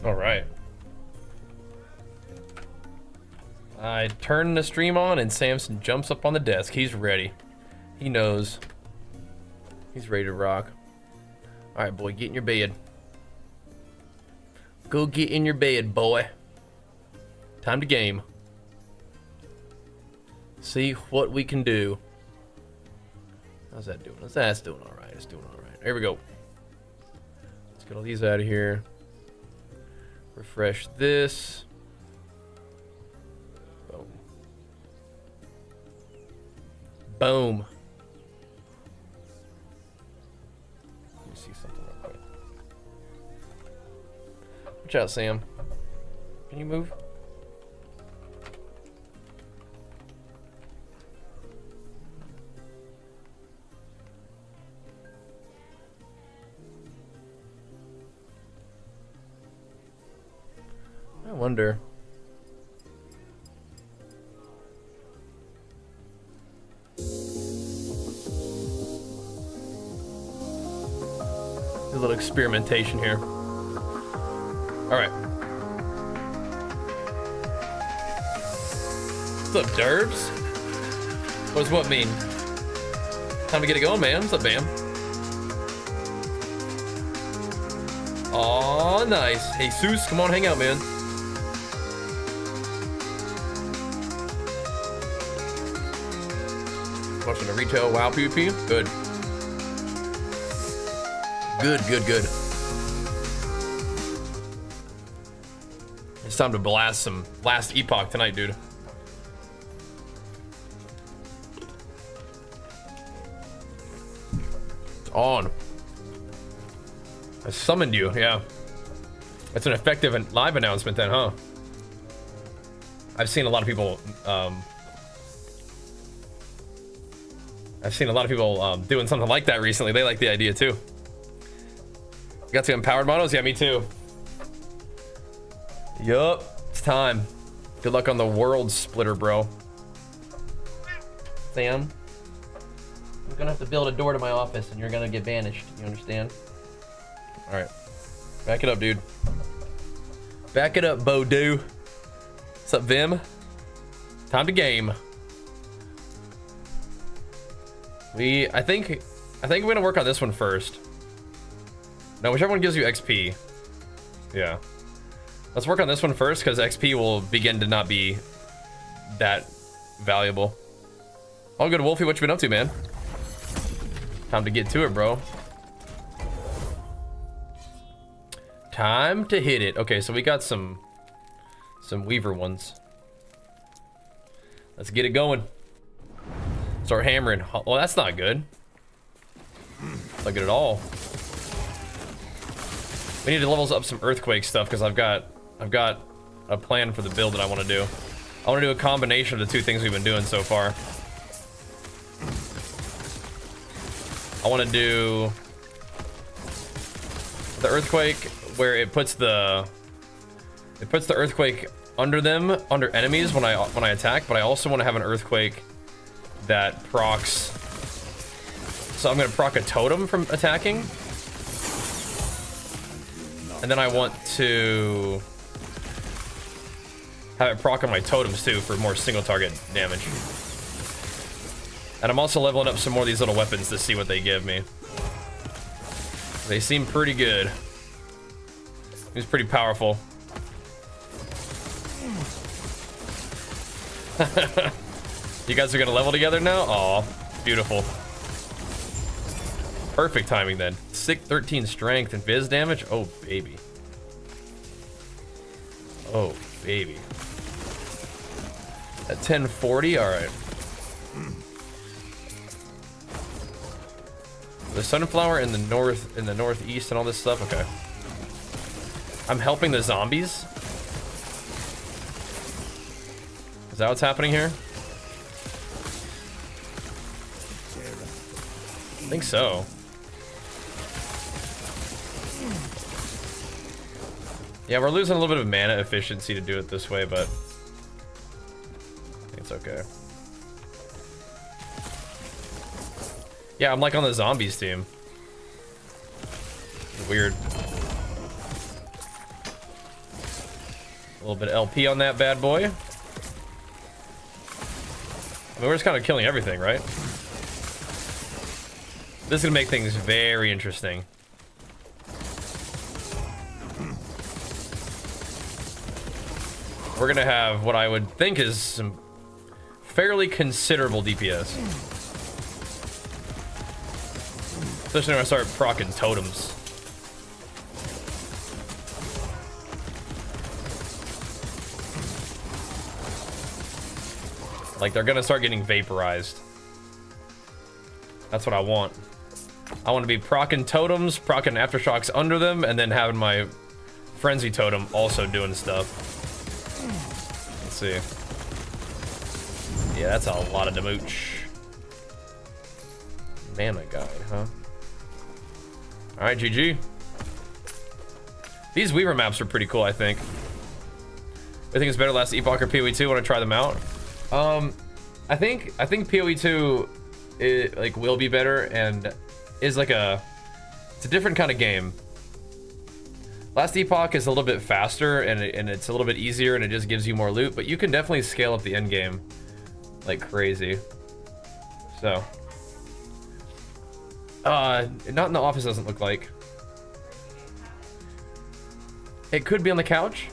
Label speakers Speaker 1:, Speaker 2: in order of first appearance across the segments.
Speaker 1: All right. I turn the stream on and Samson jumps up on the desk. He's ready. He knows. He's ready to rock. All right, boy, get in your bed. Go get in your bed, boy. Time to game. See what we can do. How's that doing? That's doing all right. It's doing all right. Here we go. Let's get all these out of here. Refresh this. Boom. Boom. Let me see something real quick. Watch out, Sam. Can you move? I wonder. A little experimentation here. All right. What's up, Derbs? What does what mean? Time to get it going, man. What's up, Bam? Aw, nice. Hey, Seuss, come on, hang out, man. Watching the retail WoW PvP? Good. Good. It's time to blast some last Epoch tonight, dude. It's on. I summoned you, yeah. That's an effective and live announcement then, huh? I've seen a lot of people, doing something like that recently. They like the idea too. Got some empowered models? Yeah, me too. Yup, it's time. Good luck on the world splitter, bro. Sam, I'm gonna have to build a door to my office and you're gonna get banished. You understand? All right, back it up, dude. Back it up, Bo-Doo. What's up, Vim? Time to game. I think we're gonna work on this one first. No, whichever one gives you XP. Yeah. Let's work on this one first, because XP will begin to not be that valuable. All good, Wolfie. What you been up to, man? Time to get to it, bro. Time to hit it. Okay, so we got some Weaver ones. Let's get it going. Start hammering. Well, that's not good. Not good at all. We need to level up some earthquake stuff because I've got a plan for the build that I want to do. I want to do a combination of the two things we've been doing so far. I want to do the earthquake where it puts the earthquake under enemies when I attack, but I also want to have an earthquake that procs. So I'm gonna proc a totem from attacking. And then I want to have it proc on my totems too for more single target damage. And I'm also leveling up some more of these little weapons to see what they give me. They seem pretty good. He's pretty powerful. You guys are gonna level together now? Aw, beautiful. Perfect timing then. 13 strength and Viz damage. Oh baby. Oh baby. At 1040, all right. The sunflower in the northeast and all this stuff. Okay. I'm helping the zombies. Is that what's happening here? I think so. Yeah, we're losing a little bit of mana efficiency to do it this way, but I think it's okay. Yeah, I'm like on the zombies team. Weird. little bit of LP on that bad boy. I mean, we're just kind of killing everything, right? This is gonna make things very interesting. We're gonna have what I would think is some fairly considerable DPS. Especially when I start proccing totems. Like, they're gonna start getting vaporized. That's what I want. I want to be proccing totems, proccing aftershocks under them, and then having my frenzy totem also doing stuff. Let's see. Yeah, that's a lot of damage. Mana guide, huh? Alright, GG. These Weaver maps are pretty cool, I think. I think it's better last Epoch or PoE 2. Want to try them out? I think PoE 2 like will be better and is like it's a different kind of game. Last Epoch is a little bit faster and it's a little bit easier and it just gives you more loot, but you can definitely scale up the end game like crazy. So not in the office, doesn't look like. It could be on the couch.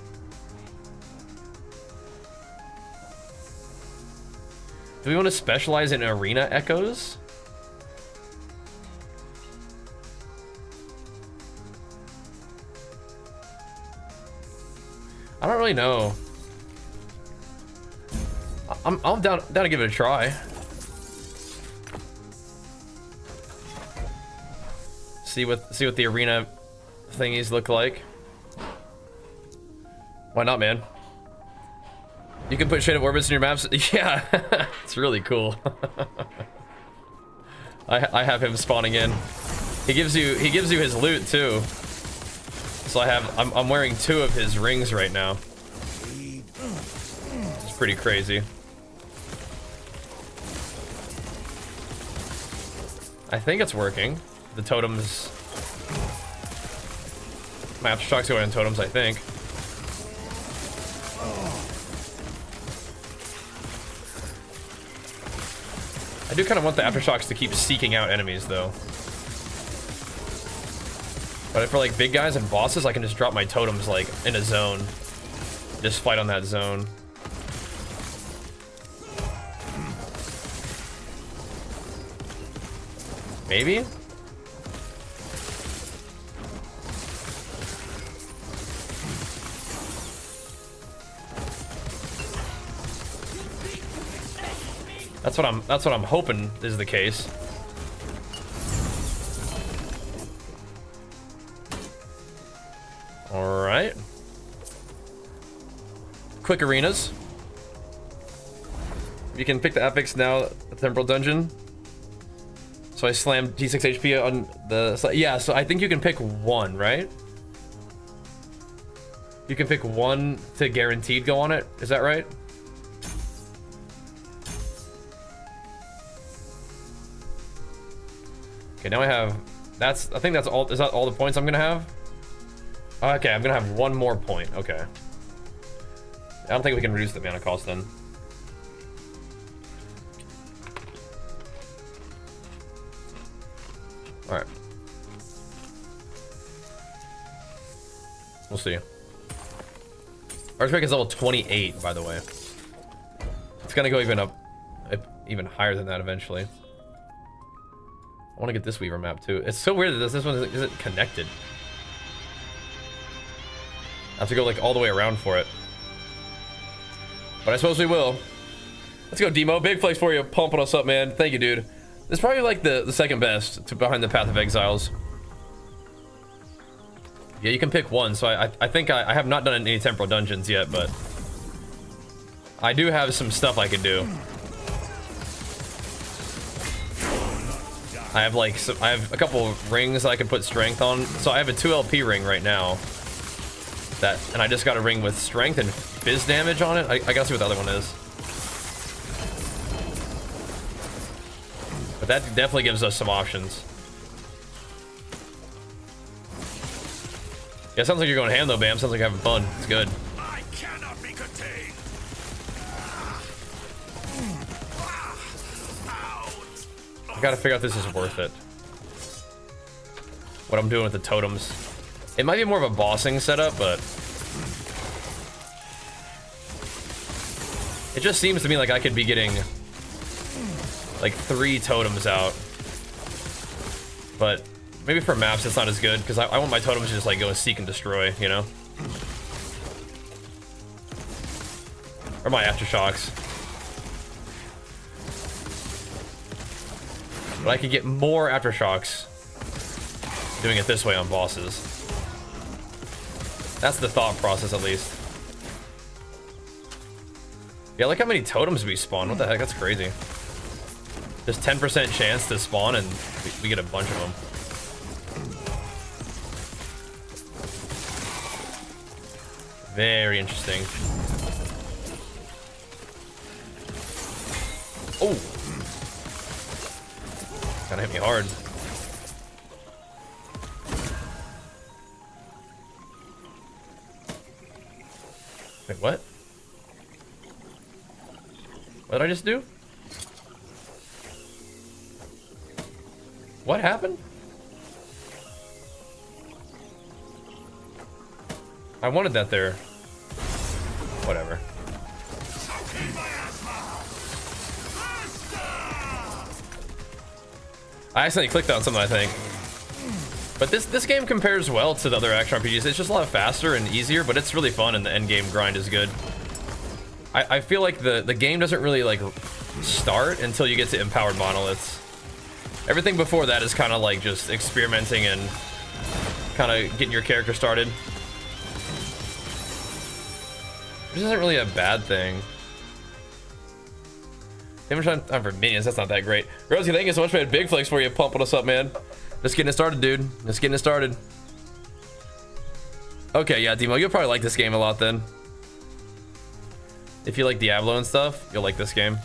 Speaker 1: Do we want to specialize in arena echoes? I don't really know. I'm down to give it a try. See what the arena thingies look like. Why not, man? You can put shaded orbits in your maps. Yeah, it's really cool. I have him spawning in. He gives you his loot too. So I'm wearing 2 of his rings right now. It's pretty crazy. I think it's working. The totems. My aftershocks going in totems, I think. I do kind of want the aftershocks to keep seeking out enemies, though. But for like big guys and bosses, I can just drop my totems like in a zone. Just fight on that zone. Maybe? That's what I'm hoping is the case. All right. Quick arenas. You can pick the epics now, the temporal dungeon. So I slammed D6 HP on the, yeah, so I think you can pick one, right? You can pick one to guaranteed go on it. Is that right? Okay, now I have, I think that's all, is that all the points I'm gonna have? Okay, I'm gonna have one more point, okay. I don't think we can reduce the mana cost then. Alright. We'll see. Earthquake is level 28, by the way. It's gonna go even higher than that eventually. I want to get this Weaver map too. It's so weird that this one isn't connected. I have to go like all the way around for it. But I suppose we will. Let's go, Demo. Big flex for you. Pumping us up, man. Thank you, dude. This is probably like the second best behind the Path of Exiles. Yeah, you can pick one. So I think I have not done any temporal dungeons yet, but I do have some stuff I can do. I have I have a couple of rings I can put strength on. So I have a 2 LP ring right now. And I just got a ring with strength and fizz damage on it. I gotta see what the other one is. But that definitely gives us some options. Yeah, sounds like you're going ham though, Bam. Sounds like you're having fun. It's good.
Speaker 2: I cannot
Speaker 1: I gotta figure out if this is worth it. What I'm doing with the totems. It might be more of a bossing setup, but it just seems to me like I could be getting like 3 totems out. But maybe for maps it's not as good, because I want my totems to just like go and seek and destroy, you know? Or my aftershocks. But I could get more aftershocks doing it this way on bosses. That's the thought process, at least. Yeah, look how many totems we spawn. What the heck? That's crazy. There's 10% chance to spawn, and we get a bunch of them. Very interesting. Oh! Kinda hit me hard. Wait, what? What did I just do? What happened? I wanted that there. Whatever. I accidentally clicked on something, I think. But this game compares well to the other action RPGs. It's just a lot faster and easier, but it's really fun, and the end game grind is good. I feel like the game doesn't really like start until you get to empowered monoliths. Everything before that is kind of like just experimenting and kind of getting your character started. Which isn't really a bad thing. Damage on time for minions, that's not that great. Rosie, thank you so much, man. Big flex for you. Pumping us up, man. Just getting it started, dude. Just getting it started. Okay, yeah, Demo, you'll probably like this game a lot then. If you like Diablo and stuff, you'll like this game.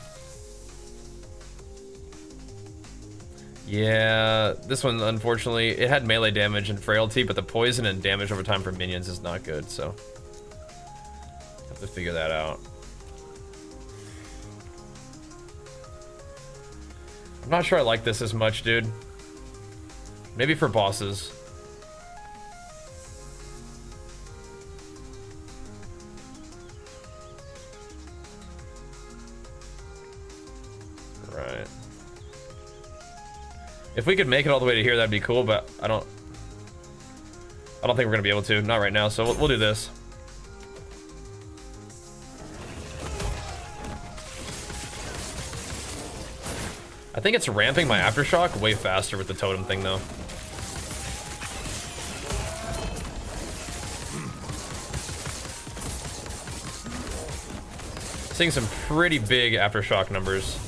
Speaker 1: Yeah, this one, unfortunately, it had melee damage and frailty, but the poison and damage over time for minions is not good, so have to figure that out. I'm not sure I like this as much, dude. Maybe for bosses. Right. If we could make it all the way to here, that'd be cool, but I don't think we're gonna be able to. Not right now, so we'll do this. I think it's ramping my aftershock way faster with the totem thing, though. Seeing some pretty big aftershock numbers.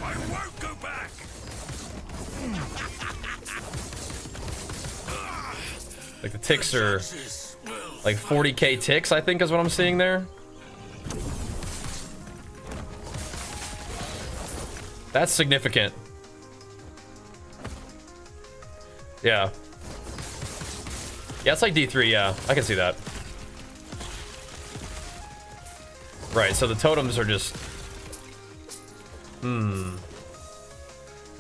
Speaker 2: I won't go back.
Speaker 1: Like the ticks are like 40k ticks, I think is what I'm seeing there. That's significant. Yeah. Yeah, it's like D3, yeah. I can see that. Right, so the totems are just... The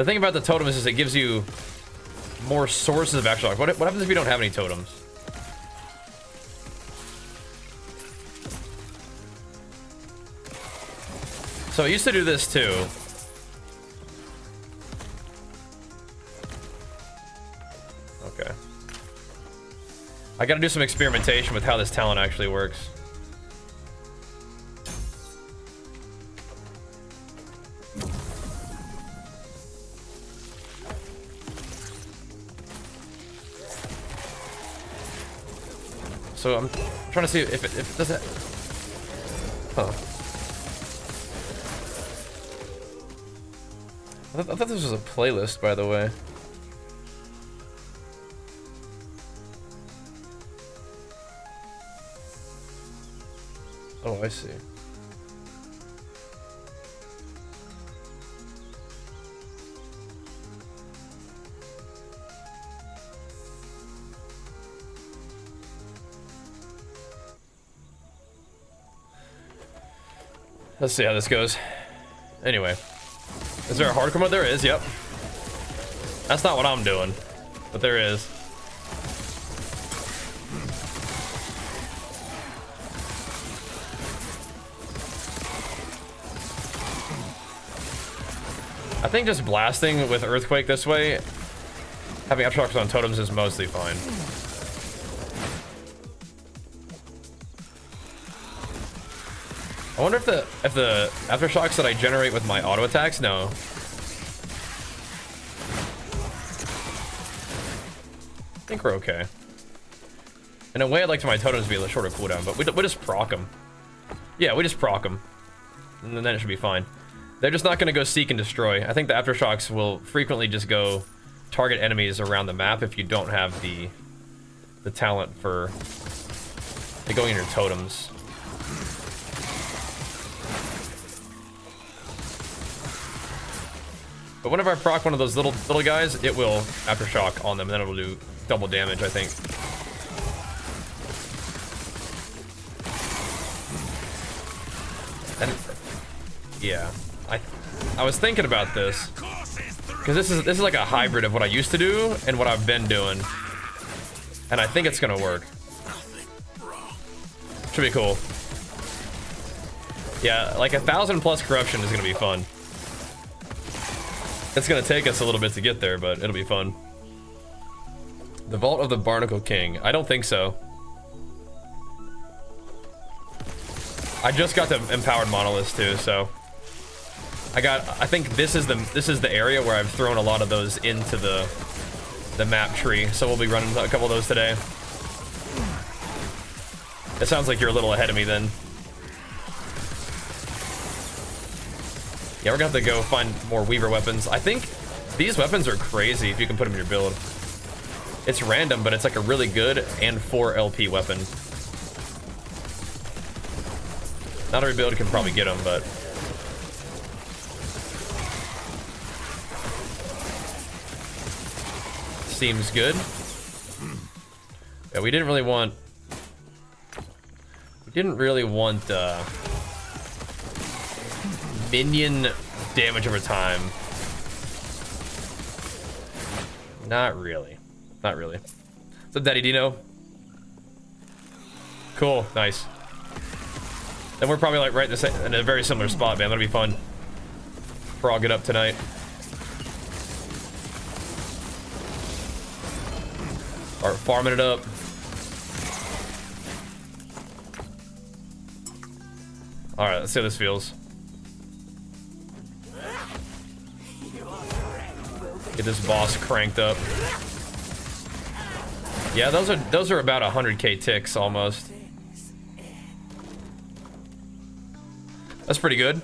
Speaker 1: thing about the totems is it gives you more sources of action. What happens if you don't have any totems? So I used to do this too. Okay. I gotta do some experimentation with how this talent actually works. So I'm trying to see if it does it. Huh. I thought this was a playlist, by the way. Oh, I see. Let's see how this goes. Anyway. Is there a hardcore mode? There is, yep. That's not what I'm doing, but there is. I think just blasting with Earthquake this way, having Aftershocks on totems is mostly fine. I wonder if the Aftershocks that I generate with my auto attacks, no. I think we're okay. In a way, I'd like my totems to be a shorter cooldown, but we just proc them. Yeah, we just proc them. And then it should be fine. They're just not going to go seek and destroy. I think the Aftershocks will frequently just go target enemies around the map if you don't have the talent for going in your totems. But whenever I proc one of those little guys, it will Aftershock on them, and then it will do double damage, I think. And yeah, I was thinking about this because this is like a hybrid of what I used to do and what I've been doing, and I think it's gonna work. Should be cool. Yeah, like 1,000+ corruption is gonna be fun. It's gonna take us a little bit to get there, but it'll be fun. The Vault of the Barnacle King. I don't think so. I just got the empowered monoliths too, so I think this is the area where I've thrown a lot of those into the map tree, so we'll be running a couple of those today. It sounds like you're a little ahead of me then. Yeah, we're gonna have to go find more Weaver weapons. I think these weapons are crazy if you can put them in your build. It's random, but it's like a really good and 4 LP weapon. Not every build can probably get them, but seems good. Yeah, we didn't really want minion damage over time. Not really. Not really. What's up, Daddy Dino? Cool, nice. Then we're probably like right in a very similar spot, man. That'll be fun. Frog it up tonight. Start farming it up. Alright, let's see how this feels. Get this boss cranked up. Yeah, those are about 100k ticks almost. That's pretty good.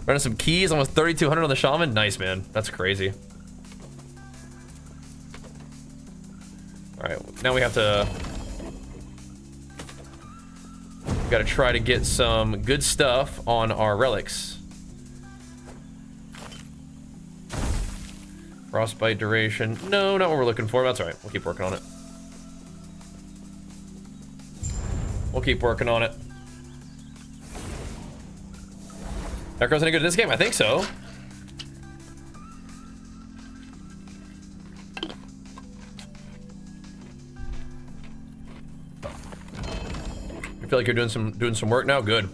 Speaker 1: Running some keys, almost 3,200 on the shaman. Nice, man. That's crazy. All right, now we have to. We gotta try to get some good stuff on our relics. Frostbite duration. No, not what we're looking for. That's all right. We'll keep working on it. We'll keep working on it. Necro's any good at this game? I think so. You feel like you're doing some work now? Good.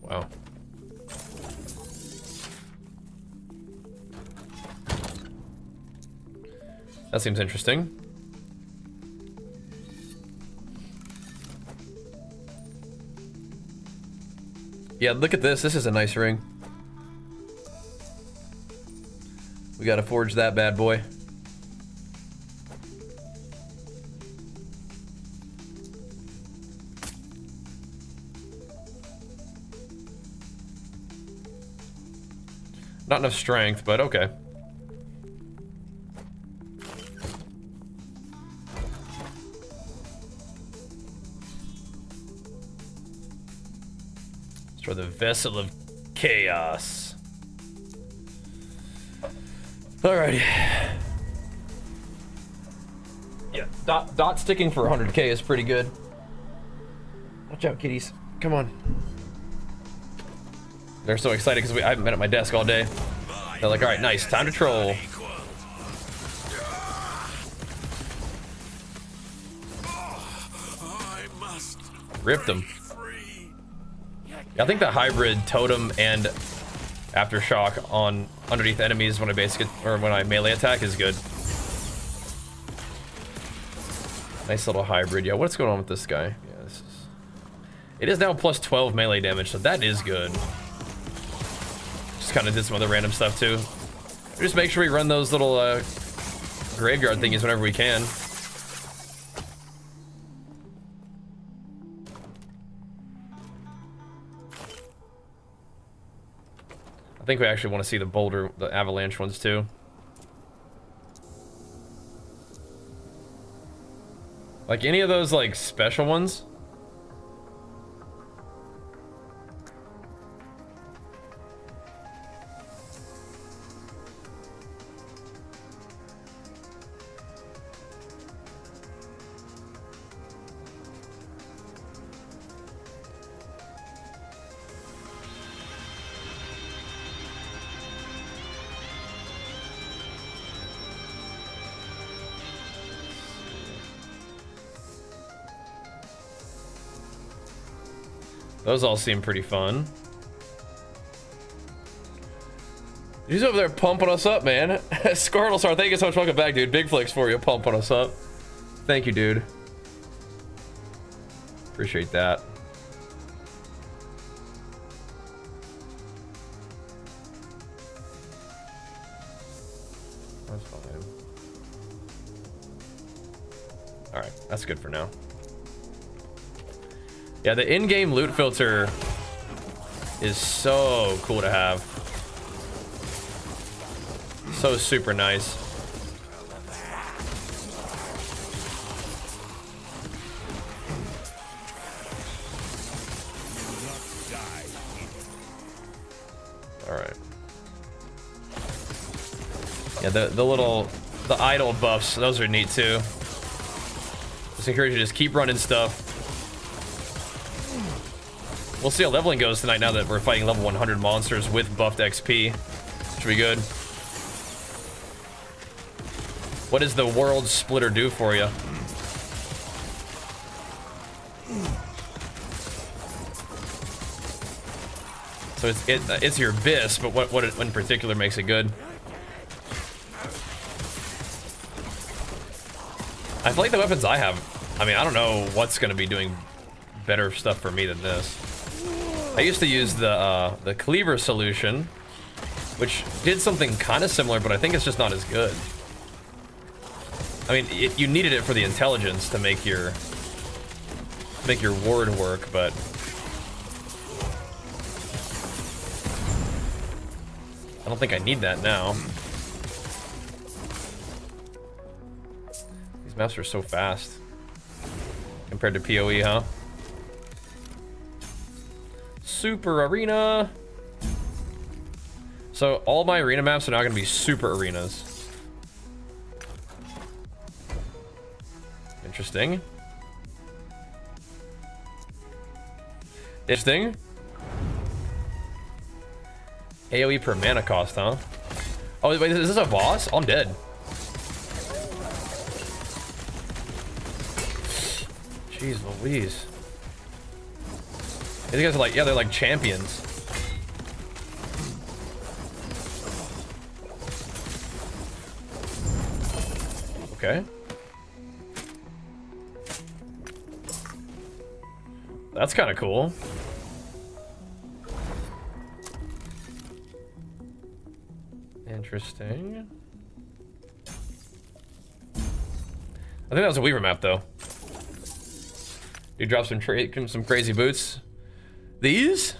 Speaker 1: Wow. That seems interesting. Yeah, look at this. This is a nice ring. We gotta forge that bad boy. Not enough strength, but okay. For the Vessel of Chaos. Alrighty. Yeah, dot sticking for 100k is pretty good. Watch out, kitties. Come on. They're so excited because I haven't been at my desk all day. They're like, all right, nice, time to troll. Ripped them. Yeah, I think the hybrid totem and aftershock on underneath enemies when I when I melee attack is good. Nice little hybrid. Yeah, what's going on with this guy? Yeah, it is now plus 12 melee damage, so that is good. Just kind of did some other random stuff too. Just make sure we run those little graveyard thingies whenever we can. I think we actually want to see the avalanche ones too. Like any of those like special ones. Those all seem pretty fun. He's over there pumping us up, man. Scarlstar, thank you so much. Welcome back, dude. Big flicks for you, pumping us up. Thank you, dude. Appreciate that. That's fine. All right, that's good for now. Yeah, the in-game loot filter is so cool to have. So super nice. All right. Yeah, the idle buffs, those are neat too. Just encourage you to just keep running stuff. We'll see how leveling goes tonight now that we're fighting level 100 monsters with buffed XP. Should be good. What does the world splitter do for you? So it's your bis, but what in particular makes it good? I feel like the weapons I have, I mean, I don't know what's gonna be doing better stuff for me than this. I used to use the cleaver solution, which did something kind of similar, but I think it's just not as good. I mean, you needed it for the intelligence to make your ward work, but I don't think I need that now. These maps are so fast compared to PoE, huh? Super arena. So all my arena maps are now going to be super arenas. Interesting. Interesting. AoE per mana cost, huh? Oh, wait, is this a boss? Oh, I'm dead. Jeez Louise. These guys are like, yeah, they're like champions. Okay. That's kind of cool. Interesting. I think that was a Weaver map, though. You drop some crazy boots. These?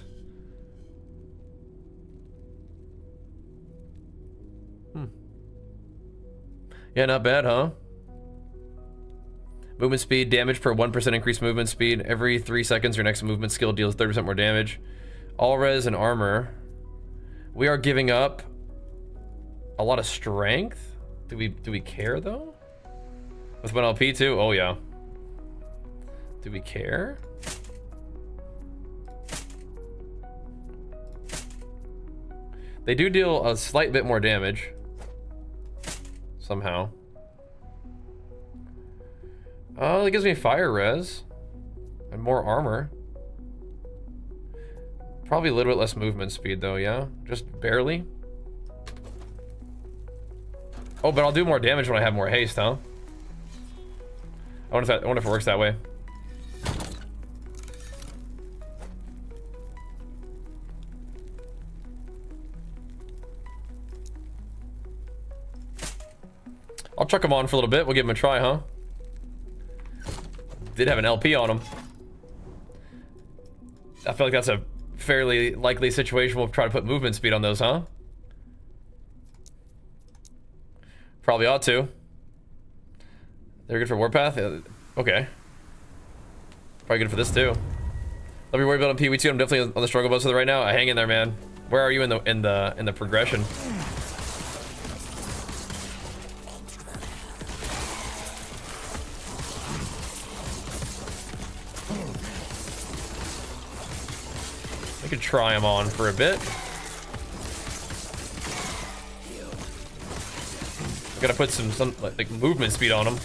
Speaker 1: Yeah, not bad, huh? Movement speed, damage per 1% increased movement speed. Every 3 seconds, your next movement skill deals 30% more damage. All res and armor. We are giving up a lot of strength. Do we care though? With 1 LP too? Oh yeah. Do we care? They do deal a slight bit more damage. Somehow. Oh, it gives me fire res. And more armor. Probably a little bit less movement speed though, yeah? Just barely. Oh, but I'll do more damage when I have more haste, huh? I wonder if it works that way. I'll chuck him on for a little bit. We'll give him a try, huh? Did have an LP on him. I feel like that's a fairly likely situation. We'll try to put movement speed on those, huh? Probably ought to. They're good for Warpath? Okay. Probably good for this too. Let me worry about on PV2. I'm definitely on the struggle bus with it right now. I hang in there, man. Where are you in the progression? I could try him on for a bit. Gotta put some like movement speed on him.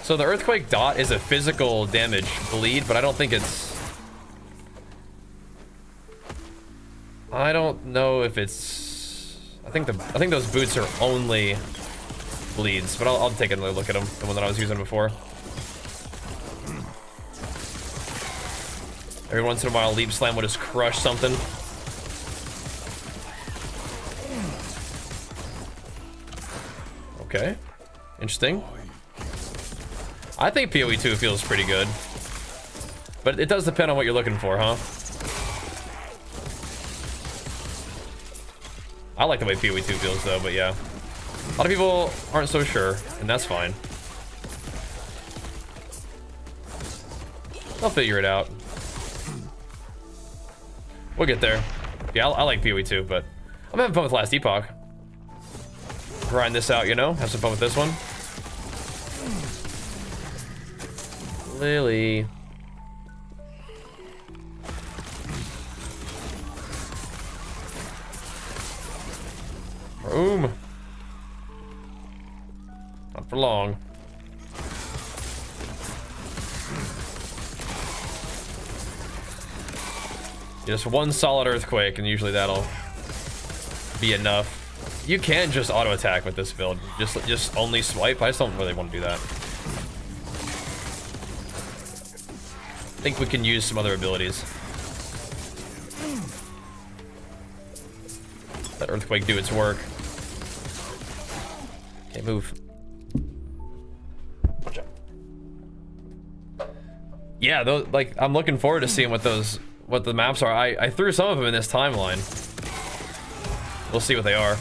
Speaker 1: So the earthquake dot is a physical damage bleed, but I don't think it's. I don't know if it's. I think those boots are only bleeds, but I'll take another look at them. The one that I was using before. Every once in a while, leap slam will just crush something. Okay, interesting. I think PoE2 feels pretty good, but it does depend on what you're looking for, huh? I like the way PoE2 feels though, but yeah. A lot of people aren't so sure, and that's fine. I'll figure it out. We'll get there. Yeah, I like PoE2, but I'm having fun with last Epoch. Grind this out, you know? Have some fun with this one. Lily. Room. Not for long. Just one solid earthquake, and usually that'll be enough. You can just auto attack with this build. Just only swipe. I just don't really want to do that. I think we can use some other abilities. Let earthquake do its work. Okay, move. Watch out. Yeah, those, like, I'm looking forward to seeing what the maps are. I threw some of them in this timeline. We'll see what they are.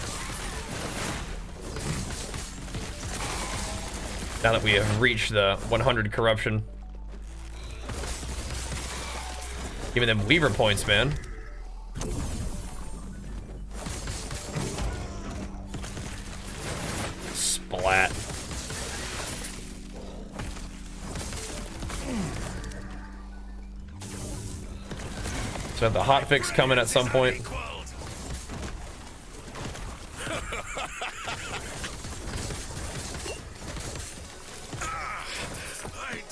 Speaker 1: Now that we have reached the 100 corruption. Giving them Weaver points, man. Splat. So have the hotfix coming at some point.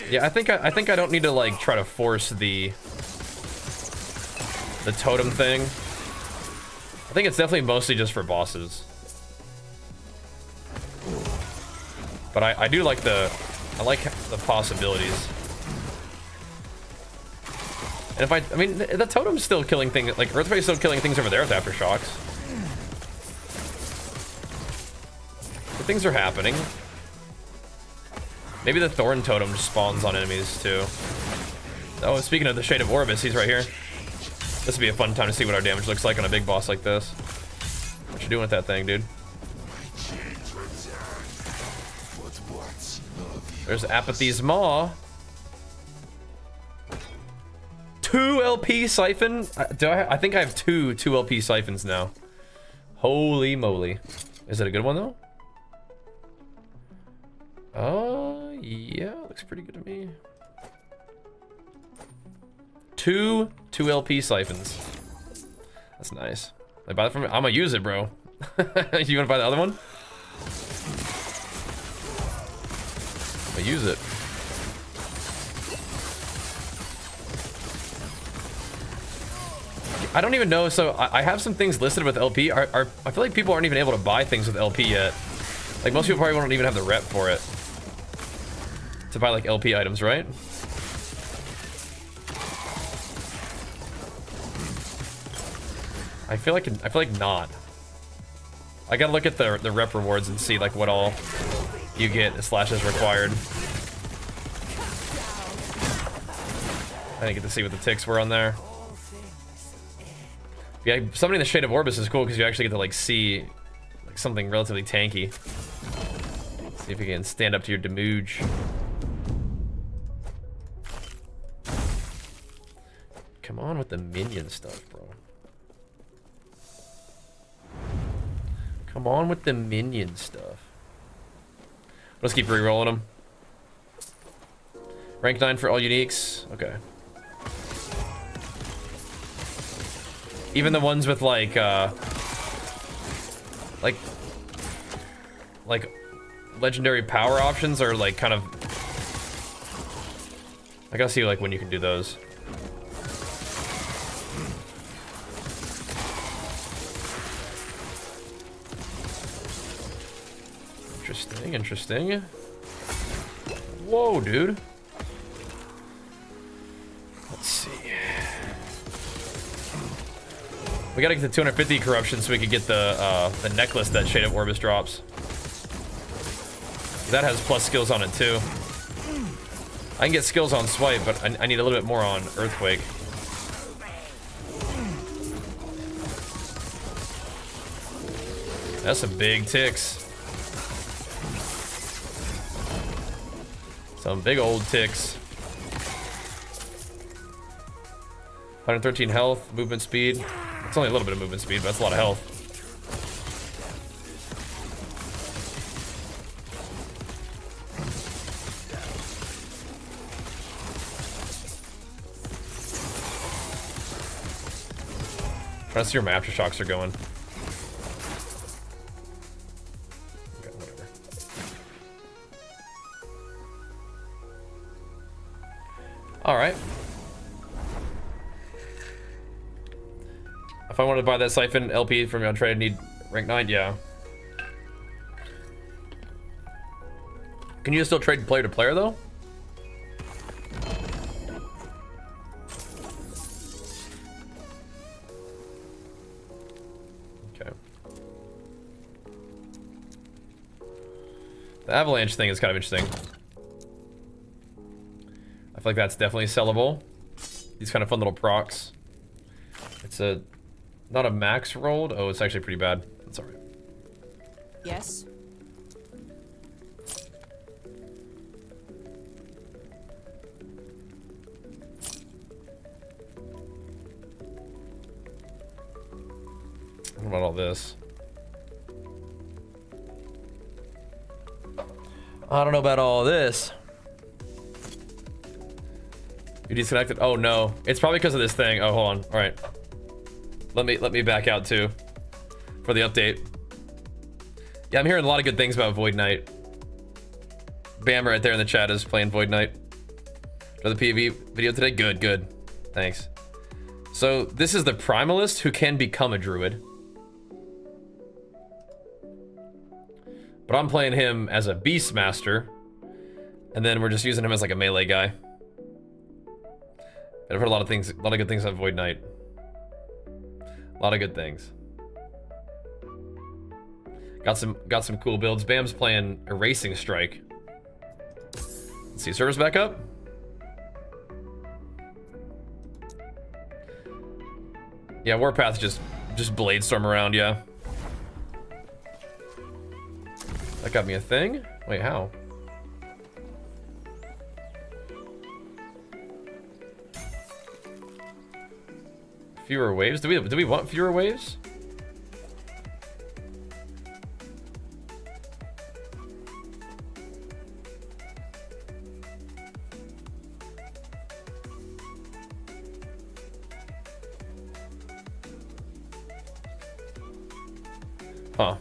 Speaker 1: Yeah, I think I don't need to like try to force the totem thing. I think it's definitely mostly just for bosses. But I do like the possibilities. And I mean the totem's still killing things, like Earthquake's still killing things over there with aftershocks. But things are happening. Maybe the Thorn Totem spawns on enemies, too. Oh, speaking of the Shade of Orbis, he's right here. This would be a fun time to see what our damage looks like on a big boss like this. What you doing with that thing, dude? There's Apathy's Maw. 2 LP Siphon? I think I have two LP Siphons now. Holy moly. Is it a good one, though? Yeah, looks pretty good to me. Two LP siphons. That's nice. Like, buy it from me. I'm gonna use it, bro. You wanna buy the other one? I'm gonna use it. I don't even know. So I have some things listed with LP. I feel like people aren't even able to buy things with LP yet. Like most people probably won't even have the rep for it to buy like LP items, right? I feel like not. I gotta look at the rep rewards and see like what all you get slash is required. I didn't get to see what the ticks were on there. Yeah, summoning the Shade of Orbis is cool because you actually get to like see like something relatively tanky. See if you can stand up to your damage. Come on with the minion stuff, bro. Come on with the minion stuff. Let's keep re-rolling them. Rank 9 for all uniques. Okay. Even the ones with like legendary power options are like kind of. I gotta see like when you can do those. Interesting, interesting. Whoa, dude. Let's see. We gotta get to 250 corruption so we could get the necklace that Shade of Orbis drops. That has plus skills on it too. I can get skills on Swipe, but I need a little bit more on Earthquake. That's some big ticks. Some big old ticks. 113 health, movement speed. It's only a little bit of movement speed, but that's a lot of health. Trying to see where my aftershocks are going. Okay, whatever. All right. If I wanted to buy that Siphon LP from you on trade, I need rank 9, yeah. Can you still trade player to player though? Okay. The avalanche thing is kind of interesting. I feel like that's definitely sellable. These kind of fun little procs. It's a not a max rolled. Oh, it's actually pretty bad. That's all right.
Speaker 3: Yes.
Speaker 1: What about all this? I don't know about all this. You disconnected? Oh no. It's probably because of this thing. Oh, hold on. All right. Let me back out too for the update. Yeah, I'm hearing a lot of good things about Void Knight. Bam right there in the chat is playing Void Knight. Another PvE video today? Good, good. Thanks. So this is the Primalist who can become a druid. But I'm playing him as a Beastmaster. And then we're just using him as like a melee guy. I've heard a lot of good things on Void Knight. A lot of good things. Got some cool builds. Bam's playing Erasing Strike. Let's see, servers back up. Yeah, Warpath just blade storm around, yeah. That got me a thing? Wait, how? Fewer waves? Do we want fewer waves? Huh.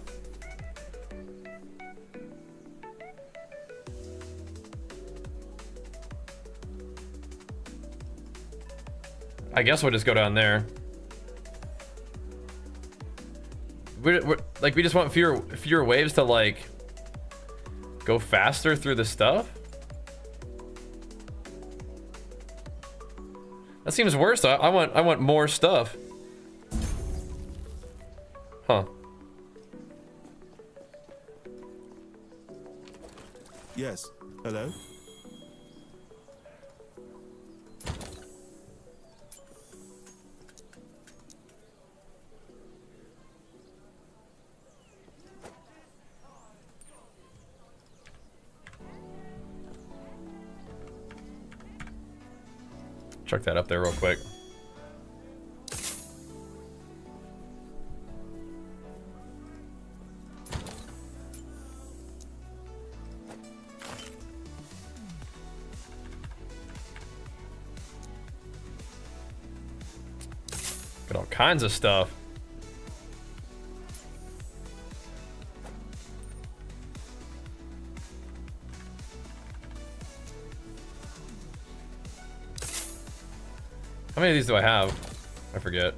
Speaker 1: I guess we'll just go down there. We're like, we just want fewer waves to like go faster through the stuff. That seems worse. I want more stuff. Huh.
Speaker 2: Yes. Hello?
Speaker 1: Chuck that up there real quick. Got all kinds of stuff. How many of these do I have? I forget.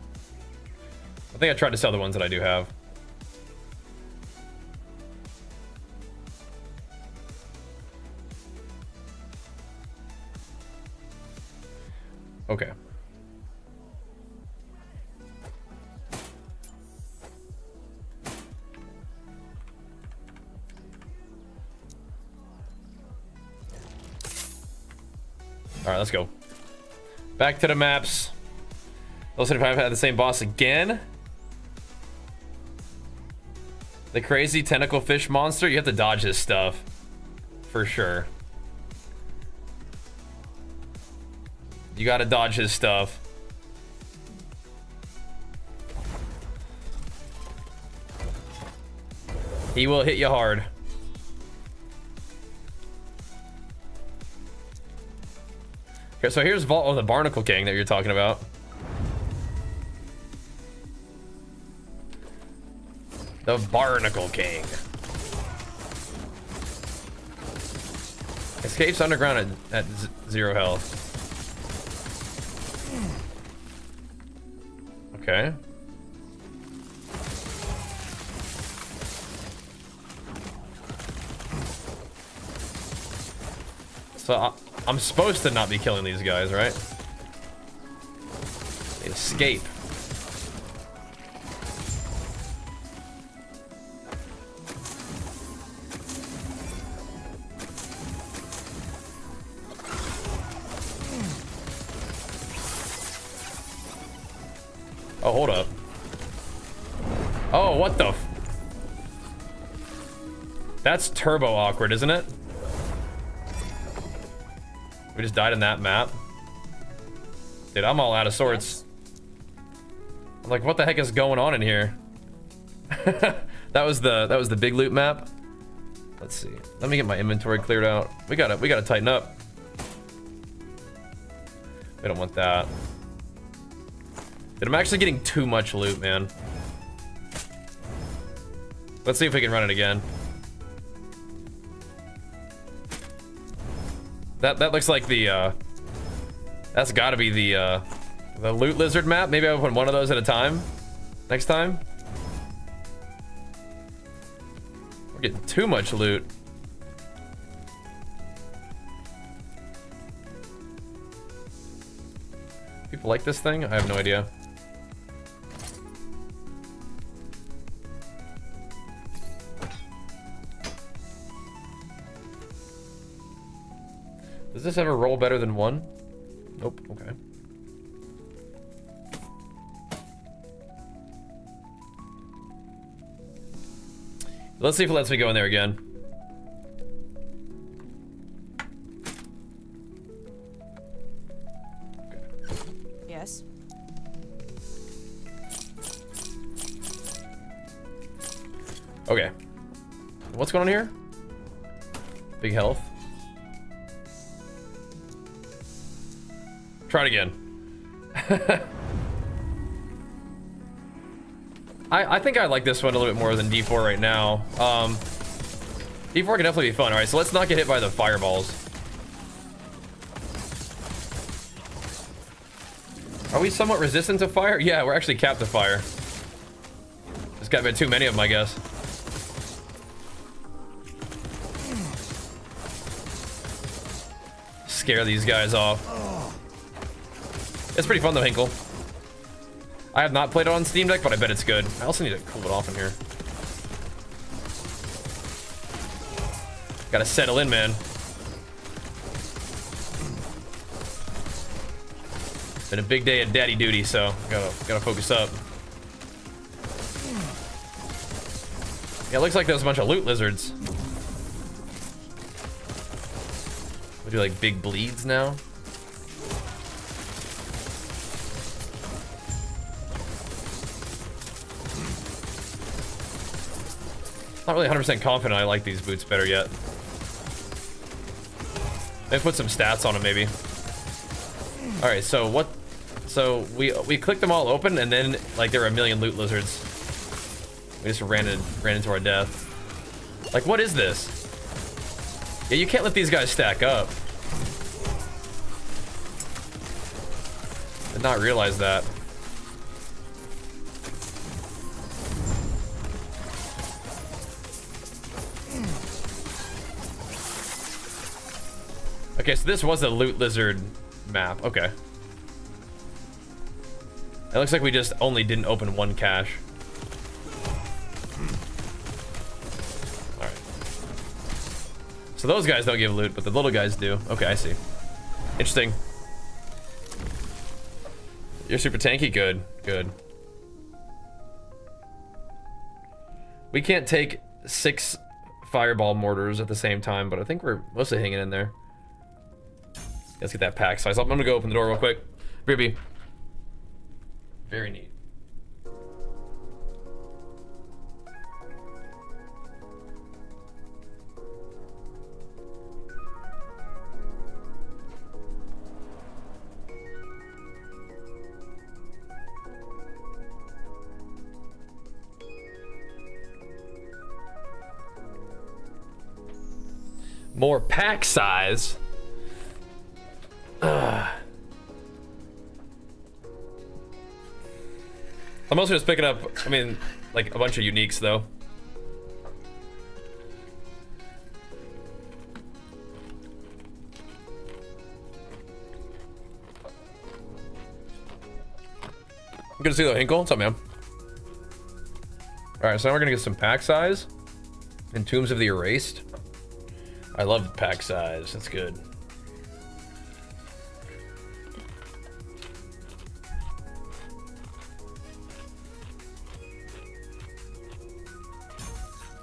Speaker 1: I think I tried to sell the ones that I do have. Okay. All right, let's go. Back to the maps. Listen, if I've had the same boss again. The crazy tentacle fish monster. You have to dodge this stuff. For sure. You gotta dodge his stuff. He will hit you hard. Okay, so here's Vault of the Barnacle King that you're talking about. The Barnacle King. Escapes underground at 0 health. Okay. So I'm supposed to not be killing these guys, right? They escape. Oh, hold up. Oh, what the f— That's turbo awkward, isn't it? We just died in that map. Dude, I'm all out of sorts. I'm like, what the heck is going on in here? that was the big loot map. Let's see. Let me get my inventory cleared out. We gotta tighten up. We don't want that. Dude, I'm actually getting too much loot, man. Let's see if we can run it again. That looks like the that's gotta be the loot lizard map. Maybe I'll open one of those at a time next time. We're getting too much loot. People like this thing? I have no idea. Does this ever roll better than 1? Nope. Okay. Let's see if it lets me go in there again.
Speaker 3: Yes.
Speaker 1: Okay. What's going on here? Big health. Try it again. I think I like this one a little bit more than D4 right now. D4 can definitely be fun. All right, so let's not get hit by the fireballs. Are we somewhat resistant to fire? Yeah, we're actually capped to fire. There's got to be too many of them, I guess. Scare these guys off. It's pretty fun though, Hinkle. I have not played it on Steam Deck, but I bet it's good. I also need to cool it off in here. Gotta settle in, man. Been a big day at daddy duty, so gotta focus up. Yeah, it looks like there's a bunch of loot lizards. We do like big bleeds now. Not really 100% confident I like these boots better yet. Maybe put some stats on them, maybe. All right, so what? So we clicked them all open, and then like there were a million loot lizards. We just ran into our death. Like, what is this? Yeah, you can't let these guys stack up. Did not realize that. Okay, so this was a loot lizard map. Okay. It looks like we just only didn't open one cache. Alright. So those guys don't give loot, but the little guys do. Okay, I see. Interesting. You're super tanky? Good. Good. We can't take 6 fireball mortars at the same time, but I think we're mostly hanging in there. Let's get that pack size. I'm gonna go open the door real quick. BB. Very neat. More pack size. I'm also just picking up, I mean, like a bunch of uniques though. Good to see you though, Hinkle. What's up, man? Alright, so now we're gonna get some pack size. And Tombs of the Erased. I love pack size, that's good.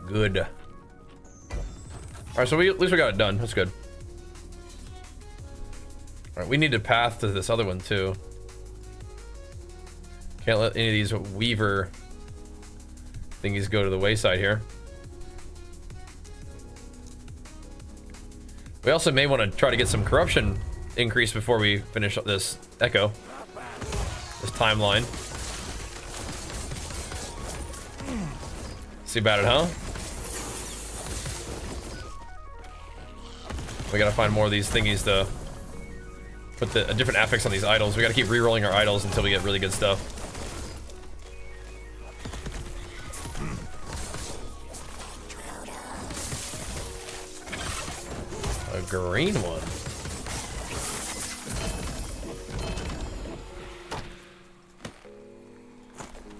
Speaker 1: Good. All right, so at least we got it done. That's good. All right, we need a path to this other one too. Can't let any of these Weaver thingies go to the wayside here. We also may want to try to get some corruption increase before we finish up this Echo. This timeline. See about it, huh? We gotta find more of these thingies to put the different affix on these idols. We gotta keep re-rolling our idols until we get really good stuff. A green one.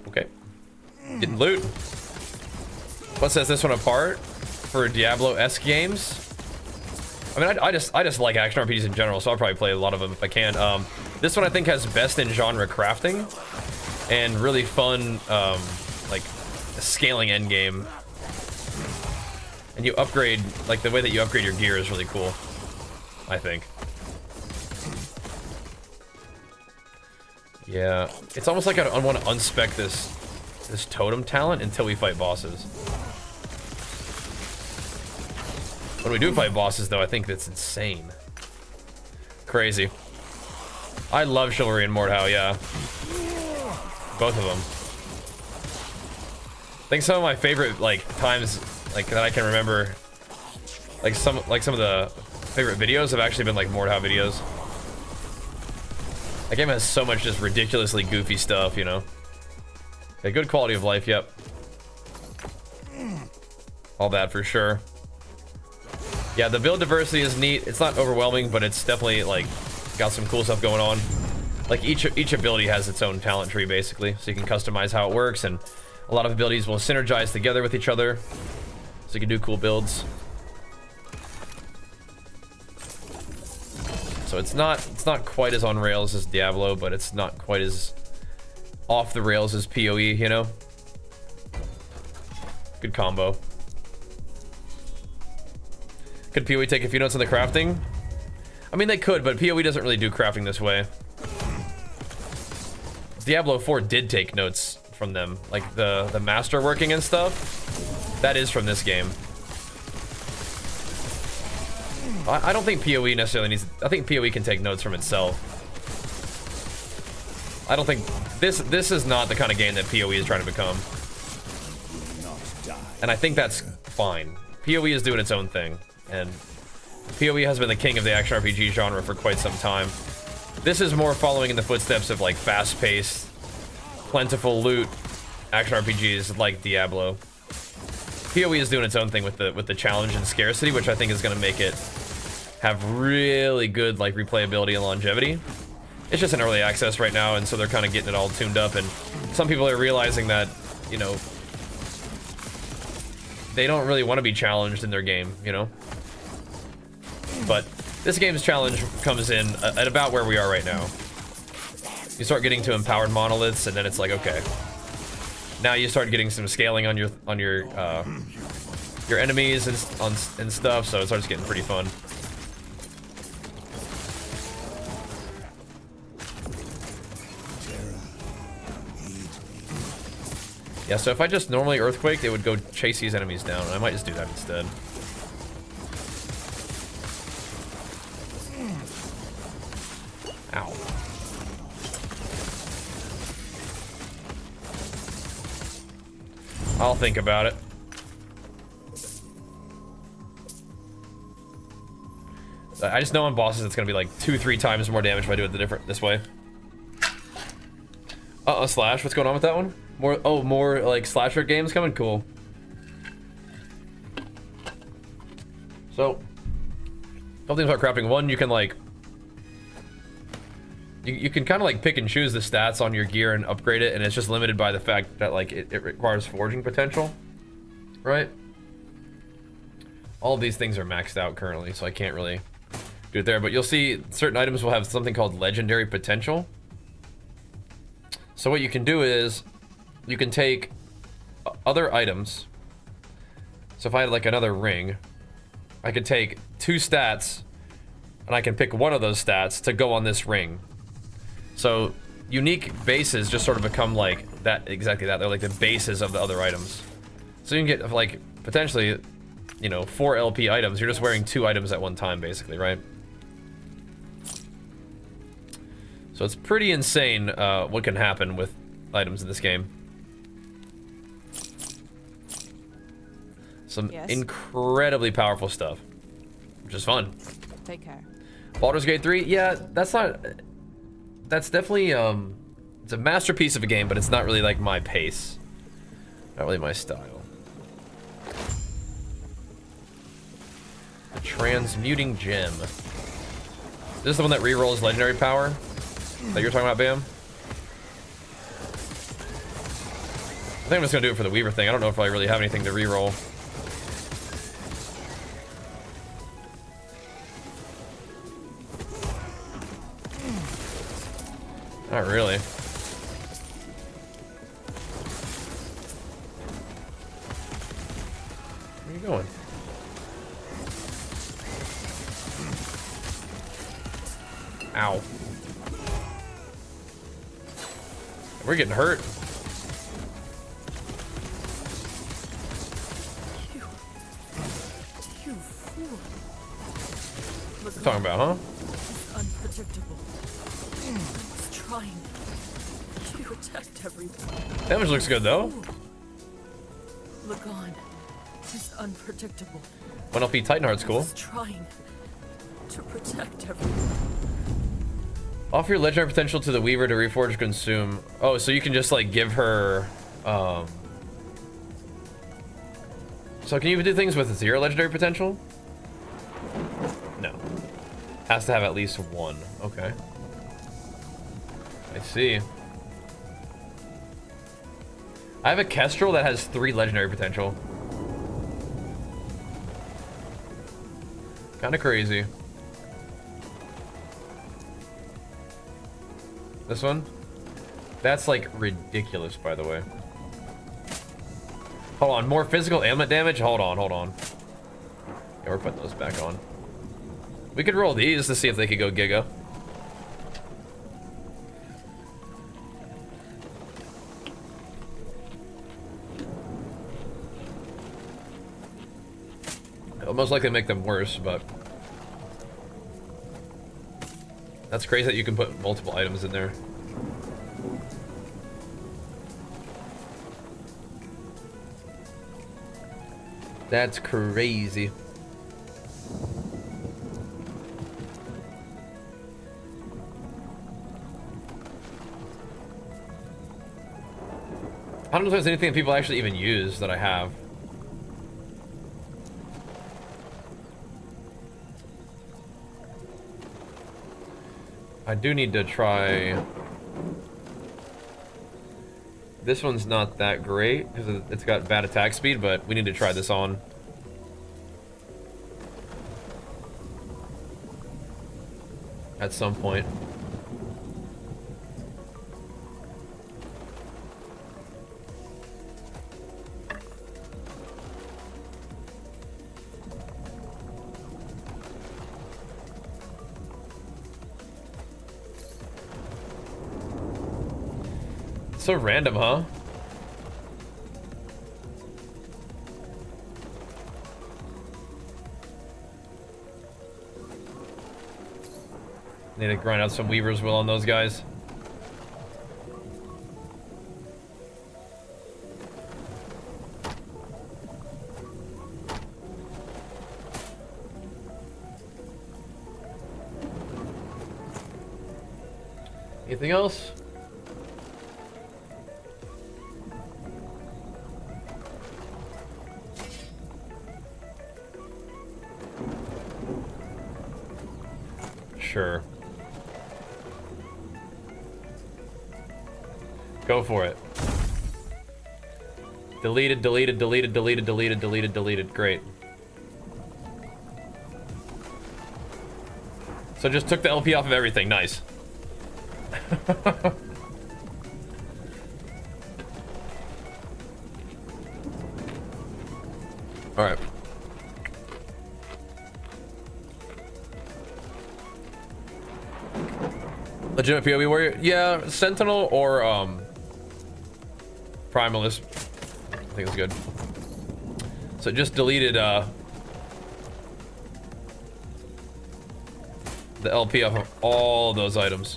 Speaker 1: Okay. Getting loot. What sets this one apart for Diablo-esque games? I mean, I just like action RPGs in general, so I'll probably play a lot of them if I can. This one I think has best in genre crafting and really fun, like scaling endgame. And you upgrade, like the way that you upgrade your gear is really cool, I think. Yeah, it's almost like I want to unspec this totem talent until we fight bosses. When we do fight bosses, though, I think that's insane. Crazy. I love Chivalry and Mordhau, yeah. Both of them. think some of my favorite like times like that I can remember, like some of the favorite videos have actually been like Mordhau videos. That game has so much just ridiculously goofy stuff, you know. A good quality of life, yep. All that for sure. Yeah, the build diversity is neat. It's not overwhelming, but it's definitely like got some cool stuff going on. Like each ability has its own talent tree basically, so you can customize how it works, and a lot of abilities will synergize together with each other, so you can do cool builds. So it's not quite as on rails as Diablo, but it's not quite as off the rails as PoE, you know? Good combo. Could PoE take a few notes on the crafting? I mean, they could, but PoE doesn't really do crafting this way. Diablo 4 did take notes from them, like the master working and stuff. That is from this game. I don't think PoE necessarily needs. I think PoE can take notes from itself. I don't think this is not the kind of game that PoE is trying to become. And I think that's fine. PoE is doing its own thing, and PoE has been the king of the action RPG genre for quite some time. This is more following in the footsteps of like fast-paced, plentiful loot action RPGs like Diablo. PoE is doing its own thing with the challenge and scarcity, which I think is going to make it have really good like replayability and longevity. It's just in early access right now, and so they're kind of getting it all tuned up, and some people are realizing that, you know, they don't really want to be challenged in their game, you know. But this game's challenge comes in at about where we are right now. You start getting to empowered monoliths, and then it's like, okay, now you start getting some scaling on your enemies and stuff, so it starts getting pretty fun. Yeah, so if I just normally earthquake, it would go chase these enemies down, and I might just do that instead. Ow. I'll think about it. I just know on bosses it's gonna be like 2-3 times more damage if I do it this way. Slash, what's going on with that one? More like slasher games coming? Cool. So, couple things about crafting. One, you can like, you can kind of like pick and choose the stats on your gear and upgrade it, and it's just limited by the fact that like it requires forging potential, right? All of these things are maxed out currently, so I can't really do it there, but you'll see certain items will have something called legendary potential. So what you can do is you can take other items. So if I had like another ring, I could take 2 stats and I can pick one of those stats to go on this ring. So unique bases just sort of become like that, exactly that. They're like the bases of the other items. So you can get like potentially, you know, 4 LP items. You're just wearing 2 items at one time basically, right? So it's pretty insane what can happen with items in this game. Some incredibly powerful stuff, which is fun.
Speaker 3: Take care.
Speaker 1: Baldur's Gate 3, yeah, that's definitely it's a masterpiece of a game, but it's not really like my pace. Not really my style. The Transmuting Gem. This is the one that rerolls legendary power that you're talking about, Bam? I think I'm just gonna do it for the Weaver thing. I don't know if I really have anything to reroll. Not really. Where are you going? Ow. We're getting hurt.
Speaker 4: You fool.
Speaker 1: What you talking about, huh?
Speaker 4: It's unpredictable. It's trying to attack everyone.
Speaker 1: Damage looks good though.
Speaker 4: Lagan is unpredictable.
Speaker 1: 1 LP Titan Heart's cool.
Speaker 4: He's trying to protect everyone.
Speaker 1: Offer your legendary potential to the Weaver to reforge consume. Oh, so you can just like give her so can you do things with 0 legendary potential? No. Has to have at least 1. Okay. I see. I have a Kestrel that has 3 legendary potential. Kind of crazy. This one? That's like ridiculous, by the way. Hold on, more physical ailment damage? Hold on. Yeah, we're putting those back on. We could roll these to see if they could go Giga. It'll most likely make them worse, but that's crazy that you can put multiple items in there. That's crazy. I don't know if there's anything that people actually even use that I have. I do need to try. This one's not that great because it's got bad attack speed, but we need to try this on. At some point. So random, huh? Need to grind out some Weaver's Will on those guys. Anything else? Sure. Go for it. Deleted, deleted, deleted, deleted, deleted, deleted, deleted. Great. So just took the LP off of everything. Nice. All right. Legitimate POV warrior? Yeah, Sentinel or Primalist. I think it's good. So it just deleted the LP off of all those items.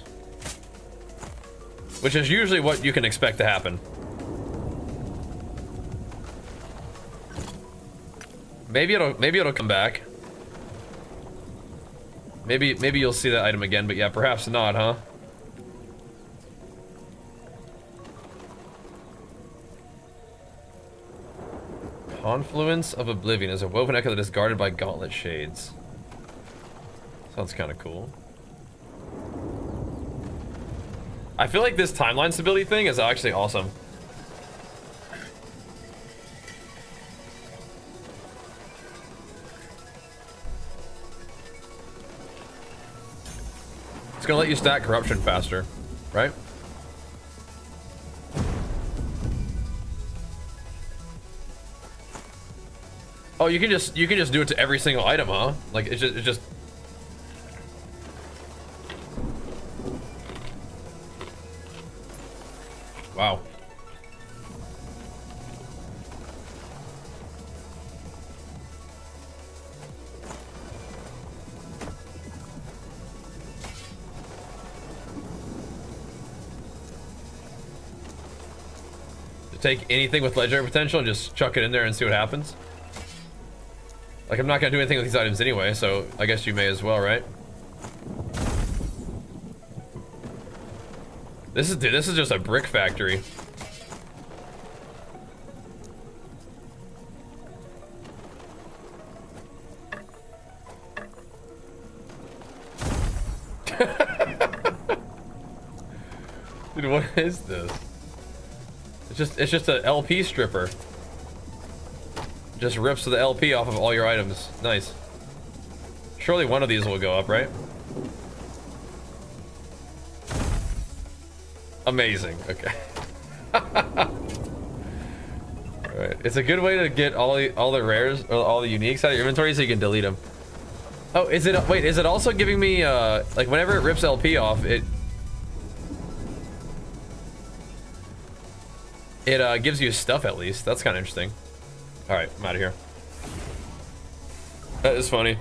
Speaker 1: Which is usually what you can expect to happen. Maybe it'll come back. Maybe you'll see that item again, but yeah, perhaps not, huh? Confluence of Oblivion is a woven echo that is guarded by gauntlet shades. Sounds kind of cool. I feel like this timeline stability thing is actually awesome. It's gonna let you stack corruption faster, right? Oh, you can just do it to every single item, huh? Like it's just wow. take anything with legendary potential and just chuck it in there and see what happens. Like, I'm not gonna do anything with these items anyway, so I guess you may as well, right? Dude, this is just a brick factory. Dude, what is this? It's just a LP stripper. Just rips the LP off of all your items. Nice. Surely one of these will go up, right? Amazing. Okay. Alright. It's a good way to get all the rares or all the uniques out of your inventory so you can delete them. Oh, is it? Wait, is it also giving me like whenever it rips LP off, it gives you stuff at least. That's kind of interesting. All right, I'm out of here. That is funny.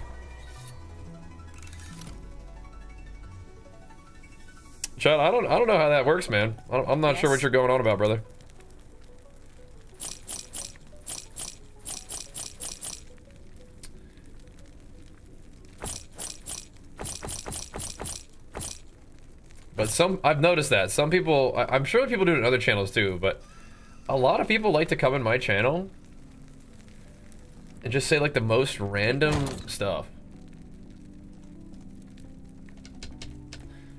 Speaker 1: Chad, I don't know how that works, man. I'm not sure what you're going on about, brother. But I've noticed that some people, I'm sure people do it in other channels too, but a lot of people like to come in my channel and just say like the most random stuff.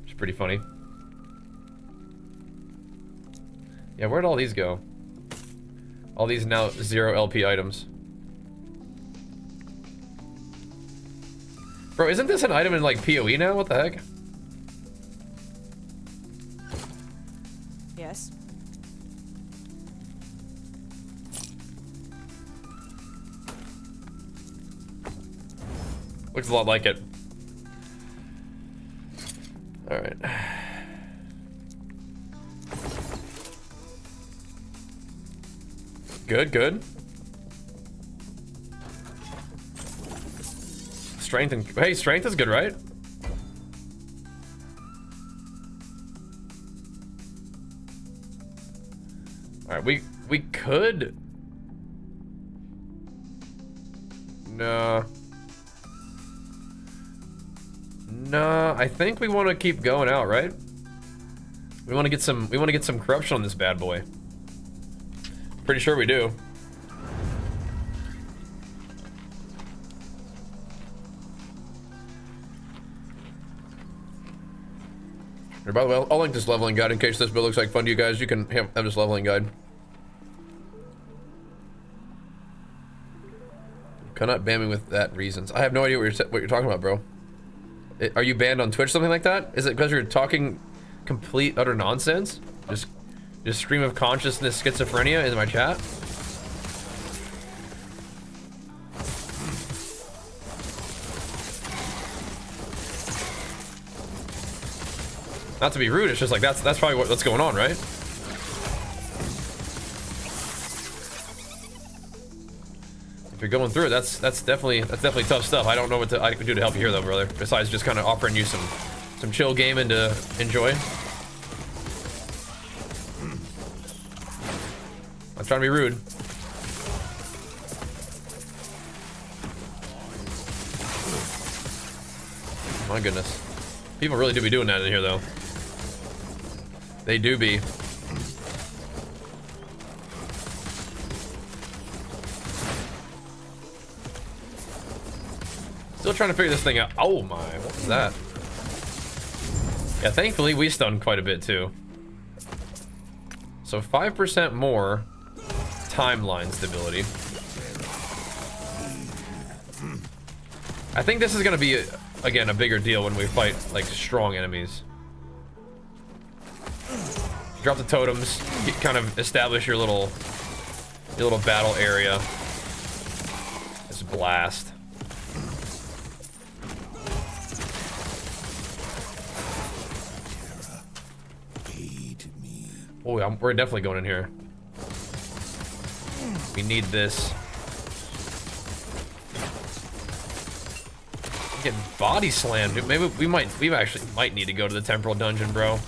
Speaker 1: It's pretty funny. Yeah, where'd all these go? All these now 0 LP items. Bro, isn't this an item in like PoE now? What the heck?
Speaker 3: Yes.
Speaker 1: Looks a lot like it. Alright. Good, good. Strength and... Hey, strength is good, right? Alright, we could... No. No, I think we want to keep going out, right? We want to get some corruption on this bad boy. Pretty sure we do. Here, by the way, I'll link this leveling guide in case this build looks like fun to you guys. You can have this leveling guide. Cannot ban me with that reasons. I have no idea what you're talking about, bro. Are you banned on Twitch, something like that? Is it because you're talking complete utter nonsense? Just stream of consciousness schizophrenia in my chat? Not to be rude, it's just like that's probably what's going on, right? If you're going through it, that's definitely tough stuff. I don't know what I can do to help you here though, brother. Besides just kind of offering you some chill gaming to enjoy. I'm trying to be rude. My goodness. People really do be doing that in here though. They do be. Still trying to figure this thing out. Oh my, what was that? Yeah, thankfully we stunned quite a bit too. So 5% more timeline stability. I think this is gonna be, again, a bigger deal when we fight like strong enemies. Drop the totems, kind of establish your little battle area. Just blast. Oh, we're definitely going in here. We need this. Get body slammed, dude. Maybe we actually might need to go to the temporal dungeon, bro.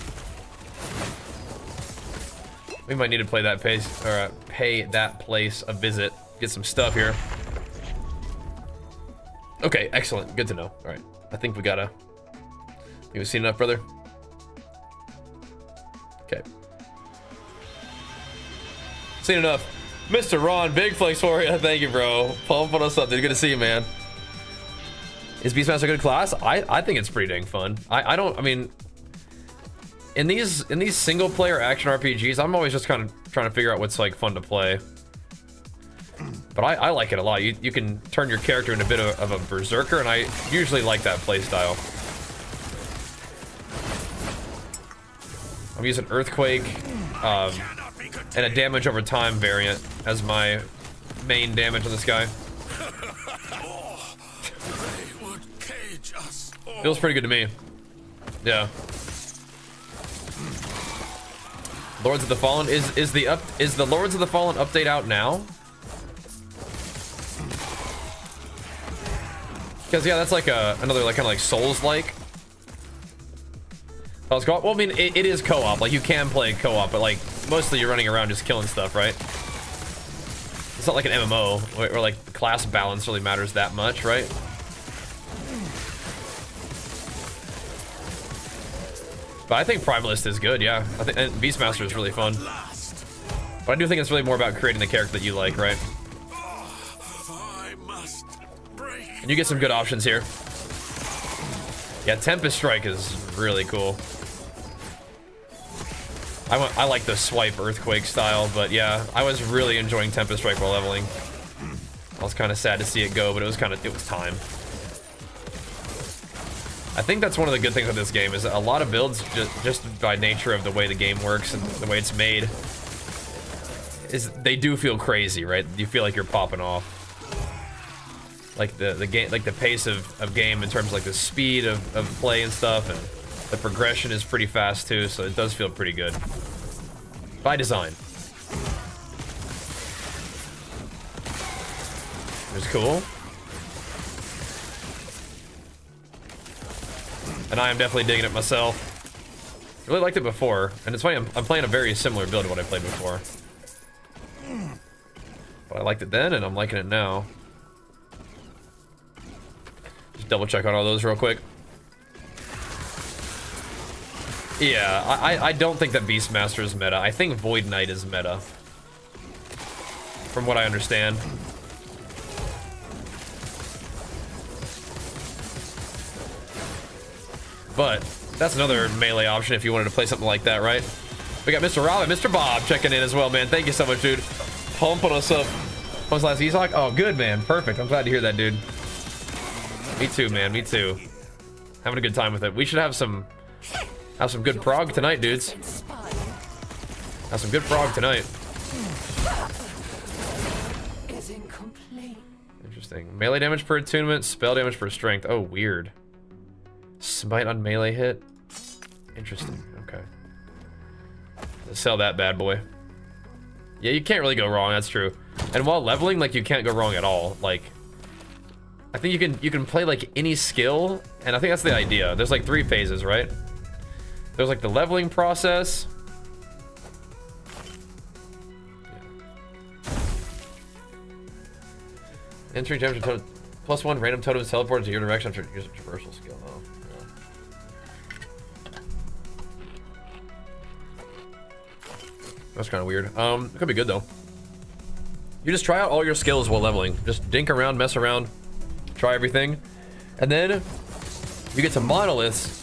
Speaker 1: We might need to play that pace, or pay that place a visit. Get some stuff here. Okay, excellent. Good to know. All right, I think we gotta. Think we've seen enough, brother. Okay. Seen enough. Mr. Ron, big flex for you. Thank you, bro. Pumping us up, dude. Good to see you, man. Is Beastmaster a good class? I think it's pretty dang fun. I mean, in these single player action RPGs, I'm always just kind of trying to figure out what's like fun to play. But I like it a lot. You can turn your character into a bit of a berserker, and I usually like that play style. I'm using Earthquake and a damage over time variant as my main damage on this guy. Feels pretty good to me. Yeah. Lords of the Fallen is the Lords of the Fallen update out now? Because yeah, that's like another like kind of like Souls-like. Well, I mean, it is co-op. Like you can play co-op, but like mostly you're running around just killing stuff, right? It's not like an MMO where like class balance really matters that much, right? But I think Primalist is good, yeah. I think and Beastmaster is really fun. But I do think it's really more about creating the character that you like, right? And you get some good options here. Yeah, Tempest Strike is really cool. I like the swipe Earthquake style, but yeah, I was really enjoying Tempest Strike while leveling. I was kind of sad to see it go, but it was time. I think that's one of the good things with this game is that a lot of builds, just by nature of the way the game works and the way it's made, is they do feel crazy, right? You feel like you're popping off. Like the game, like the pace of game in terms of like the speed of play and stuff, and the progression is pretty fast too, so it does feel pretty good. By design. It's cool. And I am definitely digging it myself. Really liked it before, and it's funny, I'm playing a very similar build to what I played before. But I liked it then, and I'm liking it now. Just double check on all those real quick. Yeah, I don't think that Beastmaster is meta. I think Void Knight is meta. From what I understand. But that's another melee option if you wanted to play something like that, right? We got Mr. Rob and Mr. Bob checking in as well, man. Thank you so much, dude. Pumping us up. When was last ESOC? Oh, good, man. Perfect. I'm glad to hear that, dude. Me too, man. Me too. Having a good time with it. We should have some good prog tonight, dudes. Have some good prog tonight. Interesting. Melee damage per attunement, spell damage per strength. Oh, weird. Smite on melee hit. Interesting. Okay. Let's sell that bad boy. Yeah, you can't really go wrong. That's true. And while leveling, like you can't go wrong at all. Like, I think you can play like any skill, and I think that's the idea. There's like 3 phases, right? There's like the leveling process. Entering damage totem +1 random totems teleported to your direction after use a traversal skill. Oh, yeah. That's kind of weird. It could be good though. You just try out all your skills while leveling. Just dink around, mess around, try everything, and then you get to monoliths.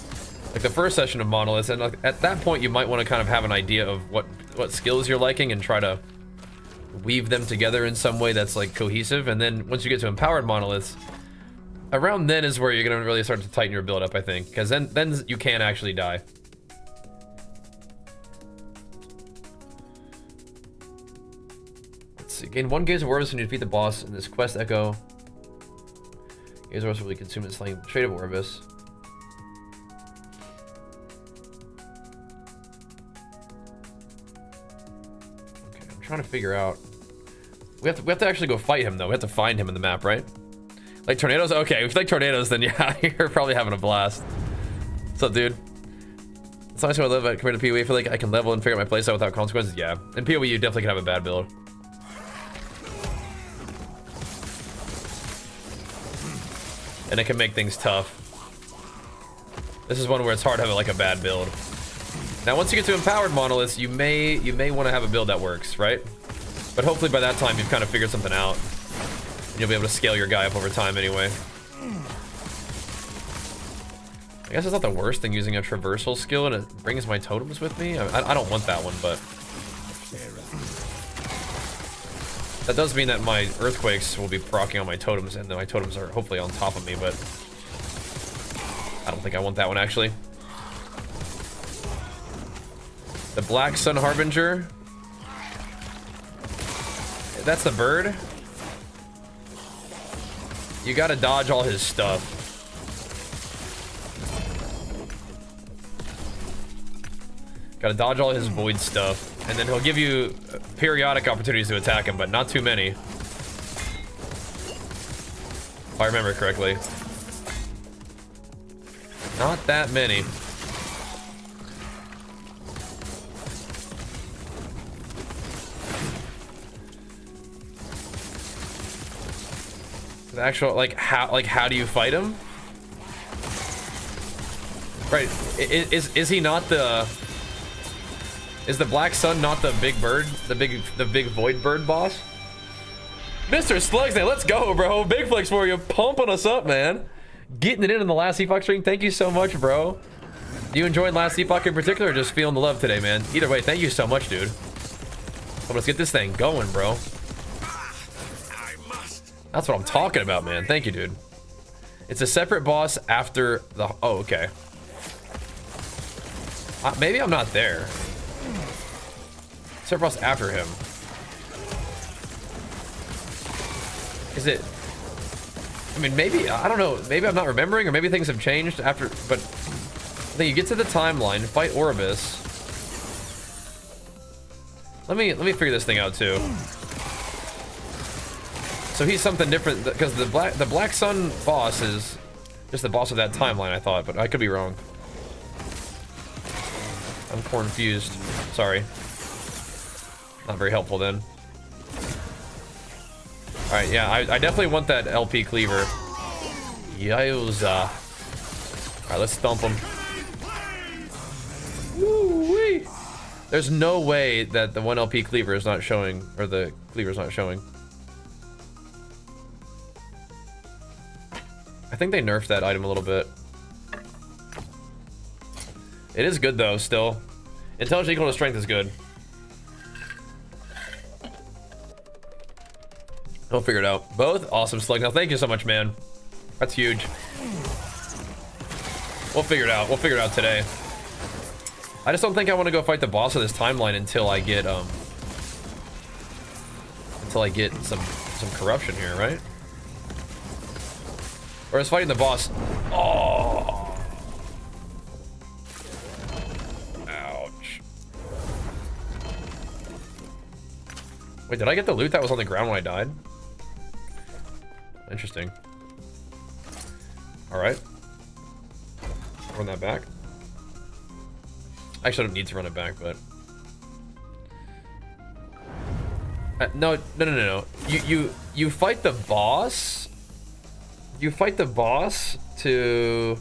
Speaker 1: Like the first session of monoliths, and like at that point you might want to kind of have an idea of what skills you're liking and try to weave them together in some way that's like cohesive. And then once you get to empowered monoliths, around then is where you're gonna really start to tighten your build up, I think, because then you can actually die. Let's see. Gain 1 gaze of Orbis when you defeat the boss in this quest echo. Gaze of Orbis will be consumed in slaying Trade of Orbis. Trying to figure out. We have to actually go fight him though. We have to find him in the map, right? Like tornadoes? Okay, if you like tornadoes, then yeah, you're probably having a blast. What's up, dude? It's nice when I live at compared to PoE. I feel like I can level and figure out my playstyle without consequences. Yeah, in PoE you definitely can have a bad build. And it can make things tough. This is one where it's hard to have like a bad build. Now, once you get to empowered monoliths, you may want to have a build that works, right? But hopefully by that time you've kind of figured something out. And you'll be able to scale your guy up over time anyway. I guess it's not the worst thing using a traversal skill and it brings my totems with me. I don't want that one, but that does mean that my earthquakes will be proccing on my totems, and then my totems are hopefully on top of me, but I don't think I want that one actually. The Black Sun Harbinger. That's the bird. You gotta dodge all his stuff. Gotta dodge all his void stuff. And then he'll give you periodic opportunities to attack him, but not too many. If I remember correctly. Not that many. The actual, how do you fight him? Right, is he not the... Is the Black Sun not the big bird? The big void bird boss? Mr. Slugs, let's go, bro. Big flex for you. Pumping us up, man. Getting it in the last Epoch stream. Thank you so much, bro. You enjoyed last Epoch in particular or just feeling the love today, man? Either way, thank you so much, dude. So let's get this thing going, bro. That's what I'm talking about, man. Thank you, dude. It's a separate boss after the... Oh, okay. Maybe I'm not there. Separate boss after him. Is it... I mean, maybe... I don't know. Maybe I'm not remembering, or maybe things have changed after... But... Then you get to the timeline, fight Orbis. Let me figure this thing out, too. So he's something different, because the Black Sun boss is just the boss of that timeline, I thought, but I could be wrong. I'm confused. Sorry. Not very helpful then. Alright, yeah, I definitely want that LP cleaver. Yowza. Alright, let's thump him. Woo-wee. There's no way that the 1 LP cleaver is not showing, or the cleaver is not showing. I think they nerfed that item a little bit. It is good though, still. Intelligence equal to strength is good. We'll figure it out. Both awesome, Slug. Now, thank you so much, man. That's huge. We'll figure it out. We'll figure it out today. I just don't think I want to go fight the boss of this timeline until I get some corruption here, right? Or is fighting the boss? Oh. Ouch. Wait, did I get the loot that was on the ground when I died? Interesting. Alright. Run that back. Actually, I don't need to run it back, but... No. You fight the boss... You fight the boss to...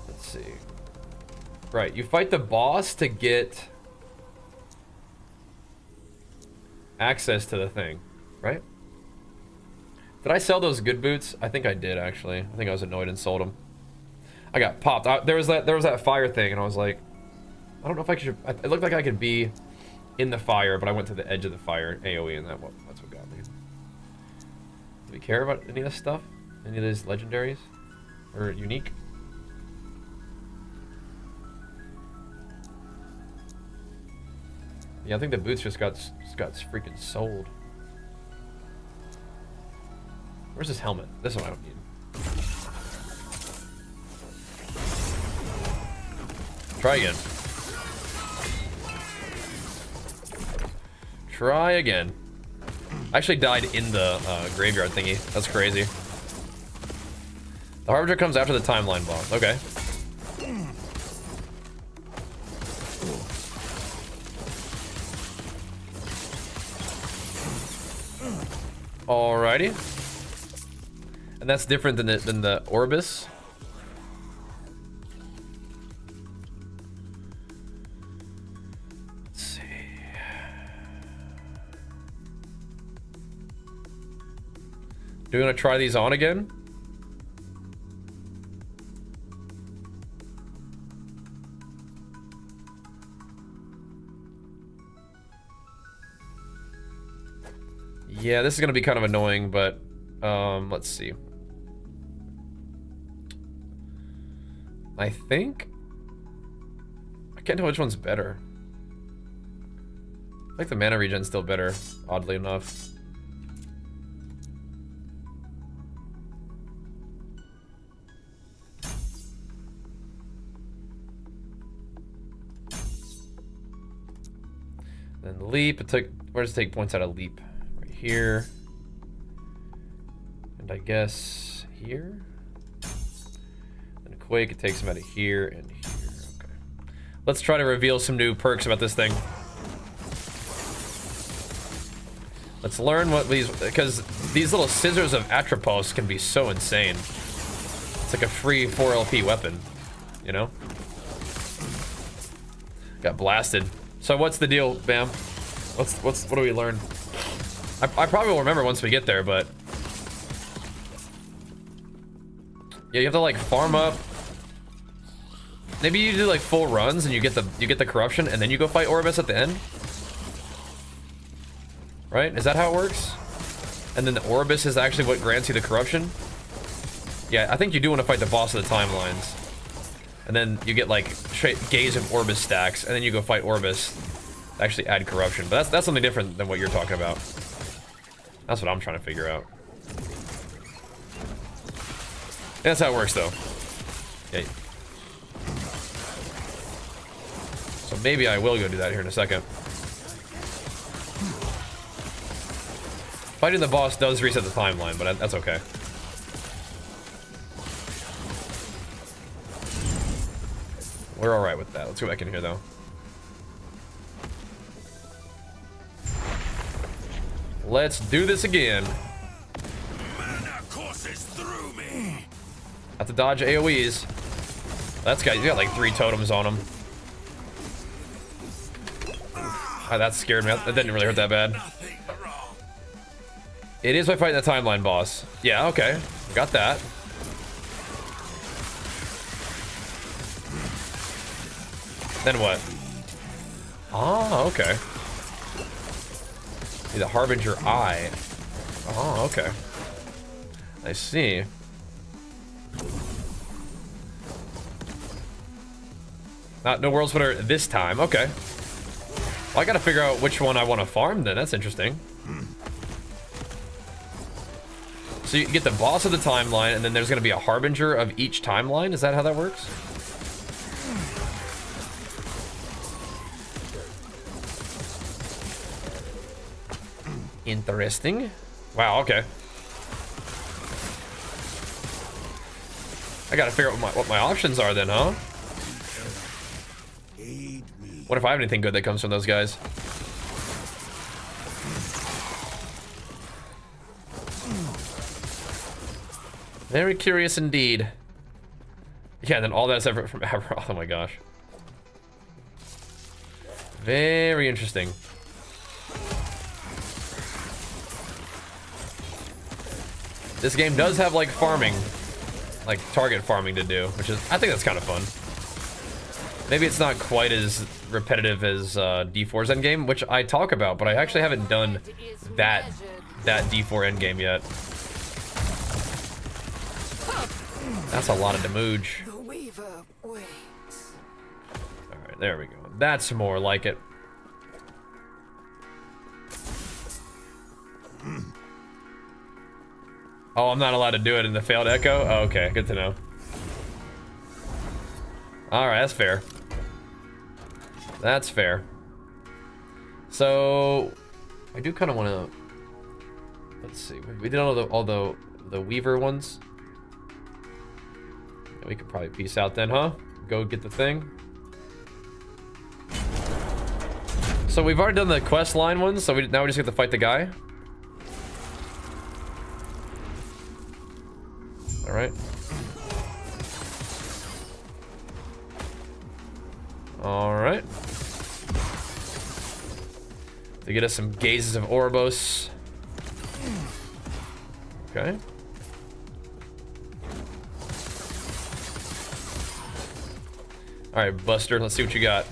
Speaker 1: Let's see. Right, you fight the boss to get... access to the thing, right? Did I sell those good boots? I think I did, actually. I think I was annoyed and sold them. I got popped. There was that fire thing, and I was like, I don't know if I should... It looked like I could be in the fire, but I went to the edge of the fire, AoE, and that's what got me. Do we care about any of this stuff? Any of these legendaries? Or unique? Yeah, I think the boots just got freaking sold. Where's this helmet? This one I don't need. Try again. Try again. I actually died in the graveyard thingy. That's crazy. The Harbinger comes after the timeline boss. Okay. Alrighty. And that's different than the Orbis. Let's see. Do you want to try these on again? Yeah, this is gonna be kind of annoying, but let's see. I think I can't tell which one's better. I think the mana regen's still better, oddly enough. Then the leap, where does it take points out of leap? Right here. And I guess here? And Quake, it takes them out of here and here. Okay. Let's try to reveal some new perks about this thing. Let's learn what these, because these little scissors of Atropos can be so insane. It's like a free 4 LP weapon, you know? Got blasted. So what's the deal, Bam? What do we learn? I probably will remember once we get there, but yeah, you have to like farm up. Maybe you do like full runs and you get the corruption and then you go fight Orbis at the end. Right? Is that how it works? And then the Orbis is actually what grants you the corruption? Yeah, I think you do want to fight the boss of the timelines. And then you get like straight Gaze of Orbis stacks, and then you go fight Orbis to actually add corruption. But that's something different than what you're talking about. That's what I'm trying to figure out. That's how it works though. Yeah. So maybe I will go do that here in a second. Fighting the boss does reset the timeline, but that's okay. We're alright with that. Let's go back in here, though. Let's do this again.
Speaker 2: Mana courses through me.
Speaker 1: Have to dodge AoEs. That's got, he's got like 3 totems on him. Oh, that scared me. That didn't really hurt that bad. It is by fighting the timeline boss. Yeah, okay. Got that. Then what? Oh, okay. The Harbinger Eye. Oh, okay. I see. No World Splitter this time. Okay. Well, I gotta figure out which one I want to farm then. That's interesting. So you get the boss of the timeline, and then there's gonna be a Harbinger of each timeline? Is that how that works? Interesting. Wow, okay. I gotta figure out what my options are then, huh? What if I have anything good that comes from those guys? Very curious indeed. Yeah, and then all that's ever from Aberoth. Oh my gosh. Very interesting. This game does have like farming, like target farming to do, which is, I think that's kind of fun. Maybe it's not quite as repetitive as D4's Endgame, which I talk about, but I actually haven't done that D4 Endgame yet. That's a lot of damage. Alright, there we go. That's more like it. Oh, I'm not allowed to do it in the failed echo? Oh, okay, good to know. Alright, that's fair. That's fair. So, I do kind of want to... Let's see, we did all the Weaver ones. We could probably peace out then, huh? Go get the thing. So we've already done the quest line ones, so now we just get to fight the guy. All right. All right. To get us some gazes of Ouroboros. Okay. All right, Buster, let's see what you got.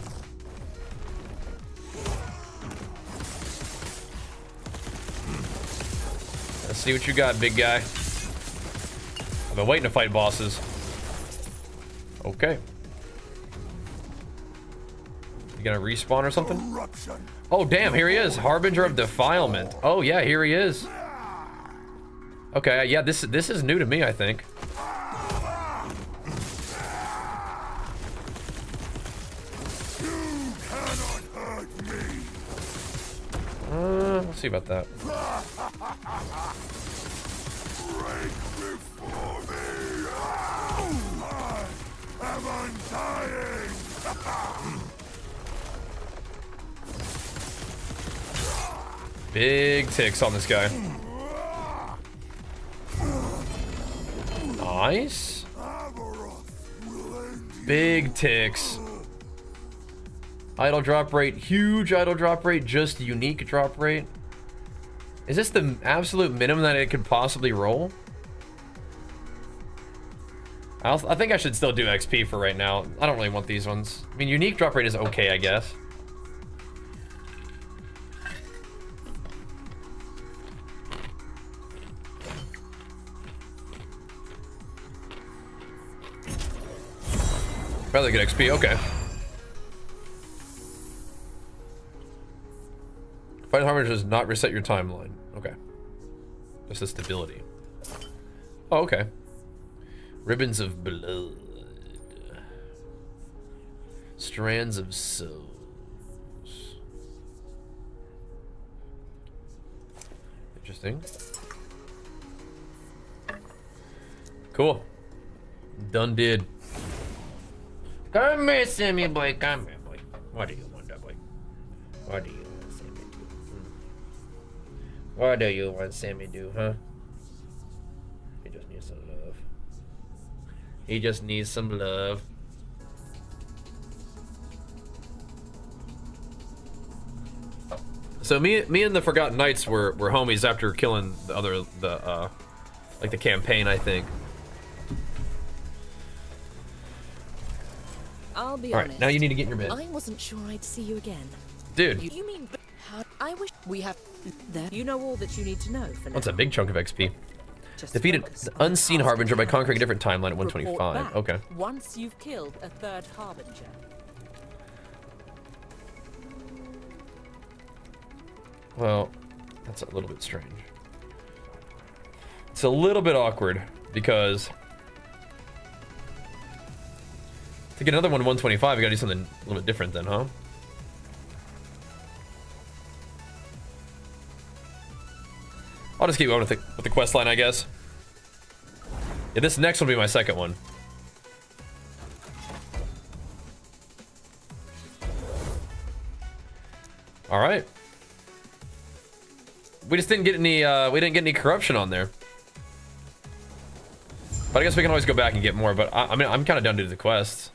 Speaker 1: Let's see what you got, big guy. I've been waiting to fight bosses. Okay. You gonna respawn or something? Oh, damn, here he is. Harbinger of Defilement. Oh, yeah, here he is. Okay, yeah, this is new to me, I think. Let's see about that. Big ticks on this guy. Nice. Big ticks. Idle drop rate, huge idle drop rate, just unique drop rate. Is this the absolute minimum that it could possibly roll? I think I should still do XP for right now. I don't really want these ones. I mean, unique drop rate is okay, I guess. Rather good XP, okay. Fighting Harbinger does not reset your timeline. Okay. Just the stability. Oh, okay. Ribbons of blood. Strands of souls. Interesting. Cool. Done did. Come here, Sammy boy. Come here, boy. What do you want, boy? What do you want, Sammy do? What do you want, Sammy do, huh? He just needs some love. He just needs some love. So me and the Forgotten Knights were homies after killing the like the campaign, I think.
Speaker 3: I'll be
Speaker 1: All
Speaker 3: honest.
Speaker 1: right, now you need to get in your bed.
Speaker 3: I wasn't sure I'd see you again.
Speaker 1: Dude.
Speaker 3: You mean how? I wish we have that. You know all that you need to know for now.
Speaker 1: That's a big chunk of XP.
Speaker 3: Just
Speaker 1: Defeated
Speaker 3: focus
Speaker 1: the
Speaker 3: on
Speaker 1: unseen
Speaker 3: the
Speaker 1: Harbinger by
Speaker 3: task
Speaker 1: conquering a
Speaker 3: at
Speaker 1: different timeline at
Speaker 3: Report
Speaker 1: 125.
Speaker 3: back
Speaker 1: Okay.
Speaker 3: Once you've killed a third Harbinger.
Speaker 1: Well, that's a little bit strange. It's a little bit awkward because to get another one 125, we gotta do something a little bit different then, huh? I'll just keep going with the quest line, I guess. Yeah, this next one will be my second one. All right. We just didn't get any corruption on there. But I guess we can always go back and get more, but I mean, I'm kind of done to do the quests.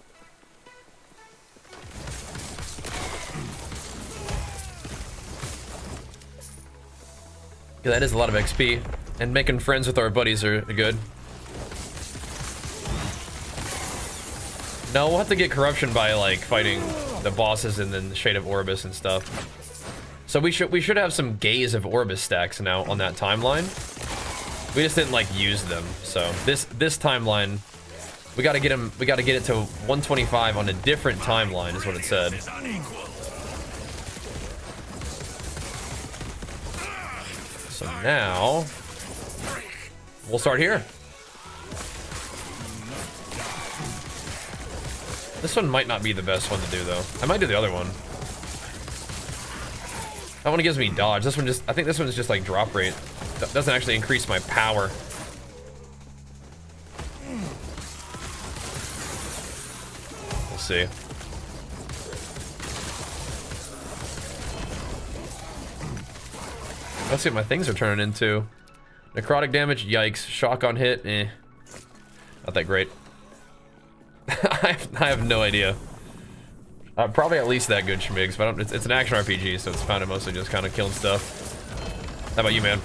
Speaker 1: Yeah, that is a lot of XP, and making friends with our buddies are good. No, we'll have to get corruption by like fighting the bosses and then the Shade of Ouroboros and stuff. So we should have some Gaze of Ouroboros stacks now on that timeline. We just didn't like use them. So this timeline, we gotta get him. We gotta get it to 125 on a different timeline, is what it said. So now we'll start here. This one might not be the best one to do though. I might do the other one. That one gives me dodge. This one just, I think this one is just like drop rate. That doesn't actually increase my power. We'll see. Let's see what my things are turning into. Necrotic damage, yikes. Shock on hit, eh. Not that great. I have no idea. Probably at least that good, Schmigs, but it's an action RPG, so it's kind of mostly just kind of killing stuff. How about you, man?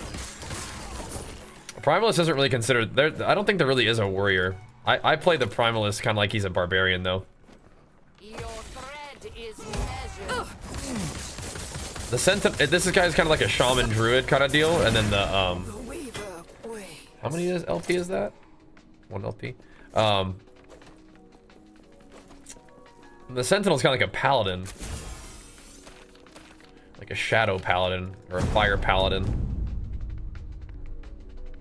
Speaker 1: Primalist isn't really considered. I don't think there really is a warrior. I play the Primalist kind of like he's a barbarian, though.
Speaker 5: Your thread is measured.
Speaker 1: The Sentinel. This guy's kind of like a shaman druid kind of deal, and then the How many LP is that? 1 LP. The Sentinel's kind of like a paladin. Like a shadow paladin or a fire paladin.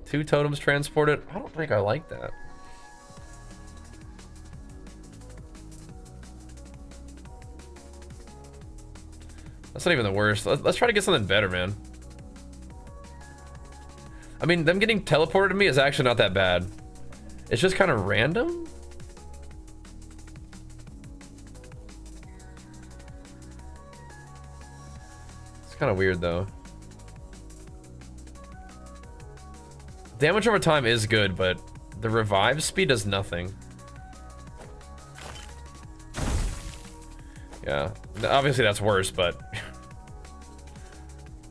Speaker 1: 2 totems transported. I don't think I like that. That's not even the worst. Let's try to get something better, man. I mean, them getting teleported to me is actually not that bad. It's just kind of random. It's kind of weird, though. Damage over time is good, but the revive speed does nothing. Yeah, obviously that's worse, but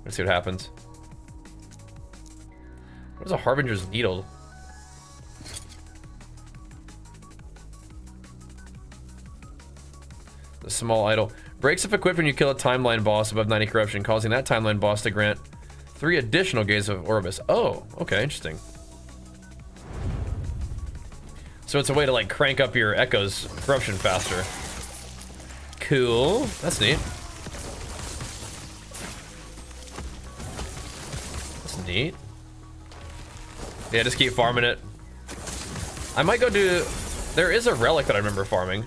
Speaker 1: let's see what happens. What is a Harbinger's Needle? The small idol. Breaks if equipped when you kill a timeline boss above 90 corruption, causing that timeline boss to grant 3 additional Gaze of Orbis. Oh, okay, interesting. So it's a way to like crank up your Echo's corruption faster. Cool. That's neat. That's neat. Yeah, just keep farming it. I might go do... There is a relic that I remember farming.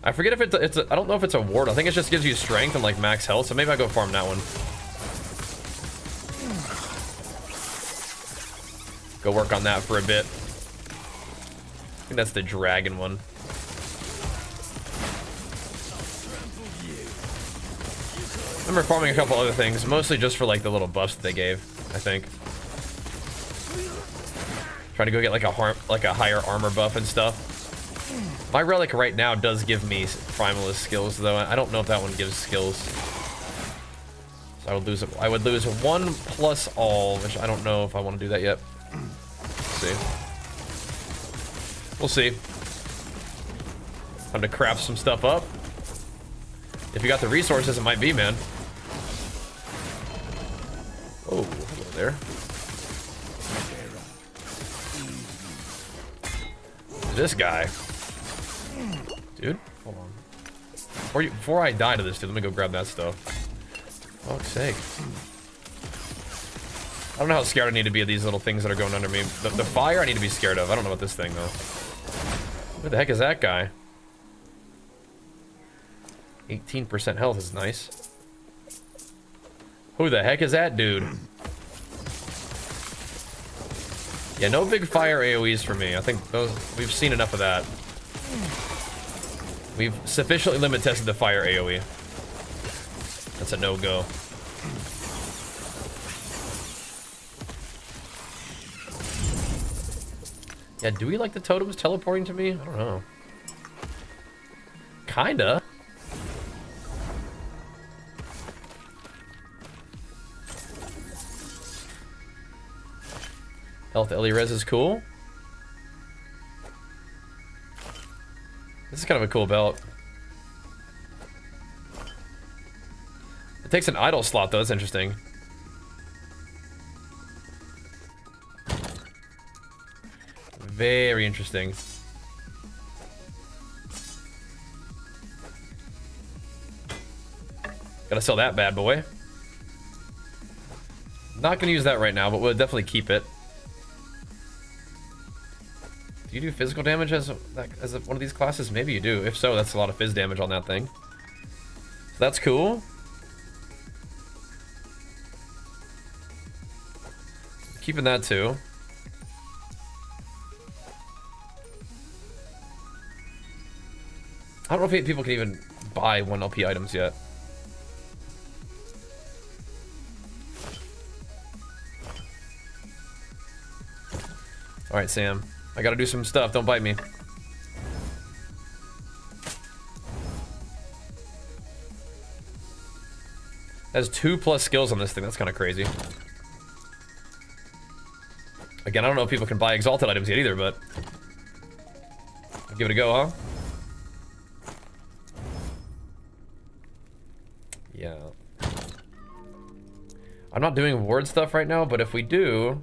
Speaker 1: I forget if it's a, I don't know if it's a ward. I think it just gives you strength and like max health, so maybe I go farm that one. Go work on that for a bit. I think that's the dragon one. I remember farming a couple other things, mostly just for like the little buffs that they gave, I think. Trying to go get like a higher armor buff and stuff. My relic right now does give me primalist skills, though. I don't know if that one gives skills. So I would lose 1 plus all, which I don't know if I want to do that yet. We'll see. Time to craft some stuff up. If you got the resources, it might be, man. Oh, hello there. This guy. Dude, hold on. Before I die to this dude, let me go grab that stuff. Fuck's sake. I don't know how scared I need to be of these little things that are going under me. The fire I need to be scared of. I don't know about this thing, though. Who the heck is that guy? 18% health is nice. Who the heck is that dude? Yeah, no big fire AoEs for me. I think those we've seen enough of that. We've sufficiently limit tested the fire AoE. That's a no-go. Yeah, do we like the totems teleporting to me? I don't know. Kinda. Health Ellie Res is cool. This is kind of a cool belt. It takes an idle slot though, that's interesting. Very interesting. Gotta sell that bad boy. Not gonna use that right now, but we'll definitely keep it. Do you do physical damage as one of these classes? Maybe you do. If so, that's a lot of phys damage on that thing. So that's cool. Keeping that too. I don't know if people can even buy 1 LP items yet. All right, Sam. I gotta do some stuff. Don't bite me. Has 2+ skills on this thing. That's kind of crazy. Again, I don't know if people can buy exalted items yet either, but I'll give it a go, huh? Yeah. I'm not doing ward stuff right now, but if we do,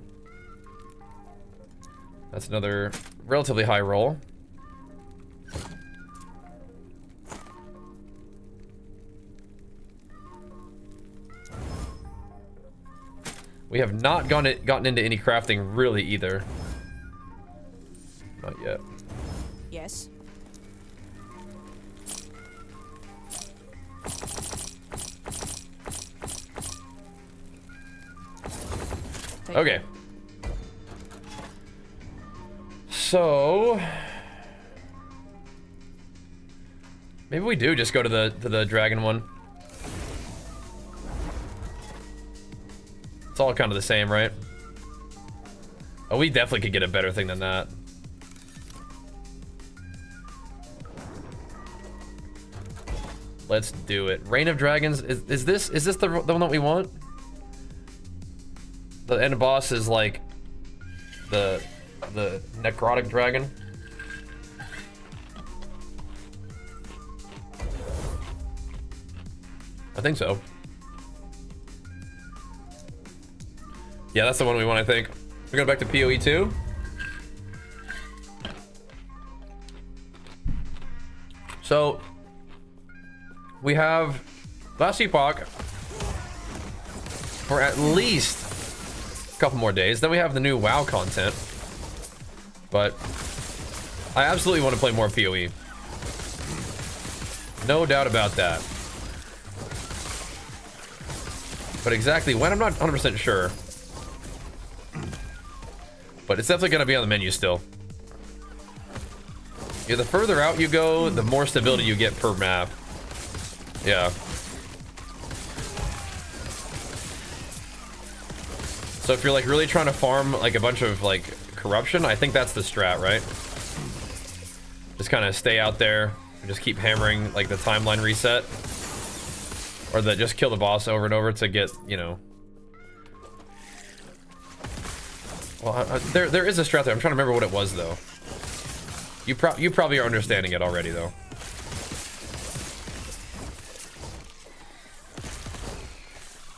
Speaker 1: that's another relatively high roll. We have not gotten into any crafting really either. Not yet.
Speaker 3: Yes.
Speaker 1: Okay. So maybe we do just go to the dragon one. It's all kind of the same, right? Oh, we definitely could get a better thing than that. Let's do it. Reign of Dragons. Is this the one that we want? The end boss is like the necrotic dragon. I think so. Yeah, that's the one we want, I think. We're going back to PoE 2. So we have last Epoch for at least a couple more days. Then we have the new WoW content. But I absolutely want to play more PoE. No doubt about that. But exactly when, I'm not 100% sure. But it's definitely going to be on the menu still. Yeah, the further out you go, the more stability you get per map. Yeah. So if you're like really trying to farm like a bunch of like corruption, I think that's the strat, right? Just kind of stay out there and just keep hammering like the timeline reset. Or just kill the boss over and over to get, you know. Well, there is a strat there. I'm trying to remember what it was though. You probably are understanding it already though.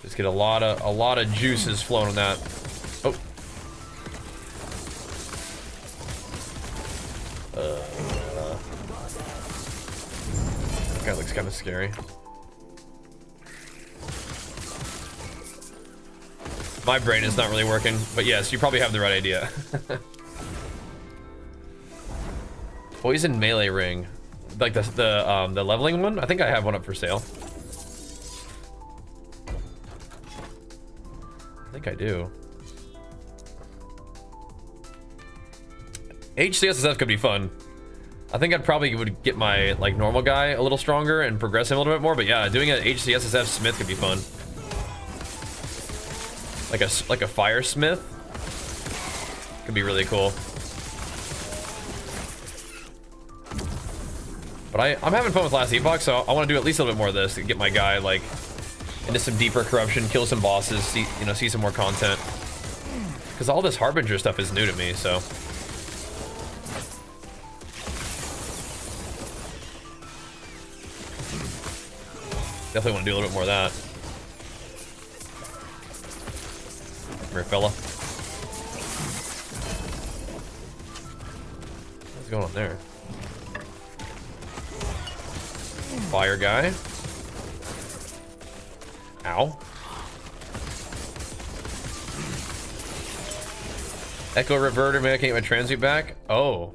Speaker 1: Just get a lot of juices flowing on that. Oh. That guy looks kind of scary. My brain is not really working, but yes, you probably have the right idea. Poison melee ring, like the leveling one. I think I have one up for sale. I think I do. HCSSF could be fun. I think I'd probably would get my like normal guy a little stronger and progress him a little bit more. But yeah, doing an HCSSF smith could be fun. Like a fire smith could be really cool. But I'm having fun with last Epoch, so I want to do at least a little bit more of this to get my guy like into some deeper corruption, kill some bosses, see some more content. Because all this Harbinger stuff is new to me, so. Definitely want to do a little bit more of that. Come here, fella. What's going on there? Fire guy. Ow. Echo reverter, maybe I can get my transmute back. Oh.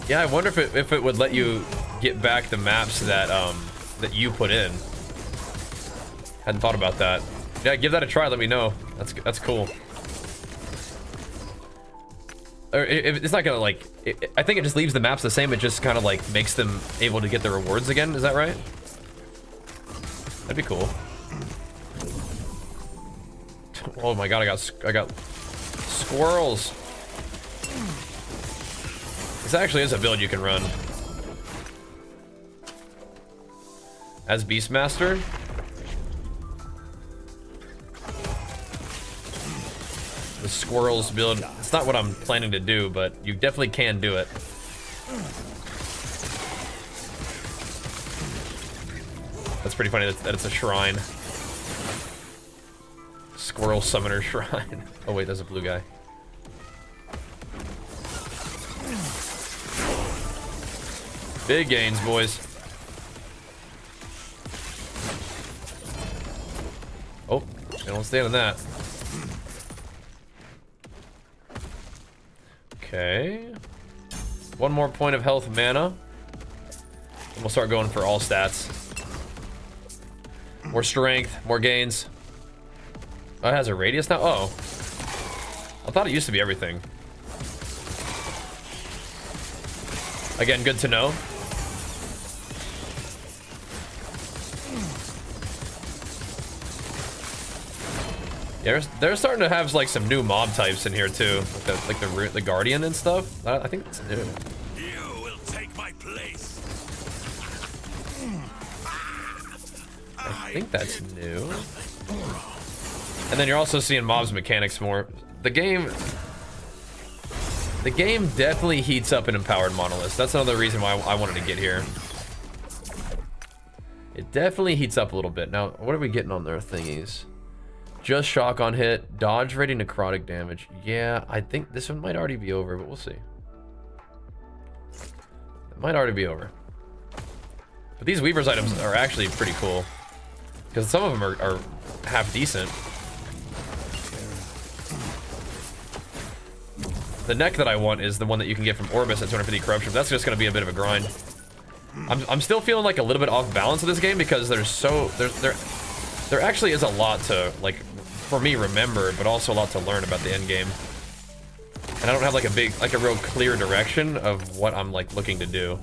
Speaker 1: Yeah, I wonder if it would let you get back the maps that that you put in. Hadn't thought about that. Yeah, give that a try. Let me know. That's cool. Or it's not gonna like. I think it just leaves the maps the same. It just kind of like makes them able to get the rewards again. Is that right? That'd be cool. Oh my god! I got Squirrels. This actually is a build you can run. As Beastmaster. The squirrels build. It's not what I'm planning to do, but you definitely can do it. That's pretty funny that it's a shrine. Squirrel summoner shrine. Oh wait, there's a blue guy. Big gains, boys. Oh, they don't stand in that. Okay. One more point of health mana. And we'll start going for all stats. More strength, more gains. Oh, it has a radius now? Oh. I thought it used to be everything. Again, good to know. Yeah, they're starting to have like some new mob types in here too, like the Guardian and stuff. I think it's new.
Speaker 2: You will take my place.
Speaker 1: I think that's new. And then you're also seeing mobs mechanics more. The game definitely heats up in empowered monoliths. That's another reason why I wanted to get here. It definitely heats up a little bit. Now, what are we getting on their thingies? Just shock on hit, dodge ready necrotic damage. Yeah, I think this one might already be over, but we'll see. It might already be over. But these Weaver's items are actually pretty cool. Because some of them are half decent. The neck that I want is the one that you can get from Orbis at 250 corruption. That's just going to be a bit of a grind. I'm still feeling like a little bit off balance of this game because there actually is a lot to, like, for me, remember, but also a lot to learn about the end game. And I don't have like a real clear direction of what I'm like looking to do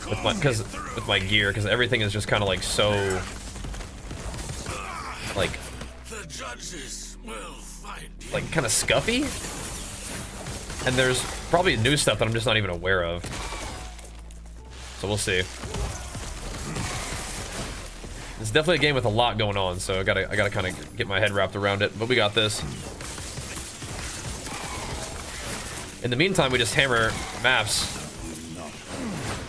Speaker 1: with my gear, because everything is just kind of like so like
Speaker 2: The judges will find you.
Speaker 1: like kind of scuffy, and there's probably new stuff that I'm just not even aware of. So we'll see. It's definitely a game with a lot going on, so I gotta kind of get my head wrapped around it. But we got this. In the meantime, we just hammer maps,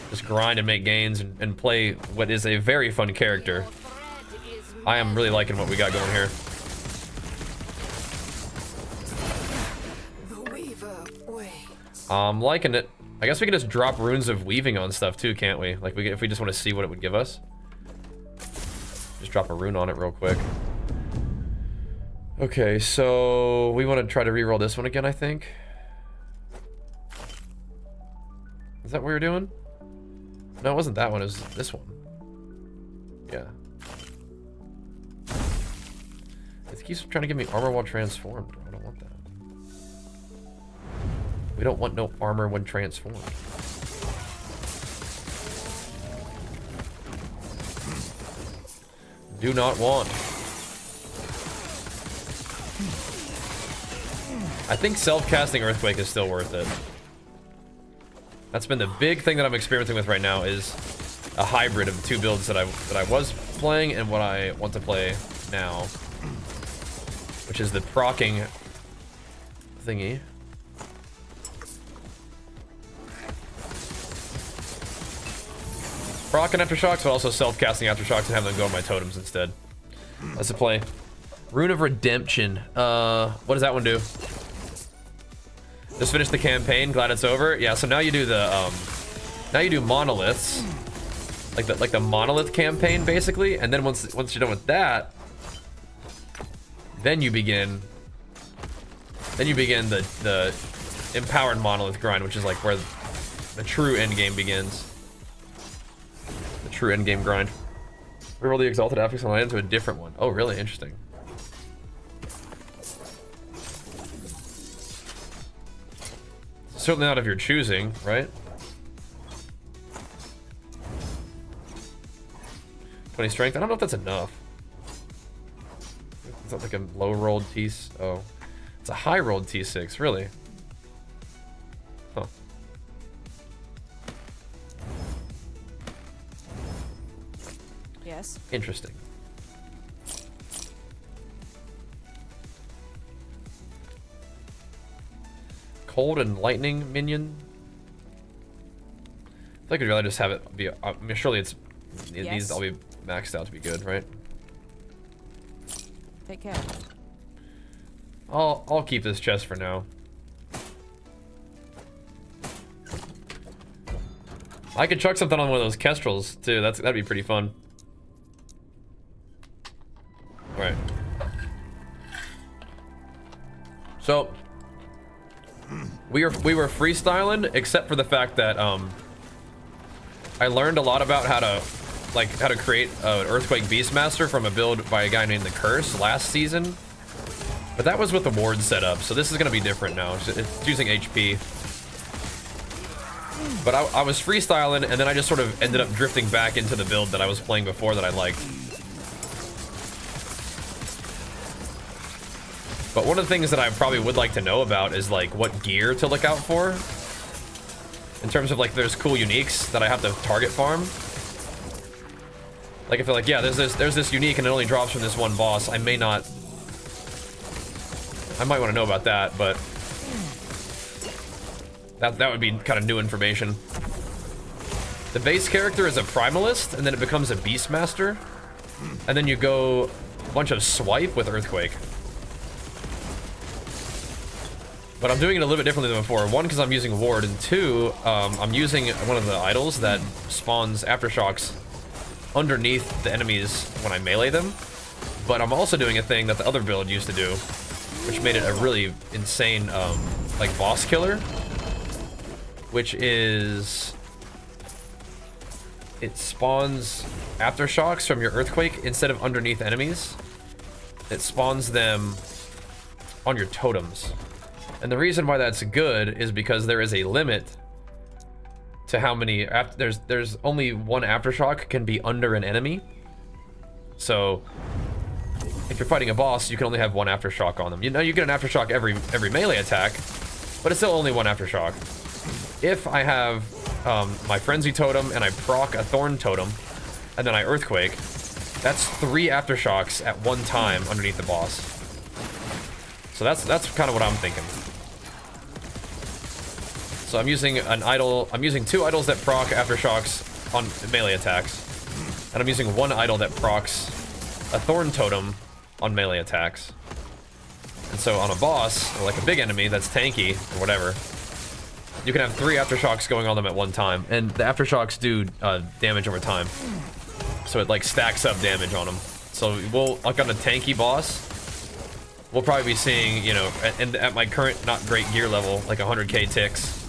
Speaker 1: just grind and make gains and play what is a very fun character. I am really liking what we got going here.
Speaker 4: The Weaver waits.
Speaker 1: I'm liking it. I guess we can just drop runes of weaving on stuff too, can't we? Like if we just want to see what it would give us. Just drop a rune on it real quick. Okay, so we want to try to reroll this one again, I think. Is that what we were doing? No, it wasn't that one, it was this one. Yeah. It keeps trying to give me armor while transformed. I don't want that. We don't want no armor when transformed. Do not want. I think self-casting Earthquake is still worth it. That's been the big thing that I'm experimenting with right now, is a hybrid of the two builds that I was playing and what I want to play now, which is the procking thingy. Procking aftershocks, but also self-casting aftershocks and having them go on my totems instead. That's the play. Rune of Redemption. What does that one do? Just finished the campaign. Glad it's over. Yeah. So now you do the now you do monoliths, like the monolith campaign basically, and then once you're done with that, then you begin the empowered monolith grind, which is like where the true end game begins. The true end game grind. Reroll the exalted affix and land into a different one. Oh, really? Interesting. Certainly not of your choosing, right? 20 strength. I don't know if that's enough. Is that like a low rolled piece? Oh, it's a high rolled T6, really? Huh.
Speaker 3: Yes.
Speaker 1: Interesting. Cold and lightning minion. I think I'd rather just have it be. I mean, surely it's. It
Speaker 3: Yes.
Speaker 1: needs to all be maxed out to be good, right?
Speaker 3: Take care.
Speaker 1: I'll keep this chest for now. I could chuck something on one of those kestrels too. That'd be pretty fun. All right. So we were freestyling, except for the fact that I learned a lot about how to create an Earthquake Beastmaster from a build by a guy named The Curse last season. But that was with the ward setup, so this is gonna be different now. It's using HP. But I was freestyling, and then I just sort of ended up drifting back into the build that I was playing before that I liked. But one of the things that I probably would like to know about is like what gear to look out for. In terms of like there's cool uniques that I have to target farm. Like if they're like, yeah, there's this unique and it only drops from this one boss, I might want to know about that, but that would be kind of new information. The base character is a primalist, and then it becomes a beastmaster, and then you go a bunch of swipe with Earthquake. But I'm doing it a little bit differently than before. One, because I'm using ward, and two, I'm using one of the idols that spawns aftershocks underneath the enemies when I melee them. But I'm also doing a thing that the other build used to do, which made it a really insane, like, boss killer. Which is... it spawns aftershocks from your Earthquake instead of underneath enemies. It spawns them on your totems. And the reason why that's good is because there is a limit to how many... there's only one aftershock can be under an enemy. So... if you're fighting a boss, you can only have one aftershock on them. You know, you get an aftershock every melee attack, but it's still only one aftershock. If I have my Frenzy Totem and I proc a Thorn Totem, and then I Earthquake, that's 3 aftershocks at one time underneath the boss. So that's kind of what I'm thinking. So I'm using an idol. I'm using 2 idols that proc aftershocks on melee attacks, and I'm using 1 idol that procs a Thorn Totem on melee attacks. And so on a boss, or like a big enemy that's tanky or whatever, you can have 3 aftershocks going on them at one time, and the aftershocks do damage over time. So it like stacks up damage on them. So we'll, like on a tanky boss, we'll probably be seeing, you know, and at my current not great gear level, like 100k ticks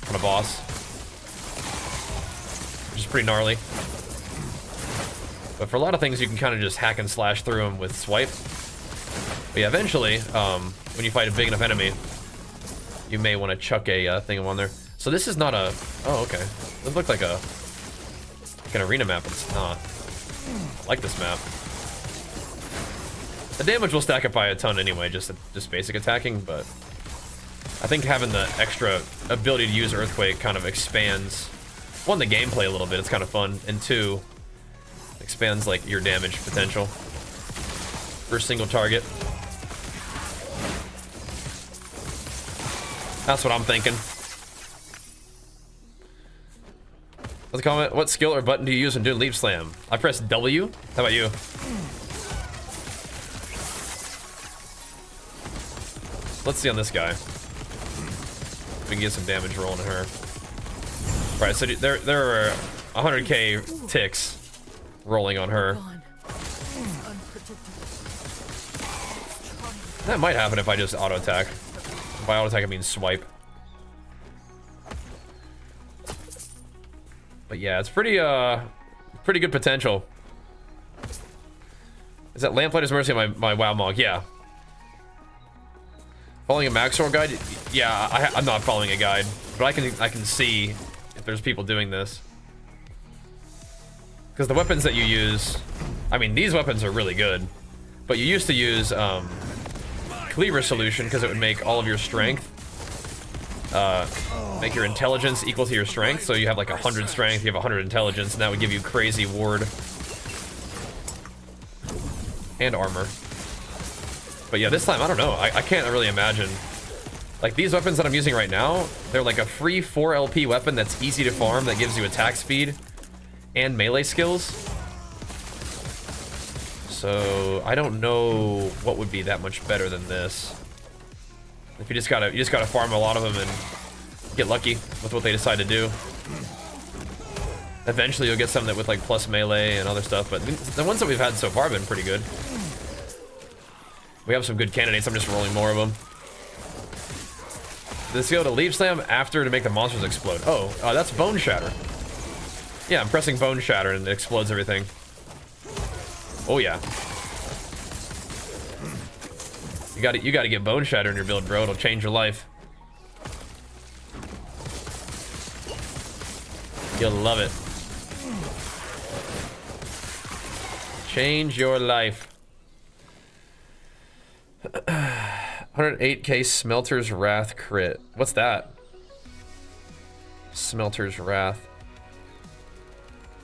Speaker 1: on a boss, which is pretty gnarly. But for a lot of things, you can kind of just hack and slash through them with swipe. But yeah, eventually, when you fight a big enough enemy, you may want to chuck a thing on there. So this is not a... oh, okay. This looked like an arena map, but it's not. I like this map. The damage will stack up by a ton anyway, just basic attacking, but I think having the extra ability to use Earthquake kind of expands, 1, the gameplay a little bit, it's kind of fun, and 2, expands like your damage potential for a single target. That's what I'm thinking. Let's comment. What skill or button do you use when doing leap slam? I press W. How about you? Let's see on this guy. We can get some damage rolling at her. All right, so there are 100k ticks rolling on her. That might happen if I just auto attack. By auto attack, I mean swipe. But yeah, it's pretty good potential. Is that Lamplighter's Mercy on my WoW Mog? Yeah. Following a Maxor guide? Yeah, I'm not following a guide, but I can see if there's people doing this. Because the weapons that you use, I mean, these weapons are really good, but you used to use cleaver solution because it would make all of your strength, make your intelligence equal to your strength. So you have like 100 strength, you have 100 intelligence, and that would give you crazy ward and armor. But yeah, this time, I don't know. I can't really imagine. Like, these weapons that I'm using right now, they're like a free 4 LP weapon that's easy to farm, that gives you attack speed and melee skills. So, I don't know what would be that much better than this. If you just gotta farm a lot of them and get lucky with what they decide to do. Eventually you'll get some that with like plus melee and other stuff, but the ones that we've had so far have been pretty good. We have some good candidates, I'm just rolling more of them. Does go to leaf slam after to make the monsters explode? Oh, that's bone shatter. Yeah, I'm pressing bone shatter and it explodes everything. Oh yeah. You gotta get bone shatter in your build, bro. It'll change your life. You'll love it. Change your life. 108k Smelter's Wrath crit. What's that? Smelter's Wrath.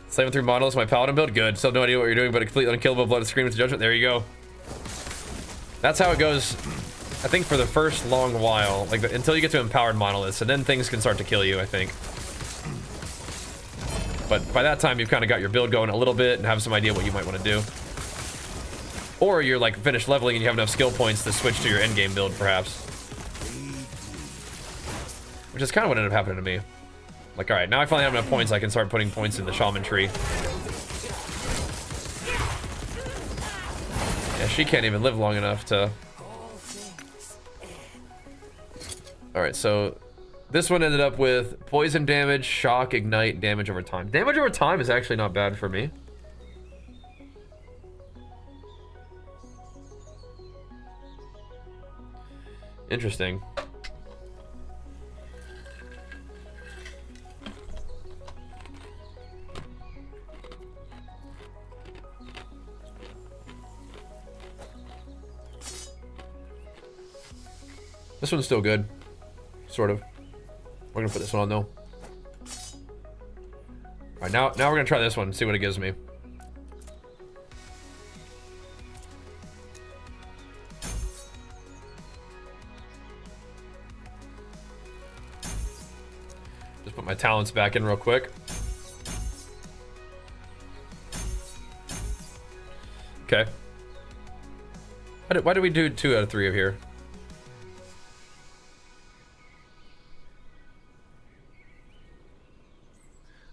Speaker 1: Slaving through Monolith, my paladin build. Good. Still no idea what you're doing, but a completely unkillable blood scream into judgment. There you go. That's how it goes, I think, for the first long while. Like, until you get to empowered monoliths, and then things can start to kill you, I think. But by that time, you've kind of got your build going a little bit and have some idea what you might want to do. Or you're like finished leveling and you have enough skill points to switch to your endgame build, perhaps. Which is kind of what ended up happening to me. Like, alright, now I finally have enough points, I can start putting points in the shaman tree. Yeah, she can't even live long enough to... Alright, so... this one ended up with poison damage, shock, ignite, damage over time. Damage over time is actually not bad for me. Interesting. This one's still good. Sort of. We're gonna put this one on though. Alright, now we're gonna try this one and see what it gives me. Just put my talents back in real quick. Okay. Why did we do 2 out of 3 of here?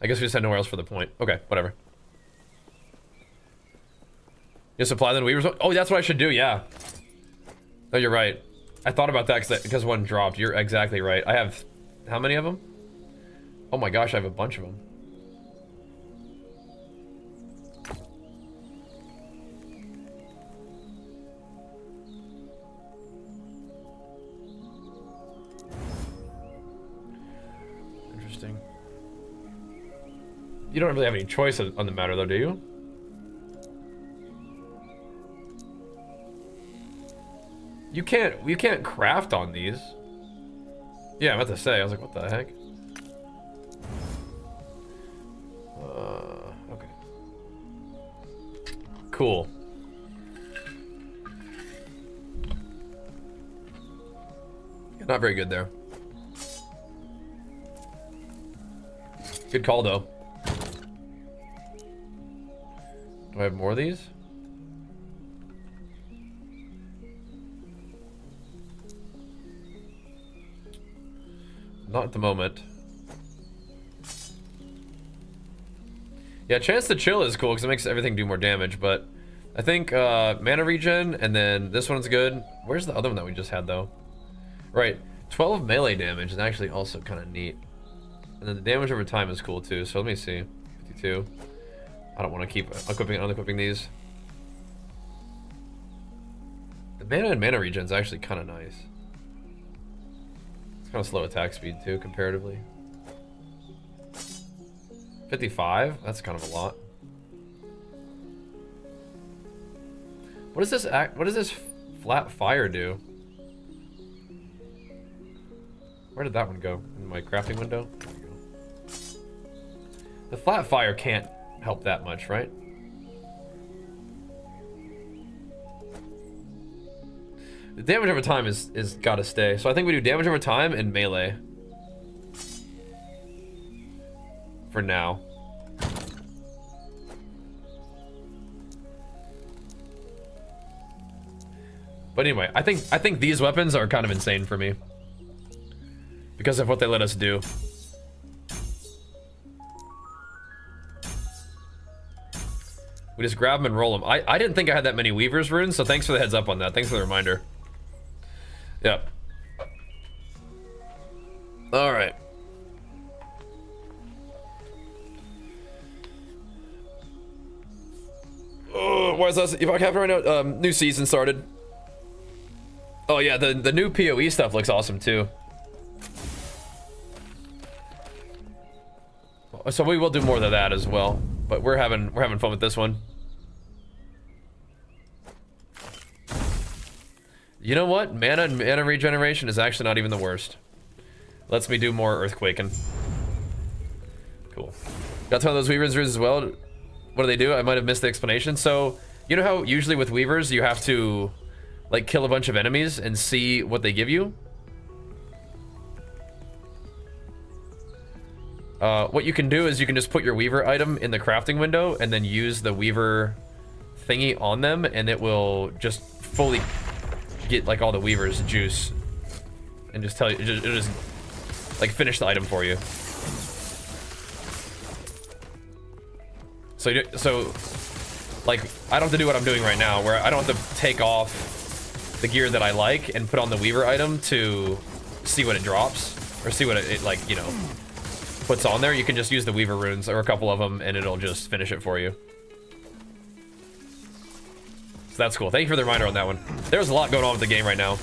Speaker 1: I guess we just had nowhere else for the point. Okay, whatever. You supply the weavers. Oh, that's what I should do, yeah. No, you're right. I thought about that because one dropped. You're exactly right. I have... how many of them? Oh my gosh, I have a bunch of them. Interesting. You don't really have any choice on the matter, though, do you? You can't craft on these. Yeah, I'm about to say. I was like, what the heck? Okay. Cool. Not very good there. Good call, though. Do I have more of these? Not at the moment. Yeah, chance to chill is cool because it makes everything do more damage, but I think mana regen and then this one's good. Where's the other one that we just had though? Right, 12 melee damage is actually also kind of neat. And then the damage over time is cool too, so let me see. 52. I don't want to keep equipping and unequipping these. The mana and mana regen is actually kind of nice. It's kind of slow attack speed too, comparatively. 55? That's kind of a lot. What does this flat fire do? Where did that one go? In my crafting window? There we go. The flat fire can't help that much, right? The damage over time is gotta stay. So I think we do damage over time and melee. For now. But anyway, I think these weapons are kind of insane for me. Because of what they let us do. We just grab them and roll them. I didn't think I had that many Weaver's runes, so thanks for the heads up on that. Thanks for the reminder. Yep. Alright. Oh, why is that Epoch happening right now? New season started. Oh yeah, the new PoE stuff looks awesome too. So we will do more of that as well, but we're having fun with this one. You know what? Mana and mana regeneration is actually not even the worst. Lets me do more earthquaking. Cool. Got some of those Weaver's runes as well. What do they do? I might have missed the explanation. So, you know how usually with Weavers you have to like kill a bunch of enemies and see what they give you? What you can do is you can just put your Weaver item in the crafting window and then use the Weaver thingy on them, and it will just fully get like all the Weaver's juice and just tell you, it'll just like finish the item for you. So like I don't have to do what I'm doing right now, where I don't have to take off the gear that I like and put on the Weaver item to see what it drops or see what it like, you know, puts on there. You can just use the Weaver runes or a couple of them and it'll just finish it for you. So that's cool. Thank you for the reminder on that one. There's a lot going on with the game right now.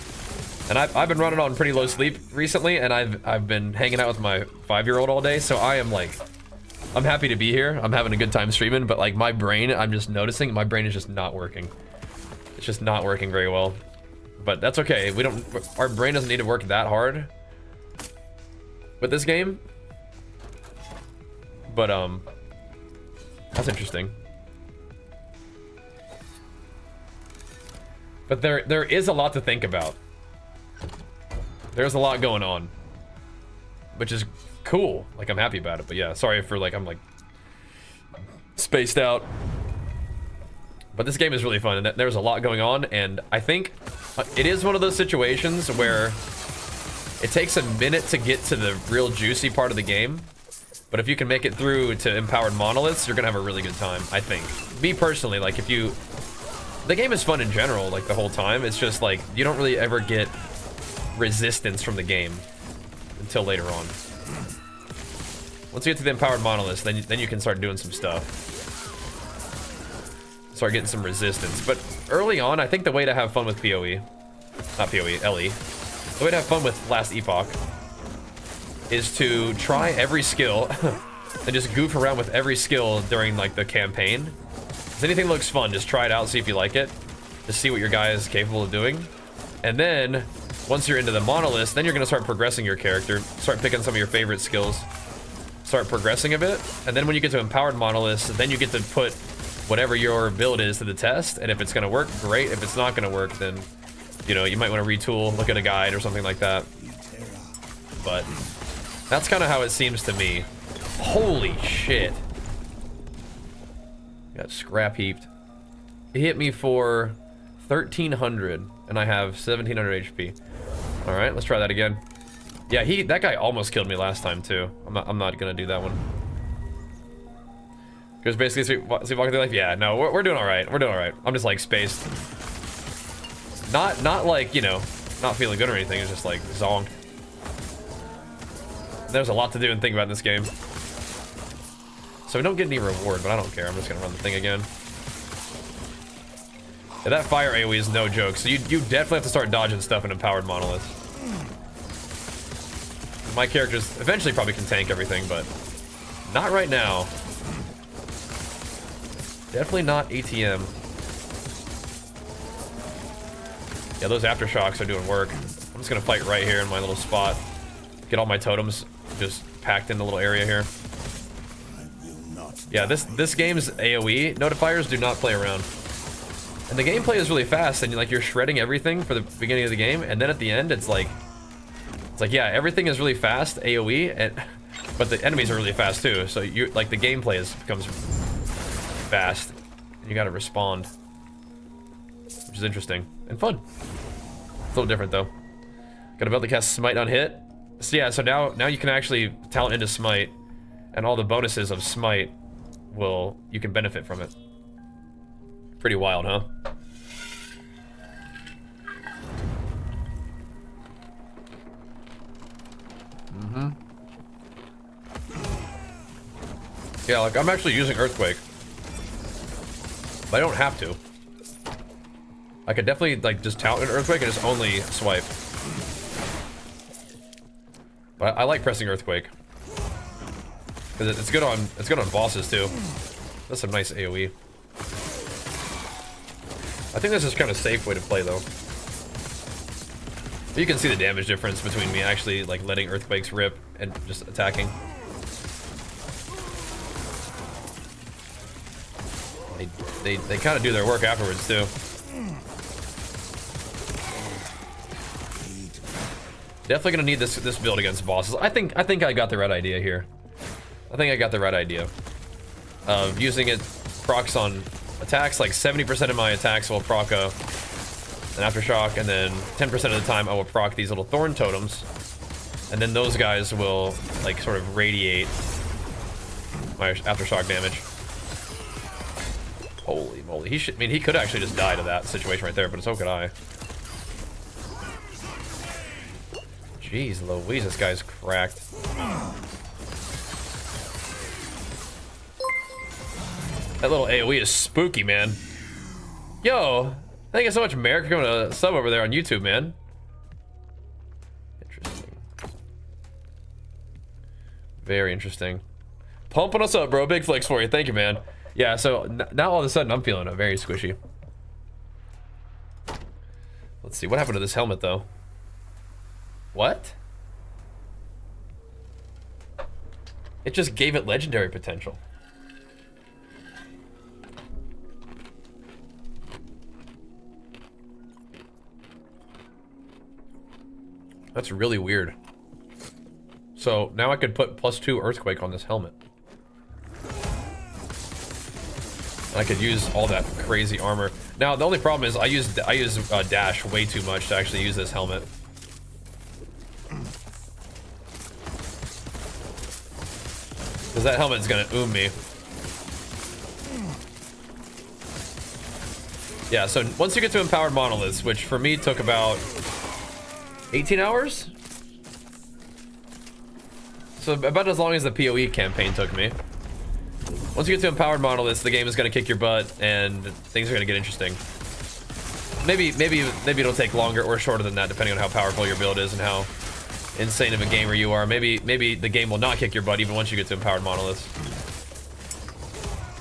Speaker 1: And I've been running on pretty low sleep recently, and I've been hanging out with my 5-year-old all day, so I am like, I'm happy to be here. I'm having a good time streaming, but like my brain, I'm just noticing my brain is just not working. It's just not working very well. But that's okay. Our brain doesn't need to work that hard with this game. But that's interesting. But there is a lot to think about. There's a lot going on, which is cool. Like, I'm happy about it. But yeah, sorry for like, I'm like spaced out. But this game is really fun, and there's a lot going on, and I think it is one of those situations where it takes a minute to get to the real juicy part of the game. But if you can make it through to empowered monoliths, you're gonna have a really good time, I think. Me personally, like the game is fun in general, like the whole time. It's just like, you don't really ever get resistance from the game until later on. Once you get to the empowered monoliths, then you can start doing some stuff. Start getting some resistance. But early on, I think the way to have fun with PoE, not PoE, LE, the way to have fun with Last Epoch is to try every skill and just goof around with every skill during like the campaign. If anything looks fun, just try it out, see if you like it. Just see what your guy is capable of doing. And then, once you're into the monoliths, then you're gonna start progressing your character, start picking some of your favorite skills, start progressing a bit. And then when you get to empowered monoliths, then you get to put whatever your build is to the test. And if it's gonna work, great. If it's not gonna work, then, you know, you might wanna retool, look at a guide or something like that. But that's kind of how it seems to me. Holy shit. Got scrap heaped. It hit me for 1,300, and I have 1,700 HP. All right, let's try that again. Yeah, that guy almost killed me last time too. I'm not gonna do that one. Because basically, see walking through life. Yeah, no, we're doing all right. We're doing all right. I'm just like spaced. Not like, you know, not feeling good or anything. It's just like zonked. There's a lot to do and think about in this game. So we don't get any reward, but I don't care. I'm just gonna run the thing again. Yeah, that fire AoE is no joke. So you definitely have to start dodging stuff in empowered monoliths. My characters eventually probably can tank everything, but not right now. Definitely not ATM. Yeah, those aftershocks are doing work. I'm just gonna fight right here in my little spot. Get all my totems just packed in a little area here. Yeah, this game's AoE notifiers do not play around. And the gameplay is really fast, and you're shredding everything for the beginning of the game, and then at the end it's like yeah, everything is really fast AoE, but the enemies are really fast too. So you the gameplay becomes fast, and you got to respond, which is interesting and fun. It's a little different though. Got to be able to cast Smite on hit. So yeah, so now you can actually talent into Smite, and all the bonuses of Smite you can benefit from it. Pretty wild, huh? Mm-hmm. Yeah, I'm actually using Earthquake, but I don't have to. I could definitely just talent an Earthquake and just only swipe. But I like pressing Earthquake because it's good on bosses too. That's some nice AoE. I think this is kind of a safe way to play though. You can see the damage difference between me actually letting Earthquakes rip and just attacking. They kind of do their work afterwards too. Definitely gonna need this build against bosses. I think I got the right idea here. I think I got the right idea of using it procs on attacks. 70% of my attacks will proc an aftershock, and then 10% of the time I will proc these little thorn totems, and then those guys will sort of radiate my aftershock damage. Holy moly! He could actually just die to that situation right there, but so could I. Jeez Louise, this guy's cracked. That little AoE is spooky, man. Yo, thank you so much, Merrick, for coming to sub over there on YouTube, man. Interesting. Very interesting. Pumping us up, bro. Big flicks for you. Thank you, man. Yeah, so now all of a sudden I'm feeling very squishy. Let's see, what happened to this helmet, though? What? It just gave it legendary potential. That's really weird. So now I could put +2 Earthquake on this helmet. I could use all that crazy armor. Now the only problem is I use dash way too much to actually use this helmet. Because that helmet's gonna me. Yeah, so once you get to empowered monoliths, which for me took about 18 hours? So about as long as the PoE campaign took me. Once you get to empowered monoliths, the game is gonna kick your butt and things are gonna get interesting. Maybe it'll take longer or shorter than that, depending on how powerful your build is and how insane of a gamer you are. Maybe the game will not kick your butt even once you get to empowered monoliths.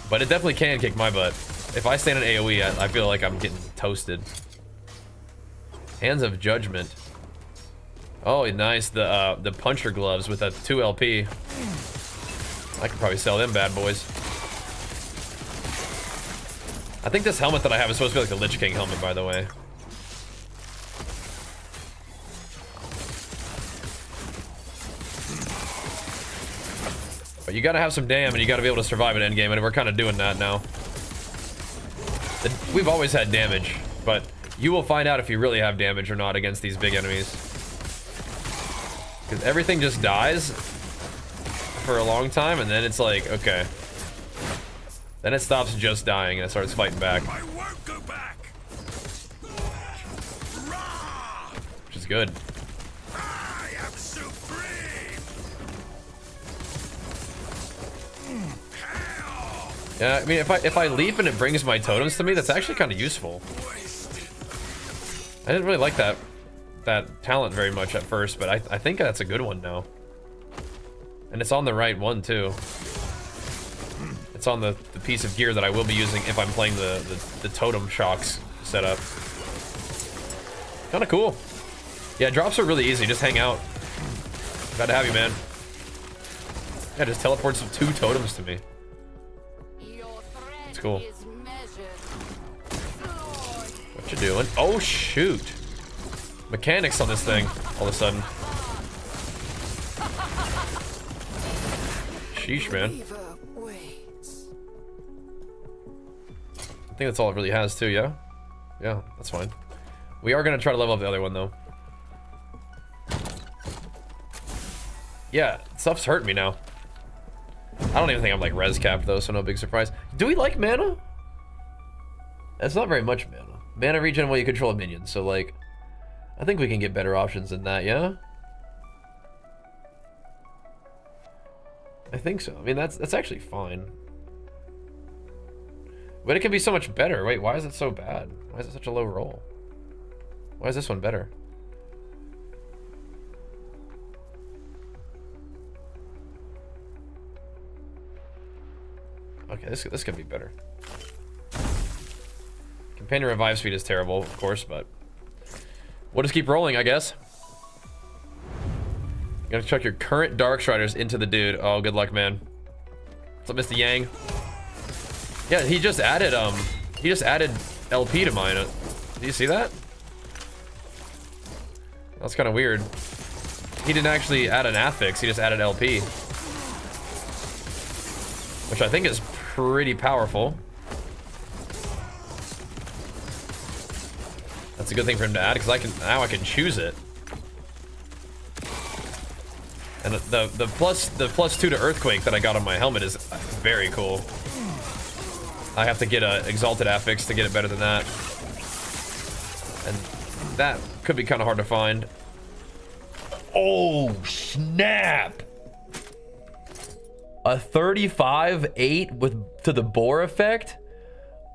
Speaker 1: But it definitely can kick my butt. If I stand in AoE, I feel like I'm getting toasted. Hands of Judgment. Oh, nice. The puncher gloves with a 2 LP. I could probably sell them bad boys. I think this helmet that I have is supposed to be like a Lich King helmet, by the way. But you gotta have some damn, and you gotta be able to survive an endgame, and we're kind of doing that now. We've always had damage, but you will find out if you really have damage or not against these big enemies. Because everything just dies for a long time, and then it's like, okay. Then it stops just dying and it starts fighting back.
Speaker 2: I won't go back.
Speaker 1: Which is good.
Speaker 2: I am supreme. Hell.
Speaker 1: Yeah, I mean, if I leap and it brings my totems to me, that's actually kind of useful. I didn't really like that talent very much at first, but I think that's a good one now. And it's on the right one too. It's on the piece of gear that I will be using if I'm playing the totem shocks setup. Kind of cool. Yeah, drops are really easy. Just hang out. Glad to have you, man. Yeah, just teleports 2 totems to me. It's cool. What you doing? Oh, shoot. Mechanics on this thing, all of a sudden. Sheesh, man. I think that's all it really has, too, yeah? Yeah, that's fine. We are going to try to level up the other one, though. Yeah, stuff's hurting me now. I don't even think I'm like res capped though, so no big surprise. Do we like mana? It's not very much mana. Mana regen while you control a minion, so like, I think we can get better options than that, yeah? I think so. I mean, that's actually fine. But it can be so much better. Wait, why is it so bad? Why is it such a low roll? Why is this one better? Okay, this could be better. Companion revive speed is terrible, of course, but we'll just keep rolling, I guess. You gotta chuck your current Dark Striders into the dude. Oh, good luck, man. What's up, Mr. Yang? Yeah, he just added LP to mine. Do you see that? That's kind of weird. He didn't actually add an affix, he just added LP. Which I think is pretty powerful. That's a good thing for him to add, because now I can choose it. And the +2 to Earthquake that I got on my helmet is very cool. I have to get a Exalted Affix to get it better than that. And that could be kind of hard to find. Oh, snap! A 35-8 with to the bore effect?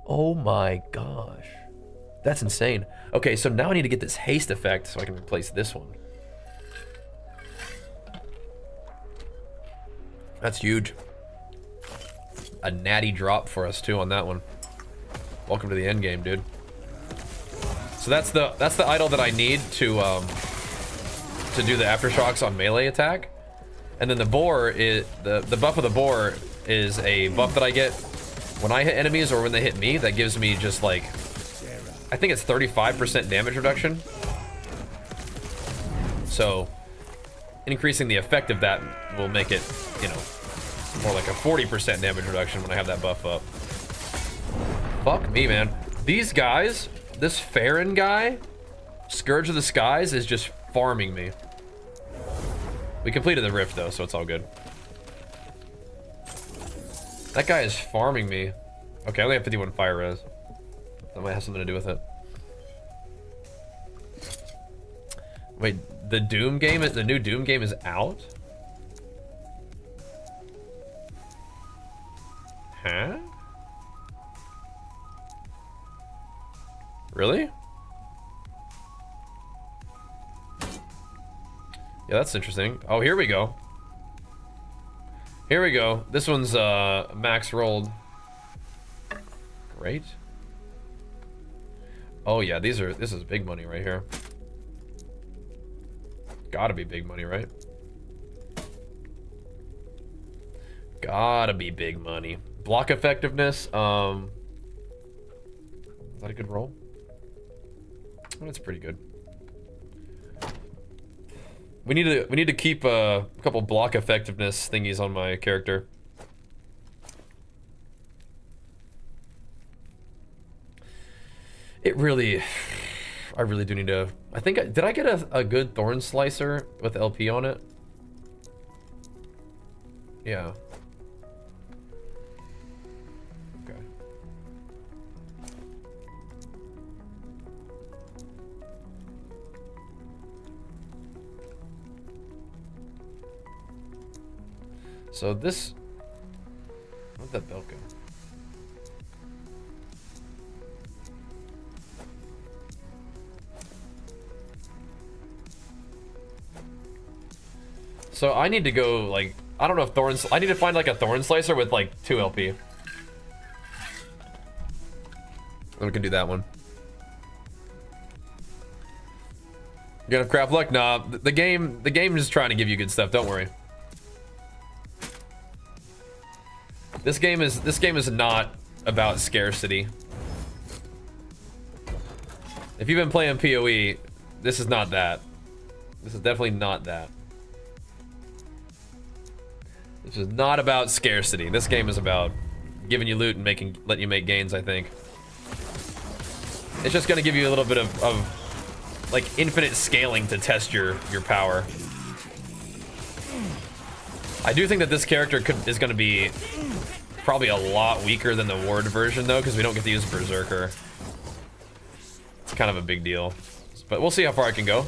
Speaker 1: Oh my gosh. That's insane. Okay, so now I need to get this haste effect so I can replace this one. That's huge. A natty drop for us too on that one. Welcome to the end game, dude. So that's the idol that I need to do the aftershocks on melee attack. And then the boar is the buff of the boar is a buff that I get when I hit enemies or when they hit me that gives me just like, I think it's 35% damage reduction. So increasing the effect of that will make it, you know, more like a 40% damage reduction when I have that buff up. Fuck me, man. These guys, this Farron guy, Scourge of the Skies, is just farming me. We completed the rift though, so it's all good. That guy is farming me. Okay, I only have 51 fire res. That might have something to do with it. Wait, the Doom game, the new Doom game is out? Huh? Really? Yeah, that's interesting. Oh, here we go. Here we go. This one's max rolled. Great. Oh yeah, this is big money right here. Gotta be big money, right? Gotta be big money. Block effectiveness. Is that a good roll? That's pretty good. We need to keep a couple block effectiveness thingies on my character. It really, I really do need to. I think did I get a good thorn slicer with LP on it? Yeah. Okay. So this, where'd that belt go? So I need to go like, I don't know if thorns, I need to find like a thorn slicer with like 2 LP. And we can do that one. You gonna have crap luck? Nah, the game is trying to give you good stuff. Don't worry. This game is not about scarcity. If you've been playing PoE, this is not that. This is definitely not that. This is not about scarcity. This game is about giving you loot and letting you make gains, I think. It's just gonna give you a little bit of like infinite scaling to test your power. I do think that this character is gonna be probably a lot weaker than the Ward version though, because we don't get to use Berserker. It's kind of a big deal. But we'll see how far I can go.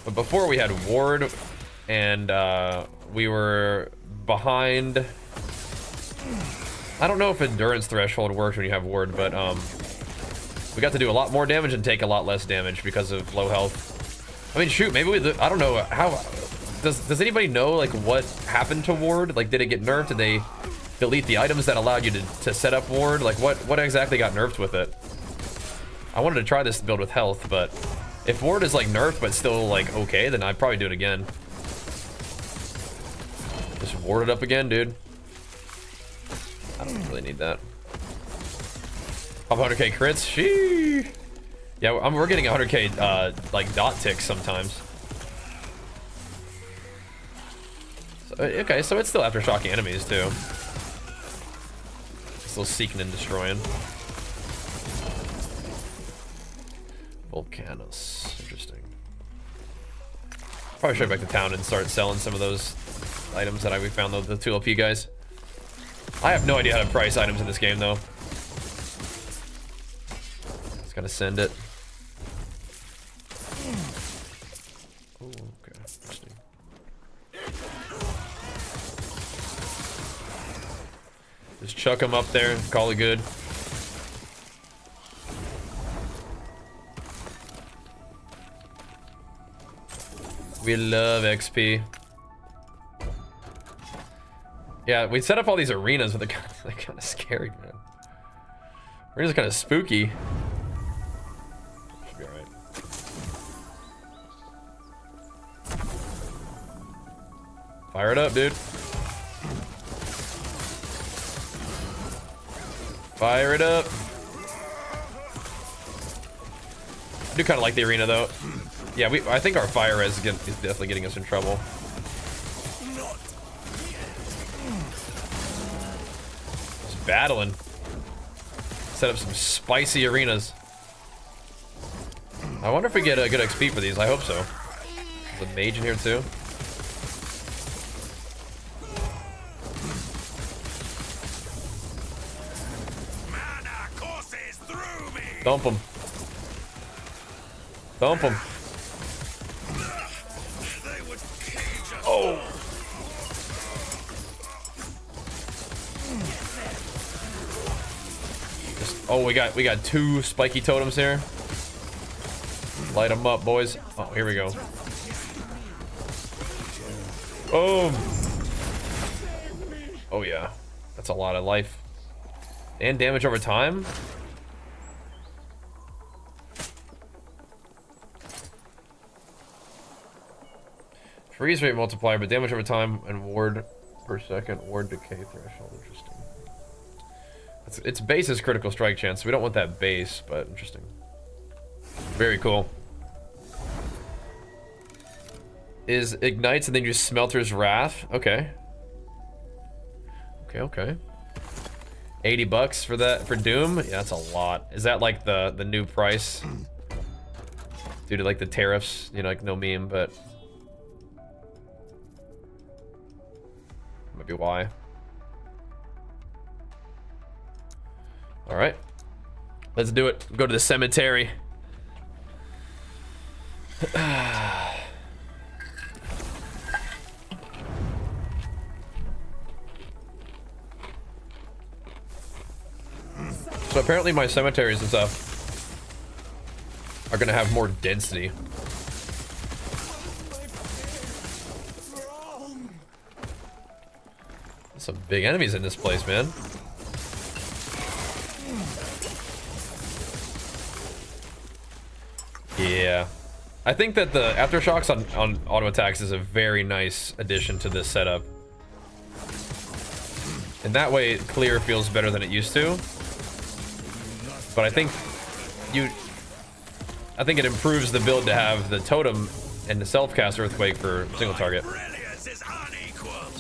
Speaker 1: But before we had Ward, and we were behind. I don't know if endurance threshold works when you have Ward, but we got to do a lot more damage and take a lot less damage because of low health. I mean, shoot, maybe I don't know how. Does anybody know like what happened to Ward? Like, did it get nerfed? Did they delete the items that allowed you to set up Ward? Like, what exactly got nerfed with it? I wanted to try this build with health, but if Ward is like nerfed but still like okay, then I'd probably do it again. Just ward it up again, dude. I don't really need that. 100k crits, sheesh. Yeah, we're getting 100k like dot ticks sometimes. So, okay, so it's still aftershocking enemies too. Still seeking and destroying. Volcanus, interesting. Probably should go back to town and start selling some of those items that we found, the 2LP guys. I have no idea how to price items in this game though. Just gotta send it. Oh, okay, interesting. Just chuck them up there, call it good. We love XP. Yeah, we set up all these arenas, but they're kind of scary, man. Arenas are kind of spooky. Should be alright. Fire it up, dude. Fire it up. I do kind of like the arena, though. Yeah, I think our fire res is definitely getting us in trouble. Just battling. Set up some spicy arenas. I wonder if we get a good XP for these. I hope so. There's a mage in here too.
Speaker 2: Mana courses through me.
Speaker 1: Dump him. Dump him. Oh. Oh, we got two spiky totems here. Light them up, boys. Oh, here we go. Boom. Oh yeah, that's a lot of life and damage over time. Freeze rate multiplier, but damage over time and ward per second. Ward decay threshold. Interesting. Its base is critical strike chance, so we don't want that base, but interesting. Very cool. Is ignites and then you Smelter's Wrath. Okay. Okay. 80 bucks for that for Doom? Yeah, that's a lot. Is that like the new price? Due to like the tariffs, you know, like no meme, but might be why. All right, let's do it. Go to the cemetery. So apparently my cemeteries and stuff are gonna have more density. Some big enemies in this place, man. Yeah. I think that the aftershocks on auto attacks is a very nice addition to this setup. And that way, clear feels better than it used to. But I think it improves the build to have the totem and the self-cast earthquake for single target. So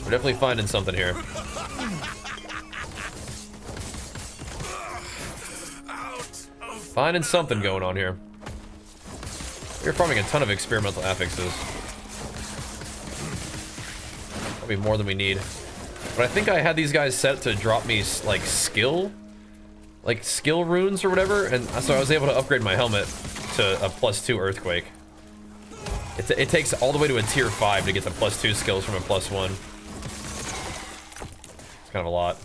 Speaker 1: we're definitely finding something here. Finding something going on here. We're farming a ton of experimental affixes. Probably more than we need. But I think I had these guys set to drop me like skill runes or whatever, and so I was able to upgrade my helmet to a +2 earthquake. It takes all the way to a tier 5 to get the +2 skills from a +1. It's kind of a lot.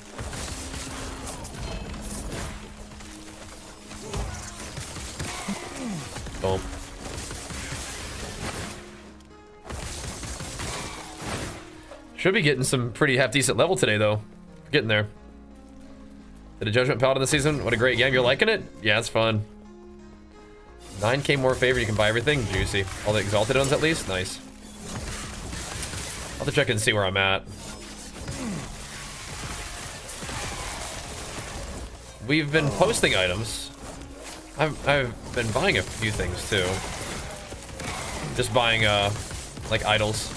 Speaker 1: Boom. Should be getting some pretty half-decent level today, though. Getting there. Did a Judgment Paladin this season? What a great game. You're liking it? Yeah, it's fun. 9k more favor. You can buy everything. Juicy. All the exalted ones, at least. Nice. I'll have to check and see where I'm at. We've been posting items. I've been buying a few things, too. Just buying, like, idols.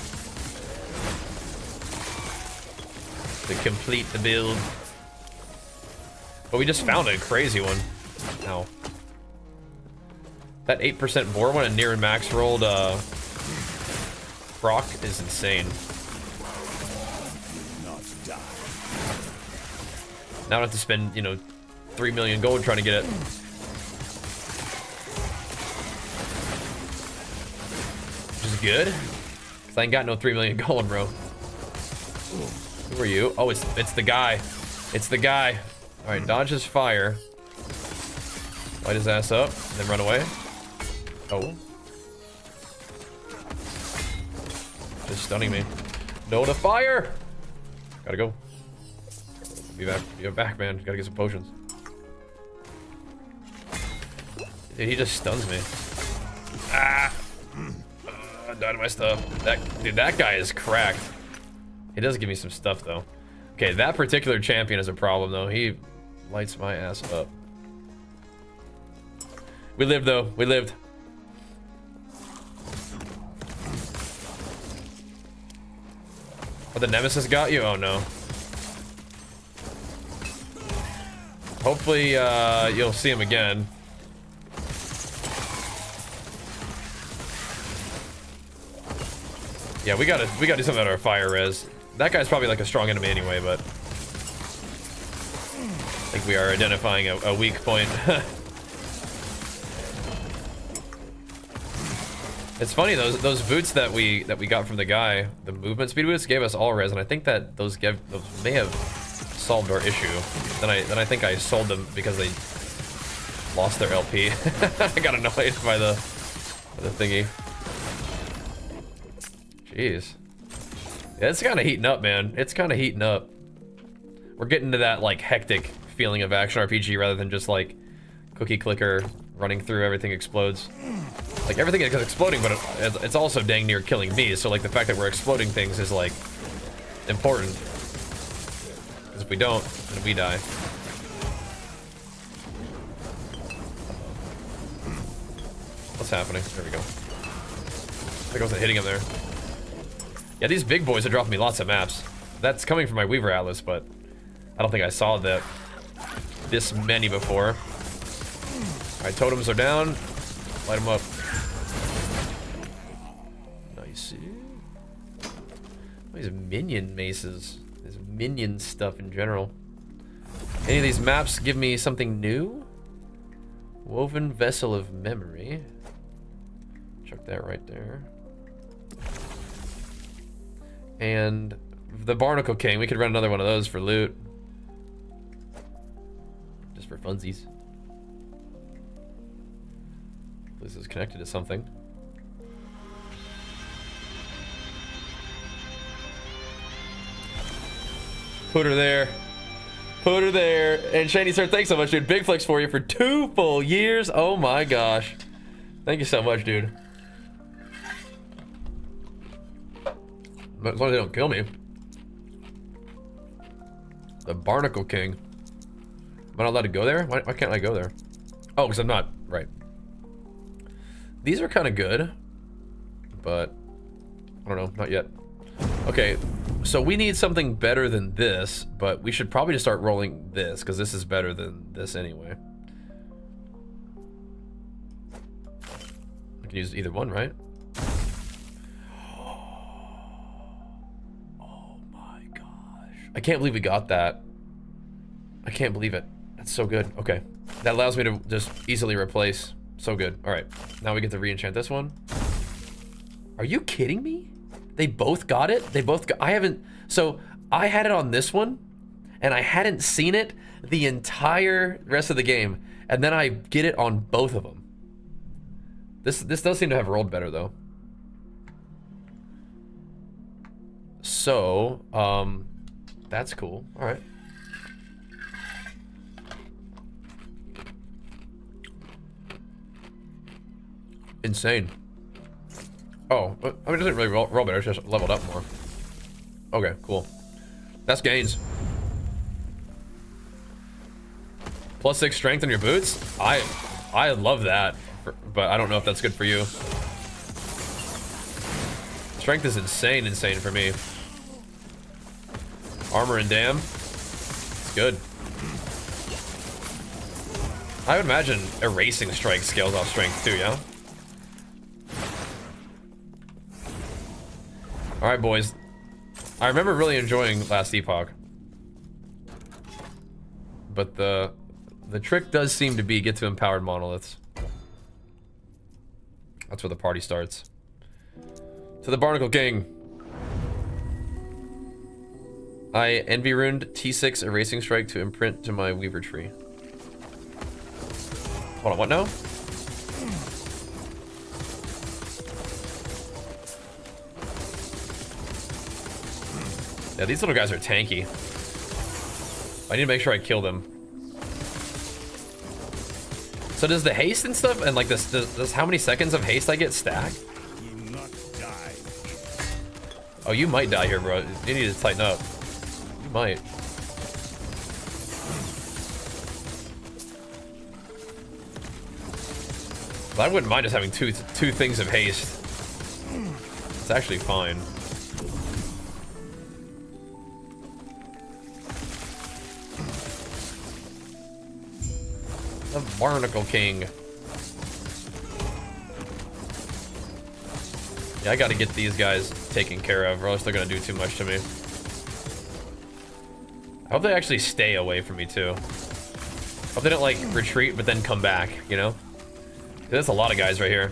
Speaker 1: To complete the build. But we just found a crazy one. Ow. That 8% boar one and near and max rolled proc is insane. Now I have to spend, you know, 3 million gold trying to get it. Which is good. Cause I ain't got no 3 million gold, bro. Who are you? Oh, it's the guy. It's the guy. All right, dodge his fire. Light his ass up, and then run away. Oh. Just stunning me. No to fire! Gotta go. Be back, man. Gotta get some potions. Dude, he just stuns me. Ah! Died of my stuff. Dude, that guy is cracked. He does give me some stuff, though. Okay, that particular champion is a problem, though. He lights my ass up. We lived, though. We lived. Oh, the Nemesis got you? Oh, no. Hopefully, you'll see him again. Yeah, we gotta do something about our fire res. That guy's probably like a strong enemy anyway, but I think we are identifying a weak point. It's funny, those boots that we got from the guy, the movement speed boots, gave us all res, and I think that those may have solved our issue. Then I think I sold them because they lost their LP. I got annoyed by the thingy. Jeez. Yeah, it's kind of heating up, man. It's kind of heating up. We're getting to that, like, hectic feeling of action RPG rather than just, like, cookie clicker running through, everything explodes. Like, everything is exploding, but it's also dang near killing me, so, like, the fact that we're exploding things is, like, important. Because if we don't, then we die. What's happening? There we go. I think I wasn't hitting him there. Yeah, these big boys are dropping me lots of maps. That's coming from my Weaver Atlas, but I don't think I saw that this many before. Alright, totems are down. Light them up. Nice. These minion maces. These minion stuff in general. Any of these maps give me something new? Woven Vessel of Memory. Check that right there. And the Barnacle King, we could run another one of those for loot. Just for funsies. This is connected to something. Put her there. Put her there. And Shiny Sir, thanks so much, dude. Big flex for you for 2 full years. Oh my gosh. Thank you so much, dude. But as long as they don't kill me. The Barnacle King. Am I not allowed to go there? Why can't I go there? Oh, because I'm not. Right. These are kind of good. But I don't know. Not yet. Okay. So we need something better than this. But we should probably just start rolling this. Because this is better than this anyway. I can use either one, right? I can't believe we got that. I can't believe it. That's so good. Okay. That allows me to just easily replace. So good. All right. Now we get to re-enchant this one. Are you kidding me? They both got it? They both got... I haven't... So, I had it on this one, and I hadn't seen it the entire rest of the game. And then I get it on both of them. This does seem to have rolled better, though. So, that's cool. All right. Insane. Oh, I mean, it doesn't really roll better. It's just leveled up more. Okay, cool. That's gains. +6 strength in your boots. I love that, but I don't know if that's good for you. Strength is insane for me. Armor and dam. It's good. I would imagine erasing strike scales off strength too, yeah? Alright, boys. I remember really enjoying last Epoch. But the trick does seem to be get to empowered monoliths. That's where the party starts. To the Barnacle King. I envy runed T6 erasing strike to imprint to my weaver tree. Hold on, what now? Yeah, these little guys are tanky. I need to make sure I kill them. So does the haste and stuff, and like this, does how many seconds of haste I get stack?
Speaker 2: Do not die.
Speaker 1: Oh, you might die here, bro. You need to tighten up. You might. But I wouldn't mind just having two things of haste. It's actually fine. The Barnacle King. Yeah, I gotta get these guys taken care of, or else they're gonna do too much to me. I hope they actually stay away from me, too. Hope they don't, like, retreat, but then come back, you know? There's a lot of guys right here.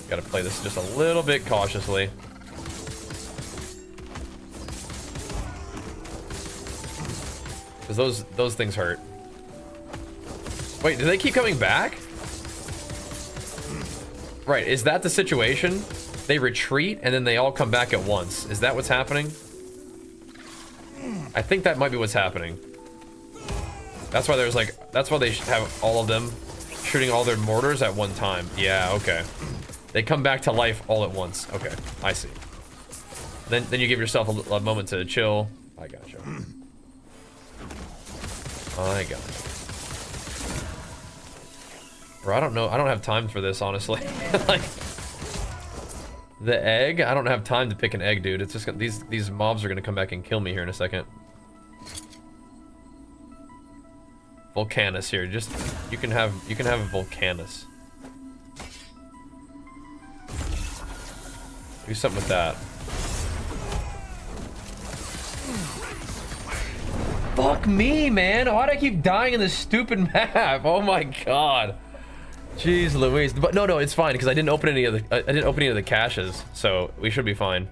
Speaker 1: Gotta play this just a little bit cautiously. Because those things hurt. Wait, do they keep coming back? Right, is that the situation? They retreat and then they all come back at once. Is that what's happening? I think that might be what's happening. That's why there's like, that's why they have all of them shooting all their mortars at one time. Yeah, okay. They come back to life all at once. Okay, I see. Then you give yourself a moment to chill. I gotcha. I gotcha. Bro, I don't know. I don't have time for this, honestly. Like, the egg? I don't have time to pick an egg, dude. It's just these mobs are gonna come back and kill me here in a second. Volcanus here. Just you can have a Volcanus. Do something with that. Fuck me, man. Why do I keep dying in this stupid map? Oh my god. Jeez Louise. But no, it's fine because I didn't open any of the caches, so we should be fine.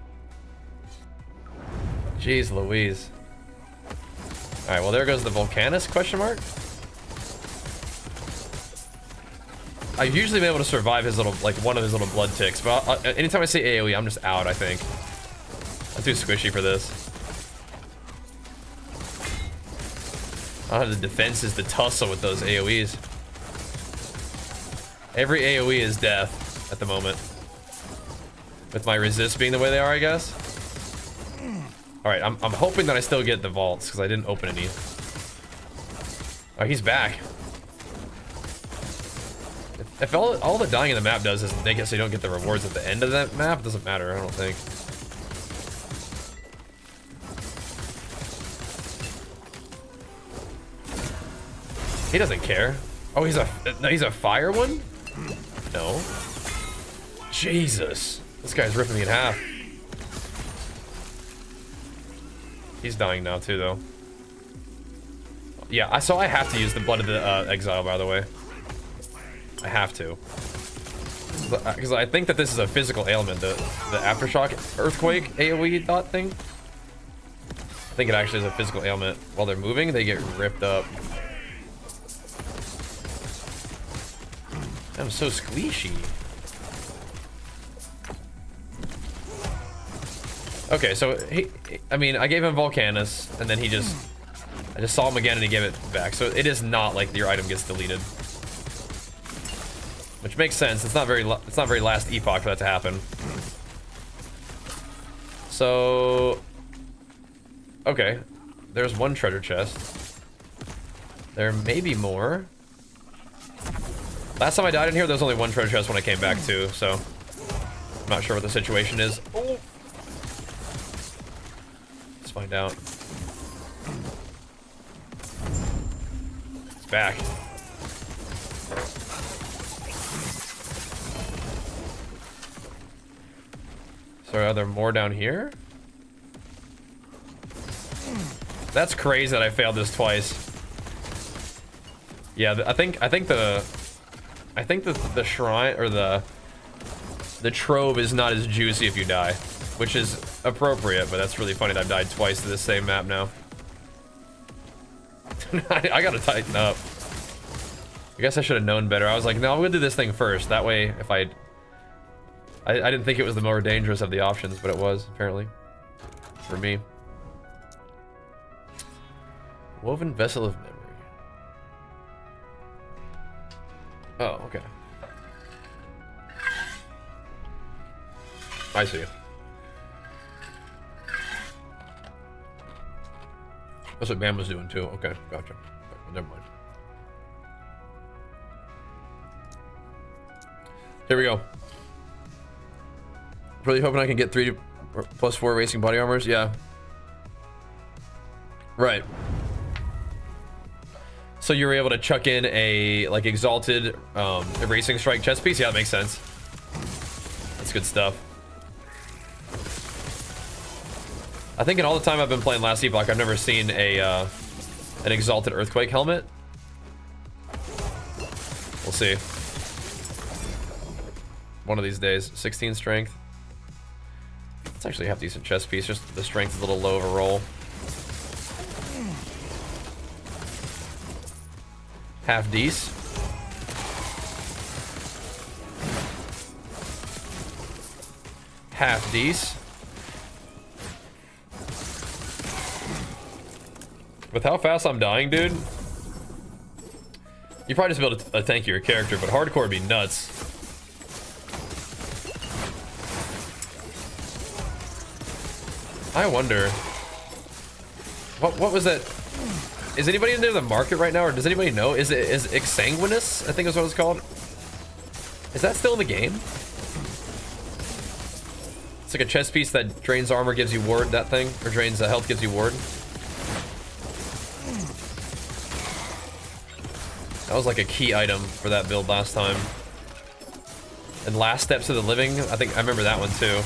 Speaker 1: Jeez Louise. All right, well there goes the Volcanus question mark. I've usually been able to survive his little, like one of his little blood ticks, but anytime I say AoE, I'm just out, I think. I'm too squishy for this. I don't have the defenses to tussle with those AoEs. Every AoE is death at the moment. With my resist being the way they are, I guess. Alright, I'm hoping that I still get the vaults, because I didn't open any. Oh, he's back. If all the dying in the map does is make it so you don't get the rewards at the end of that map, it doesn't matter, I don't think. He doesn't care. Oh, he's a fire one? No. Jesus. This guy's ripping me in half. He's dying now too, though. Yeah, so I have to use the Blood of the Exile, by the way. I have to. Because I think that this is a physical ailment, the Aftershock Earthquake AoE dot thing. I think it actually is a physical ailment. While they're moving, they get ripped up. I'm so squishy. Okay, so I mean, I gave him Volcanus, and then I just saw him again and he gave it back. So it is not like your item gets deleted. Which makes sense. It's not very last epoch for that to happen. So, okay, there's one treasure chest. There may be more. Last time I died in here, there was only one treasure chest when I came back too, so I'm not sure what the situation is. Oh. Let's find out. It's back. So are there more down here? That's crazy that I failed this twice. Yeah, I think the shrine or the trove is not as juicy if you die, which is appropriate, but that's really funny that I've died twice to the same map now. I gotta tighten up. I guess I should have known better. I was like, no, I'm gonna do this thing first. That way, if I didn't think it was the more dangerous of the options, but it was, apparently. For me. Woven Vessel of Memory. Oh, okay. I see. That's what Bam was doing too. Okay, gotcha. Never mind. Here we go. Really hoping I can get 3+4 racing body armors. Yeah. Right. So you were able to chuck in a like exalted erasing strike chest piece. Yeah, that makes sense. That's good stuff. I think in all the time I've been playing Last Epoch, I've never seen an exalted earthquake helmet. We'll see. One of these days. 16 strength. It's actually a half decent chest piece. Just the strength is a little low overall. Half dece. Half dece. With how fast I'm dying, dude, you probably just build a tankier character, but hardcore would be nuts. I wonder what was that? Is anybody in there the market right now, or does anybody know? Is Exsanguinous, I think is what it's called. Is that still in the game? It's like a chest piece that drains armor, gives you ward, that thing, or drains health, gives you ward. That was like a key item for that build last time. And Last Steps to the Living, I think I remember that one too.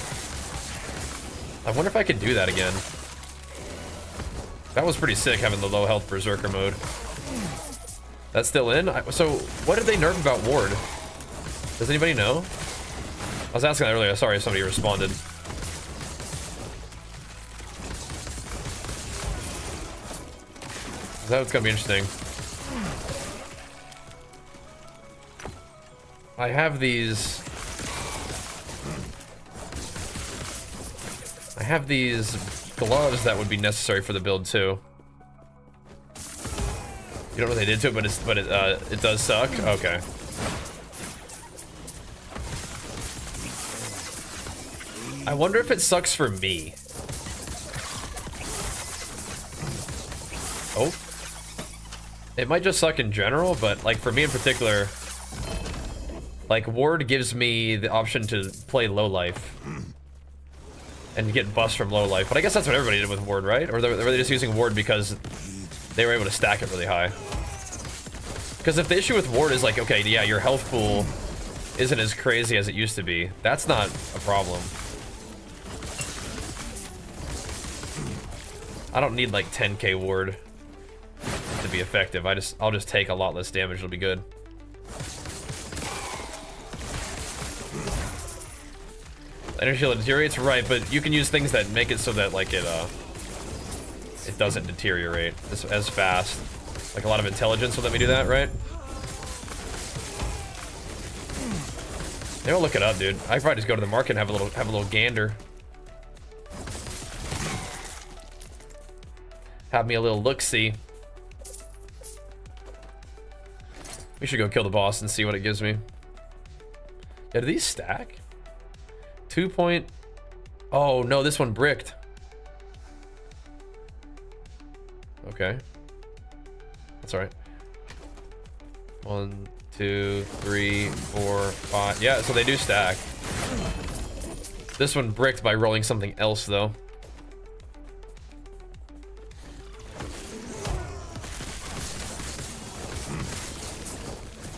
Speaker 1: I wonder if I could do that again. That was pretty sick, having the low health berserker mode. That's still in? So what did they nerf about ward? Does anybody know? I was asking that earlier. Sorry if somebody responded. That's gonna be interesting. I have these gloves that would be necessary for the build too. You don't know what they did to it, but it does suck. Okay. I wonder if it sucks for me. Oh. It might just suck in general, but like for me in particular, like Ward gives me the option to play low life and get bust from low life. But I guess that's what everybody did with Ward, right? Or were they just using Ward because they were able to stack it really high? Because if the issue with Ward is like, okay, yeah, your health pool isn't as crazy as it used to be, that's not a problem. I don't need like 10k Ward to be effective. I'll just take a lot less damage. It'll be good. Energy shield deteriorates, right? But you can use things that make it so that like it doesn't deteriorate as fast. Like a lot of intelligence will let me do that, right? Maybe I'll look it up, dude. I could probably just go to the market and have a little gander. Have me a little look-see. We should go kill the boss and see what it gives me. Yeah, do these stack? 2 point... Oh, no, this one bricked. Okay. That's alright. 1, 2, 3, 4, 5. Yeah, so they do stack. This one bricked by rolling something else, though.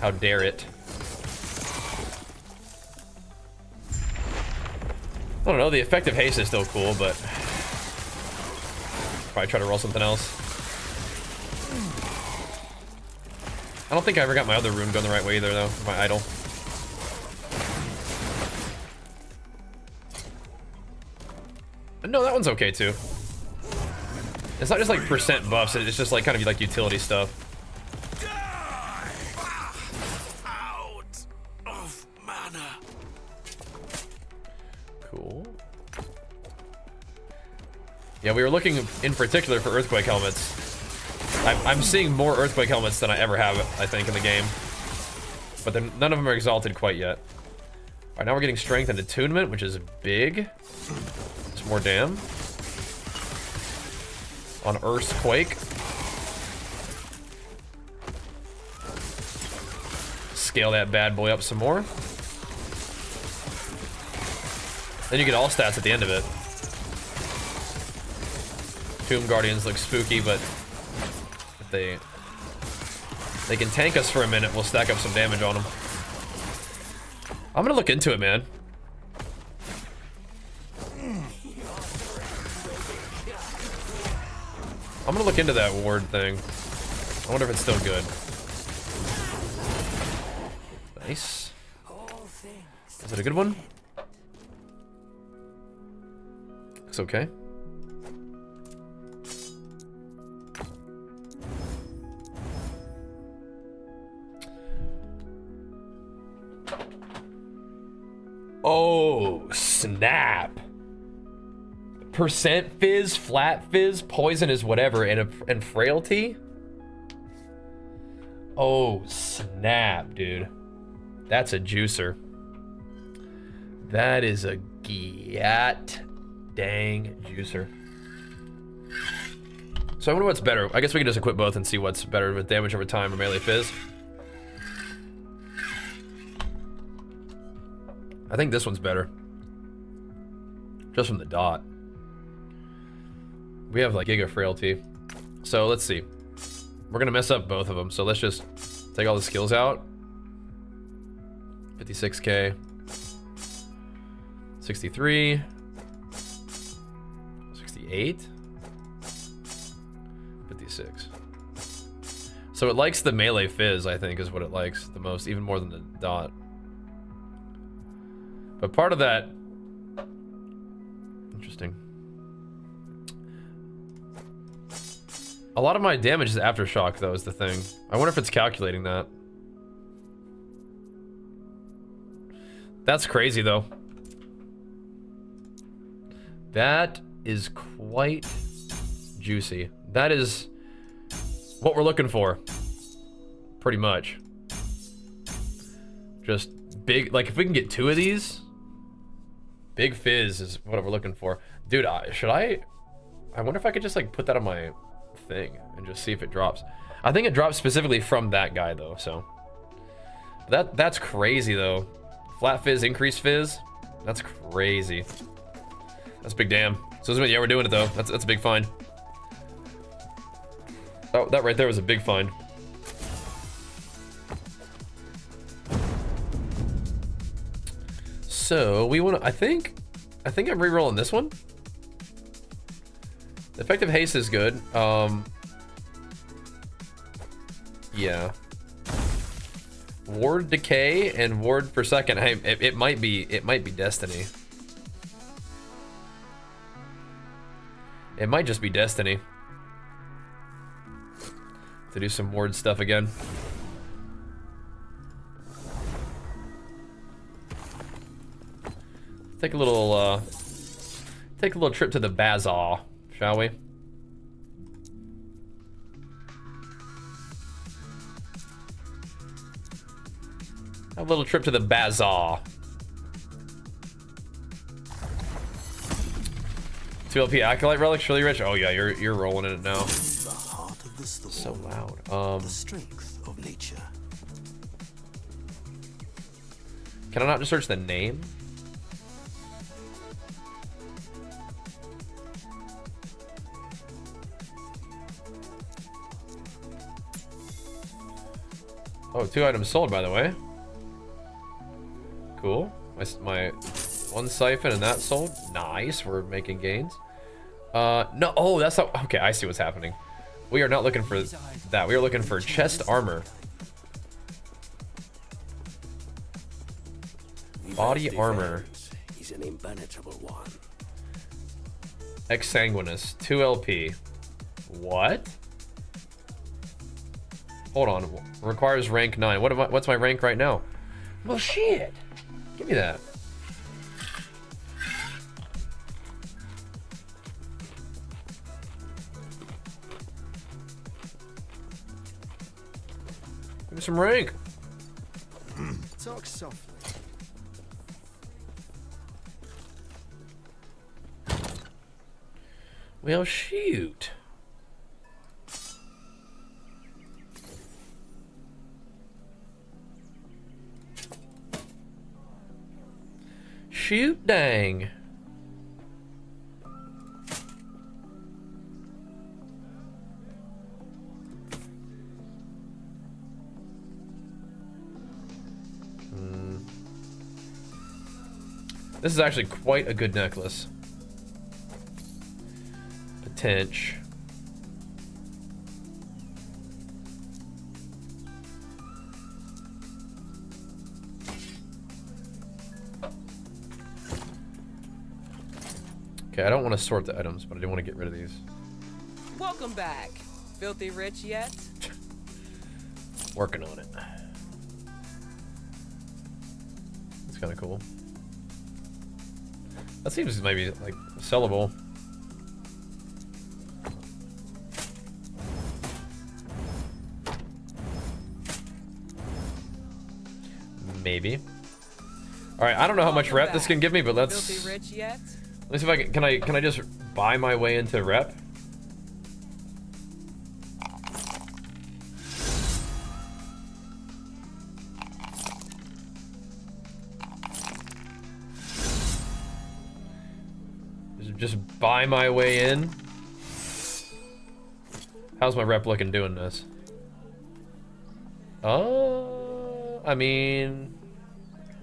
Speaker 1: How dare it? I don't know, the effective haste is still cool, but probably try to roll something else. I don't think I ever got my other rune going the right way either, though, my idol. No, that one's okay too. It's not just like percent buffs, it's just like kind of like utility stuff. Cool. Yeah, we were looking in particular for earthquake helmets. I'm seeing more earthquake helmets than I ever have, I think, in the game. But then none of them are exalted quite yet. All right, now we're getting strength and attunement, which is big. It's more dam. On Earthquake. Scale that bad boy up some more. Then you get all stats at the end of it. Tomb Guardians look spooky, but if they can tank us for a minute, we'll stack up some damage on them. I'm gonna look into it, man. I'm gonna look into that ward thing. I wonder if it's still good. Nice. Is it a good one? Looks okay. Oh, snap. Percent fizz, flat fizz, poison is whatever, and frailty? Oh, snap, dude. That's a juicer. That is a giat dang juicer. So I wonder what's better. I guess we can just equip both and see what's better with damage over time or melee fizz. I think this one's better. Just from the dot. We have like Giga Frailty. So let's see. We're gonna mess up both of them. So let's just take all the skills out. 56k. 63. 68. 56. So it likes the melee fizz, I think, is what it likes the most, even more than the dot. But part of that... Interesting. A lot of my damage is aftershock, though, is the thing. I wonder if it's calculating that. That's crazy, though. That is quite juicy. That is what we're looking for. Pretty much. Just big, like if we can get 2 of these, Big Fizz is what we're looking for. Dude, should I wonder if I could just like put that on my thing and just see if it drops. I think it drops specifically from that guy though, so. That's crazy though. Flat Fizz, increased Fizz. That's crazy. That's big damn. So yeah, we're doing it though. That's a big find. Oh, that right there was a big find. So we want to. I think I'm re-rolling this one. Effective haste is good. Yeah. Ward decay and ward per second. Hey, it might be destiny. It might just be destiny. To do some ward stuff again. Take a little trip to the bazaar, shall we? A little trip to the bazaar. 2 LP Acolyte Relics, really rich. Oh yeah, you're rolling in it now.
Speaker 2: The heart of the storm.
Speaker 1: So loud.
Speaker 2: The strength of nature.
Speaker 1: Can I not just search the name? Oh, 2 items sold, by the way. Cool. My one siphon and that sold. Nice. We're making gains. No. Oh, that's not. Okay, I see what's happening. We are not looking for that. We are looking for chest armor. Body armor.
Speaker 2: He's an impenetrable one.
Speaker 1: Exsanguinous. 2 LP. What? Hold on. Requires rank 9. What's my rank right now? Well, shit. Give me that. Give me some rank.
Speaker 2: Talk softly.
Speaker 1: Well, shoot. Shoot dang. This is actually quite a good necklace. Potential. Okay, I don't want to sort the items, but I do want to get rid of these.
Speaker 6: Welcome back. Filthy rich yet?
Speaker 1: Working on it. That's kind of cool. That seems maybe like sellable. Maybe. All right, I don't know how much rep this can give me, but let's.
Speaker 6: Filthy rich yet?
Speaker 1: Let me see if I can I just buy my way into rep? Just buy my way in. How's my rep looking doing this? I mean,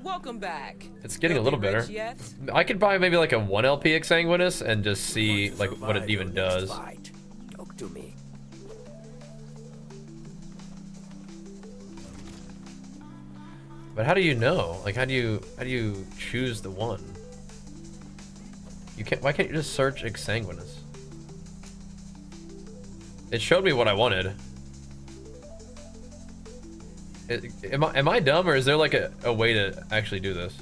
Speaker 6: Welcome back.
Speaker 1: it's getting a little
Speaker 6: Filthy
Speaker 1: better.
Speaker 6: rich yet?
Speaker 1: I could buy maybe like a 1 LP Exsanguinous and just see like what it even does.
Speaker 2: Talk to me.
Speaker 1: But how do you know? Like how do you choose the one? You can't. Why can't you just search Exsanguinous? It showed me what I wanted. Am I dumb, or is there like a way to actually do this?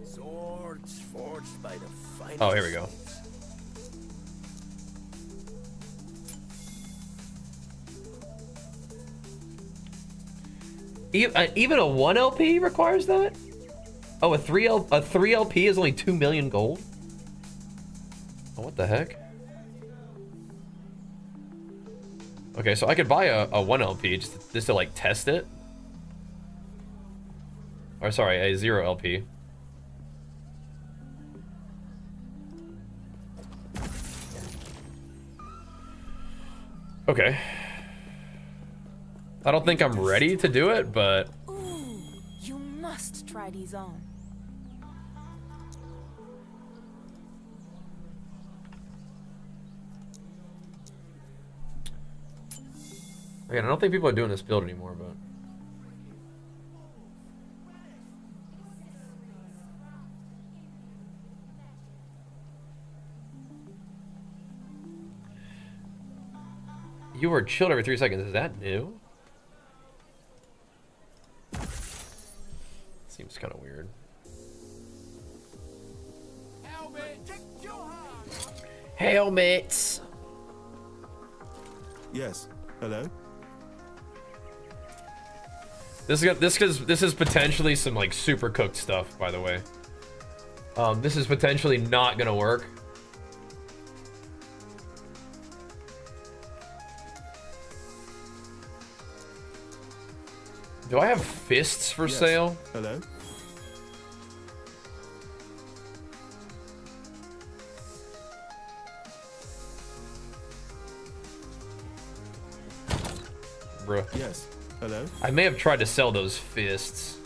Speaker 2: Swords forged by the finest.
Speaker 1: Oh, here we go. Even a 1 LP requires that? Oh, a 3 LP is only 2 million gold? Oh, what the heck? Okay, so I could buy a 1 LP just to like test it. Or sorry, a 0 LP. Okay. I don't think I'm ready to do it, but
Speaker 4: Ooh, you must try these on.
Speaker 1: again, I don't think people are doing this build anymore, but you were chilled every 3 seconds. Is that new? Seems kind of weird. Helmets.
Speaker 7: Yes. Hello?
Speaker 1: This is potentially some like super cooked stuff, by the way. This is potentially not gonna work. Do I have fists for sale?
Speaker 7: Hello?
Speaker 1: Bruh.
Speaker 7: Yes. Hello?
Speaker 1: I may have tried to sell those fists.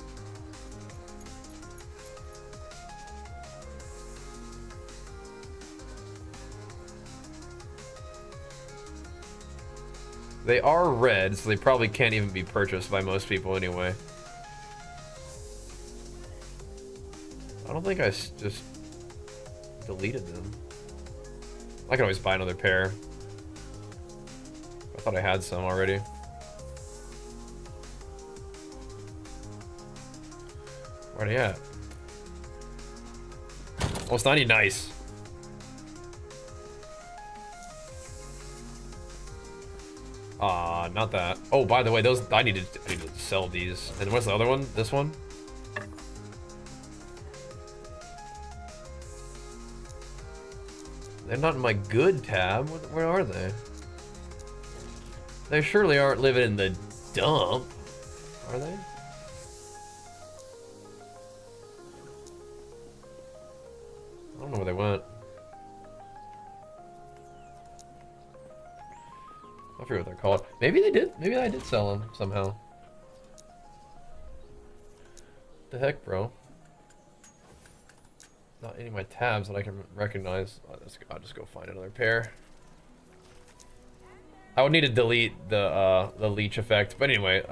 Speaker 1: They are red, so they probably can't even be purchased by most people anyway. I don't think I just deleted them. I can always buy another pair. I thought I had some already. Where are they at? Oh, it's 90. Nice. Not that. Oh, by the way, those I need to sell these. And what's the other one? This one? They're not in my good tab. Where are they? They surely aren't living in the dump, are they? I don't know where they went. I forget what they're called. Maybe they did. Maybe I did sell them somehow. The heck, bro? Not any of my tabs that I can recognize. I'll just go find another pair. I would need to delete the leech effect, but anyway,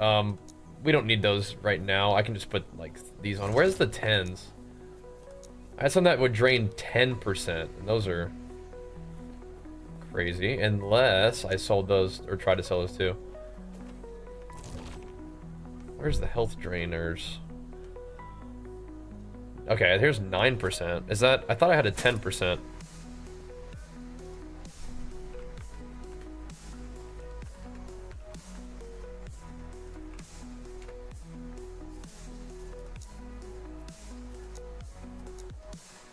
Speaker 1: we don't need those right now. I can just put like these on. Where's the 10s? I had some that would drain 10%, and those are crazy, unless I sold those or tried to sell those too. Where's the health drainers? Okay, here's 9%. Is that? I thought I had a 10%.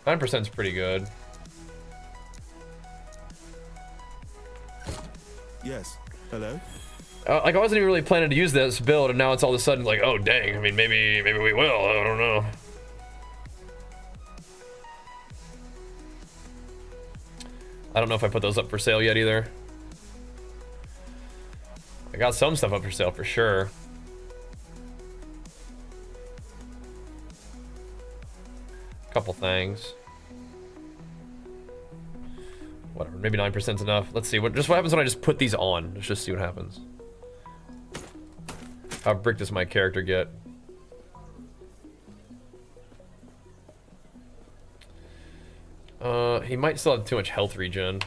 Speaker 1: Nine percent's pretty good.
Speaker 7: Yes. Hello?
Speaker 1: Like I wasn't even really planning to use this build, and now it's all of a sudden like, oh dang! I mean, maybe we will. I don't know. I don't know if I put those up for sale yet either. I got some stuff up for sale for sure. Couple things. Whatever, maybe 9%'s enough. Let's see what happens when I just put these on. Let's just see what happens. How brick does my character get? He might still have too much health regen.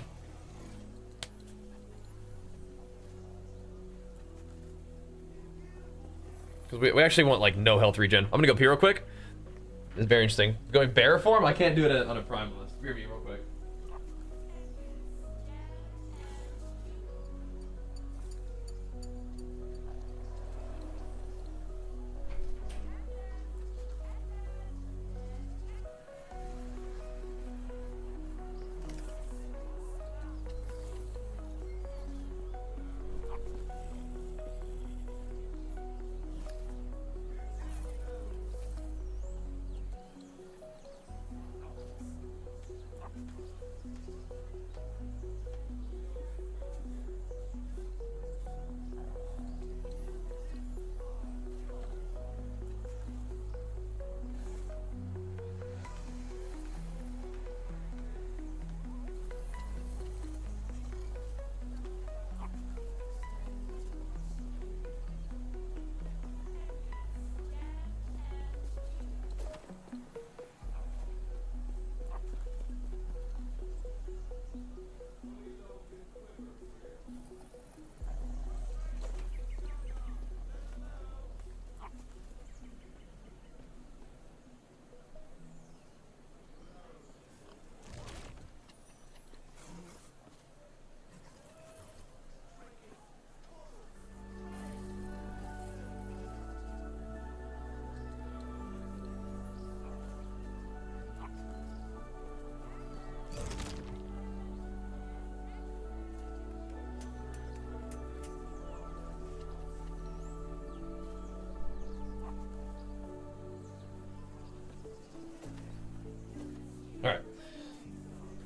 Speaker 1: Because we actually want like no health regen. I'm gonna go pee real quick. It's very interesting. Going bear form, I can't do it on a prime list. Bear me real quick.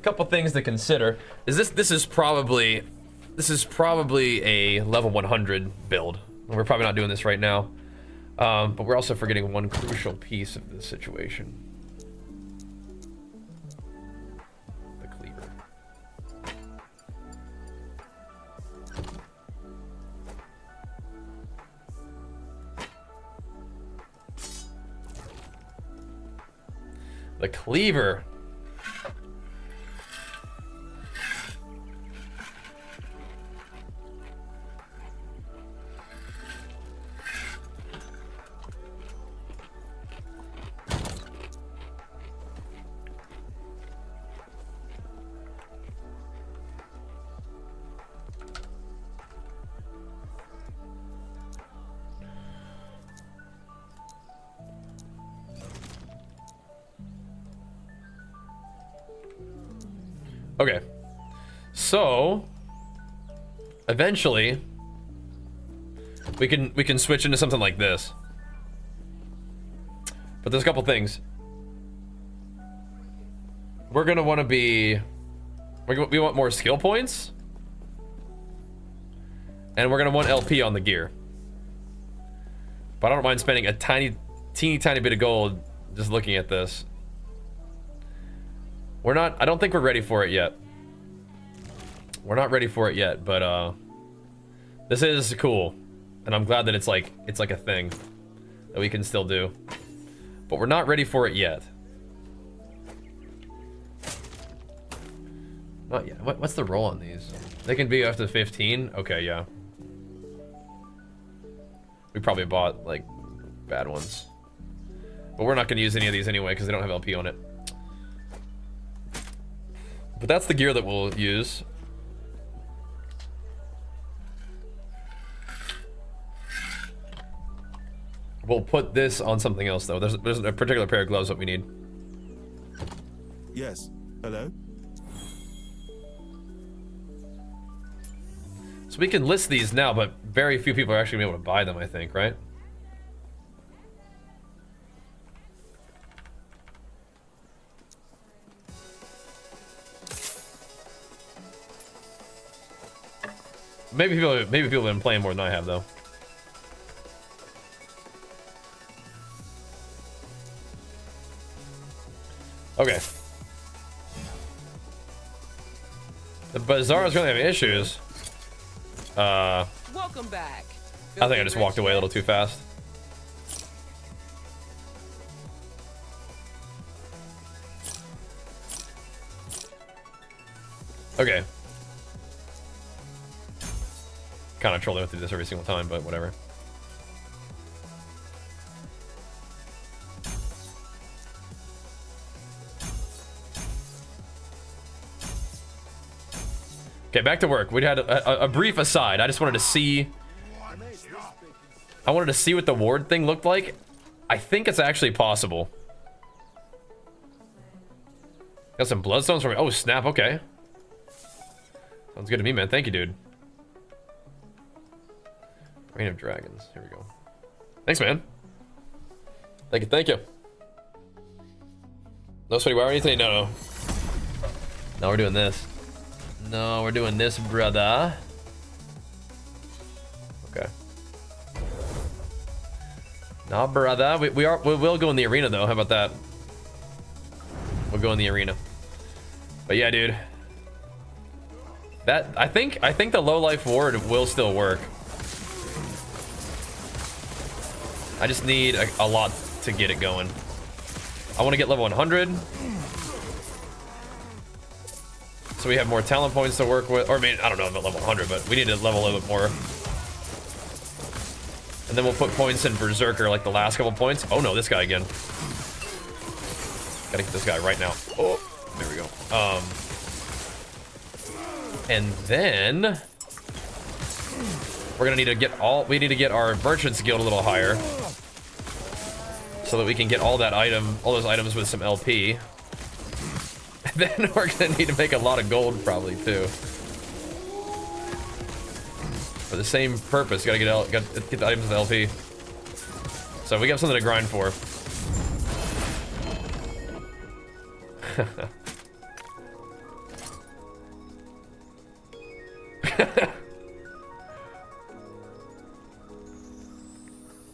Speaker 1: couple things to consider. This is probably a level 100 build. We're probably not doing this right now, but we're also forgetting one crucial piece of this situation. The cleaver. The cleaver. Okay, so eventually we can switch into something like this, but there's a couple things. We're gonna want to be, we want more skill points, and we're gonna want LP on the gear. But I don't mind spending a teeny tiny bit of gold just looking at this. I don't think we're ready for it yet. We're not ready for it yet, but this is cool. And I'm glad that it's like a thing that we can still do. But we're not ready for it yet. Not yet. What's the roll on these? They can be up to 15? Okay, yeah. We probably bought like bad ones. But we're not gonna use any of these anyway because they don't have LP on it. But that's the gear that we'll use. We'll put this on something else though. There's a particular pair of gloves that we need.
Speaker 7: Yes. Hello?
Speaker 1: So we can list these now, but very few people are actually gonna be able to buy them, I think, right? Maybe people have been playing more than I have though. Okay. The Bajheera's gonna have issues.
Speaker 6: Welcome back.
Speaker 1: I think I just walked away a little too fast. Okay. Kind of trolling through this every single time, but whatever. Okay, back to work. We had a brief aside. I just wanted to see. I wanted to see what the ward thing looked like. I think it's actually possible. Got some bloodstones for me. Oh snap! Okay. Sounds good to me, man. Thank you, dude. Reign of Dragons. Here we go. Thanks, man. Thank you. Thank you. No sweaty. Why are anything? No. No, we're doing this. No, we're doing this, brother. Okay. Nah, brother. We will go in the arena though. How about that? We'll go in the arena. But yeah, dude. That I think the low life ward will still work. I just need a lot to get it going. I want to get level 100. So we have more talent points to work with. Or I mean, I don't know about level 100, but we need to level a little bit more. And then we'll put points in Berserker like the last couple points. Oh no, this guy again. Gotta get this guy right now. Oh, there we go. And then we're gonna need to get we need to get our Merchant's Guild a little higher. So that we can get all those items with some LP. And then we're gonna need to make a lot of gold probably too. For the same purpose, gotta get the items with LP. So we got something to grind for.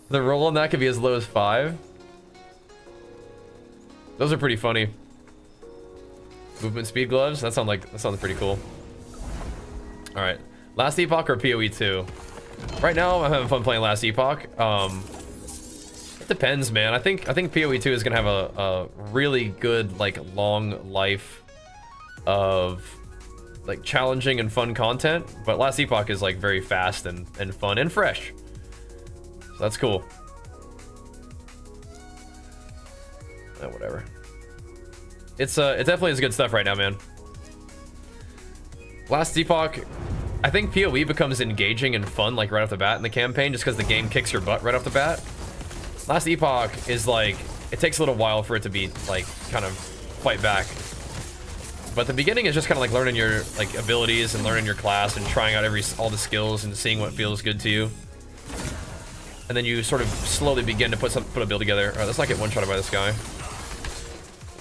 Speaker 1: The roll on that could be as low as 5. Those are pretty funny. Movement speed gloves. That sounds pretty cool. All right, Last Epoch or PoE 2? Right now, I'm having fun playing Last Epoch. It depends, man. I think PoE 2 is gonna have a really good like long life of like challenging and fun content, but Last Epoch is like very fast and fun and fresh. So that's cool. Whatever. It definitely is good stuff right now, man. Last Epoch, I think PoE becomes engaging and fun like right off the bat in the campaign, just because the game kicks your butt right off the bat. Last Epoch is like, it takes a little while for it to be like kind of fight back. But the beginning is just kind of like learning your like abilities and learning your class and trying out all the skills and seeing what feels good to you. And then you sort of slowly begin to put a build together. All right, let's not get one-shotted by this guy.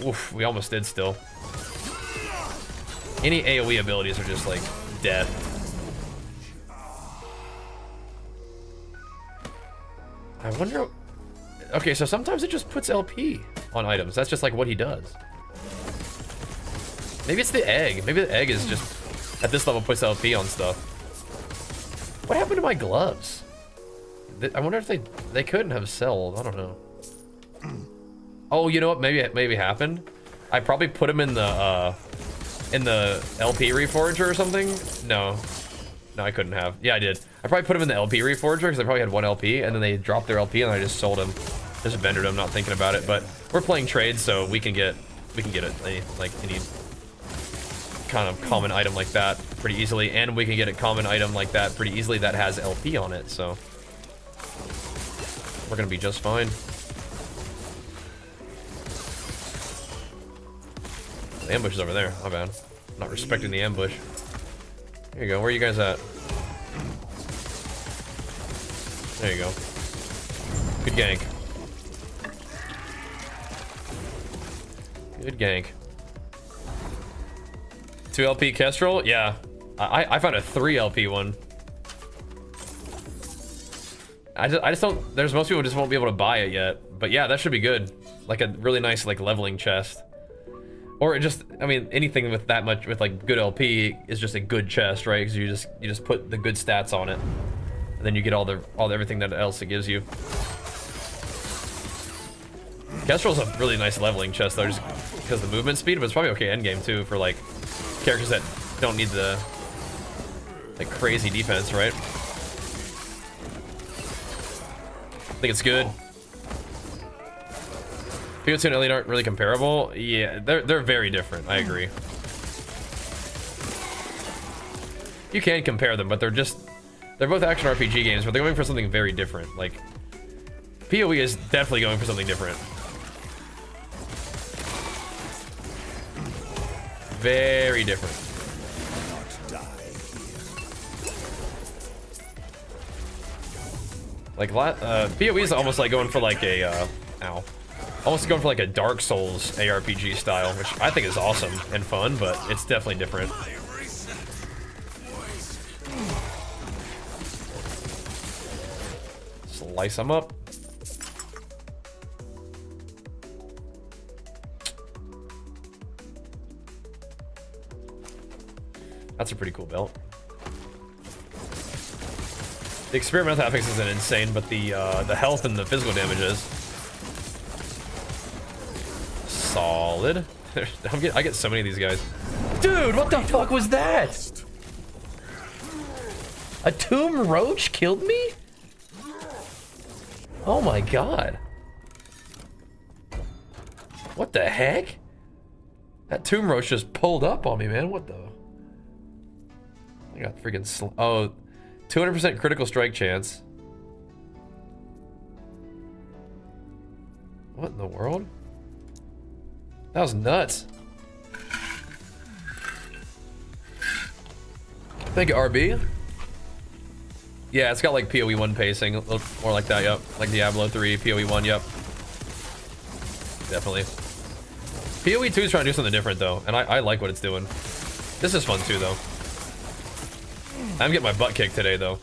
Speaker 1: Oof, we almost did still. Any AoE abilities are just like death. I wonder. Okay, so sometimes it just puts LP on items. That's just like what he does. Maybe it's the egg. Maybe the egg is just at this level puts LP on stuff. What happened to my gloves? I wonder if they couldn't have sold. I don't know. Oh, you know what? Maybe it happened. I probably put them in the LP reforger or something. No, I couldn't have. Yeah, I did. I probably put them in the LP reforger because I probably had one LP, and then they dropped their LP, and I just sold them, just vendored them, not thinking about it. But we're playing trades, so we can get any kind of common item like that pretty easily, and we can get a common item like that pretty easily that has LP on it. So we're gonna be just fine. The ambush is over there. My bad. I'm not respecting the ambush. There you go. Where are you guys at? There you go. Good gank. Good gank. 2 LP Kestrel? Yeah. I found a 3 LP one. I just don't. There's most people just won't be able to buy it yet. But yeah, that should be good. Like a really nice like leveling chest. Or just, I mean, anything with that much, with like good LP is just a good chest, right? Because you just put the good stats on it, and then you get all everything that else it gives you. Kestrel's a really nice leveling chest though, just because of the movement speed, but it's probably okay endgame too for like characters that don't need the like crazy defense, right? I think it's good. PO2 and Elite aren't really comparable. Yeah, they're very different. I agree. You can compare them, but they're both action RPG games, but they're going for something very different. Like PoE is definitely going for something different. Very different. Like PoE is almost like going for like a almost going for like a Dark Souls ARPG style, which I think is awesome and fun, but it's definitely different. Slice them up. That's a pretty cool belt. The experimental affix isn't insane, but the health and the physical damage is solid. I get so many of these guys. Dude, what the fuck was that? A tomb roach killed me? Oh my god. What the heck? That tomb roach just pulled up on me, man. What the? I got freaking oh, 200% critical strike chance. What in the world? That was nuts. Thank you, RB. Yeah, it's got like PoE 1 pacing, a little more like that, yep. Like Diablo 3, PoE 1, yep. Definitely. PoE 2 is trying to do something different though, and I like what it's doing. This is fun too though. I'm getting my butt kicked today, though.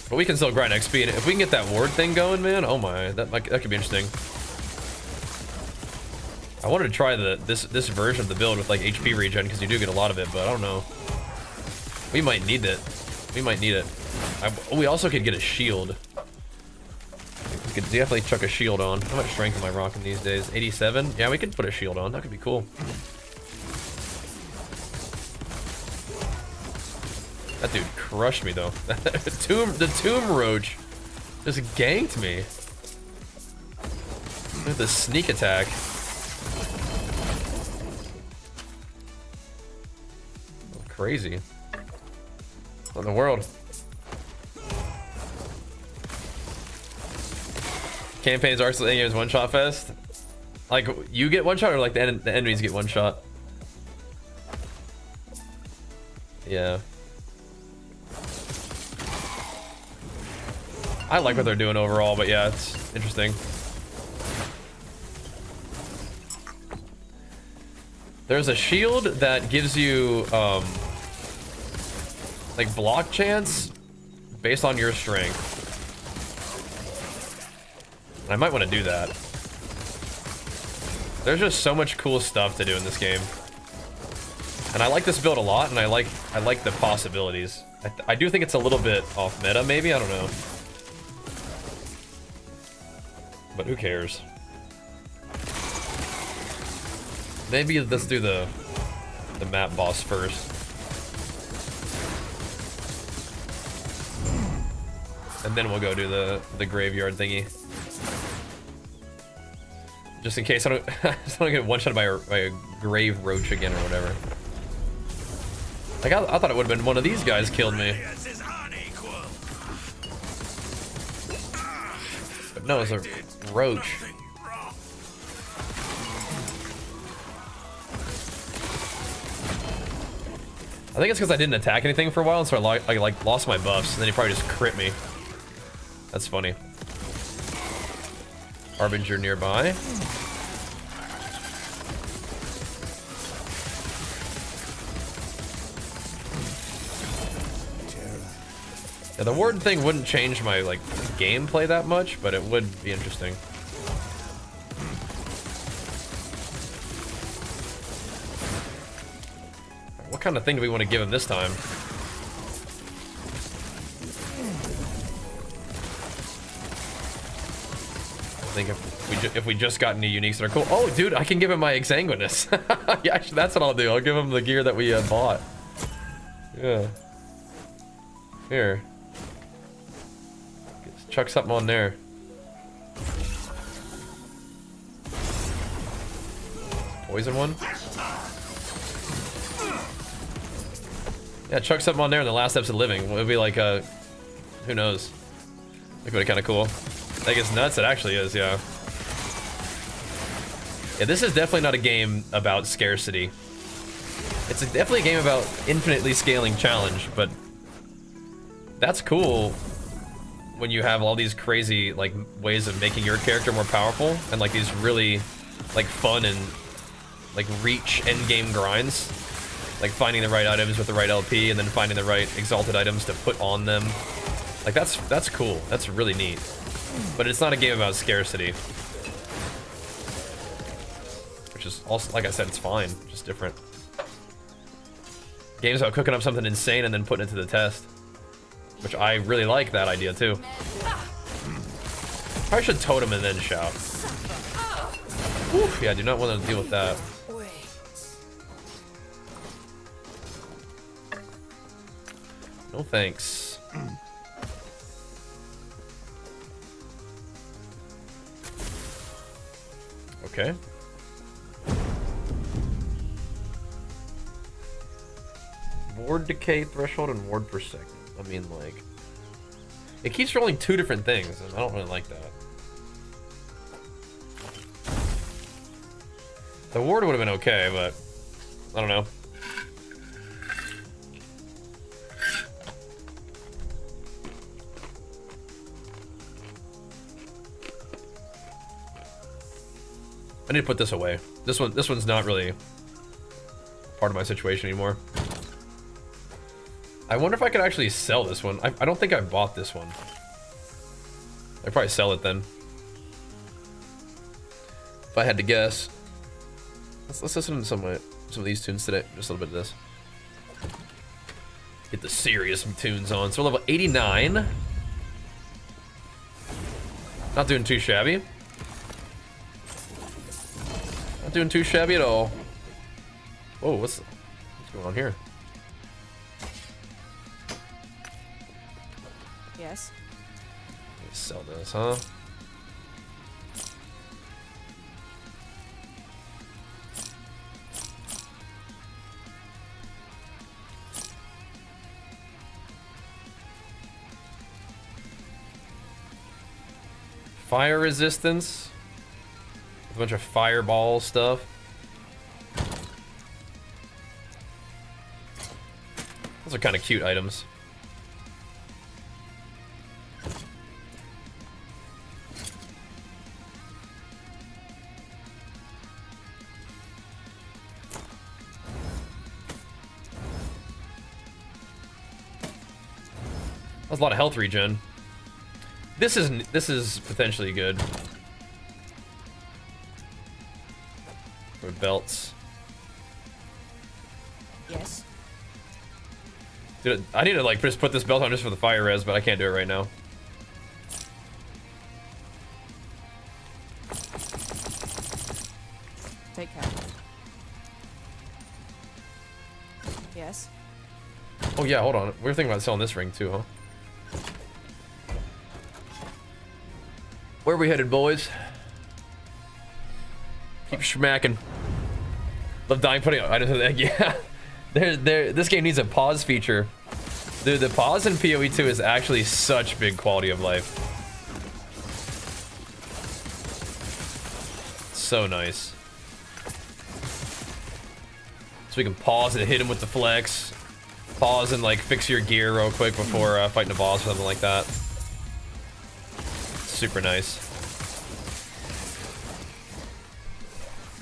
Speaker 1: But we can still grind XP, and if we can get that ward thing going, man, oh my, that could be interesting. I wanted to try this version of the build with like HP regen because you do get a lot of it, but I don't know. We might need it. We might need it. We also could get a shield. We could definitely chuck a shield on. How much strength am I rocking these days? 87? Yeah, we could put a shield on. That could be cool. That dude crushed me though. The tomb roach just ganked me with the sneak attack. Crazy. What in the world? Campaigns are still Endgame's one shot fest. Like you get one shot, or like the enemies get one shot. Yeah. I like what they're doing overall, but yeah, it's interesting. There's a shield that gives you like block chance based on your strength. I might want to do that. There's just so much cool stuff to do in this game. And I like this build a lot, and I like the possibilities. I do think it's a little bit off meta, maybe, I don't know. But who cares? Maybe let's do the map boss first. And then we'll go do the graveyard thingy. Just in case I don't get one shot by a grave roach again or whatever. Like I thought it would have been one of these guys killed me. But no, it's a roach. I think it's because I didn't attack anything for a while, and so I like lost my buffs, and then he probably just crit me. That's funny. Harbinger nearby. Yeah, the warden thing wouldn't change my like gameplay that much, but it would be interesting. What kind of thing do we want to give him this time? I think if we just got any uniques that are cool. Oh, dude, I can give him my Exsanguinous. Yeah, actually, that's what I'll do. I'll give him the gear that we bought. Yeah. Here. Chuck something on there. Poison one. Yeah, chuck something on there in the last episode of Living. It would be like who knows? It would be kind of cool. I think it's nuts. It actually is, yeah. Yeah, this is definitely not a game about scarcity. It's definitely a game about infinitely scaling challenge, but that's cool when you have all these crazy like ways of making your character more powerful and like these really like fun and like reach endgame grinds. Like finding the right items with the right LP and then finding the right exalted items to put on them. Like that's cool. That's really neat. But it's not a game about scarcity. Which is also, like I said, it's fine. Just different. Games about cooking up something insane and then putting it to the test. Which I really like that idea too. Probably should totem and then shout. Whew, yeah, I do not want to deal with that. No thanks. Okay. Ward decay threshold and ward per second. I mean, like, it keeps rolling two different things, and I don't really like that. The ward would have been okay, but I don't know. I need to put this away. This one's not really part of my situation anymore. I wonder if I could actually sell this one. I don't think I bought this one. I'd probably sell it then. If I had to guess. Let's listen to some of these tunes today. Just a little bit of this. Get the serious tunes on. So we're level 89. Not doing too shabby. Not doing too shabby at all. Whoa, what's going on here?
Speaker 6: Yes.
Speaker 1: Let's sell this, huh? Fire resistance. A bunch of fireball stuff. Those are kind of cute items. That's a lot of health regen. This is potentially good. For belts.
Speaker 6: Yes.
Speaker 1: Dude, I need to like just put this belt on just for the fire res, but I can't do it right now.
Speaker 6: Take care. Yes.
Speaker 1: Oh yeah, hold on. We were thinking about selling this ring too, huh? Where are we headed, boys? Keep smacking. Love dying putting items in the egg. Yeah. This game needs a pause feature. Dude, the pause in PoE 2 is actually such big quality of life. So nice. So we can pause and hit him with the flex. Pause and like fix your gear real quick before fighting a boss or something like that. Super nice.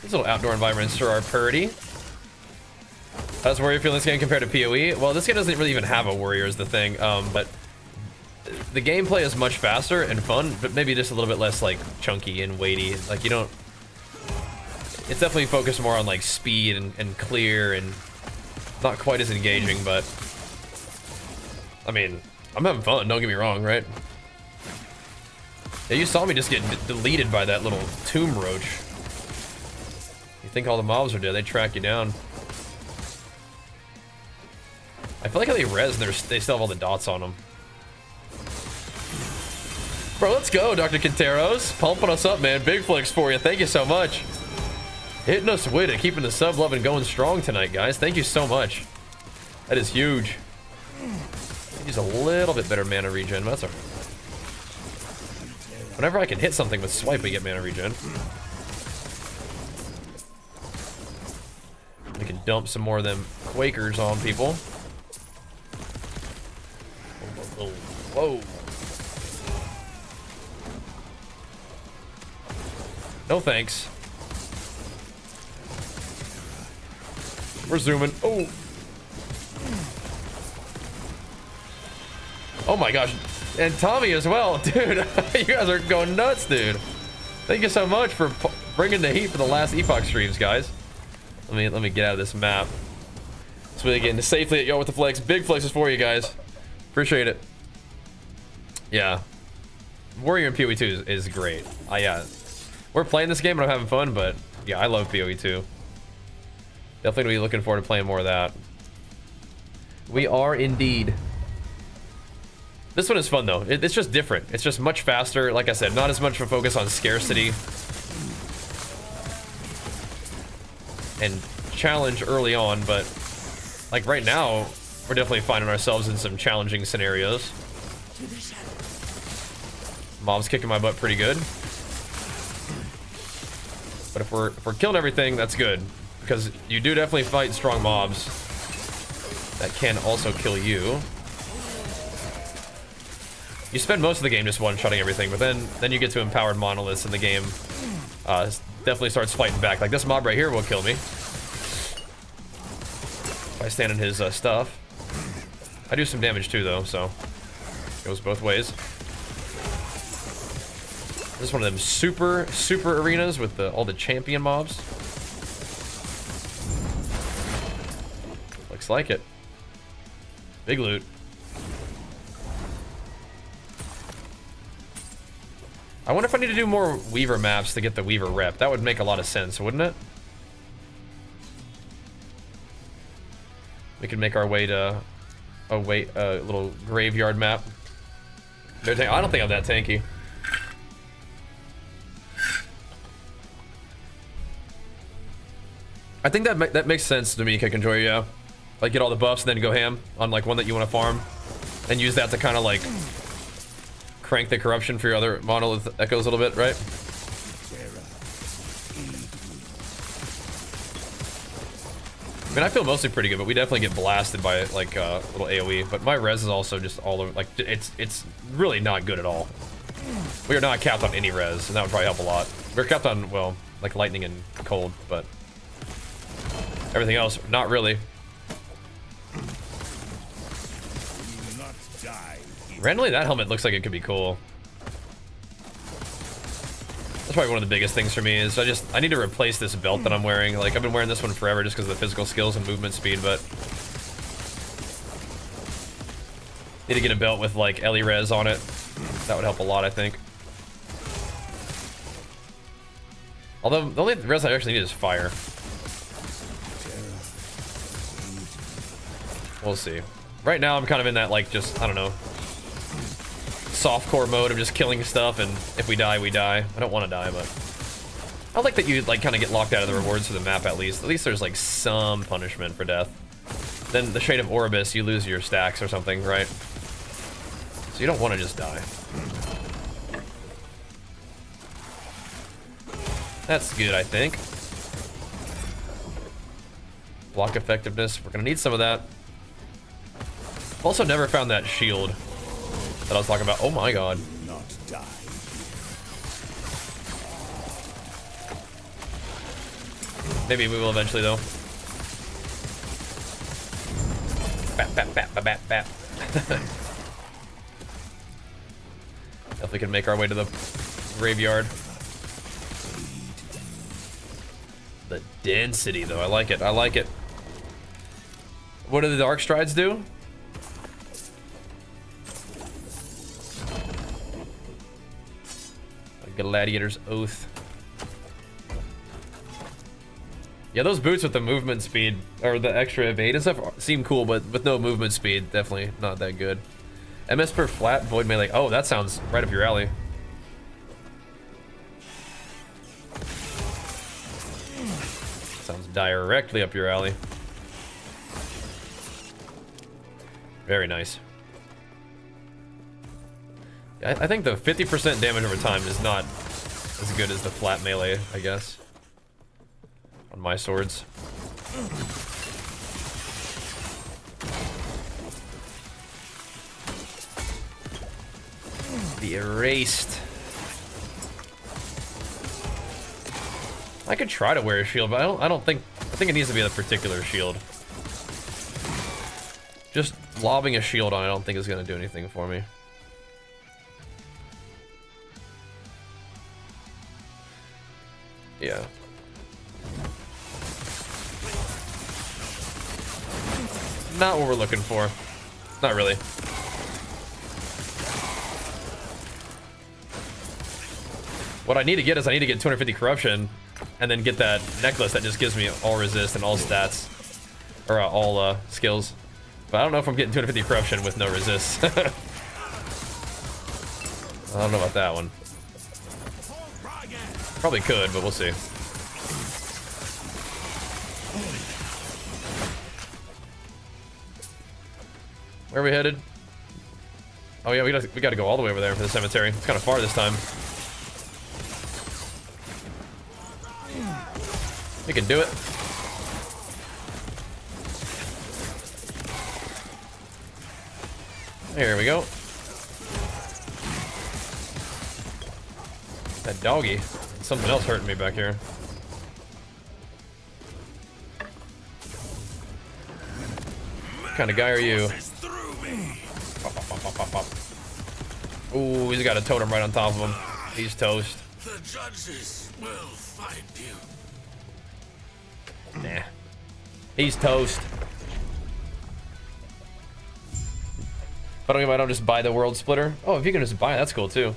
Speaker 1: These little outdoor environments sure are pretty. How's warrior feel in this game compared to PoE? Well, this game doesn't really even have a warrior is the thing, but the gameplay is much faster and fun, but maybe just a little bit less like chunky and weighty. Like you don't. It's definitely focused more on like speed and clear and not quite as engaging, but I mean, I'm having fun. Don't get me wrong, right? Yeah, you saw me just get deleted by that little tomb roach. You think all the mobs are dead? They track you down. I feel like how they res, they still have all the dots on them. Bro, let's go, Dr. Quinteros. Pumping us up, man. Big flex for you. Thank you so much. Hitting us with it. Keeping the sub love and going strong tonight, guys. Thank you so much. That is huge. Use a little bit better mana regen. That's all right. Whenever I can hit something with swipe, we get mana regen. We can dump some more of them Quakers on people. Whoa, whoa, whoa. No thanks. We're zooming. Oh. Oh my gosh. And Tommy as well, dude. You guys are going nuts, dude. Thank you so much for bringing the heat for the last Epoch streams, guys. Let me get out of this map. So we get safely at Yo with the flex. Big flexes for you guys. Appreciate it. Yeah. Warrior in PoE 2 is great. Yeah. We're playing this game and I'm having fun, but yeah, I love PoE 2. Definitely gonna be looking forward to playing more of that. We are indeed. This one is fun though. It's just different. It's just much faster. Like I said, not as much of a focus on scarcity and challenge early on, but like right now, we're definitely finding ourselves in some challenging scenarios. Mob's kicking my butt pretty good. But if we're killing everything, that's good. Because you do definitely fight strong mobs that can also kill you. You spend most of the game just one-shotting everything, but then you get to empowered monoliths and the game definitely starts fighting back. Like this mob right here will kill me. I stand in his stuff. I do some damage too, though, so goes both ways. This is one of them super arenas with all the champion mobs. Looks like it. Big loot. I wonder if I need to do more Weaver maps to get the Weaver rep. That would make a lot of sense, wouldn't it? We could make our way to a little graveyard map. I don't think I'm that tanky. I think that makes sense to me, Kick and Joy, yeah. Like, get all the buffs and then go ham on, like, one that you want to farm. And use that to kind of, like, crank the corruption for your other Monolith echoes a little bit, right? I mean, I feel mostly pretty good, but we definitely get blasted by, like, little AoE. But my res is also just all over, like, it's really not good at all. We are not capped on any res, and that would probably help a lot. We're capped on, well, like, lightning and cold, but everything else, not really. Randomly, that helmet looks like it could be cool. That's probably one of the biggest things for me is I need to replace this belt that I'm wearing. Like, I've been wearing this one forever just because of the physical skills and movement speed, but need to get a belt with, like, Ellie res on it. That would help a lot, I think. Although, the only res I actually need is fire. We'll see. Right now, I'm kind of in that, like, just, I don't know, softcore mode of just killing stuff, and if we die, we die. I don't want to die, but I like that you, like, kind of get locked out of the rewards for the map at least. At least there's, like, some punishment for death. Then the Shade of Orbis, you lose your stacks or something, right? So you don't want to just die. That's good, I think. Block effectiveness. We're going to need some of that. Also never found that shield that I was talking about. Oh my god.
Speaker 2: Not die.
Speaker 1: Maybe we will eventually, though. Bap, bap, bap, bap, bap, bap. If we can make our way to the graveyard. The density, though. I like it. I like it. What do the Dark Strides do? Gladiator's Oath. Yeah, those boots with the movement speed, or the extra evade and stuff, seem cool, but with no movement speed, definitely not that good. MS per flat, void melee. Oh, that sounds right up your alley. Sounds directly up your alley. Very nice. I think the 50% damage over time is not as good as the flat melee, I guess. On my swords. The erased. I could try to wear a shield, but I think it needs to be a particular shield. Just lobbing a shield on I don't think is gonna do anything for me. Yeah. Not what we're looking for. Not really. What I need to get is I need to get 250 corruption and then get that necklace that just gives me all resist and all stats. Or all skills. But I don't know if I'm getting 250 corruption with no resist. I don't know about that one. Probably could, but we'll see. Where are we headed? Oh yeah, we gotta go all the way over there for the cemetery. It's kind of far this time. We can do it. Here we go. That doggy. Something else hurting me back here. kind of guy are you? Pop, pop, pop, pop, pop, pop. Ooh, he's got a totem right on top of him. He's toast.
Speaker 2: The judges will find you.
Speaker 1: Nah. He's toast. If I don't just buy the world splitter. Oh, if you can just buy it, that's cool too.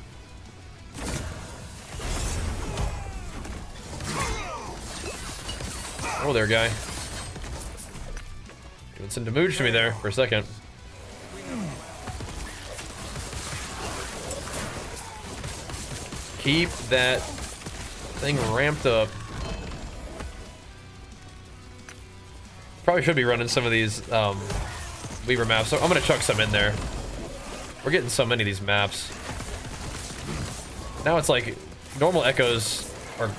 Speaker 1: Oh, there, guy. Doing some damage to me there for a second. Keep that thing ramped up. Probably should be running some of these Weaver maps, so I'm gonna chuck some in there. We're getting so many of these maps. Now it's like normal echoes are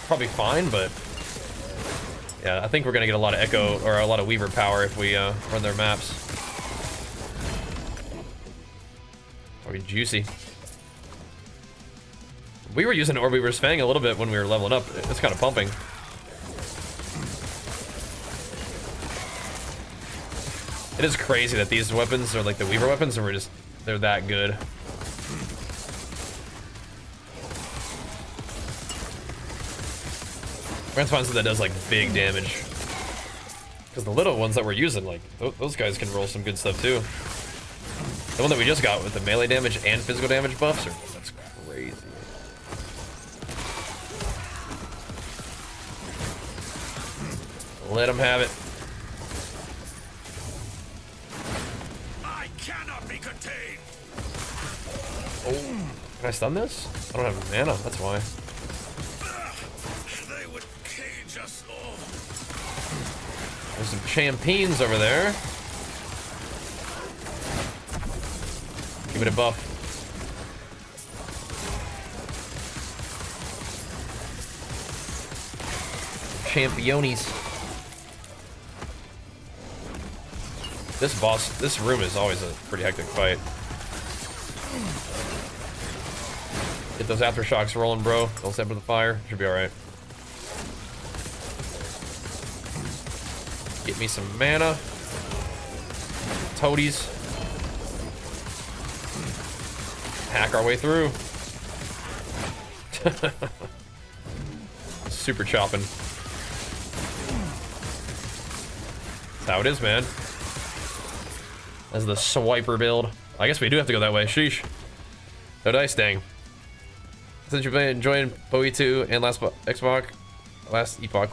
Speaker 1: probably fine, but yeah, I think we're gonna get a lot of echo or a lot of Weaver power if we run their maps. Probably juicy. We were using Orbeaver's Fang a little bit when we were leveling up. It's kind of pumping. It is crazy that these weapons are like the Weaver weapons, and they're that good. We're gonna find something that does like big damage. Because the little ones that we're using, like those guys can roll some good stuff too. The one that we just got with the melee damage and physical damage buffs, that's crazy. Let him have it.
Speaker 2: I cannot be contained.
Speaker 1: Oh, can I stun this? I don't have mana, that's why.
Speaker 2: They would cage us all.
Speaker 1: There's some champions over there. Give it a buff. Championis. This room is always a pretty hectic fight. Get those aftershocks rolling, bro. Don't step in the fire. Should be alright. Get me some mana. Toadies. Hack our way through. Super chopping. That's how it is, man. As the swiper build. I guess we do have to go that way. Sheesh. No dice, dang. Since you've been enjoying PoE 2 and last Epoch,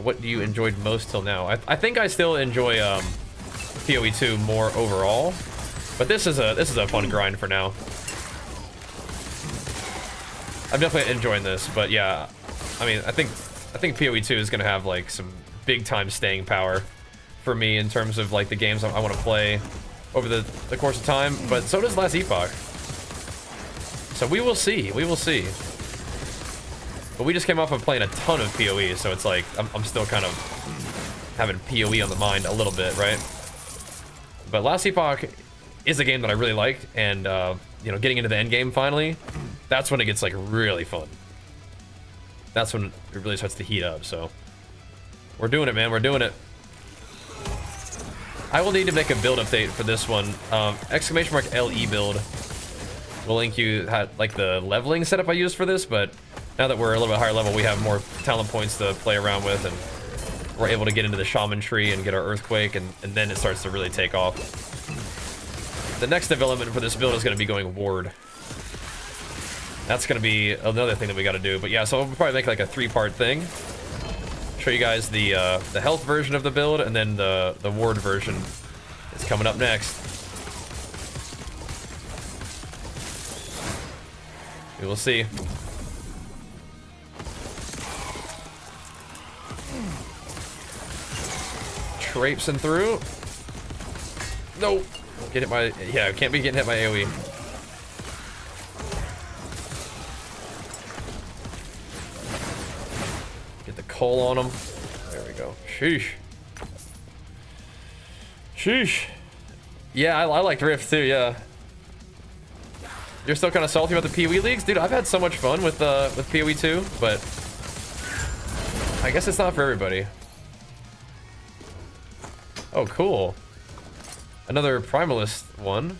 Speaker 1: what do you enjoyed most till now? I think I still enjoy PoE 2 more overall, but this is a fun grind for now. I'm definitely enjoying this, but yeah, I mean, I think PoE 2 is gonna have like some big time staying power for me in terms of like the games I want to play over the course of time, but so does last Epoch. So we will see, But we just came off of playing a ton of PoE, so it's like, I'm still kind of having PoE on the mind a little bit, right? But last Epoch is a game that I really liked, and you know, getting into the Endgame finally, that's when it gets like really fun. That's when it really starts to heat up, so. We're doing it, man, we're doing it. I will need to make a build update for this one. !LE build will link you like the leveling setup I used for this, but now that we're a little bit higher level, we have more talent points to play around with, and we're able to get into the shaman tree and get our earthquake, and then it starts to really take off. The next development for this build is going to be going ward. That's going to be another thing that we got to do. But yeah, so we'll probably make like a 3-part thing. Show you guys the health version of the build, and then the ward version is coming up next. We will see. Traipsing through. Nope. Get hit by, yeah, can't be getting hit by AoE. Get the coal on him. There we go. Sheesh. Sheesh. Yeah, I liked Rift too, yeah. You're still kind of salty about the PoE leagues? Dude, I've had so much fun with PoE 2, but I guess it's not for everybody. Oh, cool. Another Primalist one.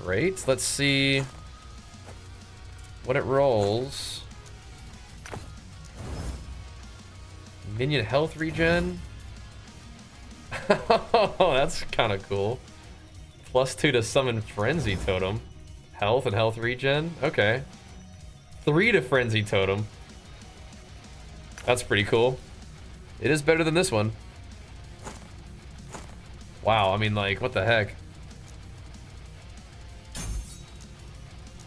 Speaker 1: Great. Let's see what it rolls. Minion health regen. Oh, that's kind of cool. +2 to summon Frenzy Totem. Health and health regen. Okay. 3 to Frenzy Totem. That's pretty cool. It is better than this one. Wow, I mean, like, what the heck?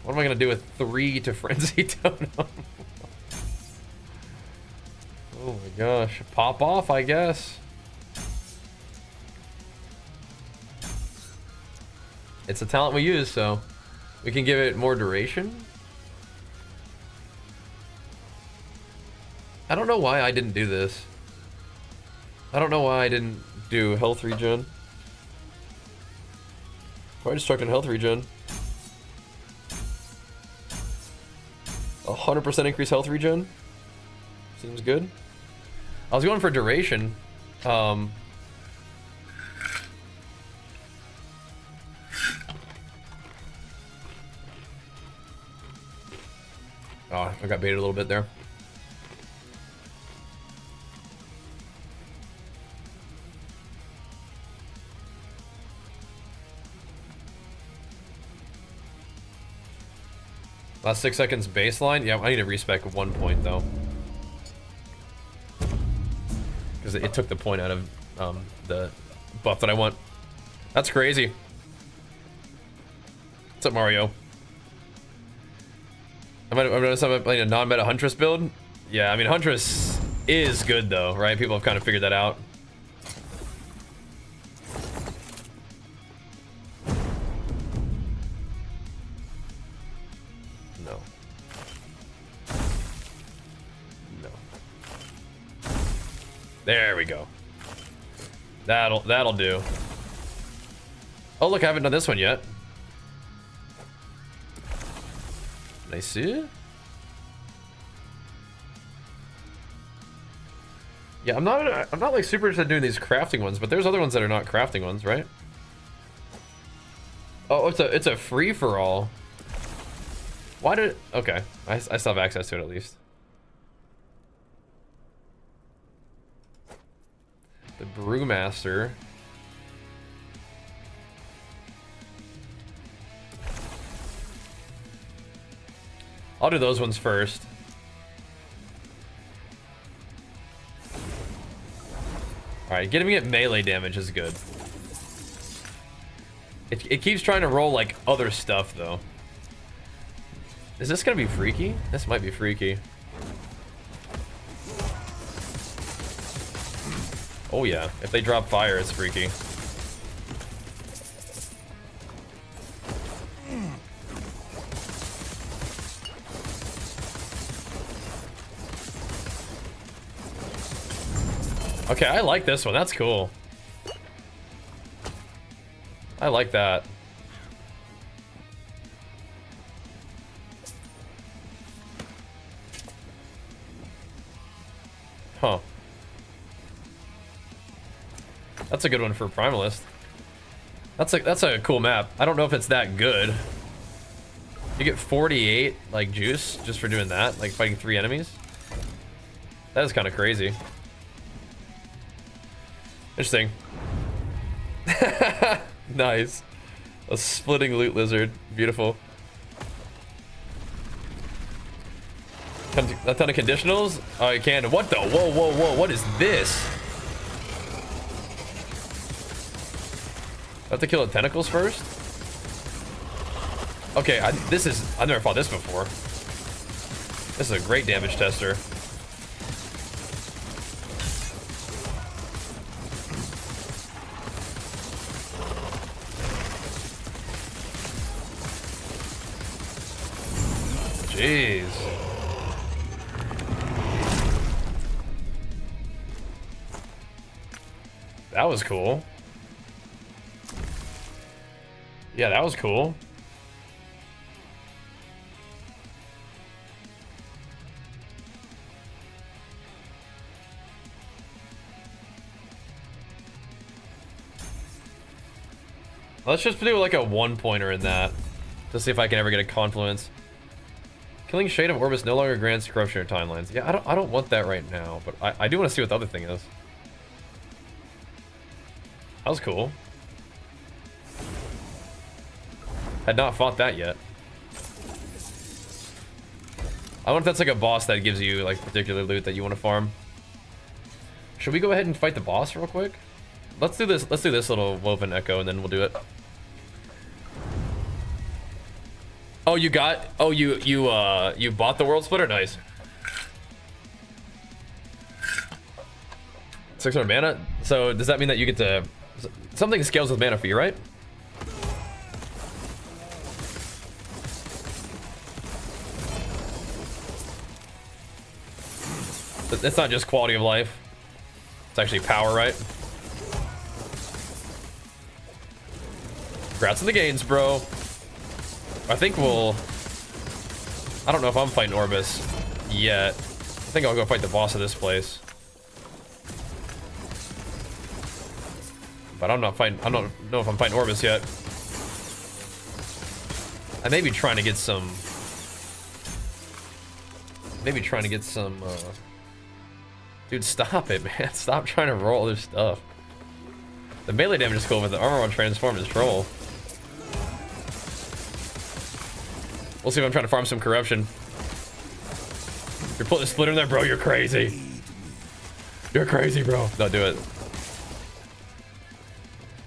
Speaker 1: What am I gonna do with 3 to Frenzy Totem? Oh my gosh. Pop off, I guess. It's a talent we use, so we can give it more duration. I don't know why I didn't do this. I don't know why I didn't do health regen. Why destruct and health regen? 100% increase health regen. Seems good. I was going for duration. Oh, I got baited a little bit there. Last 6 seconds baseline. Yeah, I need to respec 1 point though, because it took the point out of the buff that I want. That's crazy. What's up, Mario? I'm playing a non-meta Huntress build. Yeah, I mean Huntress is good though, right? People have kind of figured that out. No. No. There we go. That'll do. Oh look, I haven't done this one yet. Nice. Yeah, I'm not like super interested in doing these crafting ones, but there's other ones that are not crafting ones, right? Oh, it's a free for all. Why did? Okay, I still have access to it at least. The Brewmaster. I'll do those ones first. Alright, getting it melee damage is good. It keeps trying to roll like other stuff though. Is this gonna be freaky? This might be freaky. Oh yeah, if they drop fire, it's freaky. Okay, I like this one. That's cool. I like that. Huh. That's a good one for Primalist. That's a cool map. I don't know if it's that good. You get 48 like juice just for doing that, like fighting 3 enemies. That is kind of crazy. Interesting. Nice. A splitting loot lizard. Beautiful. A ton of conditionals? Oh, you can. What the? Whoa, whoa, whoa. What is this? I have to kill the tentacles first? Okay, I've never fought this before. This is a great damage tester. Jeez. That was cool. Yeah, that was cool. Let's just do like a 1-pointer in that to see if I can ever get a confluence. Killing Shade of Orbis no longer grants corruption or timelines. Yeah, I don't want that right now, but I do want to see what the other thing is. That was cool. Had not fought that yet. I wonder if that's like a boss that gives you like particular loot that you want to farm. Should we go ahead and fight the boss real quick? Let's do this. Let's do this little woven echo, and then we'll do it. Oh, you got? Oh, you bought the world splitter? Nice. 600 mana. So does that mean that you get to something scales with mana for you, right? It's not just quality of life. It's actually power, right? Congrats on the gains, bro. I think we'll... I don't know if I'm fighting Orbis yet. I think I'll go fight the boss of this place. But I'm not fighting... I don't know if I'm fighting Orbis yet. I may be trying to get some... Maybe trying to get some... Dude, stop it, man. Stop trying to roll other stuff. The melee damage is cool, but the armor on transform is troll. We'll see if I'm trying to farm some corruption. You're putting a splitter in there, bro. You're crazy. You're crazy, bro. No, do it.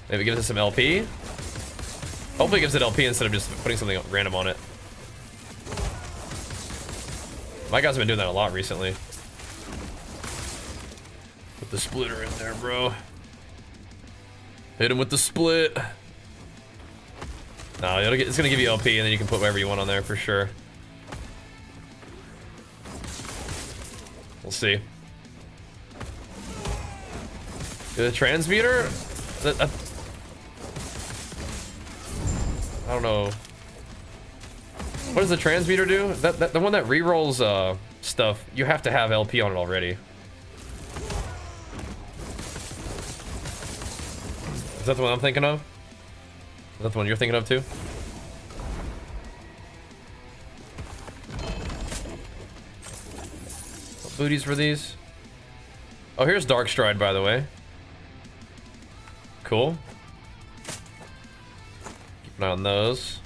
Speaker 1: Maybe it gives us some LP. Hopefully it gives it LP instead of just putting something random on it. My guys have been doing that a lot recently. Put the splitter in there, bro. Hit him with the split. No, it's gonna give you LP, and then you can put whatever you want on there for sure. We'll see. The transmuter? I don't know. What does the transmuter do? The one that rerolls stuff, you have to have LP on it already. Is that the one I'm thinking of? Is that the one you're thinking of too? What booties were these? Oh, here's Dark Stride, by the way. Cool. Keep an eye on those.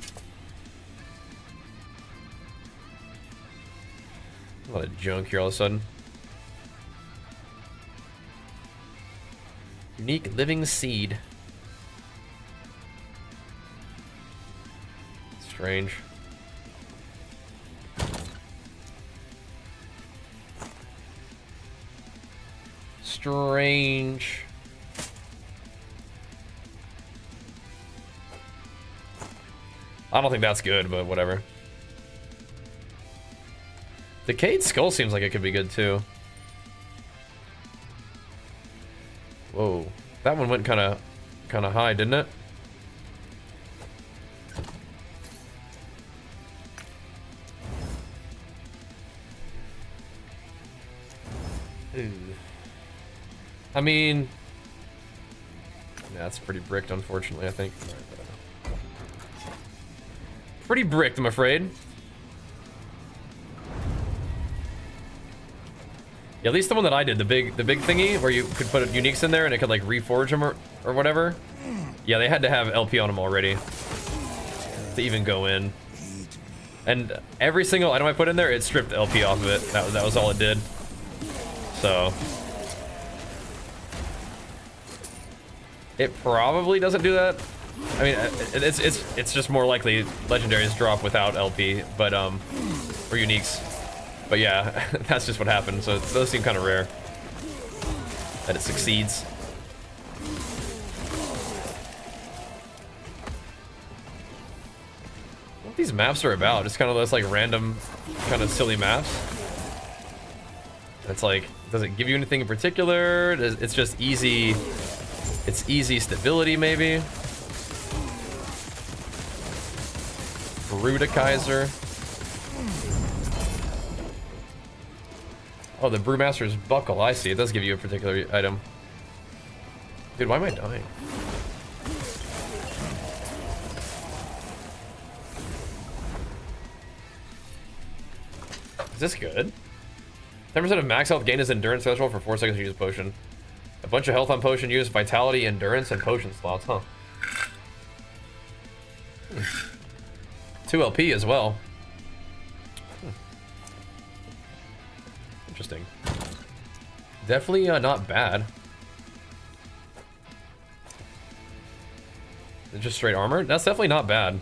Speaker 1: A lot of junk here all of a sudden. Unique living seed. Strange. Strange. I don't think that's good, but whatever. Decayed Skull seems like it could be good too. Whoa, that one went kind of high, didn't it? Ooh. I mean, yeah, that's pretty bricked, unfortunately, I think. Pretty bricked, I'm afraid. Yeah, at least the one that I did, the big thingy where you could put uniques in there and it could like reforge them or whatever. Yeah, they had to have LP on them already to even go in. And every single item I put in there, it stripped LP off of it. That was all it did. So it probably doesn't do that. I mean, it's just more likely legendaries drop without LP, but or uniques. But yeah, that's just what happened. So those seem kind of rare that it succeeds. What these maps are about? Just kind of those like random, kind of silly maps. It's like, does it give you anything in particular? It's just easy. It's easy stability, maybe. Brudekaiser. Oh, the Brewmaster's Buckle. I see. It does give you a particular item. Dude, why am I dying? this good? 10% of max health gain is endurance threshold for 4 seconds to use a potion. A bunch of health on potion use, vitality, endurance, and potion slots, huh? 2 LP as well. Interesting. Definitely not bad. It's just straight armor? That's definitely not bad.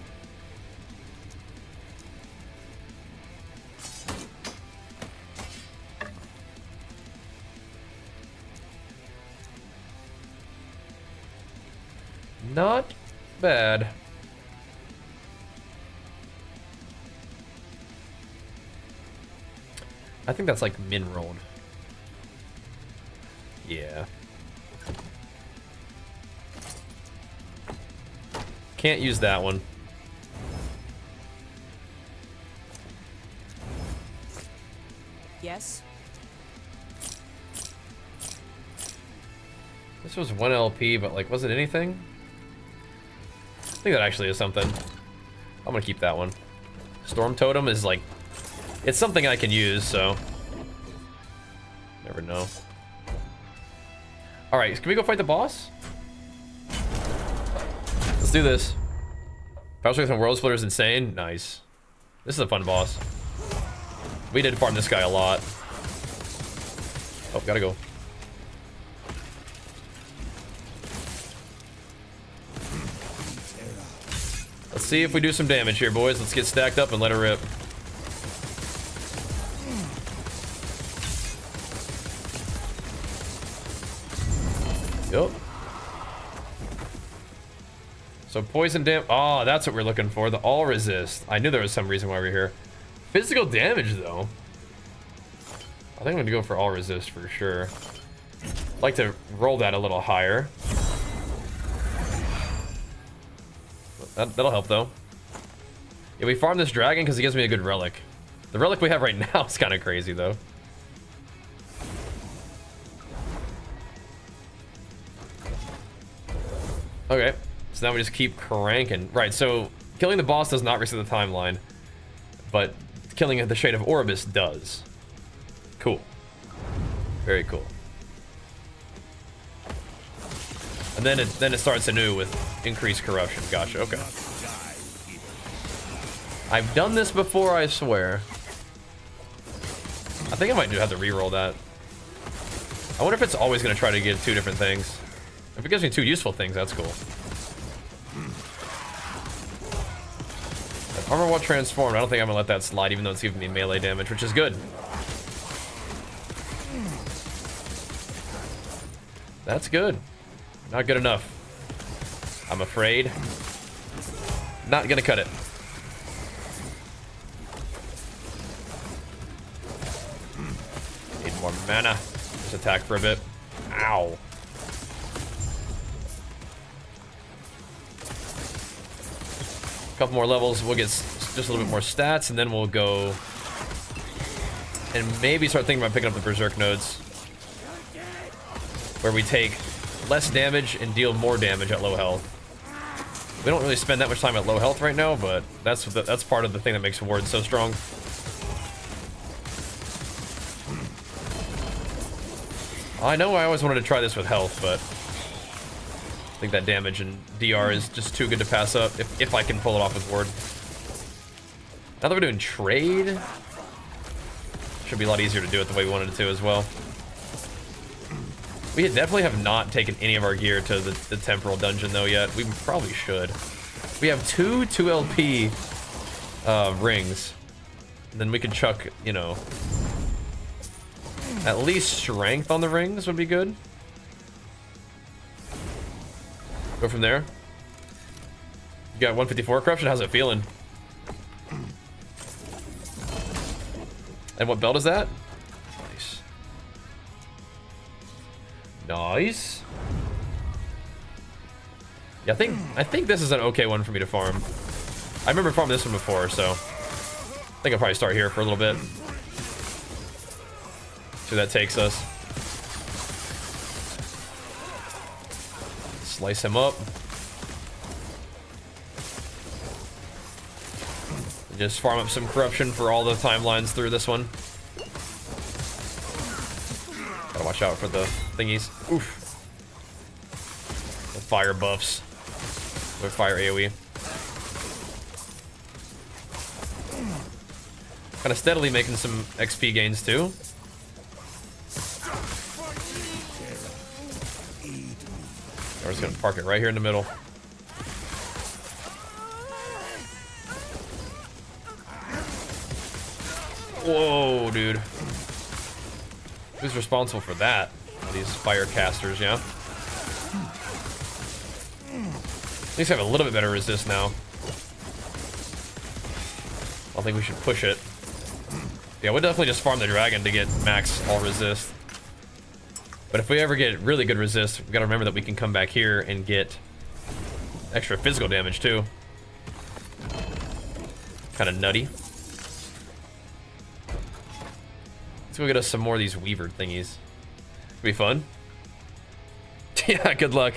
Speaker 1: Not bad. I think that's like min rolled. Yeah. Can't use that one.
Speaker 4: Yes.
Speaker 1: This was 1 LP, but like, was it anything? I think that actually is something. I'm gonna keep that one. Storm Totem is like, it's something I can use, so. Never know. Alright, can we go fight the boss? Let's do this. Power Strength and World Splitter is insane. Nice. This is a fun boss. We did farm this guy a lot. Oh, gotta go. Let's see if we do some damage here, boys. Let's get stacked up and let her rip. Yup. So poison damage. Oh, that's what we're looking for. The all resist. I knew there was some reason why we're here. Physical damage, though. I think I'm gonna go for all resist for sure. I'd like to roll that a little higher. That'll help, though. Yeah, we farm this dragon because it gives me a good relic. The relic we have right now is kind of crazy, though. Okay, so now we just keep cranking. Right, so killing the boss does not reset the timeline, but killing the Shade of Orbis does. Cool. Very cool. And then it starts anew with increased corruption. Gotcha, okay. I've done this before, I swear. I think I might do have to re-roll that. I wonder if it's always going to try to get 2 different things. If it gives me 2 useful things, that's cool. That armor while transformed, I don't think I'm gonna let that slide, even though it's giving me melee damage, which is good. That's good. Not good enough. I'm afraid. Not gonna cut it. Need more mana. Just attack for a bit. Ow. Couple more levels, we'll get just a little bit more stats, and then we'll go and maybe start thinking about picking up the Berserk nodes, where we take less damage and deal more damage at low health. We don't really spend that much time at low health right now, but that's part of the thing that makes Ward so strong. I know I always wanted to try this with health, but I think that damage and DR is just too good to pass up if I can pull it off with Ward. Now that we're doing trade, should be a lot easier to do it the way we wanted it to as well. We definitely have not taken any of our gear to the temporal dungeon though yet. We probably should. We have 2 2LP rings. And then we could chuck, you know, at least strength on the rings would be good. Go from there. You got 154 corruption. How's it feeling? And what belt is that? Nice. Nice. Yeah, I think this is an okay one for me to farm. I remember farming this one before, so I think I'll probably start here for a little bit. See where that takes us. Slice him up. Just farm up some corruption for all the timelines through this one. watch out for the thingies. Oof. The fire buffs. Or fire AoE. Kind of steadily making some XP gains too. We're just gonna park it right here in the middle. Whoa, dude. Who's responsible for that? These fire casters, yeah? At least have a little bit better resist now. I don't think we should push it. Yeah, we'll definitely just farm the dragon to get max all resist. But if we ever get really good resist, we gotta remember that we can come back here and get extra physical damage too. Kind of nutty. Let's go get us some more of these weaver thingies. Be fun. Yeah, good luck.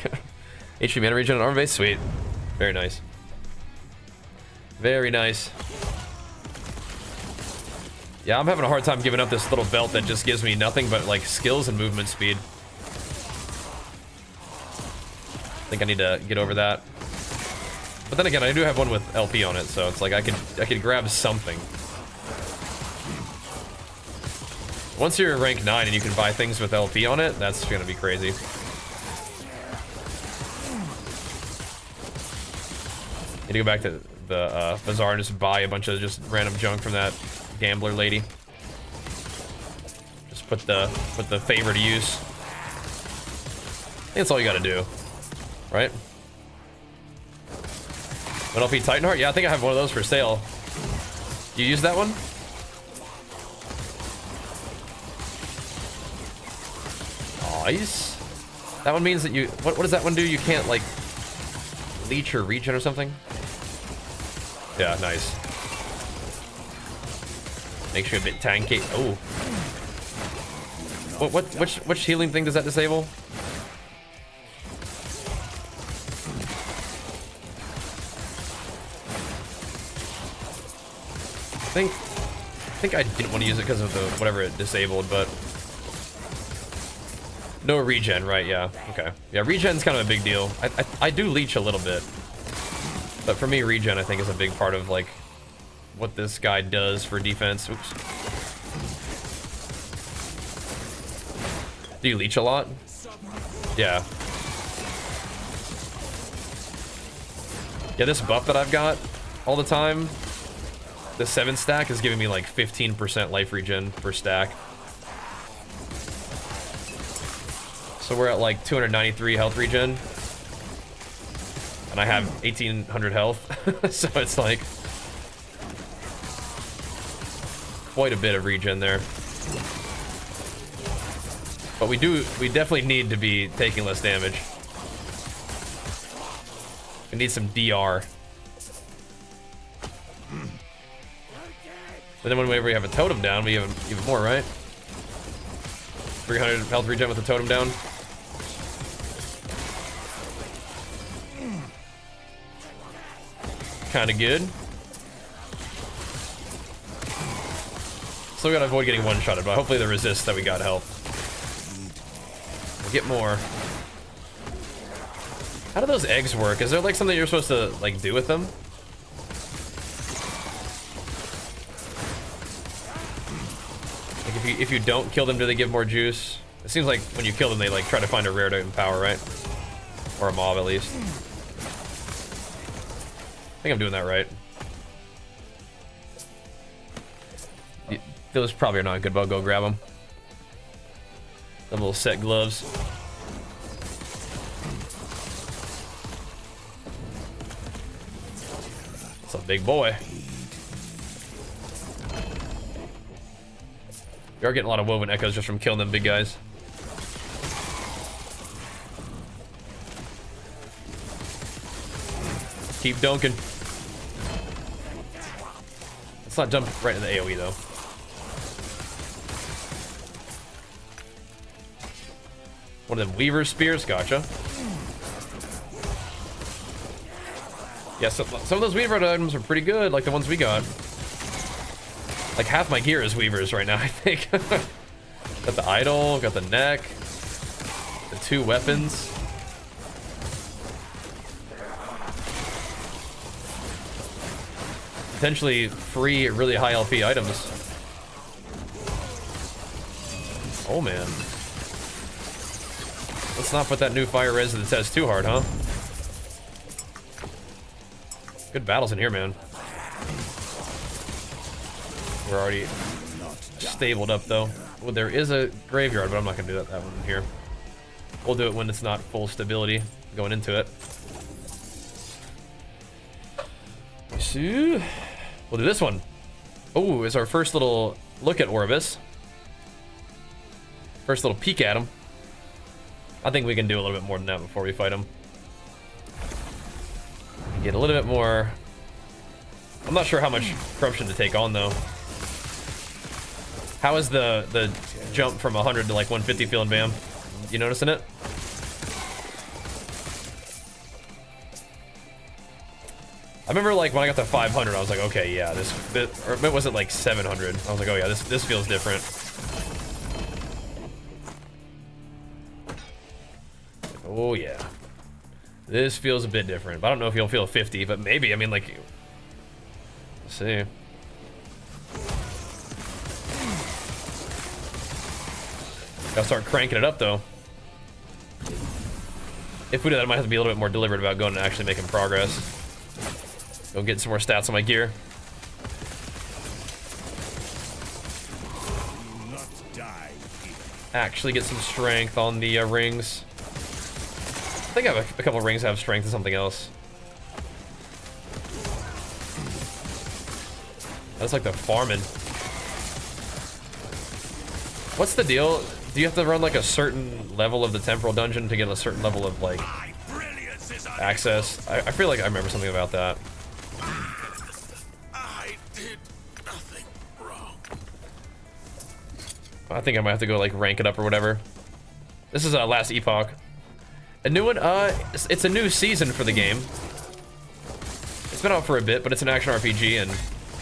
Speaker 1: HP mana regen on armor base, sweet. Very nice. Very nice. Yeah, I'm having a hard time giving up this little belt that just gives me nothing but like skills and movement speed. I think I need to get over that. But then again, I do have one with LP on it, so it's like I could grab something. Once you're rank 9 and you can buy things with LP on it, that's gonna be crazy. Need to go back to the bazaar and just buy a bunch of just random junk from that gambler lady. Just put the favor to use. I think that's all you gotta do, right? An LP Titanheart? Yeah, I think I have one of those for sale. You use that one? Nice. That one means that you... What does that one do? You can't, like, leech or regen or something? Yeah, nice. Makes you a bit tanky. Oh. Which healing thing does that disable? I think I didn't want to use it because of the whatever it disabled, but... No regen, right? Yeah. Okay. Yeah, regen's kind of a big deal. I do leech a little bit, but for me, regen I think is a big part of like what this guy does for defense. Oops. Do you leech a lot? Yeah. Yeah, this buff that I've got all the time, the 7 stack is giving me like 15% life regen per stack. So we're at like 293 health regen. And I have 1800 health. So it's like quite a bit of regen there. But we definitely need to be taking less damage. We need some DR. But then whenever we have a totem down, we have even more, right? 300 health regen with the totem down. Kind of good. Still gotta avoid getting one-shotted, but hopefully the resist that we got help. We'll get more. How do those eggs work? Is there like something you're supposed to like do with them? Like if you don't kill them, do they give more juice? It seems like when you kill them, they like try to find a rare to empower, right? Or a mob at least. I think I'm doing that right. Those probably are not good, but I'll go grab them. Them little set gloves. That's a big boy. We are getting a lot of woven echoes just from killing them big guys. Keep dunking. Let's not jump right into the AoE though. One of them Weaver Spears, gotcha. Yeah, some of those Weaver items are pretty good, like the ones we got. Like half my gear is Weavers right now, I think. Got the idol, got the neck, the 2 weapons. Potentially free, really high LP items. Oh man. Let's not put that new fire res to the test too hard, huh? Good battles in here, man. We're already stabled up though. Well, there is a graveyard, but I'm not gonna do that one here. We'll do it when it's not full stability going into it. So we'll do this one. Oh, it's our first little look at Orbis. First little peek at him. I think we can do a little bit more than that before we fight him. Get a little bit more. I'm not sure how much corruption to take on though. How is the jump from 100 to like 150 feeling, Bam? You noticing it? I remember like when I got to 500, I was like, okay, yeah, this or was it like 700? I was like, oh yeah, this feels different. Oh yeah, this feels a bit different. But I don't know if you'll feel 50, but maybe. I mean, like, let's see. Gotta start cranking it up though. If we do that, I might have to be a little bit more deliberate about going and actually making progress. Go get some more stats on my gear. Actually get some strength on the rings. I think I have a couple of rings that have strength and something else. That's like the farming. What's the deal? Do you have to run like a certain level of the temporal dungeon to get a certain level of like access? I feel like I remember something about that.
Speaker 2: I did nothing wrong.
Speaker 1: I think I might have to go like rank it up or whatever. This is last Epoch. A new one? It's a new season for the game. It's been out for a bit, but it's an action RPG, and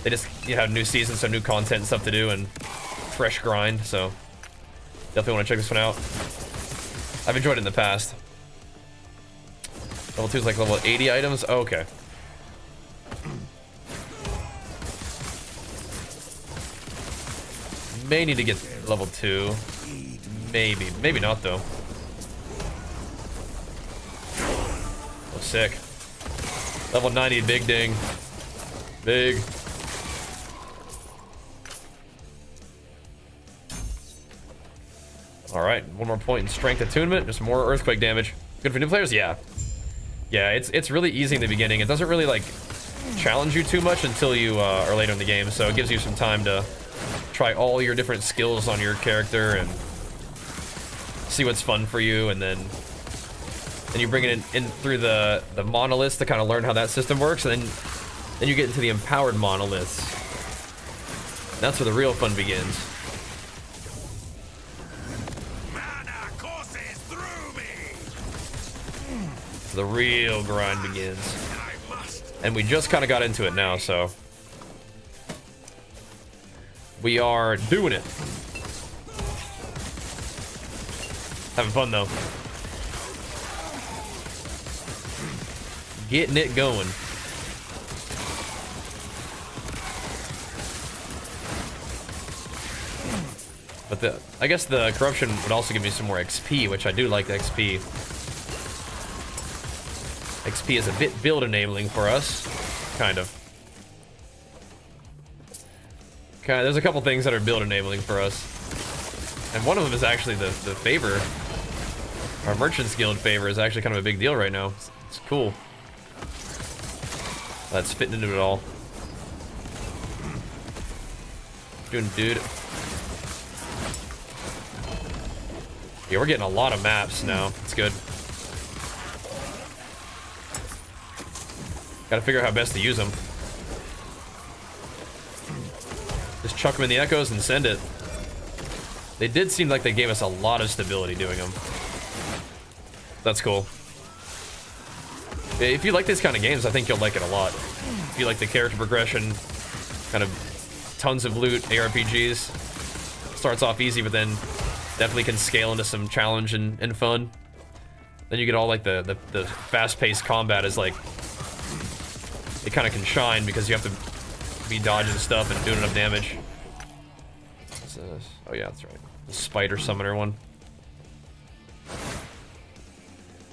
Speaker 1: they just have new seasons, so new content and stuff to do, and fresh grind, so definitely want to check this one out. I've enjoyed it in the past. Level 2 is like level 80 items? Oh, okay. May need to get level 2. Maybe. Maybe not, though. Oh, sick. Level 90, big ding. Big. Alright, one more point in strength attunement, just more earthquake damage. Good for new players? Yeah. Yeah, it's really easy in the beginning. It doesn't really, like, challenge you too much until you are later in the game, so it gives you some time to try all your different skills on your character and see what's fun for you, and then you bring it in through the monoliths to kind of learn how that system works, and then you get into the empowered monoliths. That's where the real fun begins. The real grind begins. And we just kind of got into it now, so we are doing it. Having fun though. Getting it going. But I guess the corruption would also give me some more XP, which I do like the XP. XP is a bit build enabling for us, kind of. Okay, there's a couple things that are build enabling for us, and one of them is actually the favor. Our Merchants Guild favor is actually kind of a big deal right now. It's cool. That's fitting into it all. Dude. Yeah, we're getting a lot of maps now. It's good. Gotta figure out how best to use them. Just chuck them in the echoes and send it. They did seem like they gave us a lot of stability doing them. That's cool. If you like these kind of games, I think you'll like it a lot. If you like the character progression, kind of tons of loot, ARPGs. Starts off easy, but then definitely can scale into some challenge and fun. Then you get all like the fast-paced combat is like, it kind of can shine because you have to be dodging stuff and doing enough damage. What's this? Oh yeah, that's right. The spider summoner one.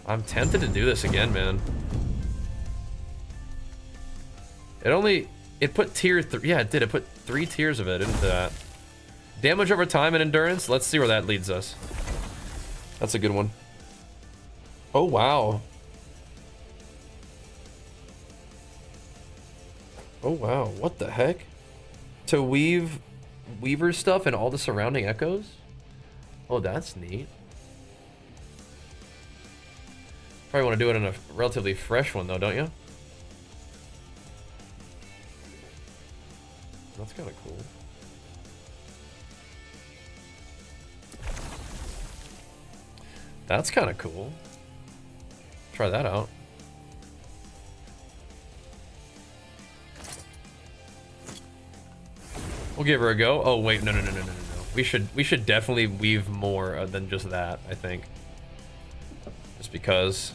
Speaker 1: I'm tempted to do this again, man. It put tier 3, yeah it did, it put 3 tiers of it into that. Damage over time and endurance, let's see where that leads us. That's a good one. Oh wow. Oh wow, what the heck? To weave Weaver stuff and all the surrounding echoes? Oh, that's neat. Probably want to do it in a relatively fresh one though, don't you? That's kind of cool. That's kind of cool. Try that out. We'll give her a go. Oh wait, no. We should definitely weave more than just that, I think. Just because.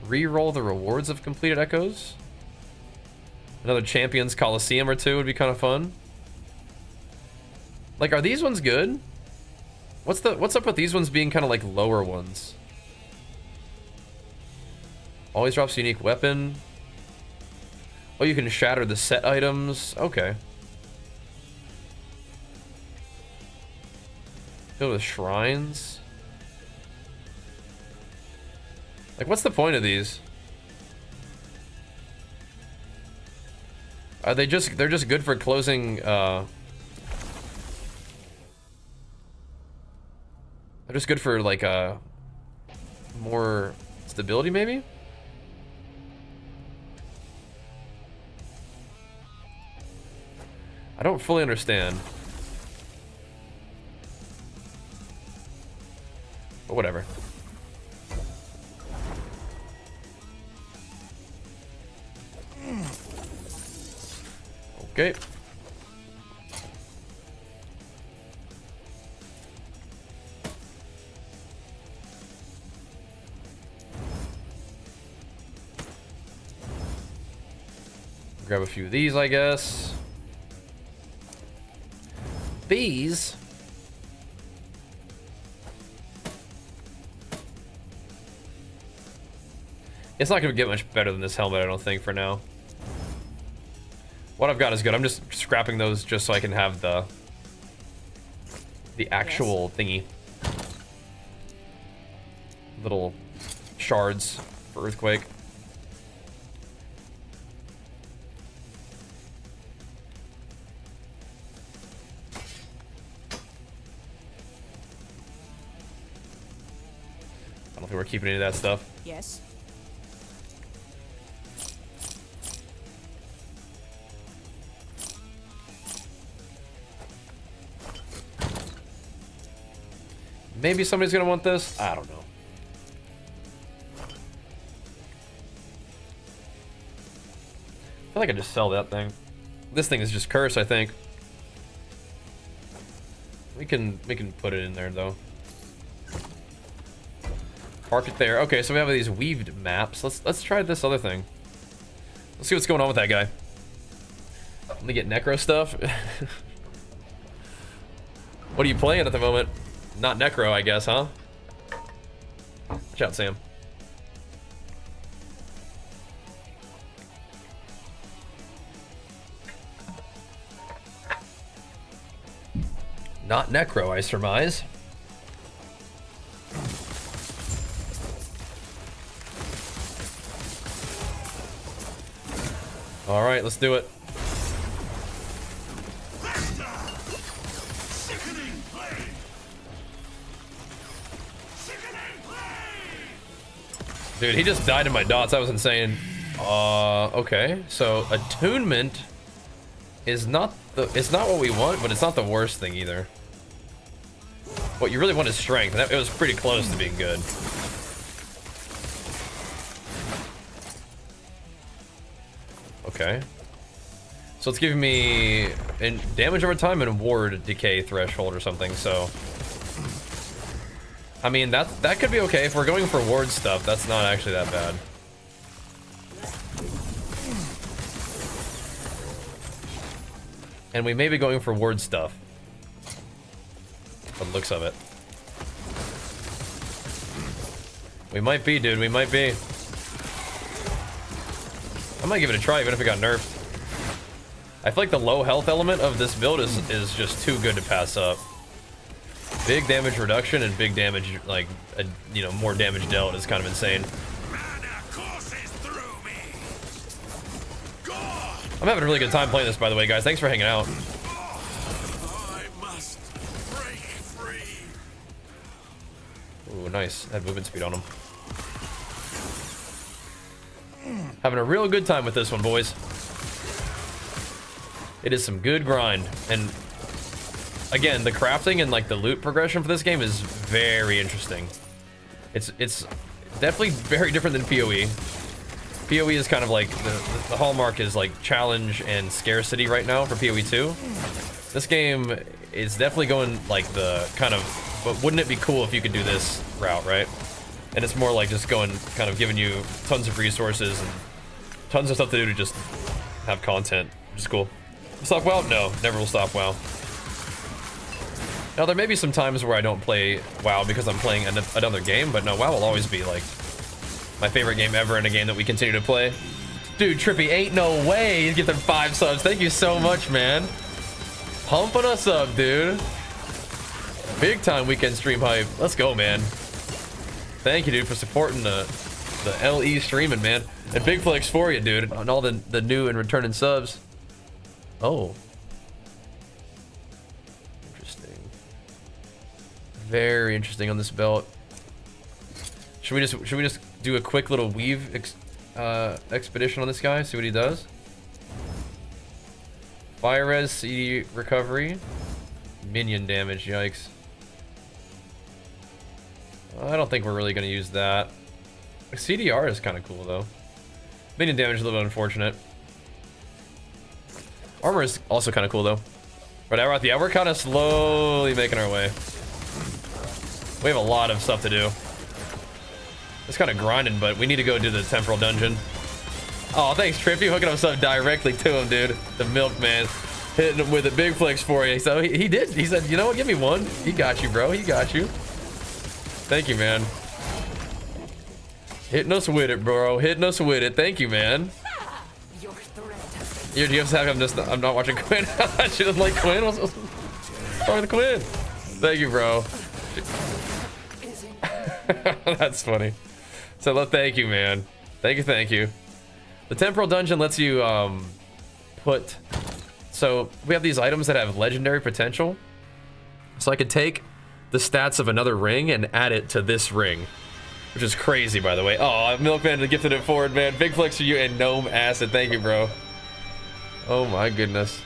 Speaker 1: Reroll the rewards of completed echoes. Another Champions Coliseum or two would be kind of fun. Like, are these ones good? What's up with these ones being kind of like lower ones? Always drops a unique weapon. Oh, you can shatter the set items. Okay. Filled with shrines. Like, what's the point of these? Are they just, they're just good for closing, they're just good for, like, more stability, maybe? I don't fully understand. But whatever. Okay. Grab a few of these, I guess. Bees. It's not gonna get much better than this helmet, I don't think, for now. What I've got is good. I'm just scrapping those just so I can have the actual thingy. Little shards for Earthquake. I don't think we're keeping any of that stuff.
Speaker 3: Yes.
Speaker 1: Maybe somebody's gonna want this. I don't know. I feel like I just sell that thing. This thing is just cursed, I think. We can put it in there though. Park it there. Okay, so we have these weaved maps. Let's try this other thing. Let's see what's going on with that guy. Let me get necro stuff. What are you playing at the moment? Not necro, I guess, huh? Watch out, Sam. Not necro, I surmise. All right, let's do it. Dude, he just died in my dots. That was insane. Okay. So attunement is not it's not what we want, but it's not the worst thing either. What you really want is strength, and it was pretty close to being good. Okay. So it's giving me damage over time and ward decay threshold or something, so... I mean, that could be okay. If we're going for ward stuff, that's not actually that bad. And we may be going for ward stuff. By the looks of it. We might be, dude. We might be. I might give it a try, even if it got nerfed. I feel like the low health element of this build is just too good to pass up. Big damage reduction and big damage, like, you know, more damage dealt is kind of insane. I'm having a really good time playing this, by the way, guys. Thanks for hanging out.
Speaker 2: I must break free.
Speaker 1: Ooh, nice. Had movement speed on him. Having a real good time with this one, boys. It is some good grind. And again, the crafting and like the loot progression for this game is very interesting. It's definitely very different than PoE. PoE is kind of like the hallmark is like challenge and scarcity right now for PoE 2. This game is definitely going like the kind of, but wouldn't it be cool if you could do this route, right? And it's more like just going, kind of giving you tons of resources and tons of stuff to do to just have content, which is cool. Stop WoW? No, never will stop WoW. Now there may be some times where I don't play WoW because I'm playing another game, but no, WoW will always be like my favorite game ever and a game that we continue to play. Dude, Trippy, ain't no way you get them 5 subs. Thank you so much, man. Pumping us up, dude. Big time weekend stream hype. Let's go, man. Thank you, dude, for supporting the LE streaming, man. And big flex for you, dude, on all the new and returning subs. Oh. Interesting. Very interesting on this belt. Should we just do a quick little weave expedition on this guy? See what he does. Fire res, CD recovery, minion damage. Yikes. I don't think we're really gonna use that. CDR is kind of cool though. Minion damage is a little bit unfortunate. Armor is also kind of cool though. But yeah, we're kind of slowly making our way. We have a lot of stuff to do. It's kind of grinding, but we need to go do the temporal dungeon. Oh, thanks, Trippy, hooking up stuff directly to him, dude. The milkman hitting him with a big flex for you. So he did. He said, you know what? Give me one. He got you, bro. He got you. Thank you, man. Hitting us with it, bro. Hitting us with it. Thank you, man. You just have I'm not watching Quinn. She doesn't like Quinn. What's wrong with Quinn? Thank you, bro. That's funny. So thank you, man. Thank you. The temporal dungeon lets you put. So we have these items that have legendary potential. So I could take the stats of another ring and add it to this ring, which is crazy, by the way. Oh, Milkman gifted it forward, man. Big flex for you and Gnome Acid. Thank you, bro. Oh my goodness.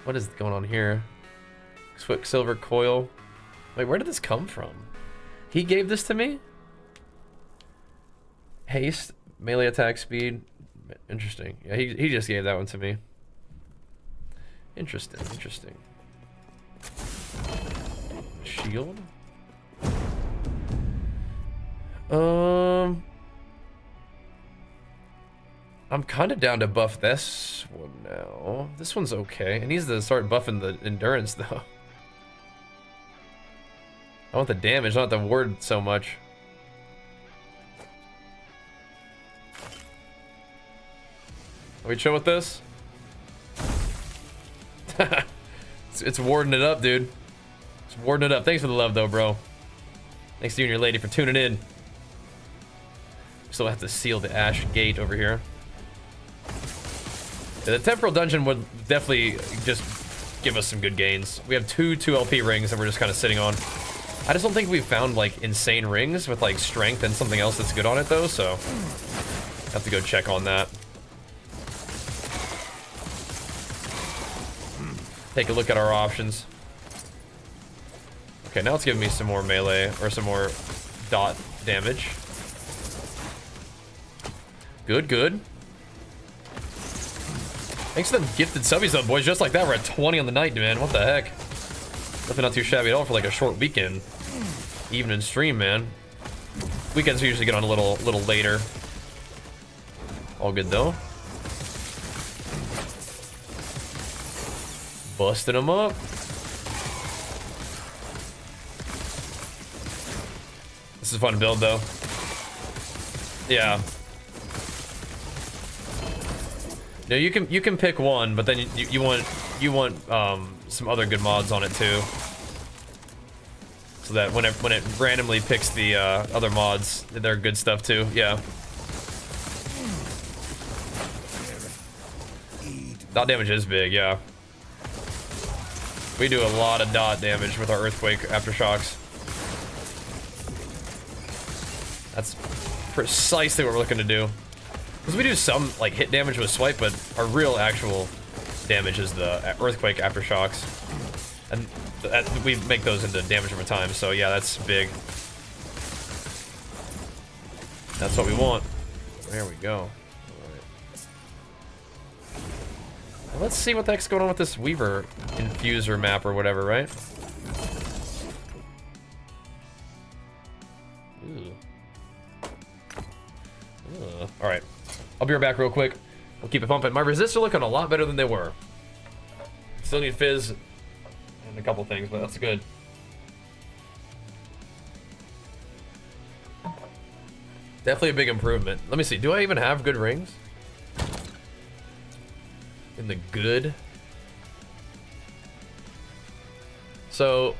Speaker 1: What is going on here? Quicksilver coil. Wait, where did this come from? He gave this to me? Haste, melee attack speed. Interesting. Yeah, he just gave that one to me. Interesting. Shield? I'm kind of down to buff this one now. This one's okay. It needs to start buffing the endurance though. I want the damage, not the ward so much. Are we chill with this? it's warding it up, dude. It's warding it up. Thanks for the love though, bro. Thanks to you and your lady for tuning in. Still have to seal the ash gate over here. Yeah, the temporal dungeon would definitely just give us some good gains. We have two LP rings that we're just kind of sitting on. I just don't think we've found like insane rings with like strength and something else that's good on it though, so have to go check on that. Take a look at our options. Okay, now it's giving me some more melee or some more dot damage. Good. Thanks to them gifted subbies though, boys. Just like that, we're at 20 on the night, man. What the heck? Nothing not too shabby at all for like a short weekend. Evening stream, man. Weekends we usually get on a little later. All good though. Busting them up. This is a fun build though. Yeah. No, you can pick one, but then you want some other good mods on it too, so that when it randomly picks the other mods, they're good stuff too. Yeah. Dot damage is big, yeah. We do a lot of dot damage with our earthquake aftershocks. That's precisely what we're looking to do. Because we do some like hit damage with swipe, but our real actual damage is the earthquake aftershocks, and we make those into damage over time. So yeah, that's big. That's what we want. There we go. All right. Well, let's see what the heck's going on with this Weaver infuser map or whatever, right? Ooh. All right. I'll be right back real quick. We'll keep it pumping. My resists are looking a lot better than they were. Still need fizz and a couple things, but that's good. Definitely a big improvement. Let me see. Do I even have good rings? In the good? So,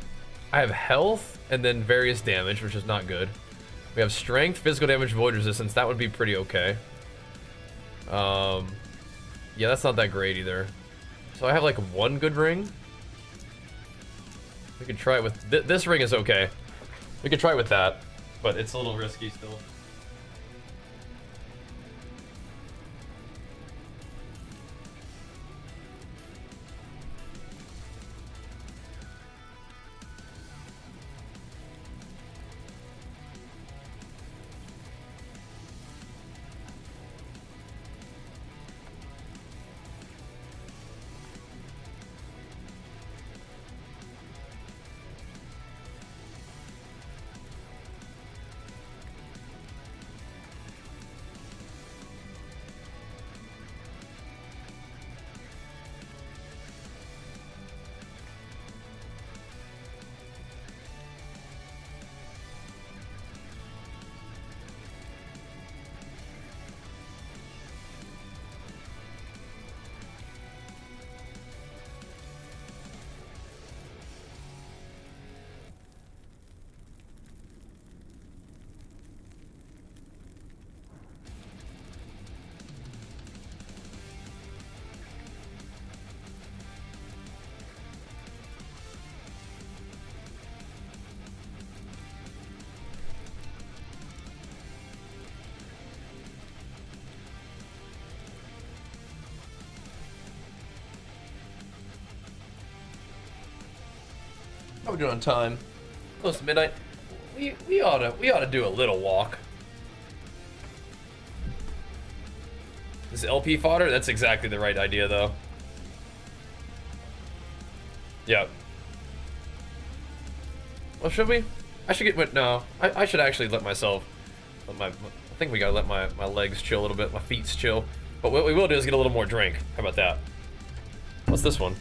Speaker 1: I have health and then various damage, which is not good. We have strength, physical damage, void resistance. That would be pretty okay. Yeah, that's not that great either. So I have like one good ring. We could try it with this ring is okay. We could try it with that, but it's a little risky still. How we doing on time? Close to midnight. We ought to do a little walk. This LP fodder? That's exactly the right idea though. Yeah. Well, should we? I should get no. I should actually let myself. I think we gotta let my legs chill a little bit, my feet chill. But what we will do is get a little more drink. How about that? What's this one?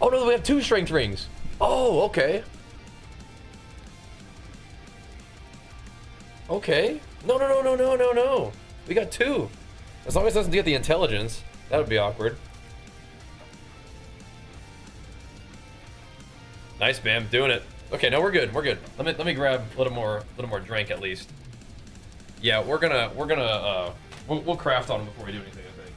Speaker 1: Oh no, we have 2 strength rings. Oh, okay. Okay. No. We got 2. As long as it doesn't get the intelligence, that would be awkward. Nice, Bam, doing it. Okay, no, we're good. We're good. Let me grab a little more drink at least. Yeah, we'll craft on them before we do anything, I think.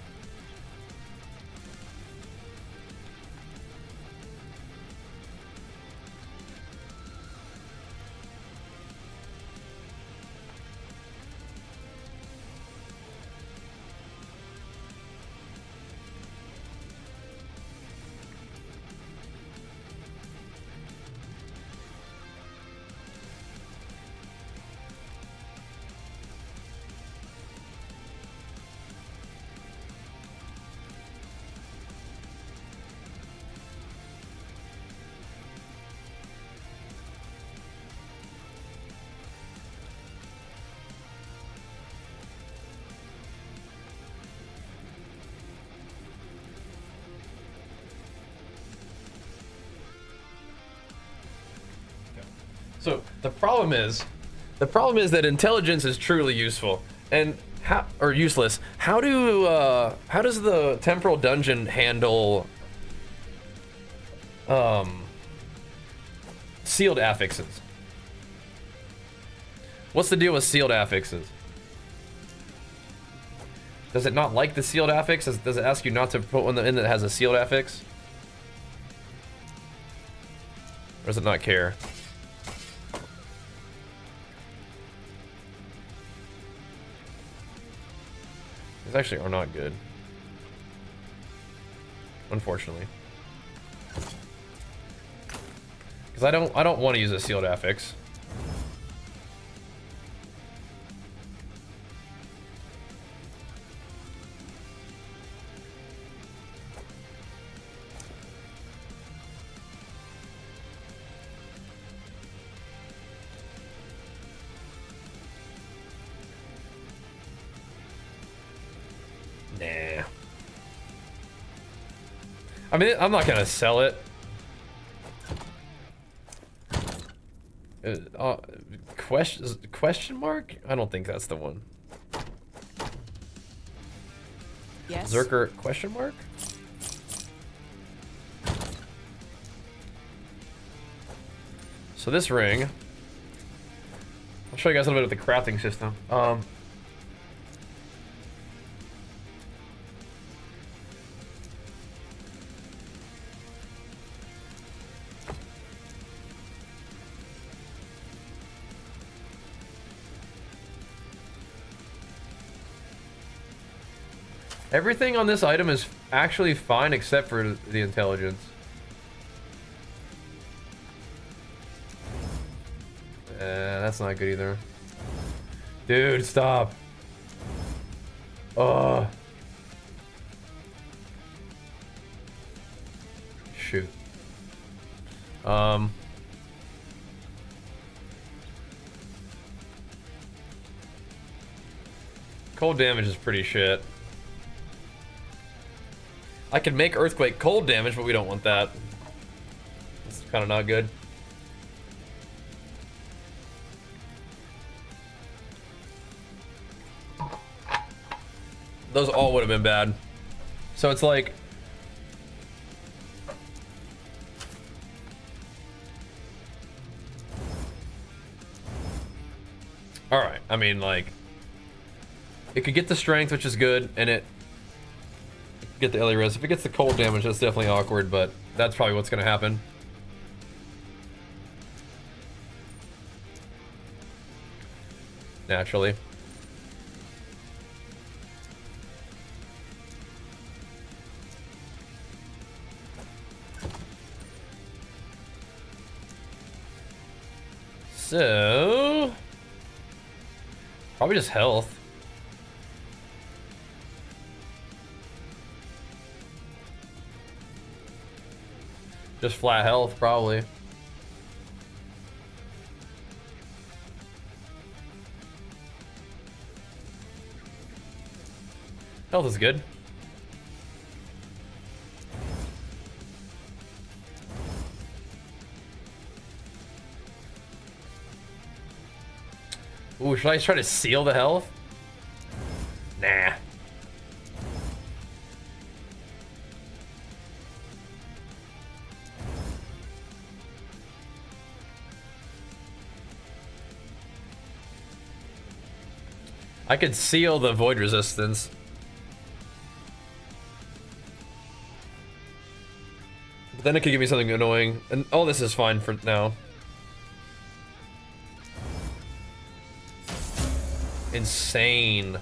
Speaker 1: The problem is that intelligence is truly useful, and or useless. How does the temporal dungeon handle sealed affixes? What's the deal with sealed affixes? Does it not like the sealed affix? Does it ask you not to put one in that has a sealed affix? Or does it not care? These actually are not good, unfortunately. Because I don't want to use a sealed affix. Nah. I mean, I'm not gonna sell it. Question mark? I don't think that's the one.
Speaker 6: Yes.
Speaker 1: Zerker question mark? So this ring, I'll show you guys a little bit of the crafting system. Everything on this item is actually fine except for the intelligence. That's not good either. Dude, stop. Shoot. Cold damage is pretty shit. I can make earthquake cold damage, but we don't want that. It's kind of not good. Those all would have been bad. So it's like, all right. I mean, like, it could get the strength, which is good, and it get the LA res. If it gets the cold damage, that's definitely awkward, but that's probably what's gonna happen. Naturally. So probably just health. Just flat health, probably. Health is good. Ooh, should I try to seal the health? Nah. I could seal the void resistance. But then it could give me something annoying. And all this is fine for now. Insane.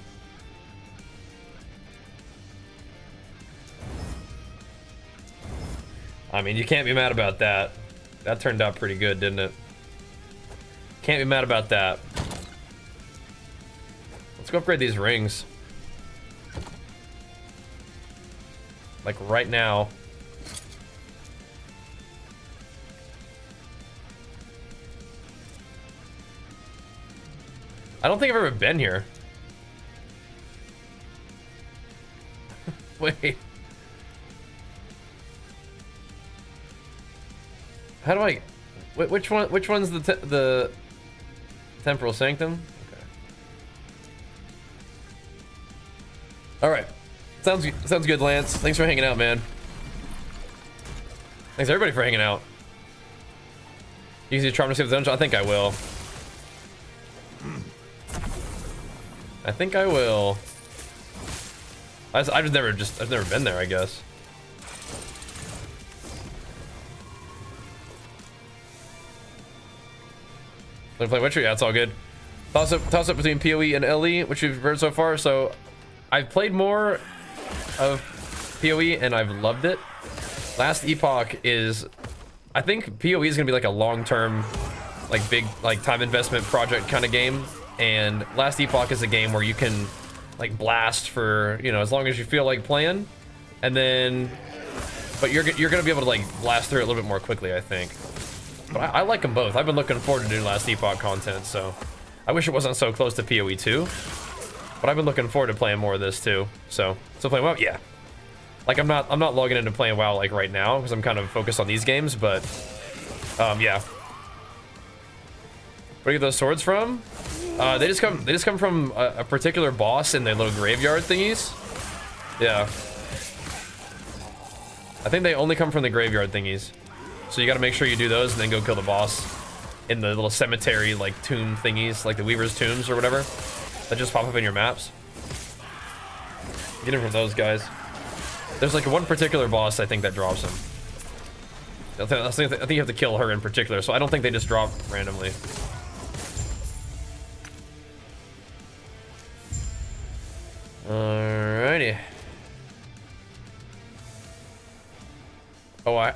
Speaker 1: I mean, you can't be mad about that. That turned out pretty good, didn't it? Can't be mad about that. Let's go upgrade these rings. Like right now. I don't think I've ever been here. Wait. How do I... Which one's the Temporal Sanctum. Okay. All right. Sounds good, Lance. Thanks for hanging out, man. Thanks everybody for hanging out. You can use Charm to save the dungeon. I think I will. I think I will. I've never been there, I guess. Wanna play Witcher? Yeah, it's all good. Toss up between PoE and LE, which you've heard so far. So I've played more of PoE and I've loved it. Last Epoch is, I think PoE is gonna be like a long-term, like big, like time investment project kind of game. And Last Epoch is a game where you can like blast for, you know, as long as you feel like playing, and then, but you're gonna be able to like blast through it a little bit more quickly, I think. But I like them both. I've been looking forward to doing Last Epoch content, so I wish it wasn't so close to PoE 2, but I've been looking forward to playing more of this too. So playing WoW, yeah. Like I'm not logging into playing WoW like right now because I'm kind of focused on these games, but yeah. Where do you get those swords from? They just come from a particular boss in their little graveyard thingies. Yeah. I think they only come from the graveyard thingies. So you gotta make sure you do those and then go kill the boss in the little cemetery, like tomb thingies, like the Weaver's tombs or whatever, that just pop up in your maps. Get it from those guys. There's like one particular boss I think that drops them. I think you have to kill her in particular, so I don't think they just drop randomly. Alrighty. Oh, okay.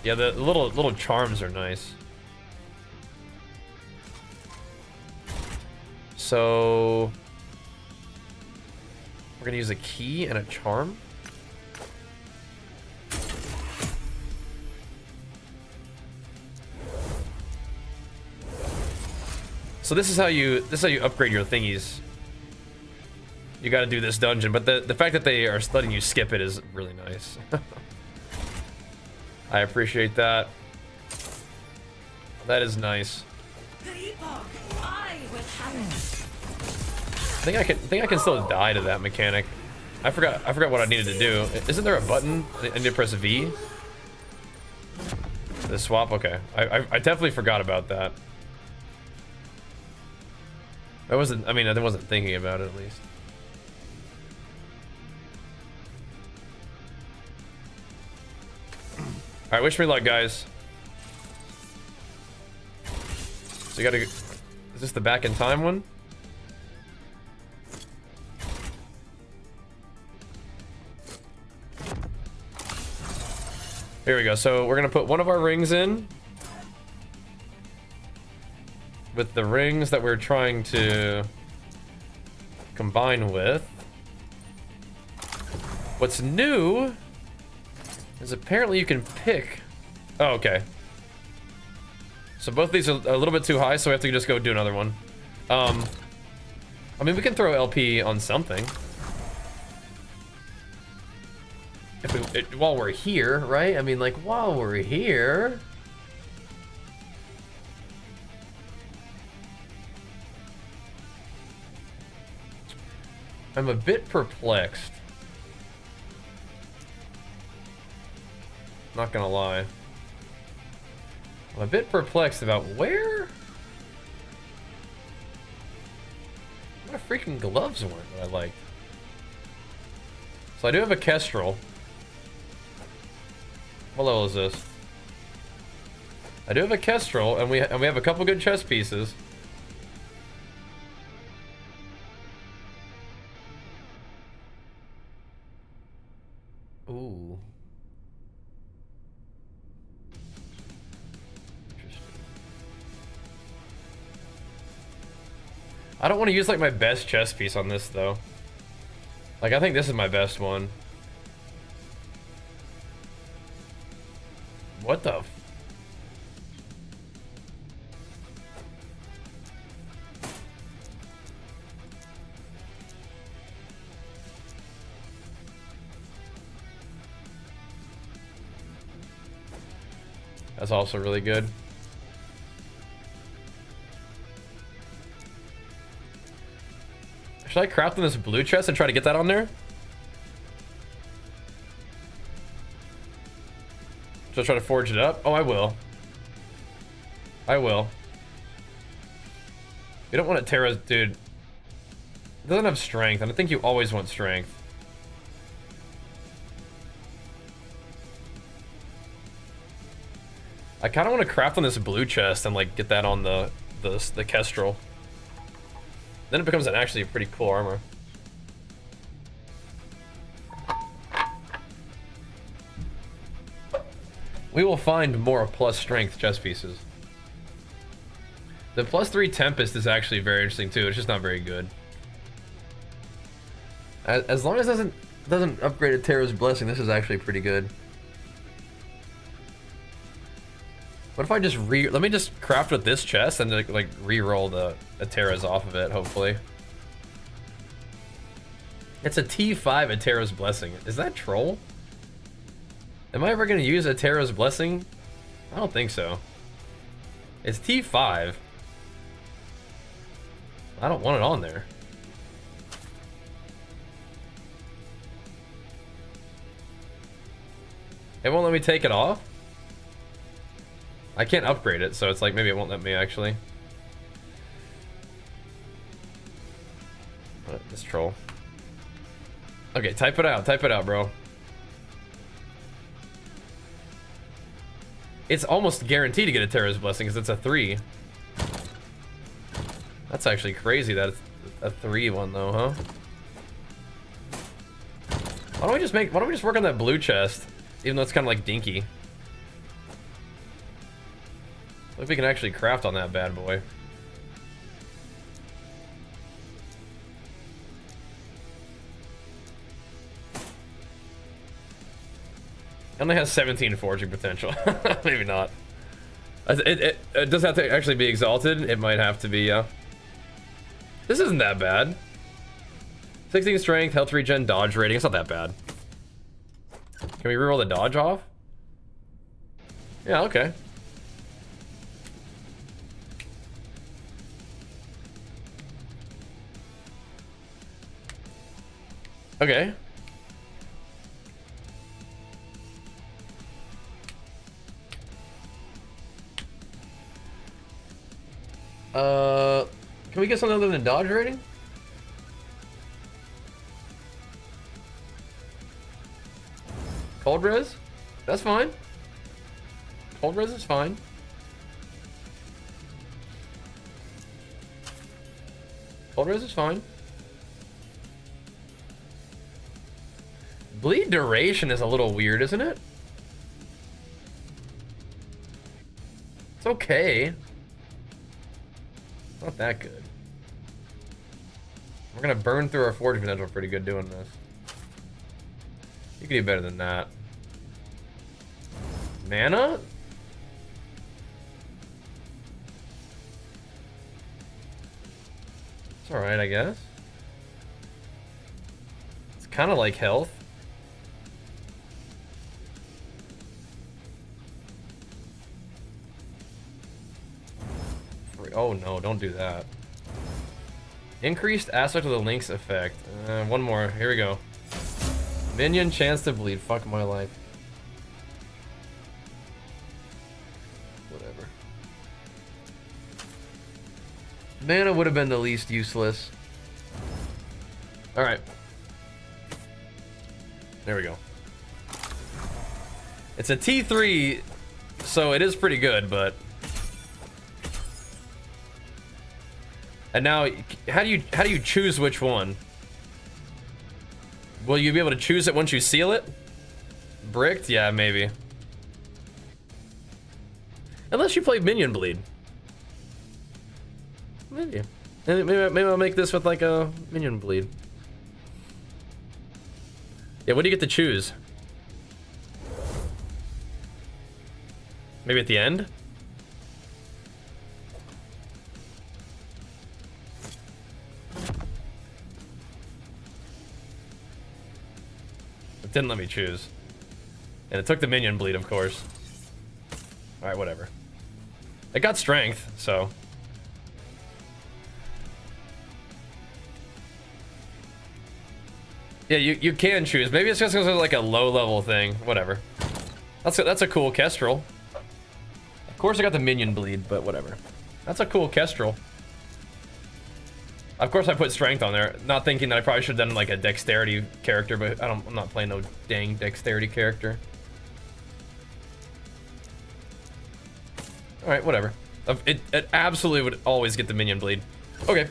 Speaker 1: Yeah, the little charms are nice. So we're gonna use a key and a charm. So this is how you upgrade your thingies. You got to do this dungeon, but the fact that they are letting you skip it is really nice. I appreciate that. That is nice. I think I can still die to that mechanic. I forgot what I needed to do. Isn't there a button? I need to press V. The swap. Okay, I definitely forgot about that. I wasn't thinking about it at least. All right, wish me luck, guys. So you gotta, is this the back in time one? Here we go. So we're gonna put one of our rings in with the rings that we're trying to combine with. What's new is apparently you can pick. Oh, okay. So both these are a little bit too high, so we have to just go do another one. I mean, we can throw LP on something. While we're here, right? I mean, like, while we're here. I'm a bit perplexed. Not gonna lie. I'm a bit perplexed about where? What freaking gloves weren't that I liked. So I do have a Kestrel. What level is this? I do have a Kestrel, and we have a couple good chest pieces. Ooh. Interesting. I don't want to use like my best chest piece on this though. Like I think this is my best one. What the f- That's also really good. Should I craft in this blue chest and try to get that on there? Should I try to forge it up? Oh, I will. I will. You don't want it Terra's, dude. It doesn't have strength, and I think you always want strength. I kind of want to craft on this blue chest and like get that on the Kestrel. Then it becomes an actually pretty cool armor. We will find more plus strength chest pieces. The +3 Tempest is actually very interesting too. It's just not very good. As long as it doesn't upgrade a Terra's Blessing, this is actually pretty good. What if I just let me just craft with this chest and like re-roll the Terra's off of it, hopefully. It's a T5 at Terra's Blessing. Is that troll? Am I ever gonna use a Terra's Blessing? I don't think so. It's T5. I don't want it on there. It won't let me take it off? I can't upgrade it, so it's like maybe it won't let me actually. This troll. Okay, type it out, bro. It's almost guaranteed to get a Terra's Blessing because it's a 3. That's actually crazy that it's a 3 one though, huh? Why don't we just work on that blue chest, even though it's kind of like dinky. Look if we can actually craft on that bad boy. It only has 17 forging potential. Maybe not. It does have to actually be exalted. It might have to be, yeah. This isn't that bad. 16 strength, health regen, dodge rating. It's not that bad. Can we reroll the dodge off? Yeah, okay. Okay. Can we get something other than dodge rating? Cold res? That's fine. Cold res is fine. Cold res is fine. Bleed duration is a little weird, isn't it? It's okay. Not that good. We're gonna burn through our forge potential pretty good doing this. You can do better than that. Mana? It's alright, I guess. It's kind of like health. Oh no, don't do that. Increased aspect of the Link's effect. One more. Here we go. Minion chance to bleed. Fuck my life. Whatever. Mana would have been the least useless. Alright. There we go. It's a T3, so it is pretty good, but... And now, how do you choose which one? Will you be able to choose it once you seal it? Bricked? Yeah, maybe. Unless you play Minion Bleed. Maybe. Maybe I'll make this with like a Minion Bleed. Yeah, what do you get to choose? Maybe at the end? Didn't let me choose. And it took the Minion Bleed, of course. Alright, whatever. It got strength, so. Yeah, you can choose. Maybe it's just because it's like a low level thing. Whatever. That's a cool Kestrel. Of course I got the minion bleed, but whatever. That's a cool Kestrel. Of course I put strength on there, not thinking that I probably should have done like a dexterity character, but I'm not playing no dang dexterity character. All right, whatever. It absolutely would always get the minion bleed. Okay.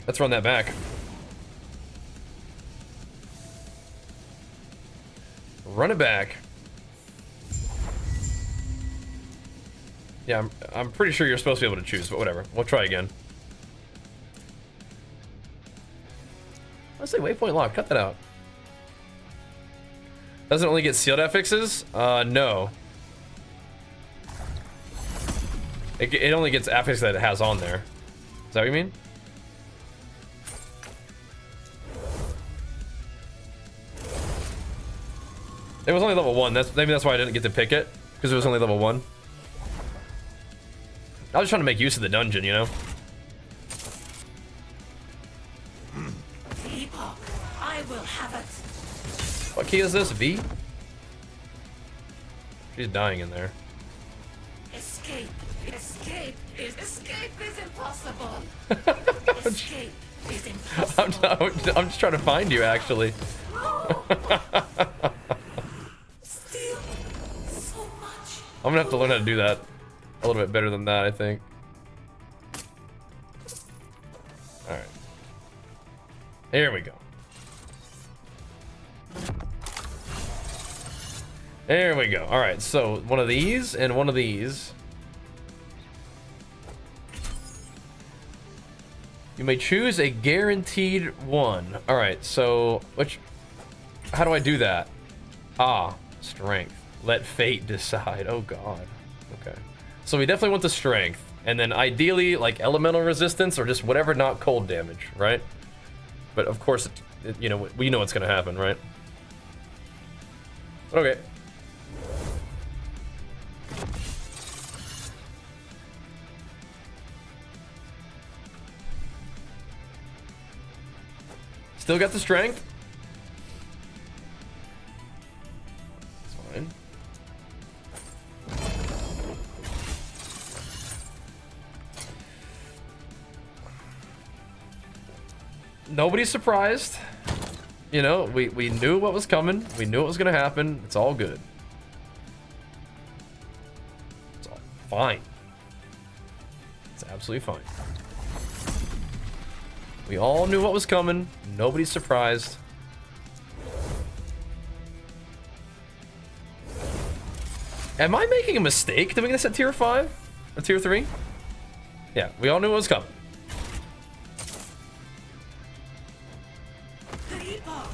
Speaker 1: Let's run that back. Run it back. Yeah, I'm pretty sure you're supposed to be able to choose, but whatever. We'll try again. Let's say waypoint lock. Cut that out. Doesn't only get sealed affixes? No. It only gets affixes that it has on there. Is that what you mean? It was only level 1. Maybe that's why I didn't get to pick it, because it was only level 1. I was trying to make use of the dungeon, you know?
Speaker 5: Epoch, I will have it.
Speaker 1: What key is this? V? She's dying in there.
Speaker 5: Escape is impossible. Escape is impossible.
Speaker 1: I'm just trying to find you, actually.
Speaker 5: Still so much.
Speaker 1: I'm gonna have to learn how to do that a little bit better than that, I think. All right. Here we go. There we go. All right, so one of these and one of these. You may choose a guaranteed one. All right, so how do I do that? Ah, strength. Let fate decide. Oh God. Okay. So we definitely want the strength, and then ideally like elemental resistance or just whatever, not cold damage, right? But of course, you know, we know what's gonna happen, right? Okay. Still got the strength. It's fine. Nobody's surprised. You know, we knew what was coming. We knew what was gonna happen. It's all good. It's all fine. It's absolutely fine. We all knew what was coming. Nobody's surprised. Am I making a mistake doing this at tier 5? Or tier 3? Yeah, we all knew what was coming.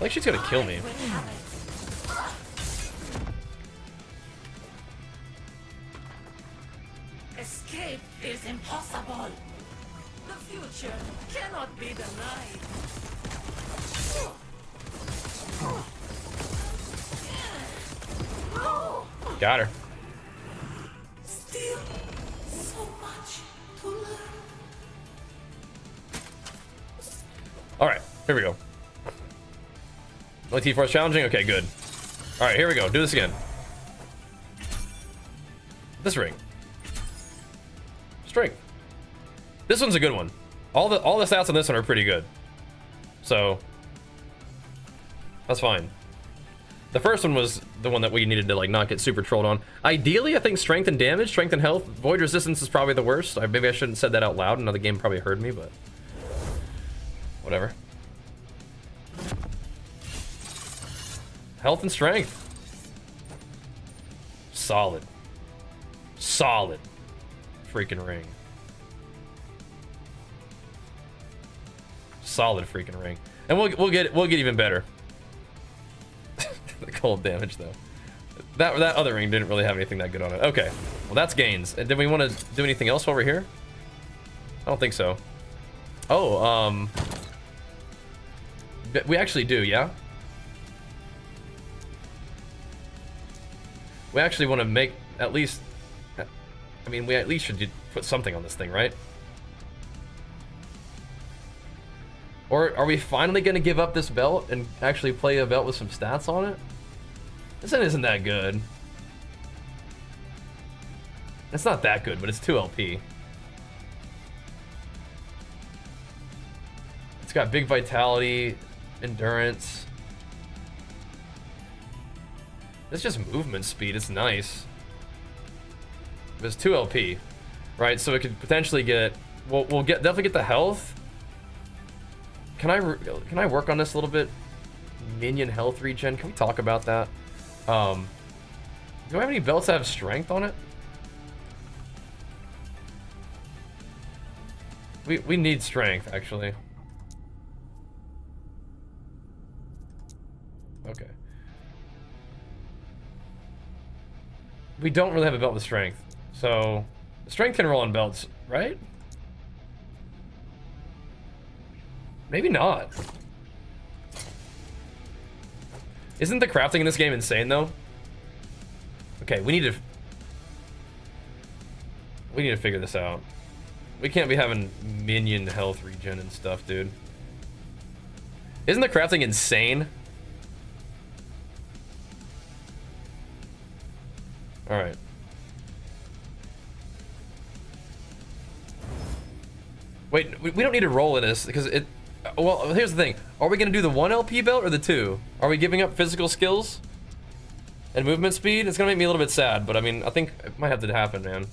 Speaker 1: Like she's gonna kill me.
Speaker 5: Escape is impossible. The future cannot be denied.
Speaker 1: Got her.
Speaker 5: Still so much to learn.
Speaker 1: All right, here we go. Only T4 is challenging? Okay, good. All right, here we go. Do this again. This ring. Strength. This one's a good one. All the stats on this one are pretty good. So that's fine. The first one was the one that we needed to like not get super trolled on. Ideally, I think strength and damage, strength and health. Void resistance is probably the worst. Maybe I shouldn't have said that out loud. Another game probably heard me, but whatever. Health and strength. Solid. Solid. Freaking ring. Solid freaking ring. And we'll get even better. The cold damage though. That other ring didn't really have anything that good on it. Okay. Well, that's gains. And did we want to do anything else while we're here? I don't think so. Oh, we actually do, yeah? we actually want to make at least, I mean, we at least should put something on this thing, right? Or are we finally going to give up this belt and actually play a belt with some stats on it? This one isn't that good. It's not that good, but it's 2 LP. It's got big vitality, endurance. It's just movement speed. It's nice. But it's 2 LP, right? So it could potentially get. We'll definitely get the health. Can I work on this a little bit? Minion health regen. Can we talk about that? Do I have any belts that have strength on it? We need strength, actually. Okay. We don't really have a belt with strength. So, strength can roll on belts, right? Maybe not. Isn't the crafting in this game insane, though? Okay, we need to figure this out. We can't be having minion health regen and stuff, dude. Isn't the crafting insane? Alright. Wait, we don't need to roll in this, because it... Well, here's the thing. Are we going to do the 1 LP belt or the 2? Are we giving up physical skills? And movement speed? It's going to make me a little bit sad, but I mean, I think it might have to happen, man.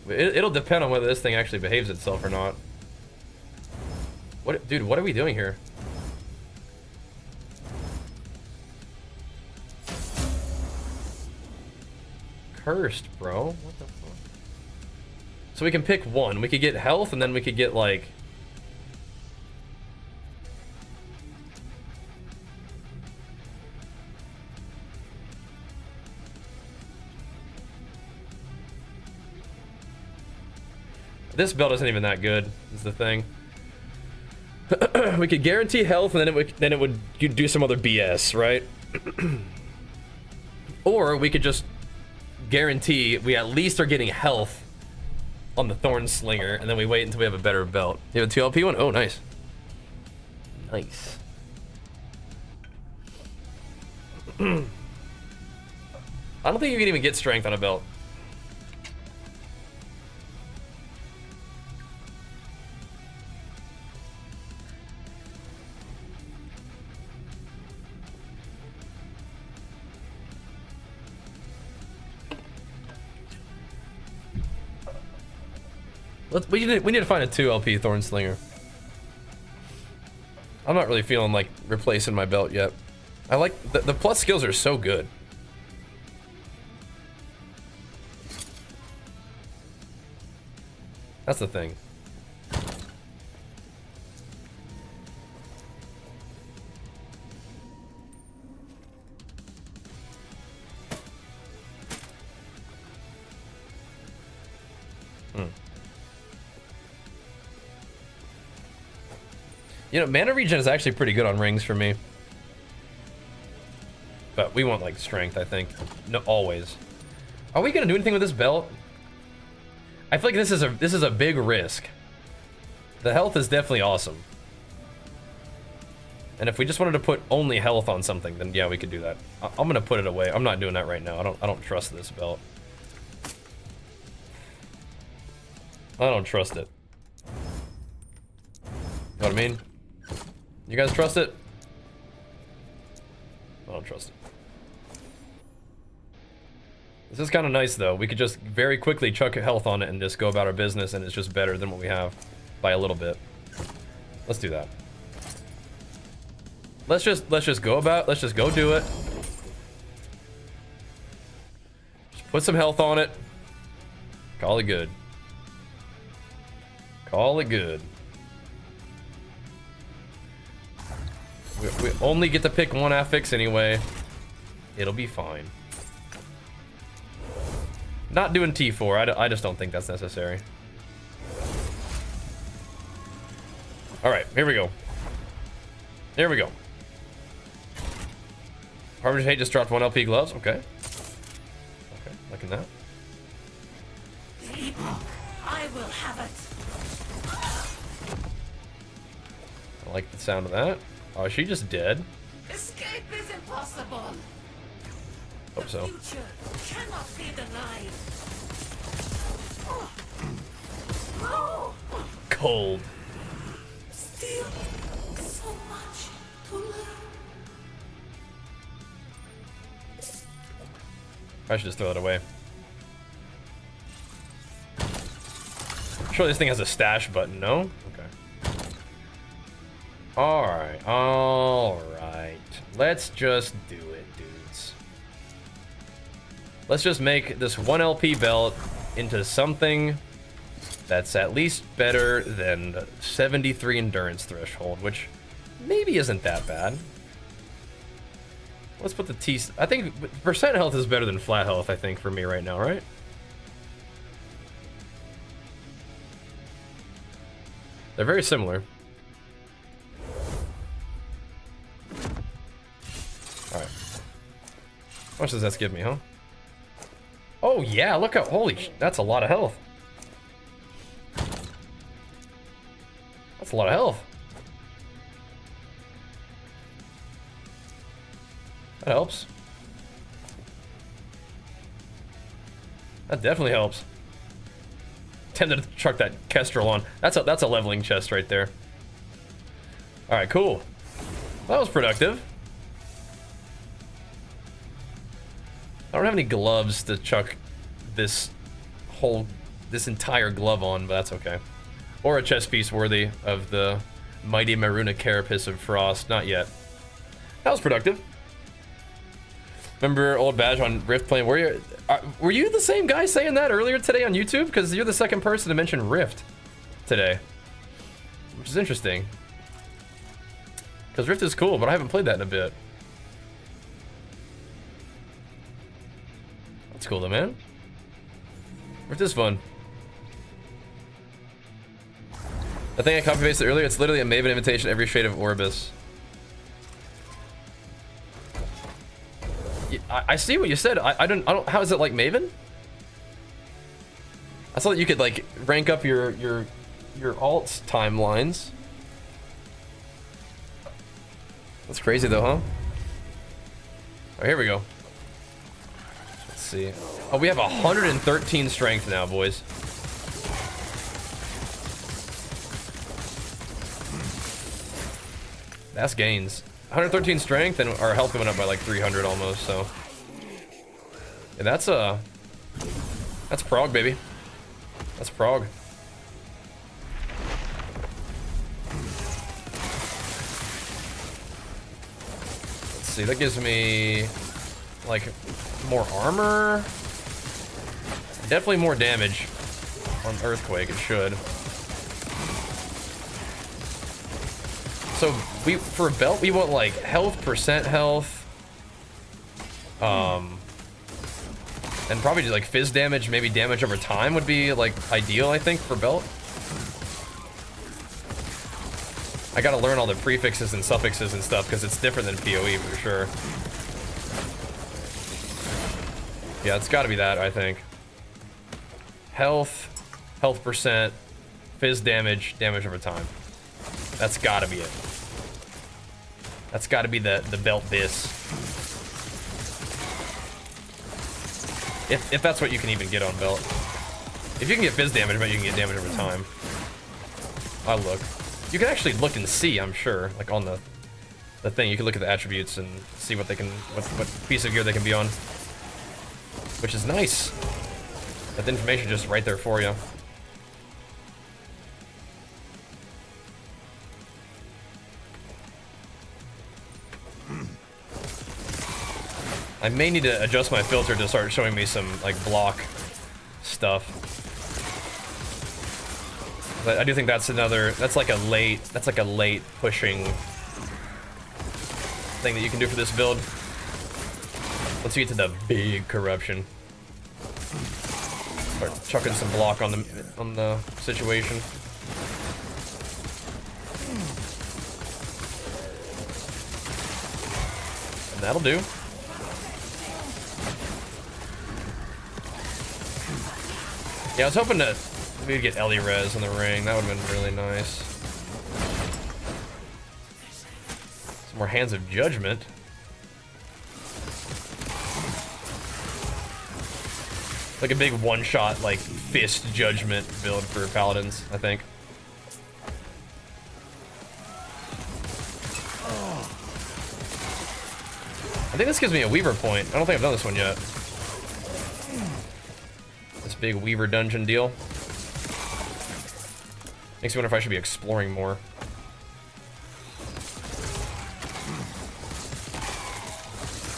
Speaker 1: It'll depend on whether this thing actually behaves itself or not. What, dude, what are we doing here? Cursed, bro. What the fuck? So we can pick one. We could get health, and then we could get, like... This belt isn't even that good, is the thing. We could guarantee health, and then it would do some other BS, right? Or we could just guarantee we at least are getting health on the Thorn Slinger, and then we wait until we have a better belt. You have a 2 LP one? Oh, nice. Nice. I don't think you can even get strength on a belt. We need to find a 2 LP Thorn Slinger. I'm not really feeling like replacing my belt yet. I like the plus skills are so good. That's the thing. You know, mana regen is actually pretty good on rings for me. But we want, like, strength, I think. No, always. Are we gonna do anything with this belt? I feel like this is a big risk. The health is definitely awesome. And if we just wanted to put only health on something, then yeah, we could do that. I'm gonna put it away. I'm not doing that right now. I don't trust this belt. I don't trust it. You know what I mean? You guys trust it? I don't trust it. This is kind of nice, though. We could just very quickly chuck health on it and just go about our business, and it's just better than what we have by a little bit. Let's do that. Let's just go do it. Just put some health on it. Call it good. Call it good. We only get to pick one affix anyway. It'll be fine. Not doing T4. I just don't think that's necessary. All right, here we go. There we go. Harvard Hate just dropped 1 LP gloves. Okay. Okay, liking that.
Speaker 5: The Epoch. I will have it.
Speaker 1: I like the sound of that. Oh, is she just dead?
Speaker 5: Escape is impossible.
Speaker 1: Hope so.
Speaker 5: The future cannot be denied.
Speaker 1: Cold.
Speaker 5: Still so much to learn.
Speaker 1: I should just throw it away. Sure, this thing has a stash button, no? Okay. Alright, alright. Let's just do it, dudes. Let's just make this 1 LP belt into something that's at least better than the 73 endurance threshold, which maybe isn't that bad. Let's put the T... I think percent health is better than flat health, I think, for me right now, right? They're very similar. Alright. How much does that give me, huh? Oh, yeah, look how... Holy... That's a lot of health. That's a lot of health. That helps. That definitely helps. Tempted to chuck that Kestrel on. That's a leveling chest right there. All right, cool. That was productive. I don't have any gloves to chuck this entire glove on, but that's okay. Or a chest piece worthy of the mighty Maruna Carapace of Frost. Not yet. That was productive. Remember old Badge on Rift playing Warrior? Were you the same guy saying that earlier today on YouTube? Because you're the second person to mention Rift today. Which is interesting. Because Rift is cool, but I haven't played that in a bit. That's cool though, man. Rift is fun. I think I copy-pasted earlier. It's literally a Maven invitation every shade of Orbis. I see what you said. I don't. How is it like Maven? I saw that you could like rank up your alts timelines. That's crazy though, huh? All right, here we go. Let's see. Oh, we have 113 strength now, boys. That's gains. 113 strength and our health went up by like 300 almost, so. Yeah, that's prog, baby. That's prog. Let's see, that gives me like more armor. Definitely more damage on Earthquake, it should. So for a belt we want like health, percent health, and probably just like fizz damage, maybe damage over time would be like ideal, I think, for belt. I gotta learn all the prefixes and suffixes and stuff because it's different than PoE for sure. Yeah, it's gotta be that, I think. Health, health percent, fizz damage, damage over time. That's gotta be it. That's gotta be the belt bis. If that's what you can even get on belt. If you can get fizz damage, but you can get damage over time. I'll look. You can actually look and see, I'm sure, like on the thing. You can look at the attributes and see what they can, what piece of gear they can be on. Which is nice. That information just right there for you. I may need to adjust my filter to start showing me some like block stuff. But I do think that's like a late pushing thing that you can do for this build. Once you get to the big corruption. Start chucking some block on the situation. And that'll do. Yeah, I was hoping to maybe get Ellie Res in the ring. That would have been really nice. Some more Hands of Judgment. Like a big one-shot, like, fist judgment build for Paladins, I think. I think this gives me a Weaver point. I don't think I've done this one yet. This big Weaver dungeon deal. Makes me wonder if I should be exploring more.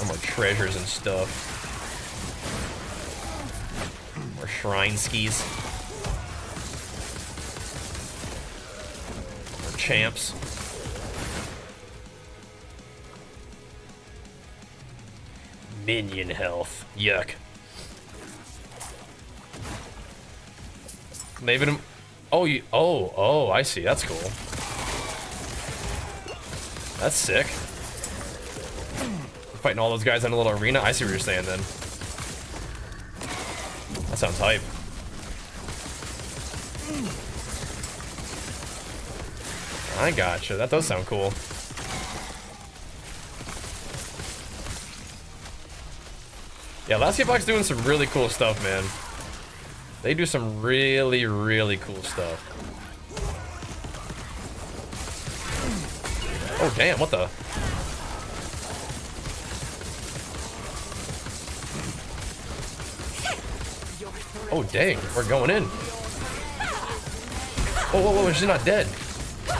Speaker 1: More treasures and stuff. More shrine skis. More champs. Minion health. Yuck. Maybe. Oh, oh, I see. That's cool. That's sick. Fighting all those guys in a little arena. I see what you're saying then. That sounds hype. I gotcha. That does sound cool. Yeah, Last Epoch's doing some really cool stuff, man. They do some really, really cool stuff. Oh, damn, what the? Oh, dang, we're going in. Whoa, whoa, whoa, she's not dead.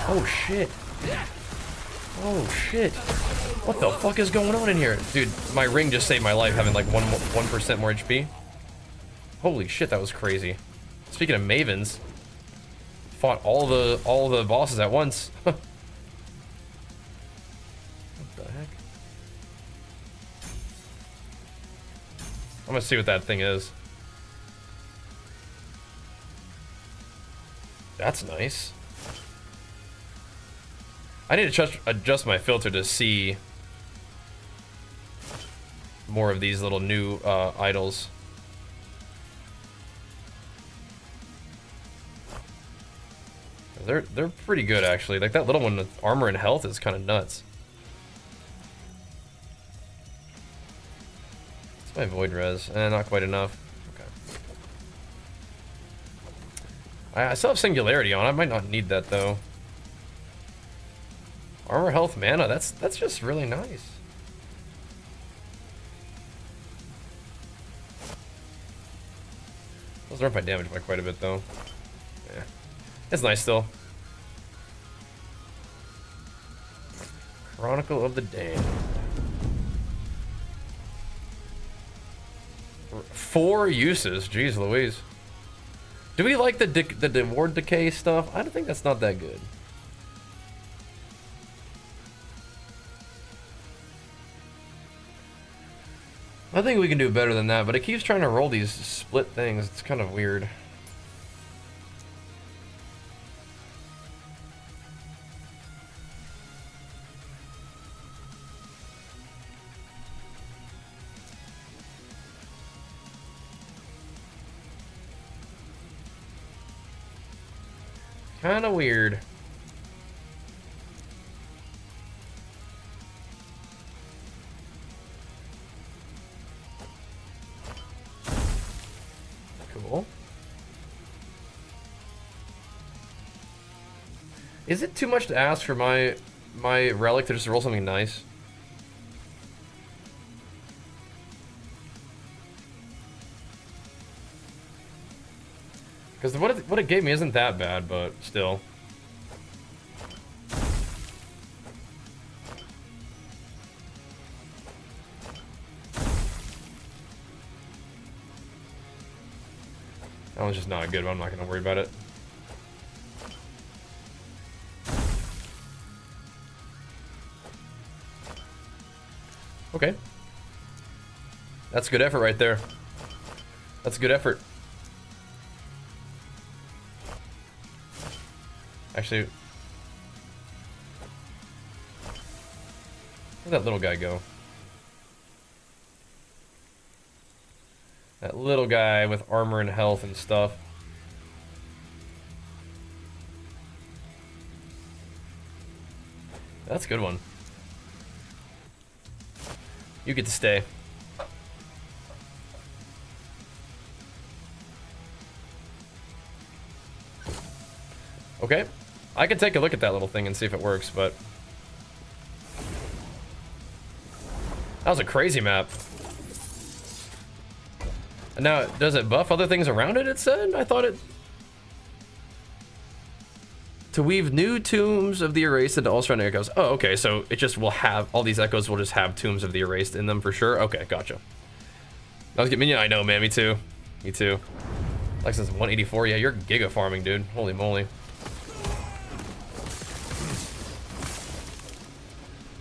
Speaker 1: Oh, shit. Oh, shit. What the fuck is going on in here? Dude, my ring just saved my life having like 1% more HP. Holy shit, that was crazy. Speaking of Mavens, fought all the bosses at once. What the heck? I'm gonna see what that thing is. That's nice. I need to adjust my filter to see more of these little new idols. They're pretty good actually. Like that little one with armor and health is kind of nuts. It's my void res, not quite enough. Okay. I still have singularity on. I might not need that though. Armor, health, mana. That's just really nice. Those aren't my damage by quite a bit though. Yeah, it's nice still. Chronicle of the Damned. 4 uses. Jeez Louise. Do we like the ward decay stuff? I don't think that's not that good. I think we can do better than that, but it keeps trying to roll these split things. It's kind of weird. Kind of weird. Cool. Is it too much to ask for my relic to just roll something nice? Because what it gave me isn't that bad, but still. That one's just not good, but I'm not going to worry about it. Okay. That's good effort right there. That's good effort. Actually, where'd that little guy go? That little guy with armor and health and stuff. That's a good one. You get to stay. Okay. I could take a look at that little thing and see if it works, but... That was a crazy map. And now, does it buff other things around it, it said? I thought it... To weave new tombs of the erased into all surrounding echoes. Oh, okay, so it just will have... All these echoes will just have tombs of the erased in them for sure? Okay, gotcha. That was good. Minion, I know, man. Me too. Me too. Lexus 184. Yeah, you're giga farming, dude. Holy moly.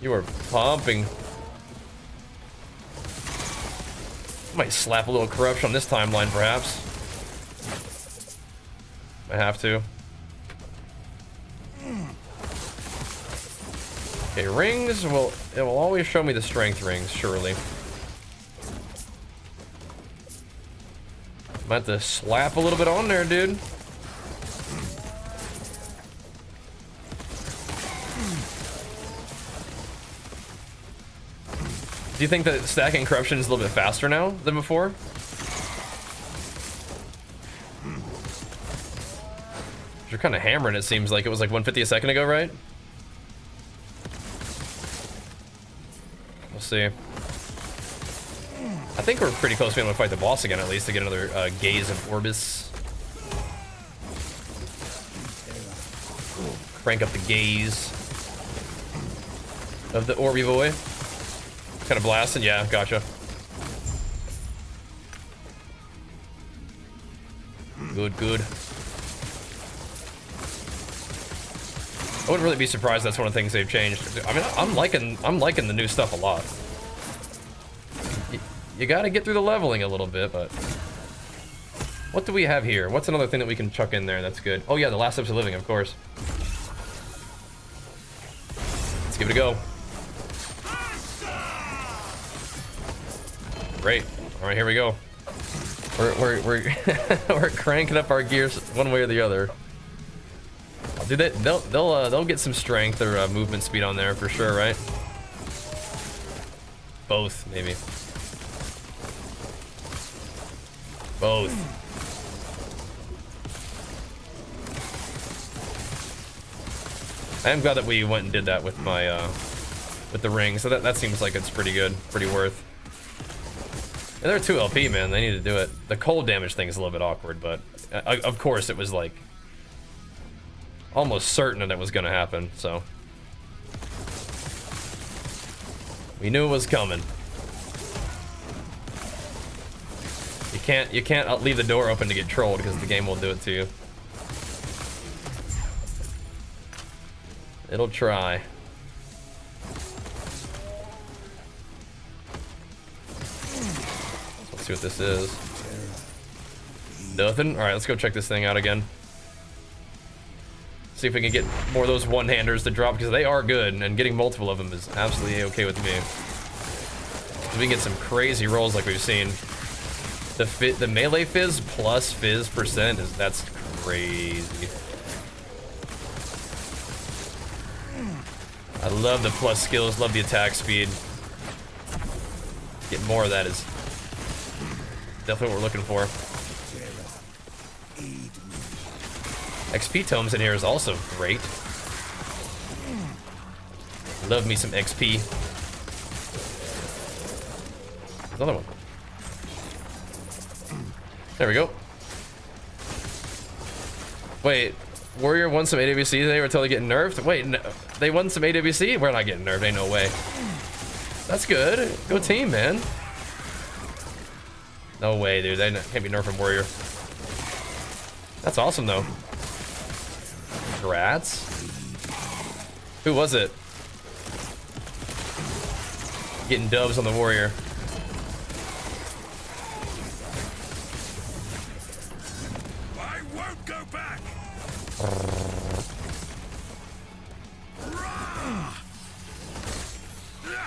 Speaker 1: You are pumping. Might slap a little corruption on this timeline, perhaps. I have to. Okay, rings will... It will always show me the strength rings, surely. Might have to slap a little bit on there, dude. Do you think that stacking corruption is a little bit faster now than before? You're kind of hammering, it seems like. It was like 150 a second ago, right? We'll see. I think we're pretty close to being able to fight the boss again, at least, to get another gaze of Orbis. Crank up the gaze of the Orby boy. Kind of blasting? Yeah, gotcha. Good, good. I wouldn't really be surprised that's one of the things they've changed. I mean, I'm liking the new stuff a lot. You gotta get through the leveling a little bit, but... What do we have here? What's another thing that we can chuck in there that's good? Oh yeah, the last steps of living, of course. Let's give it a go. Great. All right, here we go. We're we're cranking up our gears one way or the other. Dude, they'll get some strength or movement speed on there for sure, right? Both, maybe. Both. I am glad that we went and did that with my with the ring, so that seems like it's pretty good, pretty worth. And they're 2 LP, man. They need to do it. The cold damage thing is a little bit awkward, but of course it was like almost certain that it was gonna happen. So we knew it was coming. You can't leave the door open to get trolled because the game will do it to you. It'll try. See what this is. Nothing? Alright, let's go check this thing out again. See if we can get more of those one-handers to drop, because they are good, and getting multiple of them is absolutely okay with me. We can get some crazy rolls like we've seen. The melee fizz plus fizz percent that's crazy. I love the plus skills, love the attack speed. Get more of that is definitely what we're looking for. XP tomes in here is also great. Love me some XP. Another one. There we go. Wait, Warrior won some AWC today until they get nerfed? Wait, no, they won some AWC? We're not getting nerfed, ain't no way. That's good. Go team, man. No way, dude. They can't be nerfing Warrior. That's awesome, though. Congrats. Who was it? Getting dubs on the Warrior.
Speaker 2: I won't go back.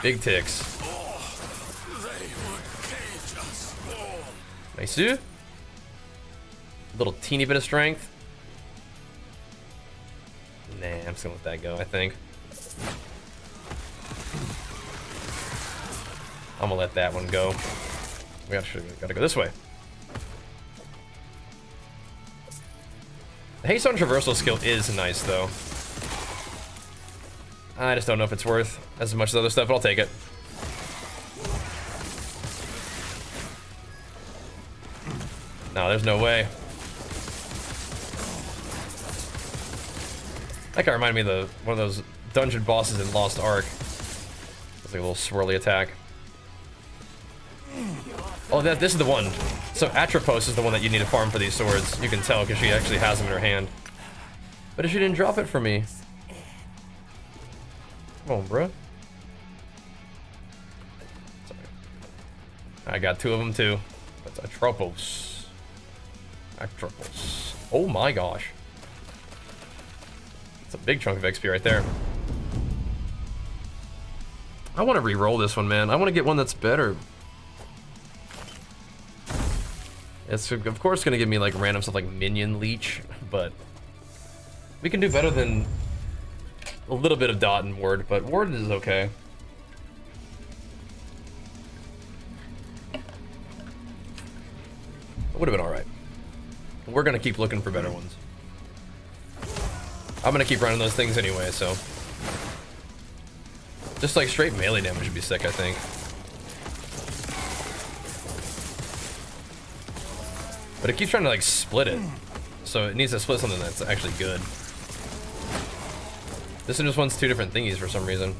Speaker 1: Big ticks. Nice. Little teeny bit of strength. Nah, I'm just gonna let that go, I think. I'm gonna let that one go. We gotta go this way. The haste on traversal skill is nice though. I just don't know if it's worth as much as other stuff, but I'll take it. No, there's no way. That guy reminded me of one of those dungeon bosses in Lost Ark. It's like a little swirly attack. Oh, this is the one. So Atropos is the one that you need to farm for these swords. You can tell because she actually has them in her hand. But if she didn't drop it for me. Come on, bro. Sorry. I got 2 of them too. That's Atropos. Atropos. Oh my gosh. It's a big chunk of XP right there. I want to re-roll this one, man. I want to get one that's better. It's of course gonna give me like random stuff like minion leech, but we can do better than a little bit of dot and ward, but ward is okay. It would have been alright. We're gonna keep looking for better ones. I'm gonna keep running those things anyway, so just like straight melee damage would be sick, I think. But it keeps trying to like split it. So it needs to split something that's actually good. This one just wants 2 different thingies for some reason.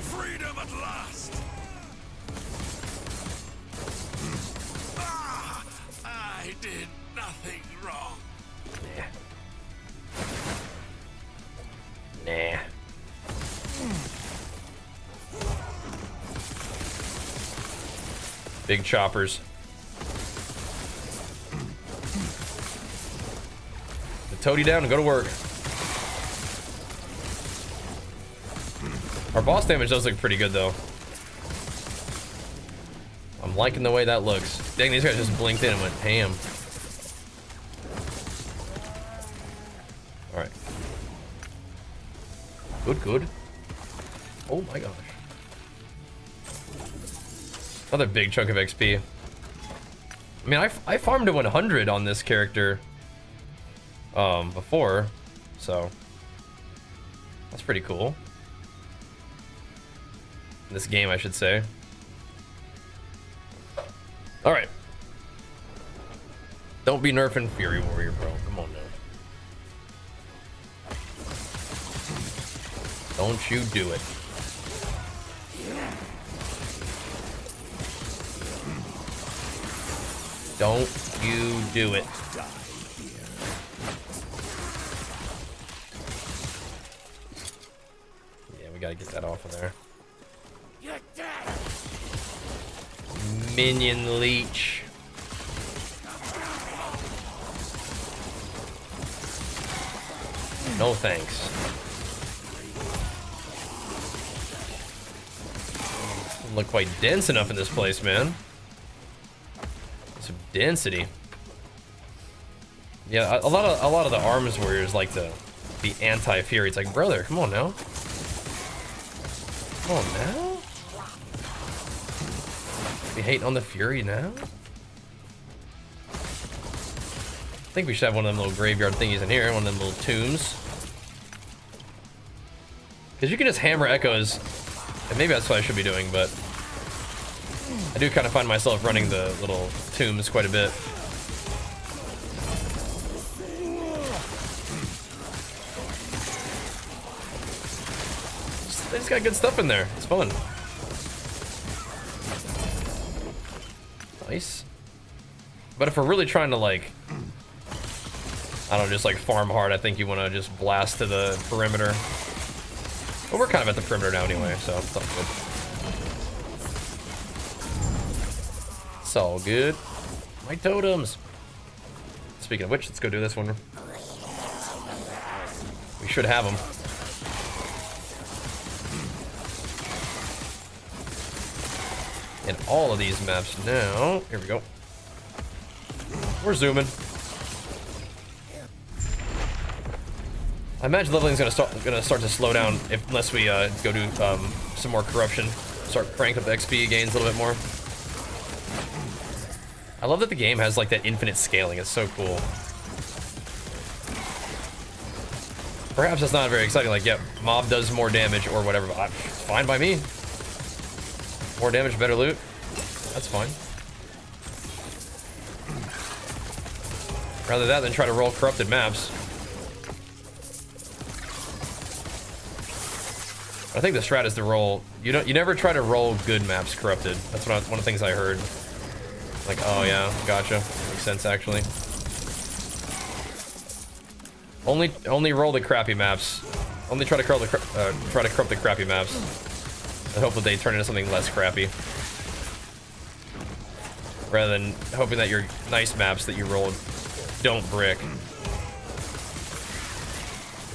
Speaker 2: Freedom at last. Ah, I did nothing wrong.
Speaker 1: Nah. Big choppers. Toady down and go to work. Our boss damage does look pretty good though. I'm liking the way that looks. Dang, these guys just blinked in and went ham. Alright. Good. Oh my gosh. Another big chunk of XP. I mean, I farmed to 100 on this character before, so that's pretty cool. In this game, I should say. All right, don't be nerfing Fury Warrior, bro. Come on now. Don't you do it. Don't you do it. Yeah, we gotta get that off of there.
Speaker 5: You're dead.
Speaker 1: Minion leech. No thanks. Doesn't look quite dense enough in this place, man. Some density. Yeah, a lot of the arms warriors like the anti-fury. It's like, brother, come on now. Come on now. We hating on the fury now? I think we should have one of them little graveyard thingies in here, one of them little tombs. Because you can just hammer echoes, and maybe that's what I should be doing, but I do kind of find myself running the little tombs quite a bit. They just got good stuff in there. It's fun. Nice. But if we're really trying to, like, I don't know, just like farm hard, I think you want to just blast to the perimeter. But we're kind of at the perimeter now anyway, so it's all good. It's all good. My totems. Speaking of which, let's go do this one. We should have them. In all of these maps now. Here we go. We're zooming. I imagine leveling's gonna start to slow down unless we go do some more corruption. start cranking up the XP gains a little bit more. I love that the game has like that infinite scaling. It's so cool. Perhaps that's not very exciting. Like, yeah, mob does more damage or whatever. But it's fine by me. More damage, better loot. That's fine. Rather that than try to roll corrupted maps. I think the strat is to roll. You never try to roll good maps corrupted. That's one of the things I heard. Like, oh yeah, gotcha. Makes sense actually. Only roll the crappy maps. Only try to corrupt the crappy maps, and hope that they turn into something less crappy. Rather than hoping that your nice maps that you rolled don't brick. I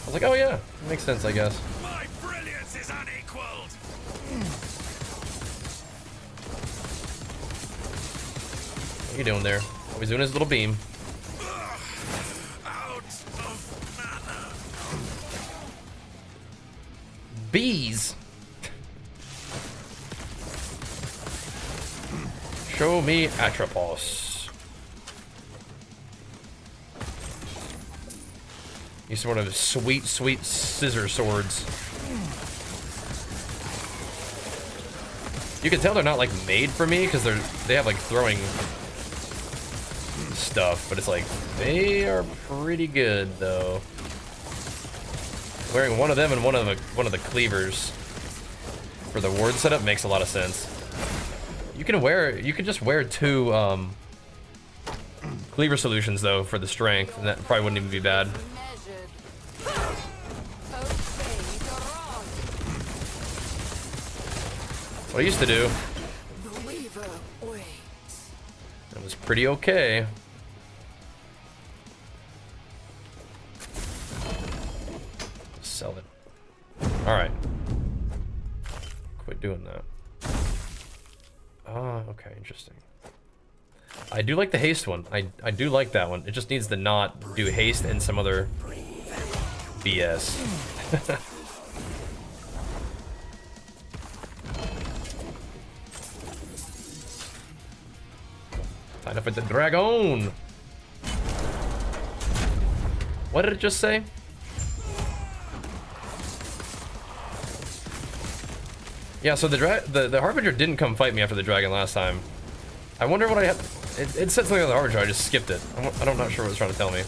Speaker 1: was like, oh yeah, makes sense, I guess.
Speaker 2: My brilliance is unequaled.
Speaker 1: What are you doing there? Oh, he's doing his little beam.
Speaker 2: Out of mana.
Speaker 1: Bees. Show me Atropos. These sort of sweet, sweet scissor swords. You can tell they're not like made for me because they have like throwing stuff, but it's like they are pretty good though. Wearing one of them and one of the cleavers for the ward setup makes a lot of sense. You can just wear two cleaver solutions though for the strength, and that probably wouldn't even be bad. What I used to do, it was pretty okay. Sell it. All right. Quit doing that. Okay, interesting. I do like the haste one. I do like that one. It just needs to not do haste and some other BS. Time to fight the dragon. What did it just say? Yeah, so the Harbinger didn't come fight me after the dragon last time. I wonder what I had. It said something on the Harbinger, I just skipped it. I'm not sure what it's trying to tell me.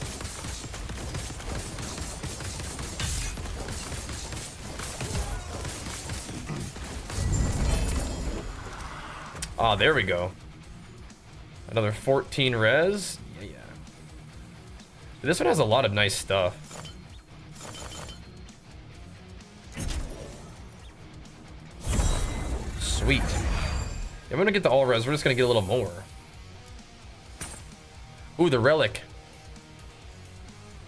Speaker 1: Ah, there we go. Another 14 res. Yeah. This one has a lot of nice stuff. Sweet. I'm gonna get the all res. We're just gonna get a little more. Ooh, the relic.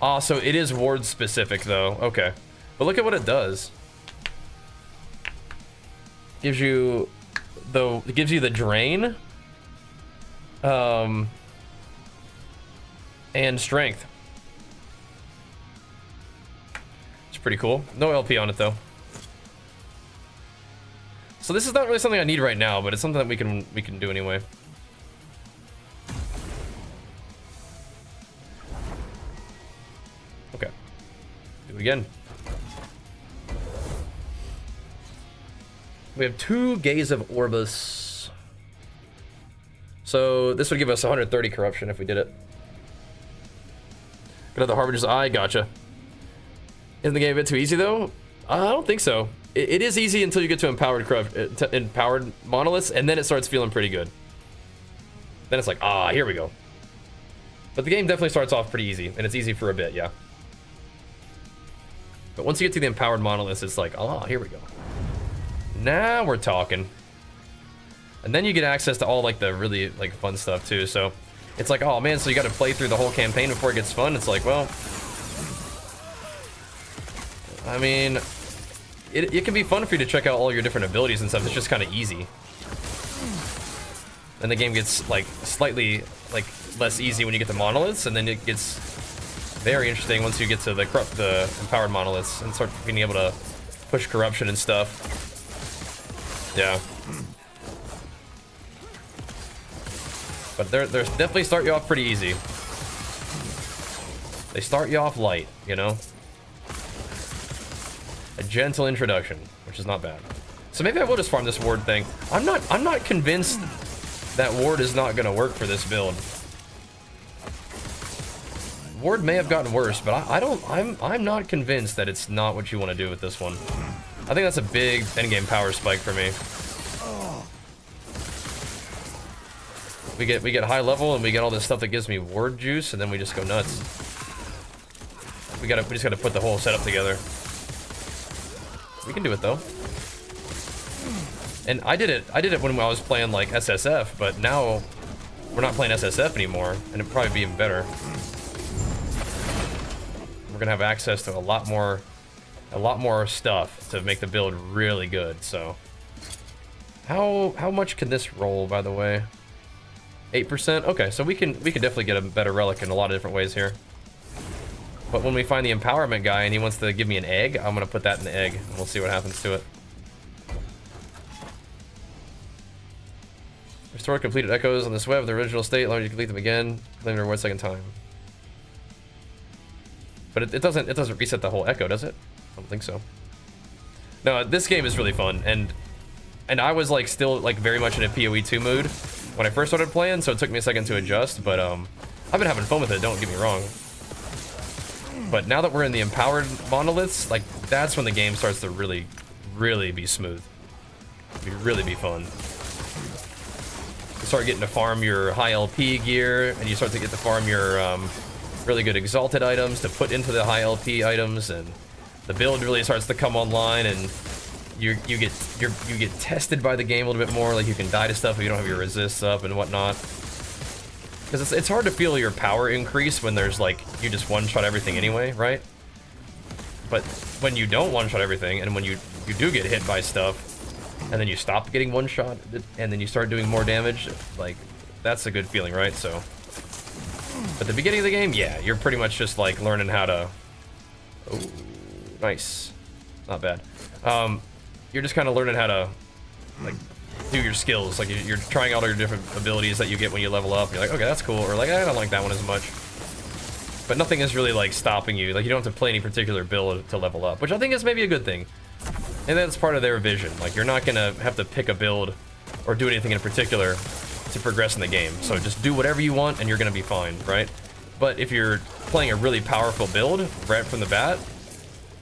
Speaker 1: Ah, so it is ward specific though. Okay, but look at what it does. Gives you the drain. And strength. It's pretty cool. No LP on it though. So this is not really something I need right now, but it's something that we can do anyway. Okay. Do it again. We have 2 Gaze of Orbis. So this would give us 130 corruption if we did it. Another Harbinger's Eye, gotcha. Isn't the game a bit too easy though? I don't think so. It is easy until you get to empowered monoliths, and then it starts feeling pretty good. Then it's like, ah, here we go. But the game definitely starts off pretty easy, and it's easy for a bit, yeah. But once you get to the empowered monoliths, it's like, ah, here we go. Now we're talking. And then you get access to all like the really like fun stuff too. So it's like, oh man, so you got to play through the whole campaign before it gets fun. It's like, well, I mean, it can be fun for you to check out all your different abilities and stuff. It's just kind of easy. And the game gets like slightly like less easy when you get to monoliths, and then it gets very interesting once you get to the empowered monoliths and start being able to push corruption and stuff. Yeah. But they're definitely start you off pretty easy. They start you off light, you know? A gentle introduction, which is not bad. So maybe I will just farm this ward thing. I'm not convinced that ward is not gonna work for this build. Ward may have gotten worse, but I'm not convinced that it's not what you want to do with this one. I think that's a big endgame power spike for me. We get high level and we get all this stuff that gives me ward juice, and then we just go nuts. We just gotta put the whole setup together. We can do it though. And I did it when I was playing like SSF, but now we're not playing SSF anymore, and it'd probably be even better. We're gonna have access to a lot more stuff to make the build really good. So how much can this roll, by the way? 8%. Okay, so we can definitely get a better relic in a lot of different ways here. But when we find the empowerment guy and he wants to give me an egg, I'm gonna put that in the egg and we'll see what happens to it. Restore completed echoes on this web of the original state. Long as you complete them again, claim the reward second time. But it doesn't reset the whole echo, does it? I don't think so. No, this game is really fun, and I was like still like very much in a PoE 2 mood when I first started playing, so it took me a second to adjust, but I've been having fun with it, don't get me wrong. But now that we're in the empowered monoliths, like that's when the game starts to really be smooth. Really be fun. You start getting to farm your high LP gear, and you start to get to farm your really good exalted items to put into the high LP items, and the build really starts to come online, and you get tested by the game a little bit more. Like you can die to stuff if you don't have your resists up and whatnot. Because it's hard to feel your power increase when there's like you just one-shot everything anyway, right? But when you don't one-shot everything, and when you do get hit by stuff, and then you stop getting one-shot, and then you start doing more damage, like that's a good feeling, right? So. At the beginning of the game, yeah, you're pretty much just like learning how to. Oh, nice, not bad. You're just kind of learning how to like do your skills. Like you're trying out all your different abilities that you get when you level up. You're like, okay, that's cool, or like I don't like that one as much. But nothing is really like stopping you. Like you don't have to play any particular build to level up, which I think is maybe a good thing. And that's part of their vision. Like you're not gonna have to pick a build or do anything in particular to progress in the game. So just do whatever you want and you're gonna be fine, right? But if you're playing a really powerful build right from the bat,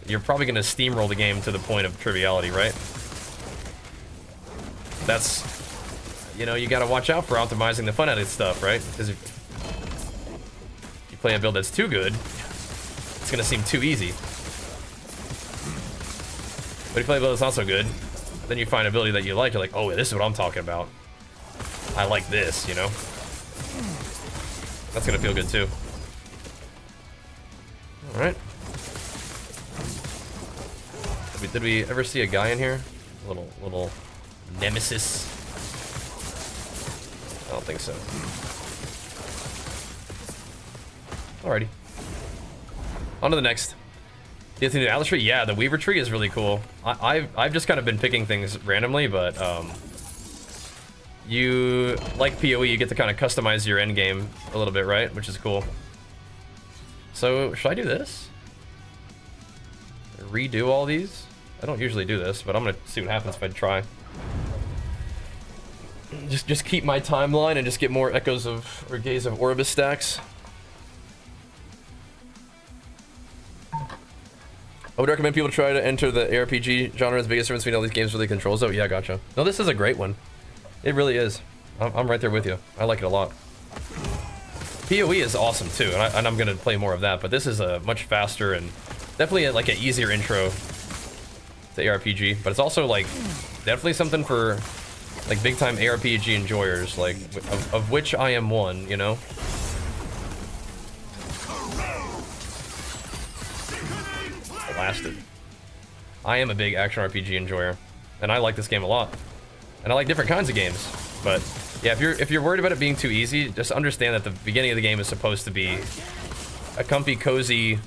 Speaker 1: you're probably gonna steamroll the game to the point of triviality, right? That's, you know, you gotta watch out for optimizing the fun out of stuff, right? Because if you play a build that's too good, it's gonna seem too easy. But if you play a build that's not so good, then you find an ability that you like, you're like, oh, this is what I'm talking about. I like this, you know? That's gonna feel good too. Alright. Did we ever see a guy in here? Little nemesis? I don't think so. Alrighty. On to the next. The new Atlas tree? Yeah, the Weaver tree is really cool. I've just kind of been picking things randomly, but you, like PoE, you get to kind of customize your end game a little bit, right? Which is cool. So, should I do this? Redo all these? I don't usually do this, but I'm gonna see what happens if I try. Just keep my timeline and just get more echoes of, or gaze of Orbis stacks. I would recommend people try to enter the ARPG genre's biggest difference between all these games really controls though. Yeah, gotcha. No, this is a great one. It really is. I'm right there with you. I like it a lot. PoE is awesome too, and I'm gonna play more of that, but this is a much faster and definitely like an easier intro to ARPG, but it's also like definitely something for like big time ARPG enjoyers, like of which I am one, you know? Blasted. I am a big action RPG enjoyer, and I like this game a lot. And I like different kinds of games, but yeah, if you're worried about it being too easy, just understand that the beginning of the game is supposed to be a comfy, cozy,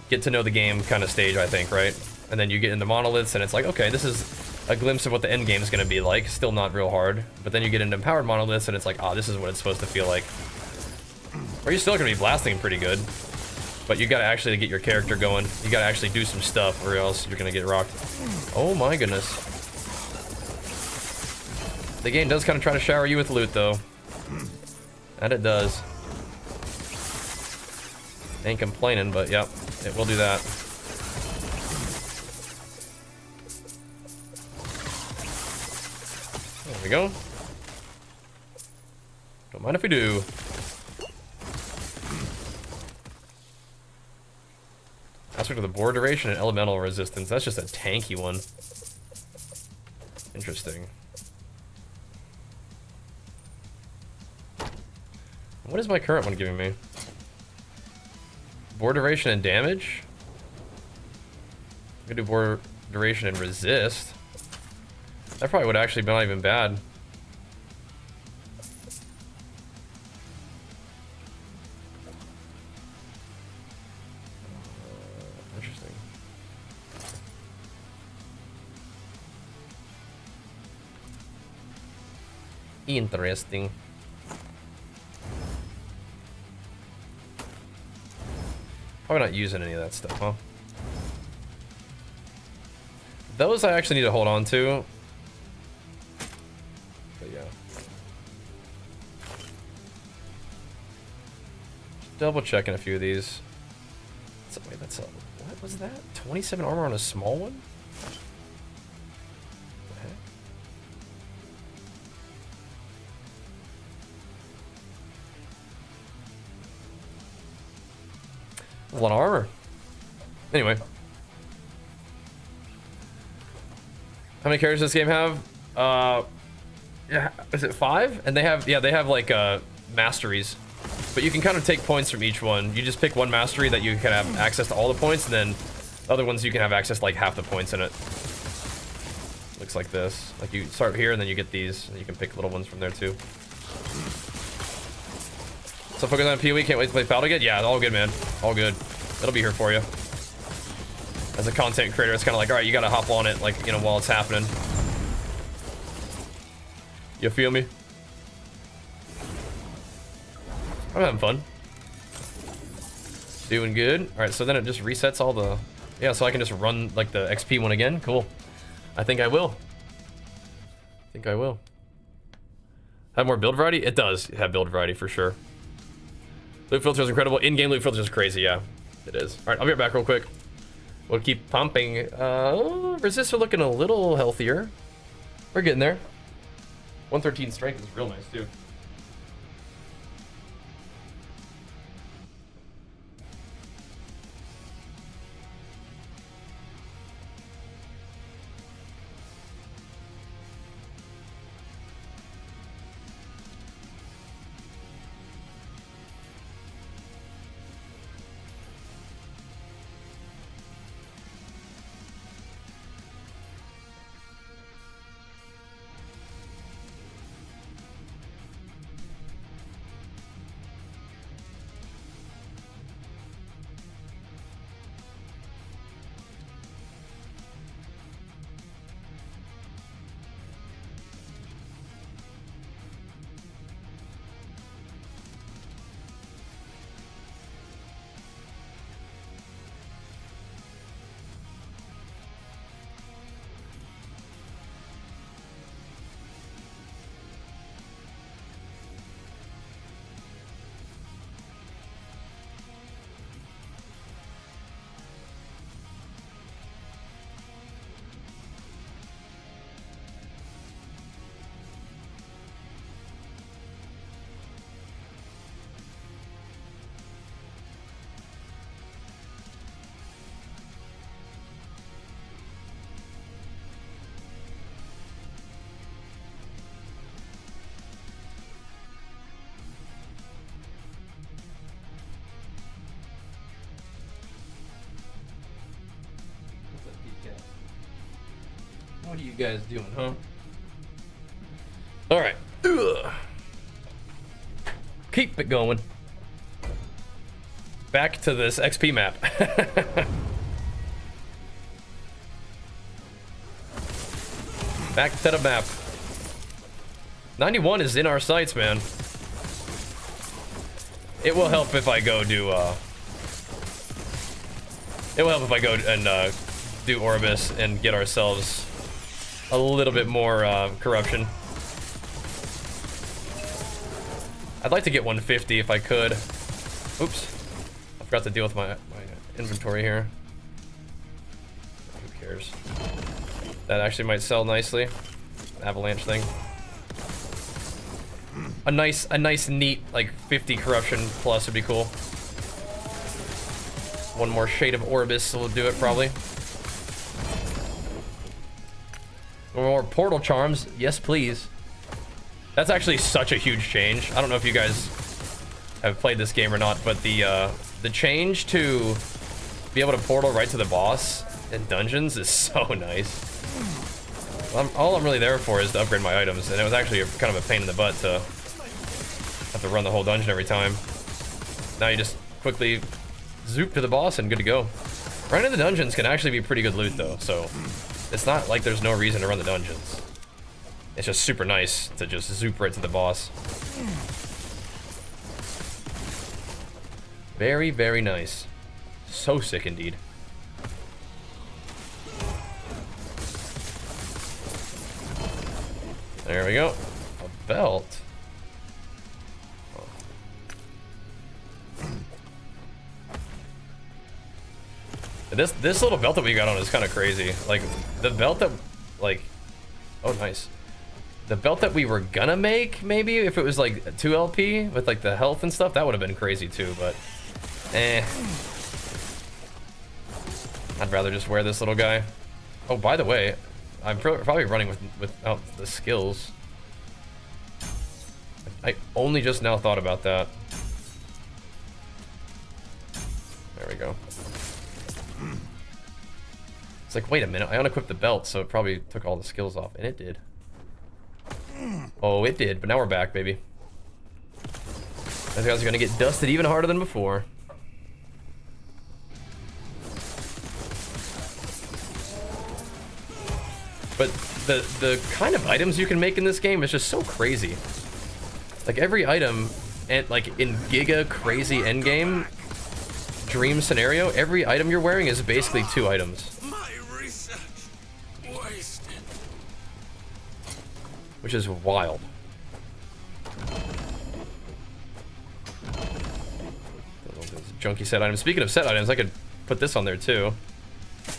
Speaker 1: get to know the game kind of stage, I think, right? And then you get into monoliths, and it's like, okay, this is a glimpse of what the end game is going to be like. Still not real hard, but then you get into empowered monoliths and it's like, oh, this is what it's supposed to feel like. Or you're still going to be blasting pretty good, but you got to actually get your character going. You got to actually do some stuff, or else you're going to get rocked. Oh my goodness. The game does kind of try to shower you with loot, though. And it does. Ain't complaining, but yep, it will do that. There we go. Don't mind if we do. Aspect of the board duration and elemental resistance. That's just a tanky one. Interesting. What is my current one giving me? Board duration and damage? I could do board duration and resist. That probably would actually be not even bad. Interesting. Interesting. Probably not using any of that stuff, huh? Those I actually need to hold on to. But yeah. Double checking a few of these. Wait, that's a, what was that? 27 armor on a small one? What the heck? A lot of armor. Anyway. How many characters does this game have? Yeah, is it 5? And they have, yeah, they have like masteries. But you can kind of take points from each one. You just pick one mastery that you can have access to all the points, and then the other ones you can have access to like half the points in it. Looks like this. Like you start here and then you get these, and you can pick little ones from there too. So focus on PoE, can't wait to play Battle again? Yeah, all good, man. All good. It'll be here for you. As a content creator, it's kind of like, all right, you gotta hop on it, like, you know, while it's happening. You feel me? I'm having fun. Doing good. All right, so then it just resets all the... Yeah, so I can just run, like, the XP one again. Cool. I think I will. Have more build variety? It does have build variety, for sure. Loot filter is incredible. In-game loot filter is crazy, yeah. It is. All right, I'll be right back real quick. We'll keep pumping. Resists are looking a little healthier. We're getting there. 113 strength is real nice, too. What are you guys doing, huh? All right. Ugh. Keep it going. Back to this XP map. Back to the map. 91 is in our sights, man. It will help if I go do, it will help if I go and, do Orbis and get ourselves a little bit more, corruption. I'd like to get 150 if I could. Oops. I forgot to deal with my inventory here. Who cares? That actually might sell nicely. Avalanche thing. A nice neat like 50 corruption plus would be cool. One more shade of Orbis will do it probably. More portal charms, yes please. That's actually such a huge change. I don't know if you guys have played this game or not, but the change to be able to portal right to the boss in dungeons is so nice. All I'm really there for is to upgrade my items, and it was actually kind of a pain in the butt to have to run the whole dungeon every time. Now you just quickly zoop to the boss and good to go. Running the dungeons can actually be pretty good loot though, so it's not like there's no reason to run the dungeons. It's just super nice to just zoop right to the boss. Very, very nice. So sick indeed. There we go. A belt. This little belt that we got on is kind of crazy. Like the belt that, like, oh nice. The belt that we were gonna make, maybe if it was like 2 LP with like the health and stuff, that would have been crazy too. But, I'd rather just wear this little guy. Oh, by the way, I'm probably running without the skills. I only just now thought about that. There we go. It's like, wait a minute, I unequipped the belt, so it probably took all the skills off, and it did. Oh, it did, but now we're back, baby. Those guys are gonna get dusted even harder than before. But the kind of items you can make in this game is just so crazy. Like every item, and like in Giga crazy endgame dream scenario, every item you're wearing is basically 2 items.
Speaker 2: My research wasted.
Speaker 1: Which is wild. Junky set items. Speaking of set items, I could put this on there too.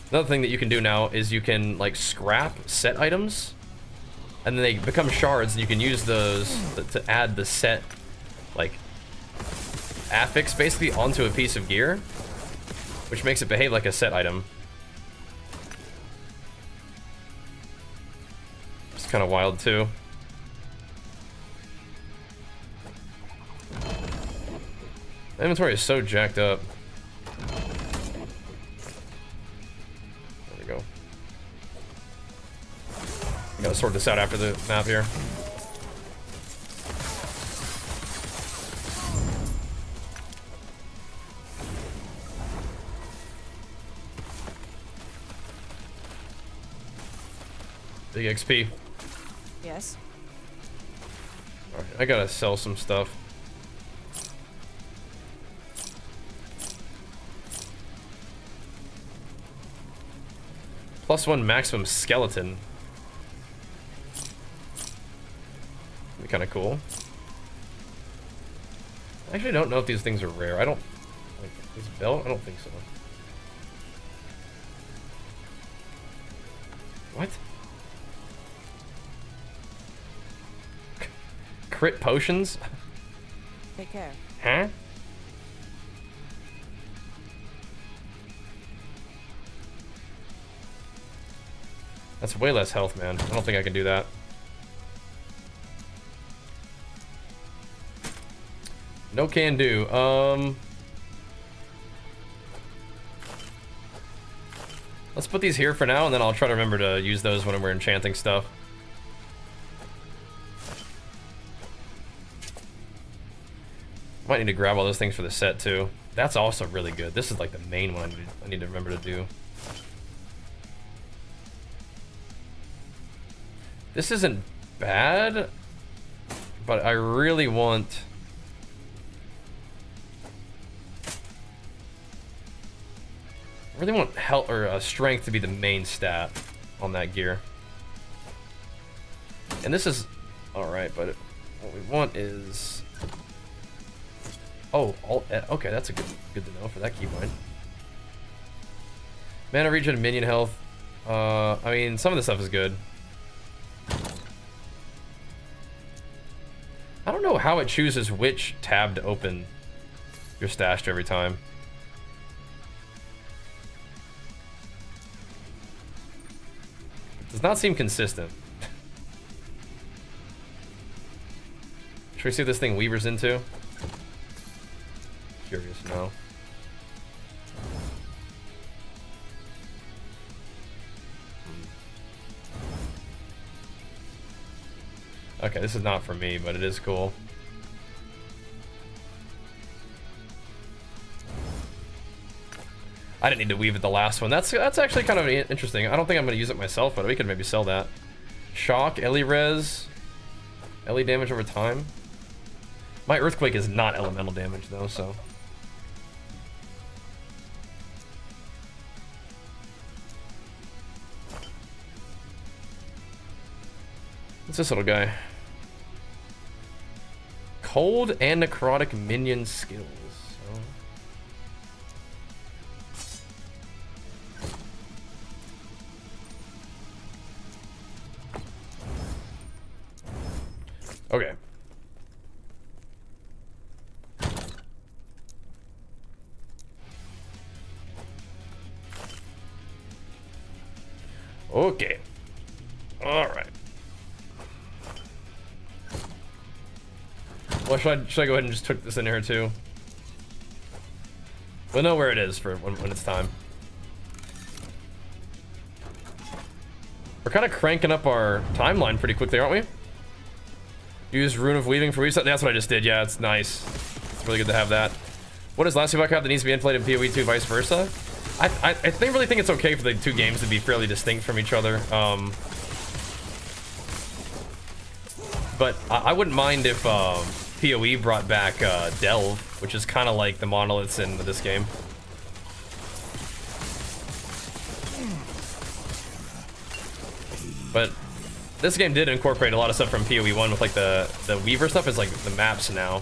Speaker 1: Another thing that you can do now is you can like scrap set items, and then they become shards, and you can use those to add the set like affix basically onto a piece of gear, which makes it behave like a set item. It's kind of wild too. My inventory is so jacked up. There we go. Gotta sort this out after the map here. Big XP.
Speaker 3: Yes.
Speaker 1: Alright, I gotta sell some stuff. +1 maximum skeleton. Be kind of cool. I actually don't know if these things are rare. I don't like this belt. I don't think so. What? Crit potions?
Speaker 3: Take care.
Speaker 1: Huh? That's way less health, man. I don't think I can do that. No can do. Let's put these here for now, and then I'll try to remember to use those when we're enchanting stuff. Might need to grab all those things for the set too. That's also really good. This is like the main one I need to remember to do. This isn't bad, but I really want... I really want health or strength to be the main stat on that gear. And this is alright, but what we want is... Oh, okay, that's good to know for that keybind. Mana regen and minion health. I mean, some of the stuff is good. I don't know how it chooses which tab to open your stash to every time. It does not seem consistent. Should we see what this thing weavers into? Curious now. Okay, this is not for me, but it is cool. I didn't need to weave at the last one. That's actually kind of interesting. I don't think I'm going to use it myself, but we could maybe sell that. Shock, Ellie res, Ellie damage over time. My earthquake is not elemental damage though, so. What's this little guy? Cold and necrotic minion skills. Okay. Okay. All right. Well, should I go ahead and just tuck this in here too? We'll know where it is for when it's time. We're kind of cranking up our timeline pretty quickly, aren't we? Use Rune of Weaving for weave set. That's what I just did. Yeah, it's nice. It's really good to have that. What does last Epoch have that needs to be inflated in PoE 2, vice versa? I really think it's okay for the two games to be fairly distinct from each other. But I wouldn't mind if PoE brought back Delve, which is kind of like the monoliths in this game. But this game did incorporate a lot of stuff from PoE 1 with like the Weaver stuff is like the maps now.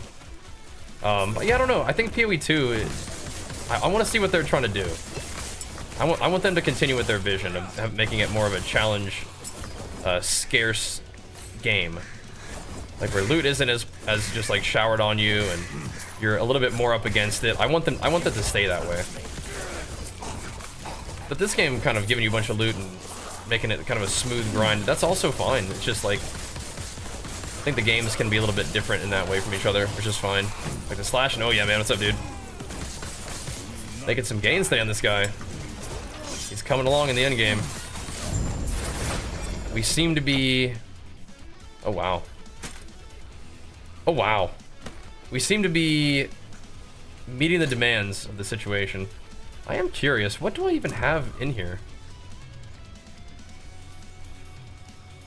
Speaker 1: But yeah, I don't know. I think PoE 2, I want to see what they're trying to do. I want them to continue with their vision of making it more of a challenge, scarce game. Like where loot isn't as just like showered on you and you're a little bit more up against it. I want them to stay that way. But this game kind of giving you a bunch of loot and making it kind of a smooth grind, that's also fine. It's just like, I think the games can be a little bit different in that way from each other, which is fine. Like the slash, and oh yeah, man, what's up, dude? Making some gains today on this guy. He's coming along in the end game. We seem to be, oh wow. Oh wow. We seem to be meeting the demands of the situation. I am curious, what do I even have in here?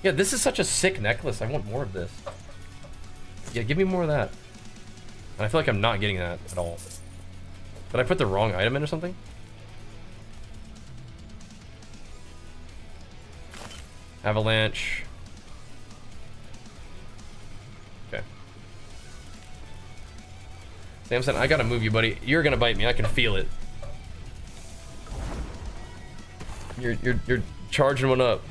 Speaker 1: Yeah, this is such a sick necklace. I want more of this. Yeah, give me more of that. And I feel like I'm not getting that at all. Did I put the wrong item in or something? Avalanche. Okay. Samson, I gotta move you, buddy. You're gonna bite me. I can feel it. You're charging one up.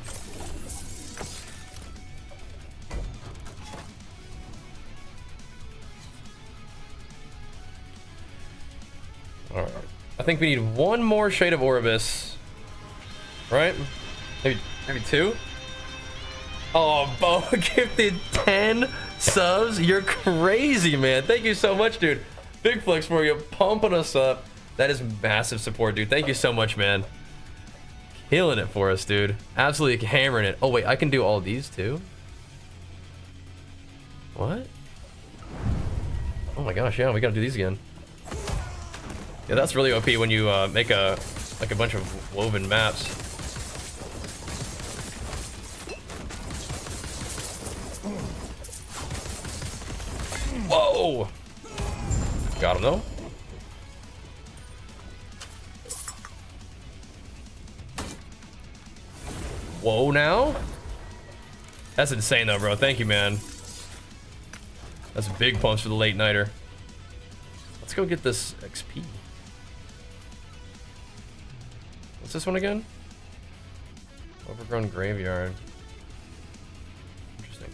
Speaker 1: Alright. I think we need one more Shade of Orbis. Right? Maybe two? Oh, Bo gifted 10 subs? You're crazy, man. Thank you so much, dude. Big flex for you. Pumping us up. That is massive support, dude. Thank you so much, man. Killing it for us, dude. Absolutely hammering it. Oh, wait. I can do all these, too? What? Oh, my gosh. Yeah, we gotta do these again. Yeah, that's really OP when you make a bunch of woven maps. Whoa! Got him though. Whoa now? That's insane though, bro. Thank you, man. That's a big punch for the late nighter. Let's go get this XP. What's this one again? Overgrown graveyard. Interesting.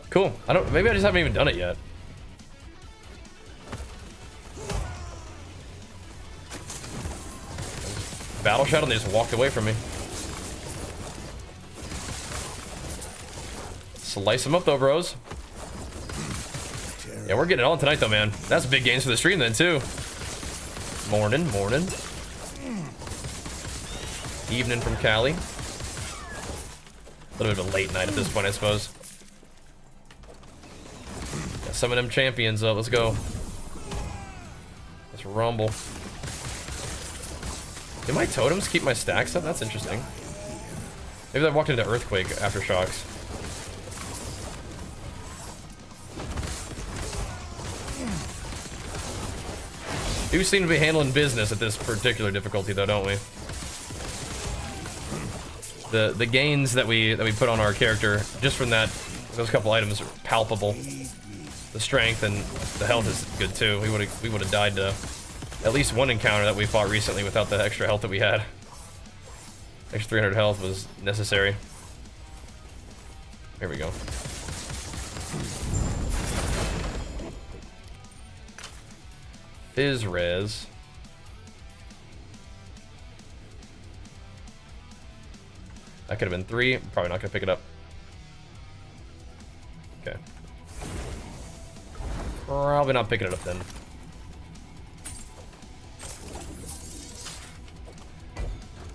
Speaker 1: Cool. Maybe I just haven't even done it yet. Battle shot and they just walked away from me. Slice them up though, bros. Yeah, we're getting it on tonight though, man. That's big gains for the stream then too. Morning, morning. Evening from Cali. A little bit of a late night at this point, I suppose. Got some of them champions up. Let's go. Let's rumble. Do my totems keep my stacks up? That's interesting. Maybe I walked into Earthquake aftershocks. We seem to be handling business at this particular difficulty, though, don't we? The gains that we put on our character just from those couple items are palpable. The strength and the health is good too. We would have died to at least one encounter that we fought recently without the extra health that we had. Extra 300 health was necessary. Here we go. Fizz res. That could have been 3. Probably not gonna pick it up. Okay. Probably not picking it up then.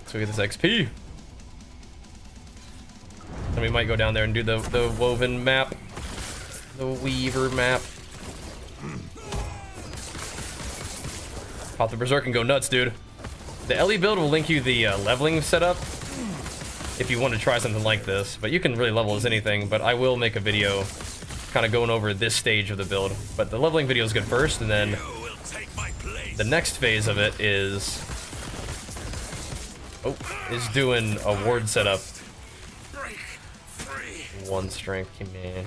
Speaker 1: So we get this XP. And we might go down there and do the woven map. The weaver map. Pop the berserk and go nuts, dude. The LE build will link you the leveling setup if you want to try something like this, but you can really level as anything. But I will make a video kind of going over this stage of the build, but the leveling video is good first, and then the next phase of it is doing a ward setup. 1 strength, man.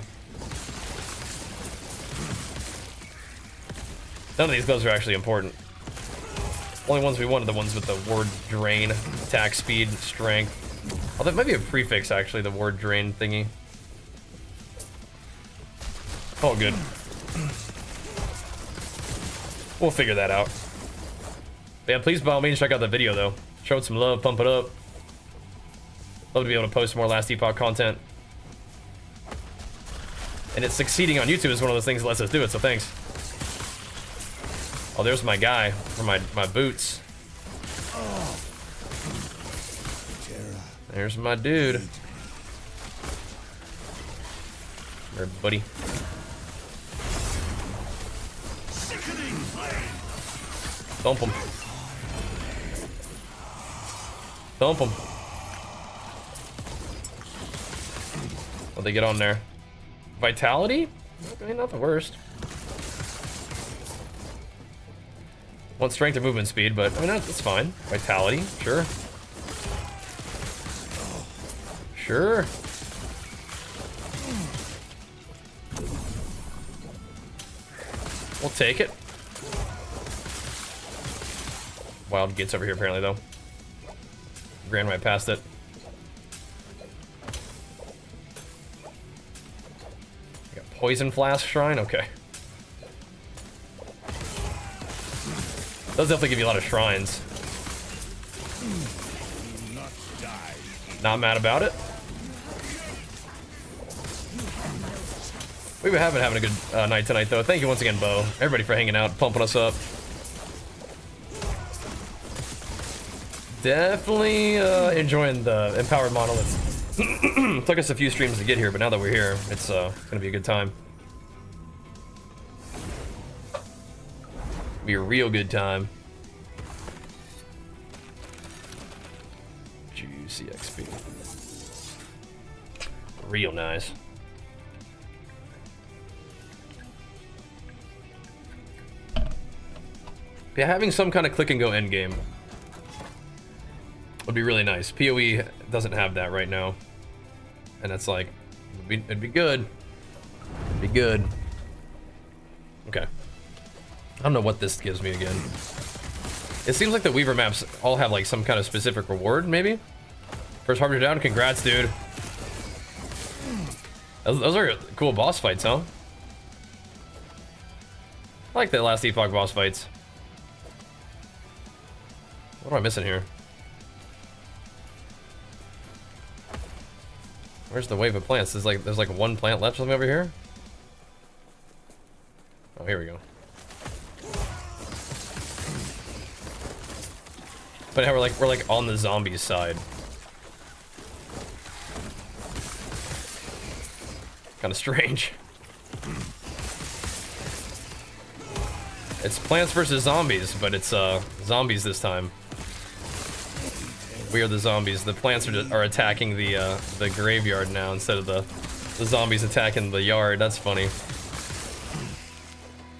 Speaker 1: None of these builds are actually important. Only ones we want are the ones with the ward drain, attack speed, strength. Oh, that might be a prefix, actually, the ward drain thingy. Oh, good. We'll figure that out. But yeah, please, by all means, check out the video, though. Show it some love, pump it up. Love to be able to post more Last Epoch content. And it's succeeding on YouTube is one of those things that lets us do it, so thanks. Oh, there's my guy for my boots. There's my dude. There, buddy. Thump him. Thump him. What'd they get on there? Vitality? Okay, not the worst. Want strength or movement speed, but I mean, that's fine. Vitality, sure. Sure. We'll take it. Wild gets over here apparently though. Ran right past it. Got poison flask shrine, okay. Does definitely give you a lot of shrines. Not mad about it. We have been having a good night tonight, though. Thank you once again, Bo. Everybody for hanging out, pumping us up. Definitely enjoying the empowered monoliths. Took us a few streams to get here, but now that we're here, it's gonna be a good time. Be a real good time. Juicy XP. Real nice. Yeah, having some kind of click and go endgame would be really nice. PoE doesn't have that right now, and it's like it'd be good. It'd be good. Okay. I don't know what this gives me again. It seems like the Weaver maps all have like some kind of specific reward, maybe. First Harbinger down. Congrats, dude. Those are cool boss fights, huh? I like the last Epoch boss fights. What am I missing here? Where's the wave of plants? There's like one plant left, something over here. Oh, here we go. But now we're like on the zombies side. Kind of strange. It's plants versus zombies, but it's zombies this time. We are the zombies. The plants are attacking the graveyard now instead of the zombies attacking the yard. That's funny.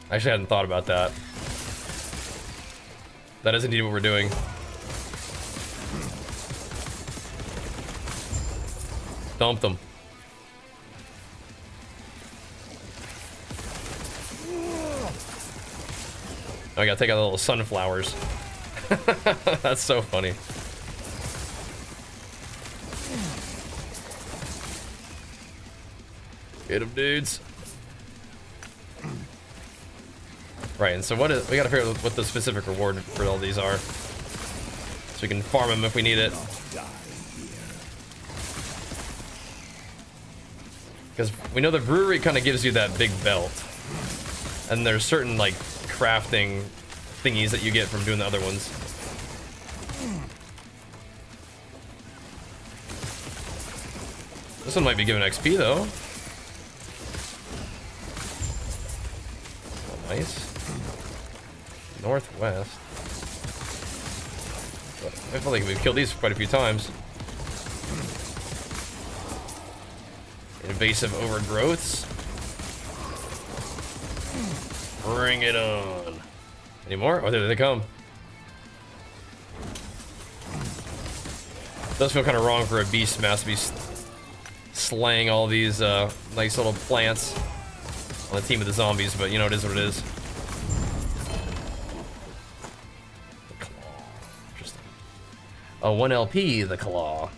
Speaker 1: I actually hadn't thought about that. That is indeed what we're doing. Dump them. Oh, I gotta take out the little sunflowers. That's so funny. Get them, dudes. Right, and so we gotta figure out what the specific reward for all these are, so we can farm them if we need it. Because we know the brewery kind of gives you that big belt, and there's certain like crafting thingies that you get from doing the other ones. This one might be giving XP though. Oh, nice. Northwest. I feel like we've killed these quite a few times. Invasive overgrowths. Bring it on. Any more? Oh, there they come. It does feel kind of wrong for a Beastmaster to be slaying all these nice little plants on the team of the zombies, but you know, it is what it is. The claw. Interesting. Oh, 1 LP, the claw.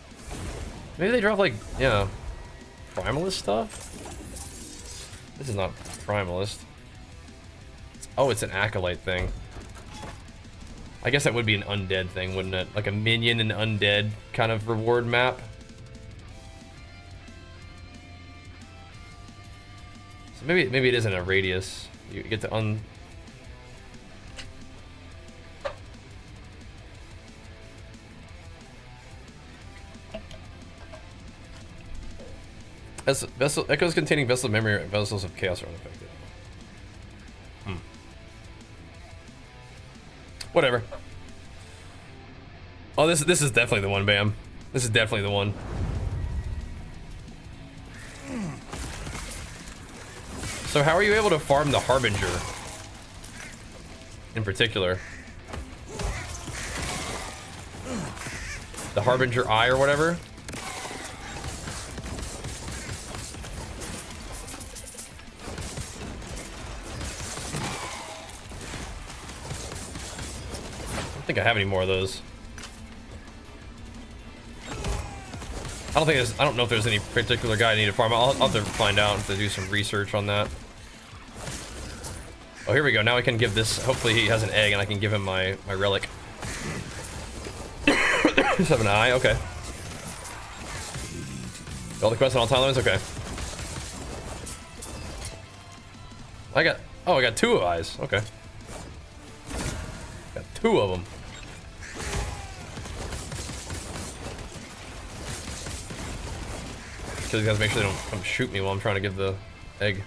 Speaker 1: Maybe they drop like, yeah, primalist stuff? This is not primalist. Oh, it's an acolyte thing. I guess that would be an undead thing, wouldn't it? Like a minion and undead kind of reward map. So maybe it isn't a radius. You get to vessel echoes containing vessel memory or vessels of chaos are unaffected. Whatever. Oh, this is definitely the one, Bam. This is definitely the one. So how are you able to farm the Harbinger in particular? The Harbinger Eye or whatever? I don't think I have any more of those. I don't know if there's any particular guy I need to farm. I'll have to find out to do some research on that. Oh, here we go. Now I can give this. Hopefully he has an egg and I can give him my relic. Just have an eye. Okay. All the quests on all time limits. Okay. I got 2 eyes. Okay. Got 2 of them. Kill these guys, make sure they don't come shoot me while I'm trying to get the egg.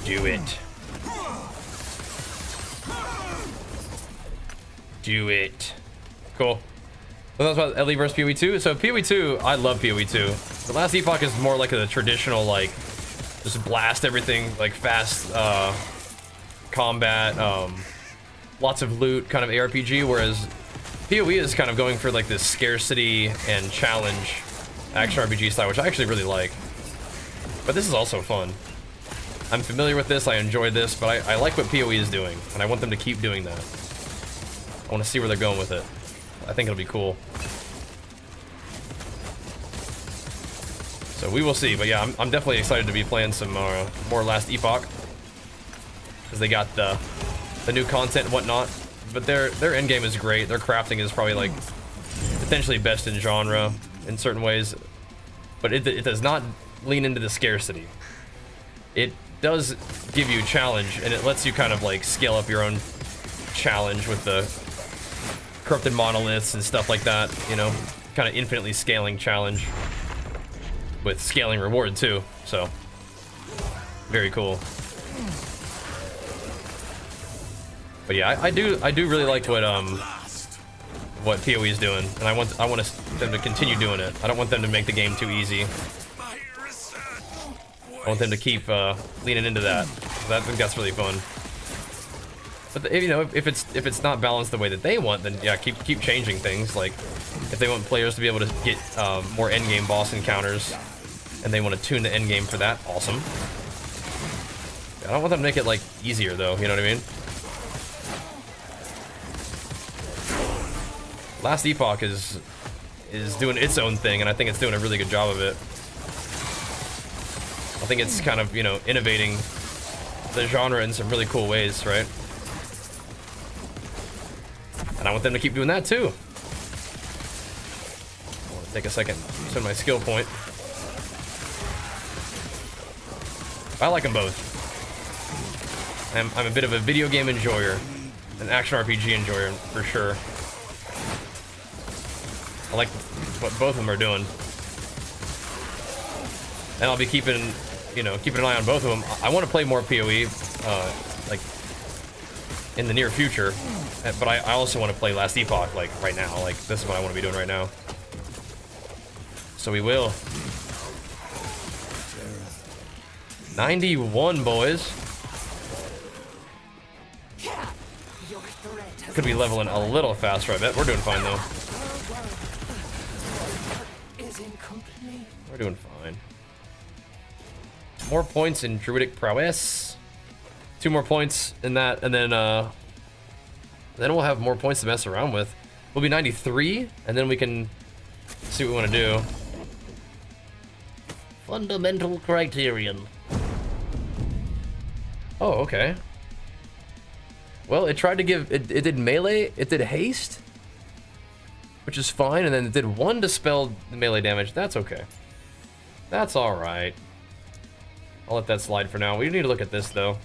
Speaker 1: Do it. Do it. Cool. Well, that's about LE versus PoE 2. So PoE 2, I love PoE 2. The last Epoch is more like a traditional, like, just blast everything, like fast combat, lots of loot kind of ARPG, whereas PoE is kind of going for like this scarcity and challenge action RPG style, which I actually really like. But this is also fun. I'm familiar with this, I enjoy this, but I like what PoE is doing, and I want them to keep doing that. I want to see where they're going with it. I think it'll be cool. So we will see, but yeah, I'm definitely excited to be playing some more Last Epoch, because they got the new content and whatnot. But their endgame is great. Their crafting is probably like potentially best in genre in certain ways, but it does not lean into the scarcity. It does give you challenge, and it lets you kind of like scale up your own challenge with the corrupted monoliths and stuff like that, you know, kind of infinitely scaling challenge with scaling reward too. So very cool. But yeah, I do really like what PoE is doing, and I want them to continue doing it. I don't want them to make the game too easy. I want them to keep leaning into that. I think that's really fun. But you know, if it's not balanced the way that they want, then yeah, keep changing things. Like if they want players to be able to get more endgame boss encounters, and they want to tune the endgame for that, awesome. I don't want them to make it like easier though. You know what I mean? Last Epoch is doing its own thing, and I think it's doing a really good job of it. I think it's kind of, you know, innovating the genre in some really cool ways, right? And I want them to keep doing that too. I want to take a second, spend my skill point. I like them both. I'm a bit of a video game enjoyer, an action RPG enjoyer for sure. I like what both of them are doing. And I'll be keeping an eye on both of them. I want to play more PoE, like, in the near future. But I also want to play Last Epoch, like, right now. Like, this is what I want to be doing right now. So we will. 91, boys. Could be leveling a little faster, I bet. We're doing fine, though. We're doing fine. More points in Druidic Prowess. 2 more points in that, and then we'll have more points to mess around with. We'll be 93, and then we can see what we want to do. Fundamental criterion. Oh, okay. Well, it tried to give... It did melee, it did haste, which is fine, and then it did 1 dispel melee damage. That's okay. That's alright. I'll let that slide for now. We need to look at this, though.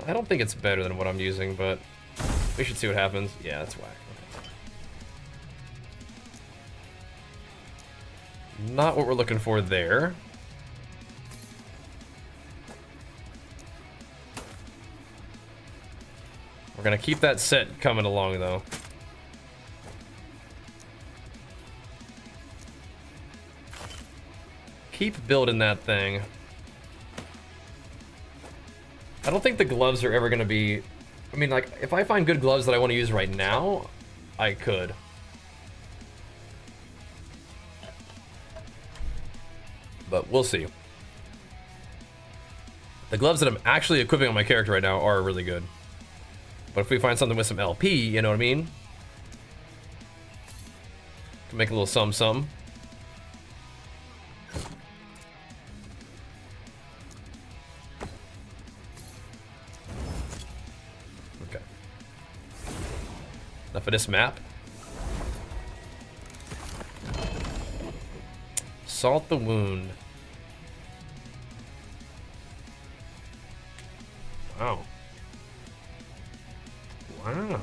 Speaker 1: I don't think it's better than what I'm using, but we should see what happens. Yeah, that's whack. Okay. Not what we're looking for there. We're gonna keep that set coming along, though. Keep building that thing. I don't think the gloves are ever gonna be... I mean, like, if I find good gloves that I want to use right now, I could. But we'll see. The gloves that I'm actually equipping on my character right now are really good. But if we find something with some LP, you know what I mean? Can make a little some. Okay. Enough of this map. Salt the wound. Wow. Wow.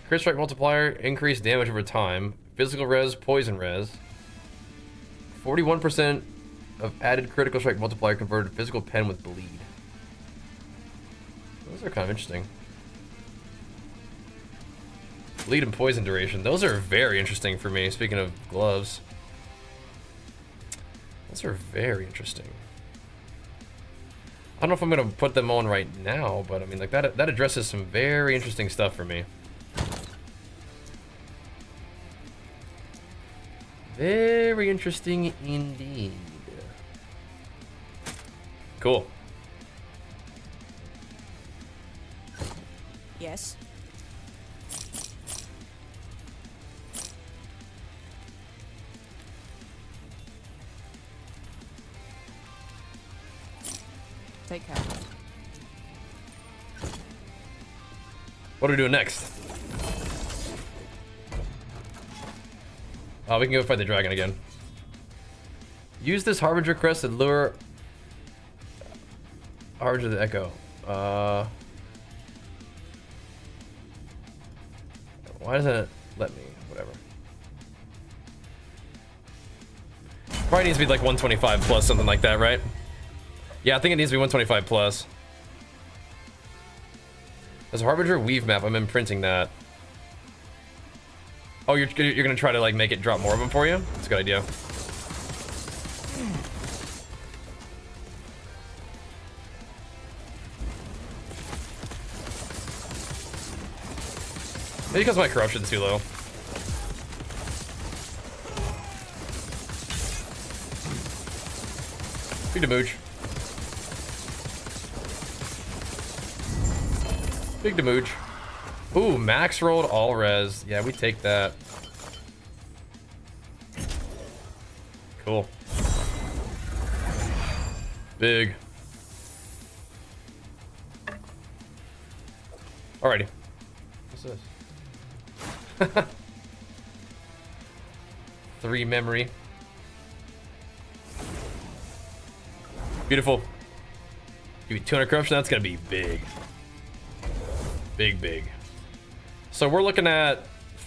Speaker 1: Crit strike multiplier, increased damage over time. Physical res, poison res. 41% of added critical strike multiplier converted to physical pen with bleed. Those are kind of interesting. Bleed and poison duration. Those are very interesting for me. Speaking of gloves. Those are very interesting. I don't know if I'm gonna put them on right now, but I mean, like that addresses some very interesting stuff for me. Very interesting indeed. Cool.
Speaker 3: Yes. Take care.
Speaker 1: What are we doing next? Oh, we can go fight the dragon again. Use this Harbinger crest to lure Harbinger the Echo. Why doesn't it let me? Whatever. Probably needs to be like 125 plus, something like that, right? Yeah, I think it needs to be 125 plus. There's a Harbinger weave map. I'm imprinting that. Oh, you're gonna try to like make it drop more of them for you? That's a good idea. Maybe because my corruption's too low. Big Demooge. Big Demooge. Ooh, max rolled all res. Yeah, we take that. Cool. Big. Alrighty. What's this? 3 memory. Beautiful. Give me 200 corruption. That's gonna be big. Big. So we're looking at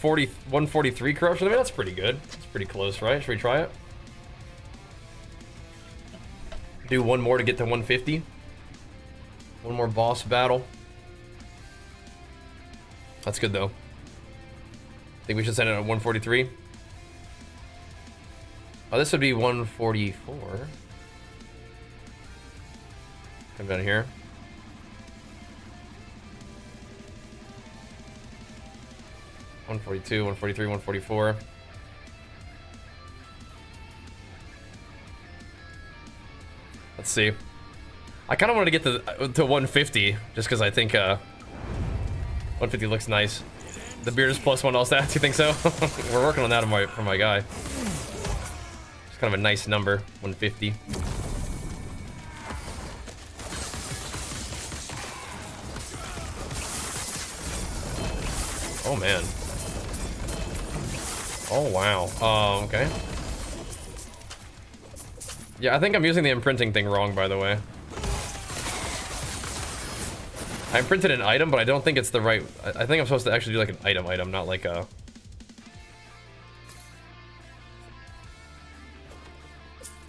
Speaker 1: 143 corruption. I mean, that's pretty good. It's pretty close, right? Should we try it? Do one more to get to 150. One more boss battle. That's good though. Think we should send it at 143. Oh, this would be 144. Come down here. $142, 143, 144. Let's see. I kind of wanted to get to 150 just because I think 150 looks nice. The beard is +1 all stats. You think so? We're working on that for my guy. It's kind of a nice number, 150. Oh man. Oh wow. Okay. Yeah, I think I'm using the imprinting thing wrong, by the way. I imprinted an item, but I don't think it's the right... I think I'm supposed to actually do like an item, not like a...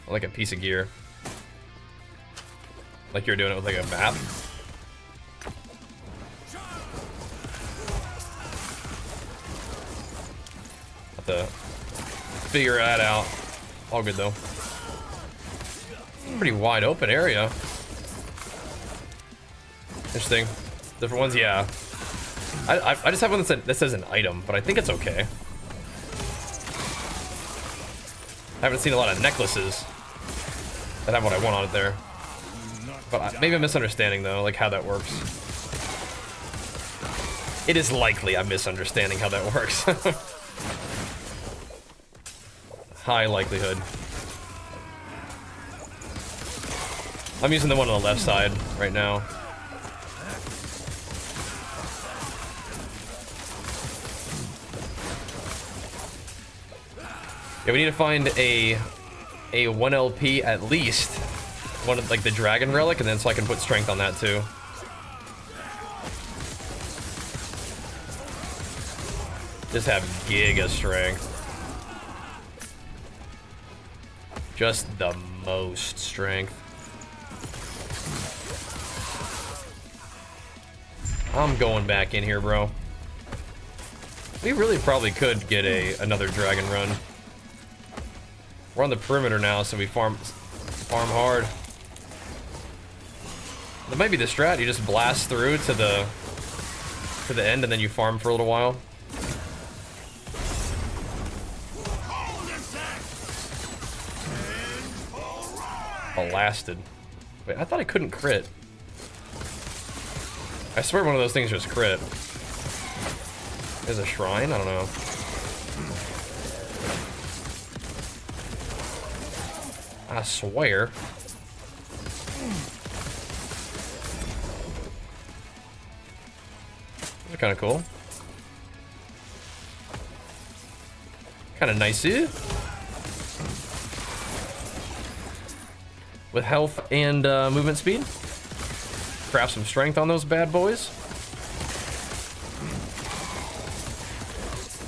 Speaker 1: like a piece of gear. Like you're doing it with like a map. Have to figure that out. All good though. Pretty wide open area. Interesting. Different ones, yeah. I just have one that says an item, but I think it's okay. I haven't seen a lot of necklaces that have what I want on it there. But maybe I'm misunderstanding though, like how that works. It is likely I'm misunderstanding how that works. High likelihood. I'm using the one on the left side right now. Yeah, we need to find a 1 LP at least. One of like the dragon relic, and then so I can put strength on that too. Just have giga strength. Just the most strength. I'm going back in here, bro. We really probably could get another dragon run. We're on the perimeter now, so we farm hard. That might be the strat. You just blast through to the end, and then you farm for a little while. Blasted. Wait, I thought I couldn't crit. I swear one of those things just crit. There's a shrine? I don't know. I swear. Those are kind of cool. Kind of nice, eh? With health and movement speed. Craft some strength on those bad boys.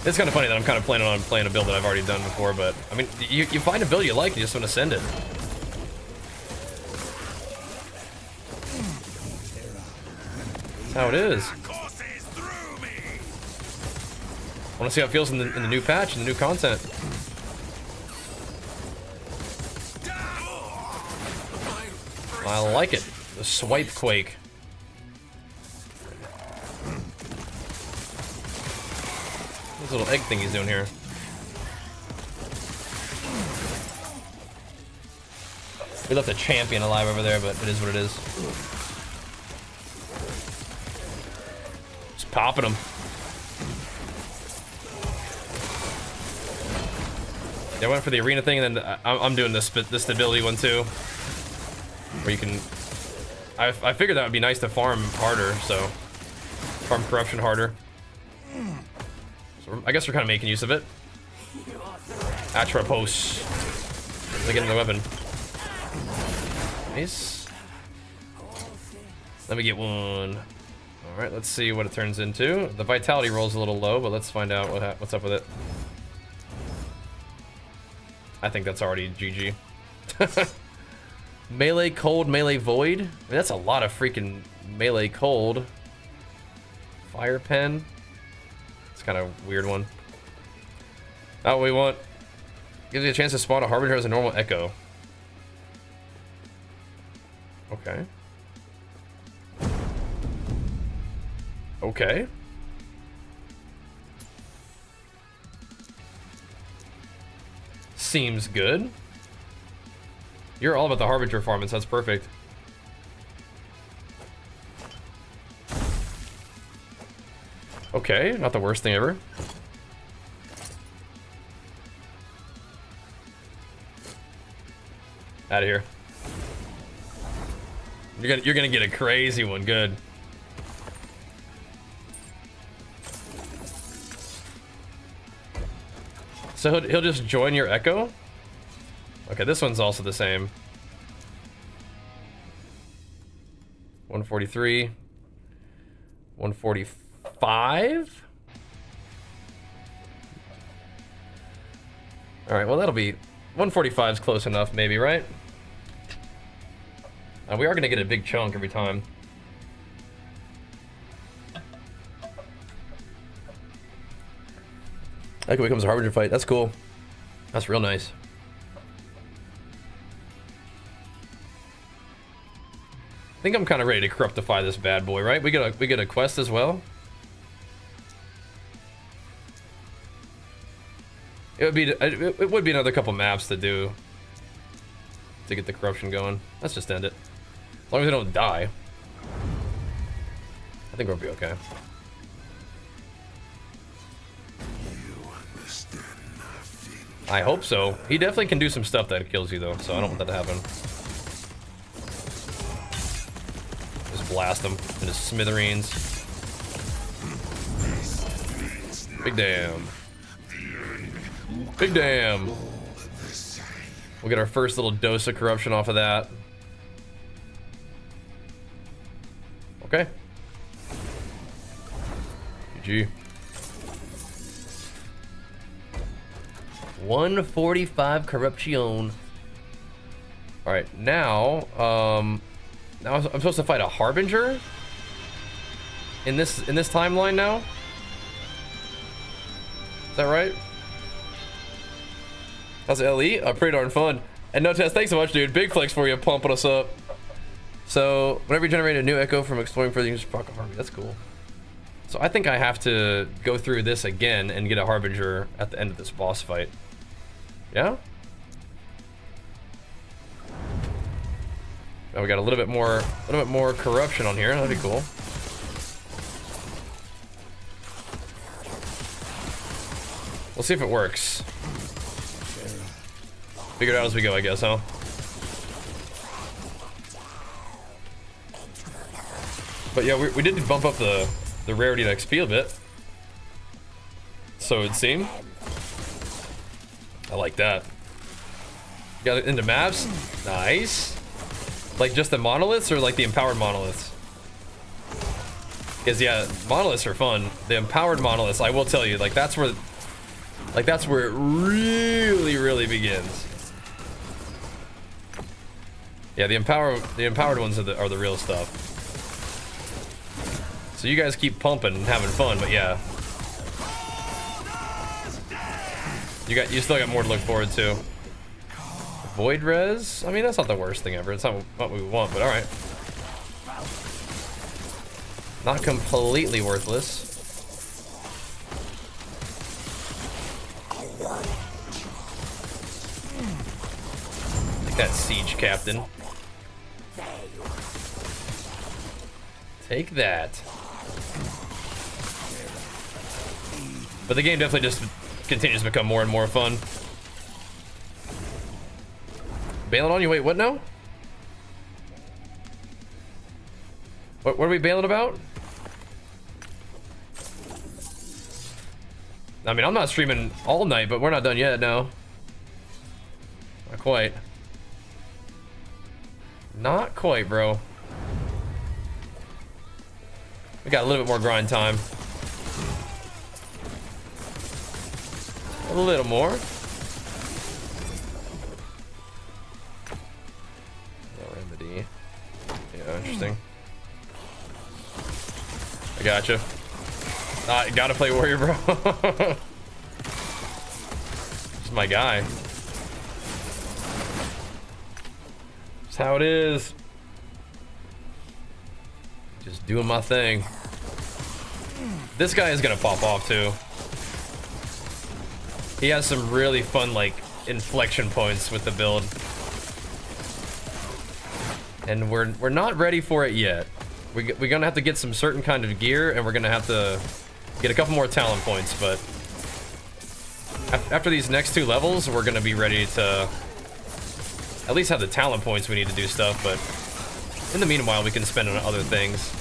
Speaker 1: It's kind of funny that I'm kind of planning on playing a build that I've already done before, but I mean, you find a build you like, you just want to send it. That's how it is. I want to see how it feels in the new patch and the new content. I like it. The swipe quake. This little egg thing he's doing here. We left a champion alive over there, but it is what it is. Just popping him. Yeah, I went for the arena thing, and then I'm doing the stability one too. Where you can... I figured that would be nice to farm harder, so... Farm corruption harder. So I guess we're kind of making use of it. Atropos. They get in the weapon. Nice. Let me get one. Alright, let's see what it turns into. The vitality roll's a little low, but let's find out what's up with it. I think that's already GG. Melee cold, melee void. I mean, that's a lot of freaking melee cold. Fire pen. It's kind of a weird one. Not what we want. Gives you a chance to spawn a harbinger as a normal echo. Okay. Okay. Seems good. You're all about the harbinger farming, so that's perfect. Okay, not the worst thing ever. Out of here. You're gonna get a crazy one. Good. So he'll just join your echo. Okay, this one's also the same. 143. 145. All right, well that'll be 145 is close enough, maybe, right? We are gonna get a big chunk every time. Echo becomes a harbinger fight. That's cool. That's real nice. I think I'm kind of ready to corruptify this bad boy, right? We get a quest as well. It would be another couple maps to do to get the corruption going. Let's just end it. As long as we don't die, I think we'll be okay. I hope so. He definitely can do some stuff that kills you though, so I don't want that to happen. Just blast him into smithereens. Big damn. Big damn. We'll get our first little dose of corruption off of that. Okay. GG. 145 corruption. All right, now I'm supposed to fight a harbinger in this timeline now. that right? How's LE? Pretty darn fun. And no test, thanks so much, dude. Big flex for you, pumping us up. So whenever you generate a new echo from exploring further, you can just proc a harbinger. That's cool. So I think I have to go through this again and get a harbinger at the end of this boss fight. Yeah? Oh, we got a little bit more corruption on here. That'd be cool. We'll see if it works. Figure it out as we go, I guess, huh? But yeah, we did bump up the rarity of XP a bit. So it'd seem. I like that. Got it into maps. Nice. Like just the monoliths or like the empowered monoliths? Because yeah, monoliths are fun. The empowered monoliths, I will tell you, like that's where it really begins. Yeah, the empowered ones are the real stuff. So you guys keep pumping and having fun, but yeah. You still got more to look forward to. Void res? I mean, that's not the worst thing ever. It's not what we want, but alright. Not completely worthless. Like that siege captain. Take that. But the game definitely just continues to become more and more fun. Bailing on you? Wait, what now? What are we bailing about? I mean, I'm not streaming all night, but we're not done yet, no. Not quite. Not quite, bro. We got a little bit more grind time. A little more. No remedy. Yeah, interesting. I gotcha. I gotta play warrior, bro. This is my guy. That's how it is. Just doing my thing. This guy is gonna pop off too. He has some really fun, like, inflection points with the build. And we're not ready for it yet. We're gonna have to get some certain kind of gear, and we're gonna have to get a couple more talent points, but after these next 2 levels, we're gonna be ready to at least have the talent points we need to do stuff, but in the meanwhile, we can spend on other things.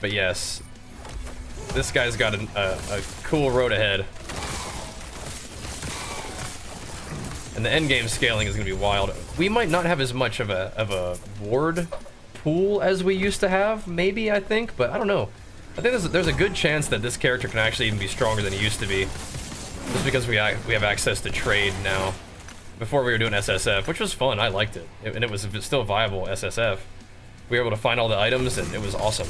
Speaker 1: But yes, this guy's got a cool road ahead. And the endgame scaling is going to be wild. We might not have as much of a ward pool as we used to have, maybe, I think, but I don't know. I think there's a good chance that this character can actually even be stronger than he used to be. Just because we have access to trade now. Before we were doing SSF, which was fun, I liked it. And it was still viable SSF. We were able to find all the items and it was awesome.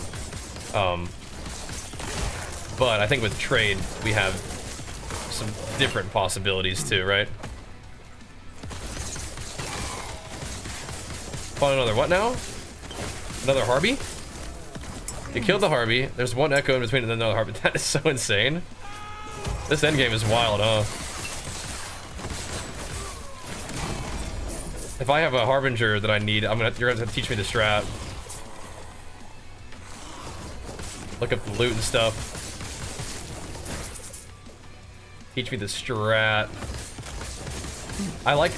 Speaker 1: But I think with trade, we have some different possibilities too, right? Find another what now? Another Harby? You killed the Harby. There's one echo in between and then another Harby. That is so insane. This endgame is wild, huh? If I have a Harbinger that I need, you're gonna have to teach me the strat. Look up the loot and stuff. Teach me the strat. I like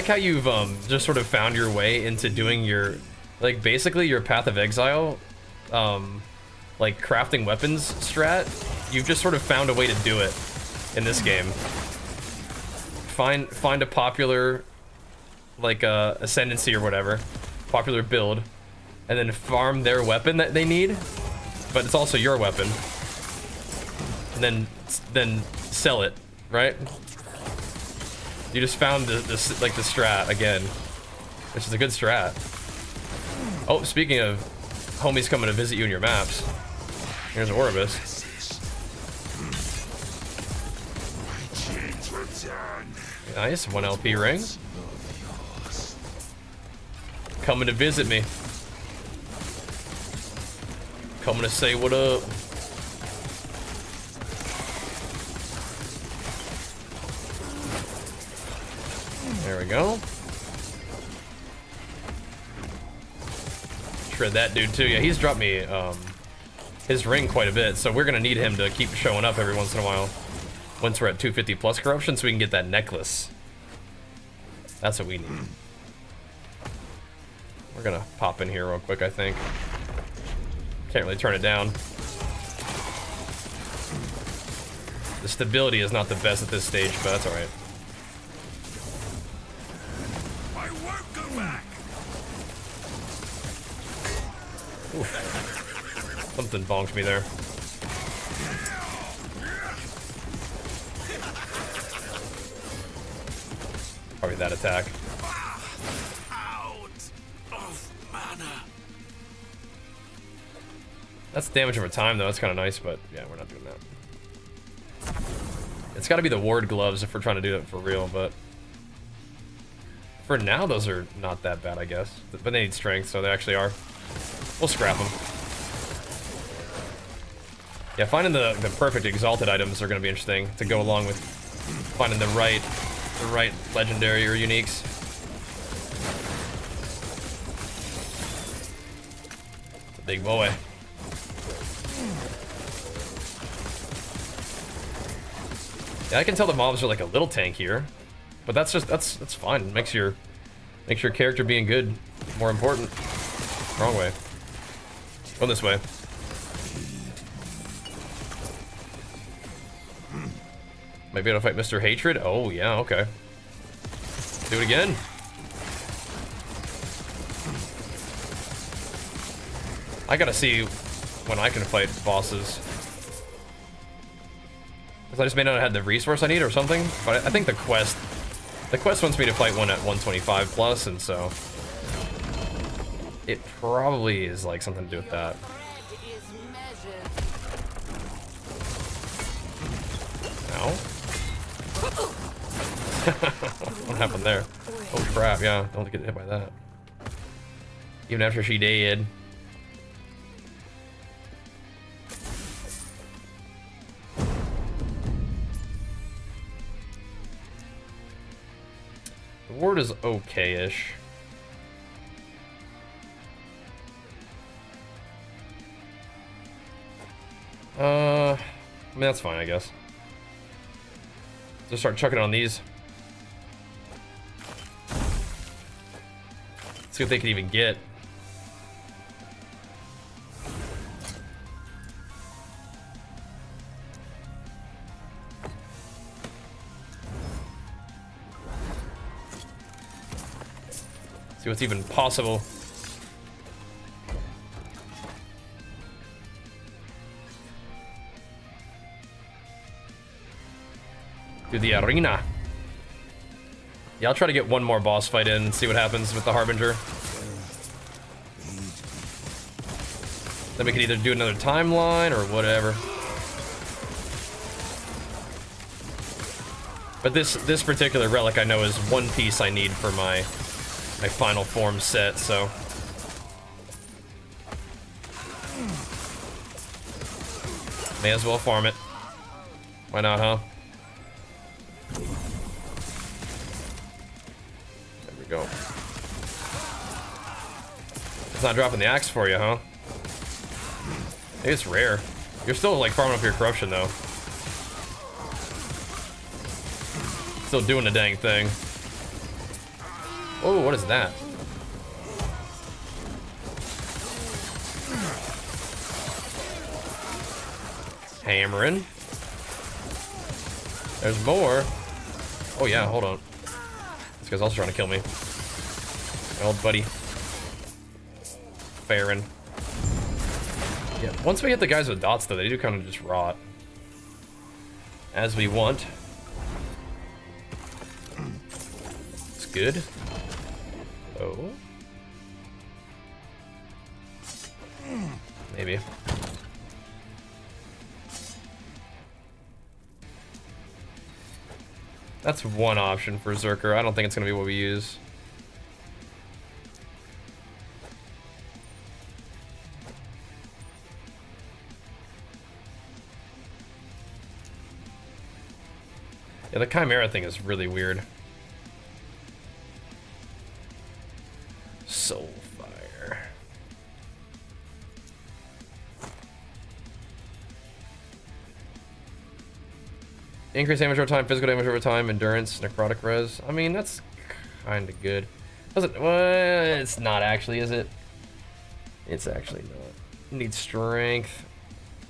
Speaker 1: how you've just sort of found your way into doing your, like, basically your Path of Exile, like crafting weapons strat. You've just sort of found a way to do it in this game. Find a popular, like, ascendancy or whatever, popular build, and then farm their weapon that they need, but it's also your weapon, and then sell it, right? You just found the strat again, which is a good strat. Oh, speaking of homies coming to visit you in your maps, here's Orbis. Nice, 1 LP ring. Coming to visit me. Coming to say what up. There we go. Shred that dude too. Yeah, he's dropped me his ring quite a bit, so we're gonna need him to keep showing up every once in a while. Once we're at 250 plus corruption, so we can get that necklace. That's what we need. We're gonna pop in here real quick, I think. Can't really turn it down. The stability is not the best at this stage, but that's alright.
Speaker 2: I won't go back.
Speaker 1: Oof. Something bonked me there. Probably that attack.
Speaker 2: Out of mana.
Speaker 1: That's damage over time, though. That's kind of nice, but yeah, we're not doing that. It's got to be the ward gloves if we're trying to do it for real, but for now, those are not that bad, I guess. But they need strength, so they actually are. We'll scrap them. Yeah, finding the perfect exalted items are going to be interesting to go along with finding the right legendary or uniques. It's a big boy. Yeah, I can tell the mobs are like a little tankier, but that's fine. It makes your character being good more important. Wrong way. Go this way. Might be able to fight Mr. Hatred. Oh yeah, okay. Do it again. I gotta see when I can fight bosses. Because I just may not have had the resource I need or something. But I think the quest wants me to fight one at 125 plus, and so it probably is like something to do with that. Ow. What happened there? Oh crap, yeah, don't get hit by that. Even after she did. The ward is okay-ish. I mean, that's fine, I guess. Just start chucking on these. See what they can even get. See what's even possible. To the arena. Yeah, I'll try to get one more boss fight in and see what happens with the Harbinger. Then we can either do another timeline or whatever. But this particular relic I know is one piece I need for my final form set, so. May as well farm it. Why not, huh? There we go. It's not dropping the axe for you, huh? Maybe it's rare. You're still like farming up your corruption though. Still doing the dang thing. Oh, what is that? Hammering. There's more. Oh yeah, hold on. This guy's also trying to kill me. My old buddy. Farron. Yeah, once we hit the guys with dots though, they do kind of just rot. As we want. It's good. Oh. Maybe. That's one option for Zerker. I don't think it's gonna be what we use. Yeah, the Chimera thing is really weird. Soulfire. Increase damage over time, physical damage over time, endurance, necrotic res. I mean, that's kind of good. Doesn't, well, it's not actually, is it? It's actually not. It needs strength.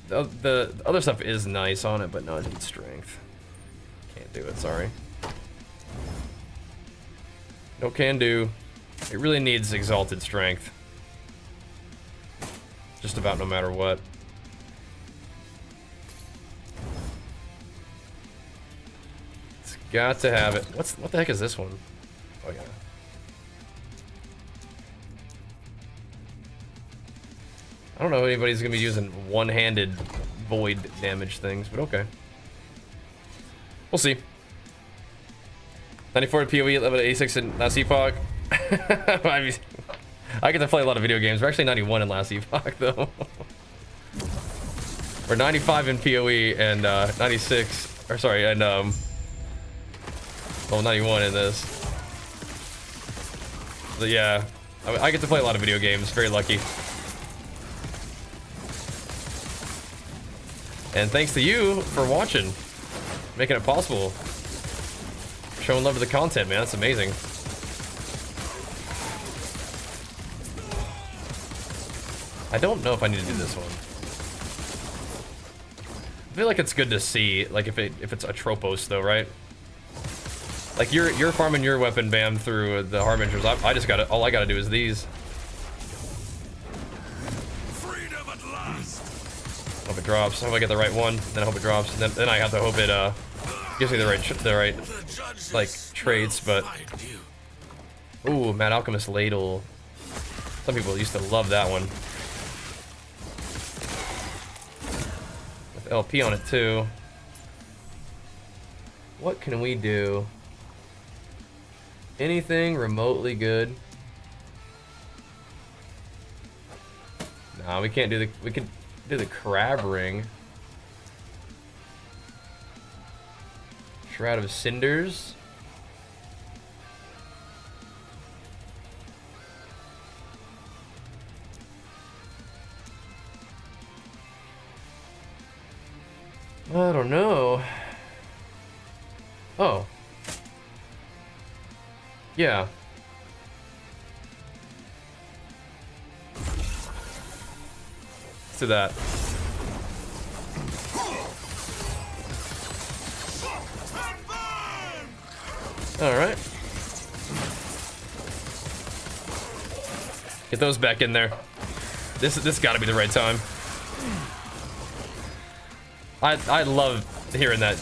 Speaker 1: The other stuff is nice on it, but no, it needs strength. Can't do it, sorry. No can do. It really needs exalted strength. Just about no matter what. It's got to have it. What the heck is this one? Oh yeah. I don't know if anybody's gonna be using one-handed void damage things, but okay. We'll see. 94 PoE, level 86 in last Epoch. I mean, I get to play a lot of video games. We're actually 91 in last Epoch, though. We're 95 in PoE and 96, or sorry, and well, 91 in this. But yeah, I get to play a lot of video games. Very lucky. And thanks to you for watching, making it possible. Showing love to the content, man. That's amazing. I don't know if I need to do this one. I feel like it's good to see, like if it's a Tropos though, right? Like you're farming your weapon bam through the Harbingers. I just got it. All I gotta do is these.
Speaker 2: Freedom at last.
Speaker 1: Hope it drops. I hope I get the right one. Then I hope it drops. And then I have to hope it gives me the right like traits. But ooh, Mad Alchemist Ladle. Some people used to love that one. With LP on it too. What can we do? Anything remotely good? Nah, we can't do the. We can do the crab ring. Shroud of Cinders. I don't know. Oh. Yeah. Let's do that. All right. Get those back in there. This got to be the right time. I love hearing that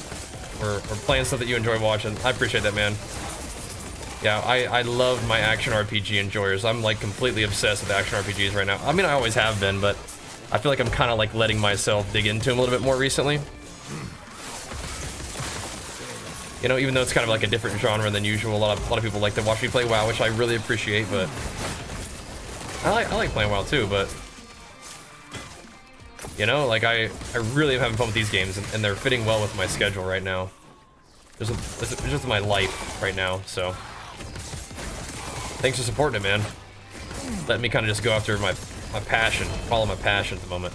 Speaker 1: we're playing stuff that you enjoy watching. I appreciate that, man. Yeah, I love my action RPG enjoyers. I'm like completely obsessed with action RPGs right now. I mean, I always have been, but I feel like I'm kind of like letting myself dig into them a little bit more recently. You know, even though it's kind of like a different genre than usual, a lot of people like to watch me play WoW, which I really appreciate. But I like playing WoW too. But you know, like I really am having fun with these games, and they're fitting well with my schedule right now. It's just my life right now. So thanks for supporting it, man. Let me kind of just go after my passion, follow my passion at the moment,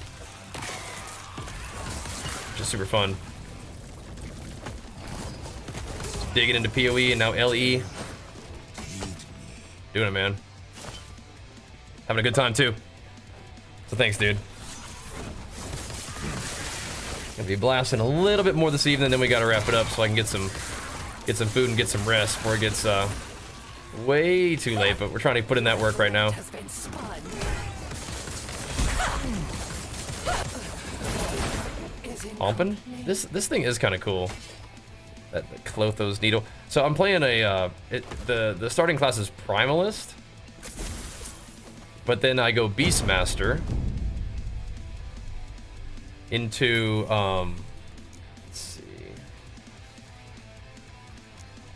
Speaker 1: which is super fun. Digging into PoE and now LE. Doing it, man. Having a good time too. So thanks, dude. Gonna be blasting a little bit more this evening, then we gotta wrap it up so I can get some food and get some rest before it gets way too late. But we're trying to put in that work right now. Ompin? This thing is kind of cool. That Clotho's needle. So I'm playing a the starting class is Primalist, but then I go Beastmaster into let's see,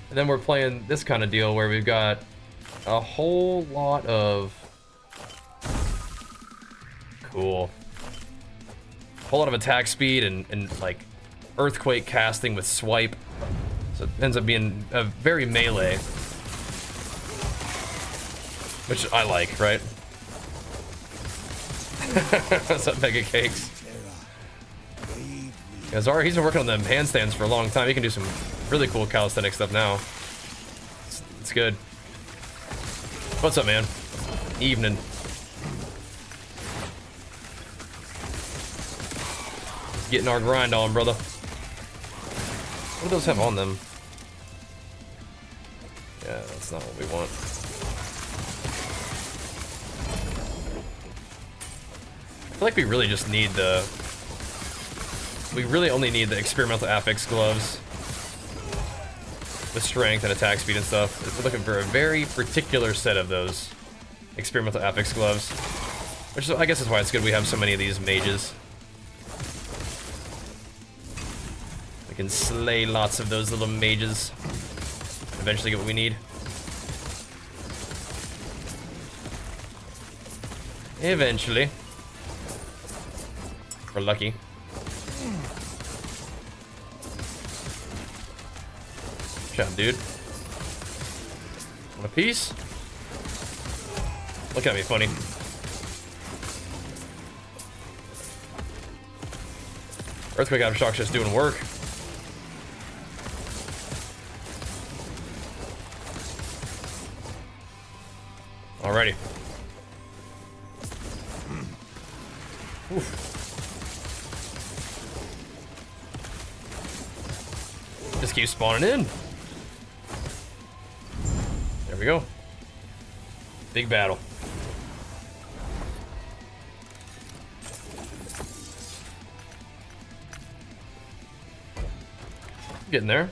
Speaker 1: And then we're playing this kind of deal where we've got a whole lot of cool. A whole lot of attack speed and like earthquake casting with swipe. So it ends up being a very melee. Which I like, right? What's up, Mega Cakes? Yeah, Zara, he's been working on them handstands for a long time. He can do some really cool calisthenic stuff now. It's good. What's up, man? Evening. Just getting our grind on, brother. What do those have on them? Yeah, that's not what we want. I feel like we really just need the... We really only need the experimental affix gloves. With strength and attack speed and stuff. We're looking for a very particular set of those experimental affix gloves. Which is, I guess is why it's good we have so many of these mages. We can slay lots of those little mages. Eventually get what we need. Eventually. We're lucky. Good job, dude. Want a piece? Look at me funny. Earthquake Aftershock's just doing work. Alrighty. Oof. Just keep spawning in. There we go. Big battle. Getting there.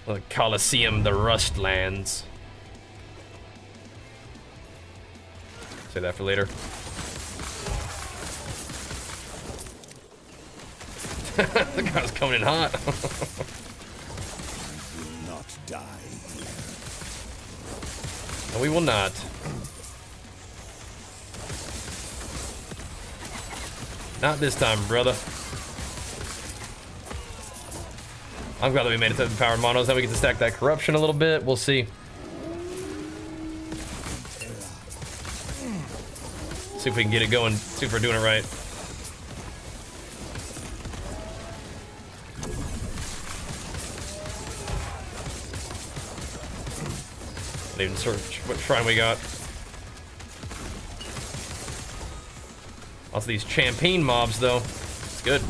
Speaker 1: The Colosseum, the Rustlands. Say that for later. The guy's coming in hot.
Speaker 2: Not die.
Speaker 1: No, we will not. Not this time, brother. I'm glad that we made it to the powered monos. Now we get to stack that corruption a little bit. We'll see. See if we can get it going. See if we're doing it right. Not even search what shrine we got. Lots of these champagne mobs, though. It's good.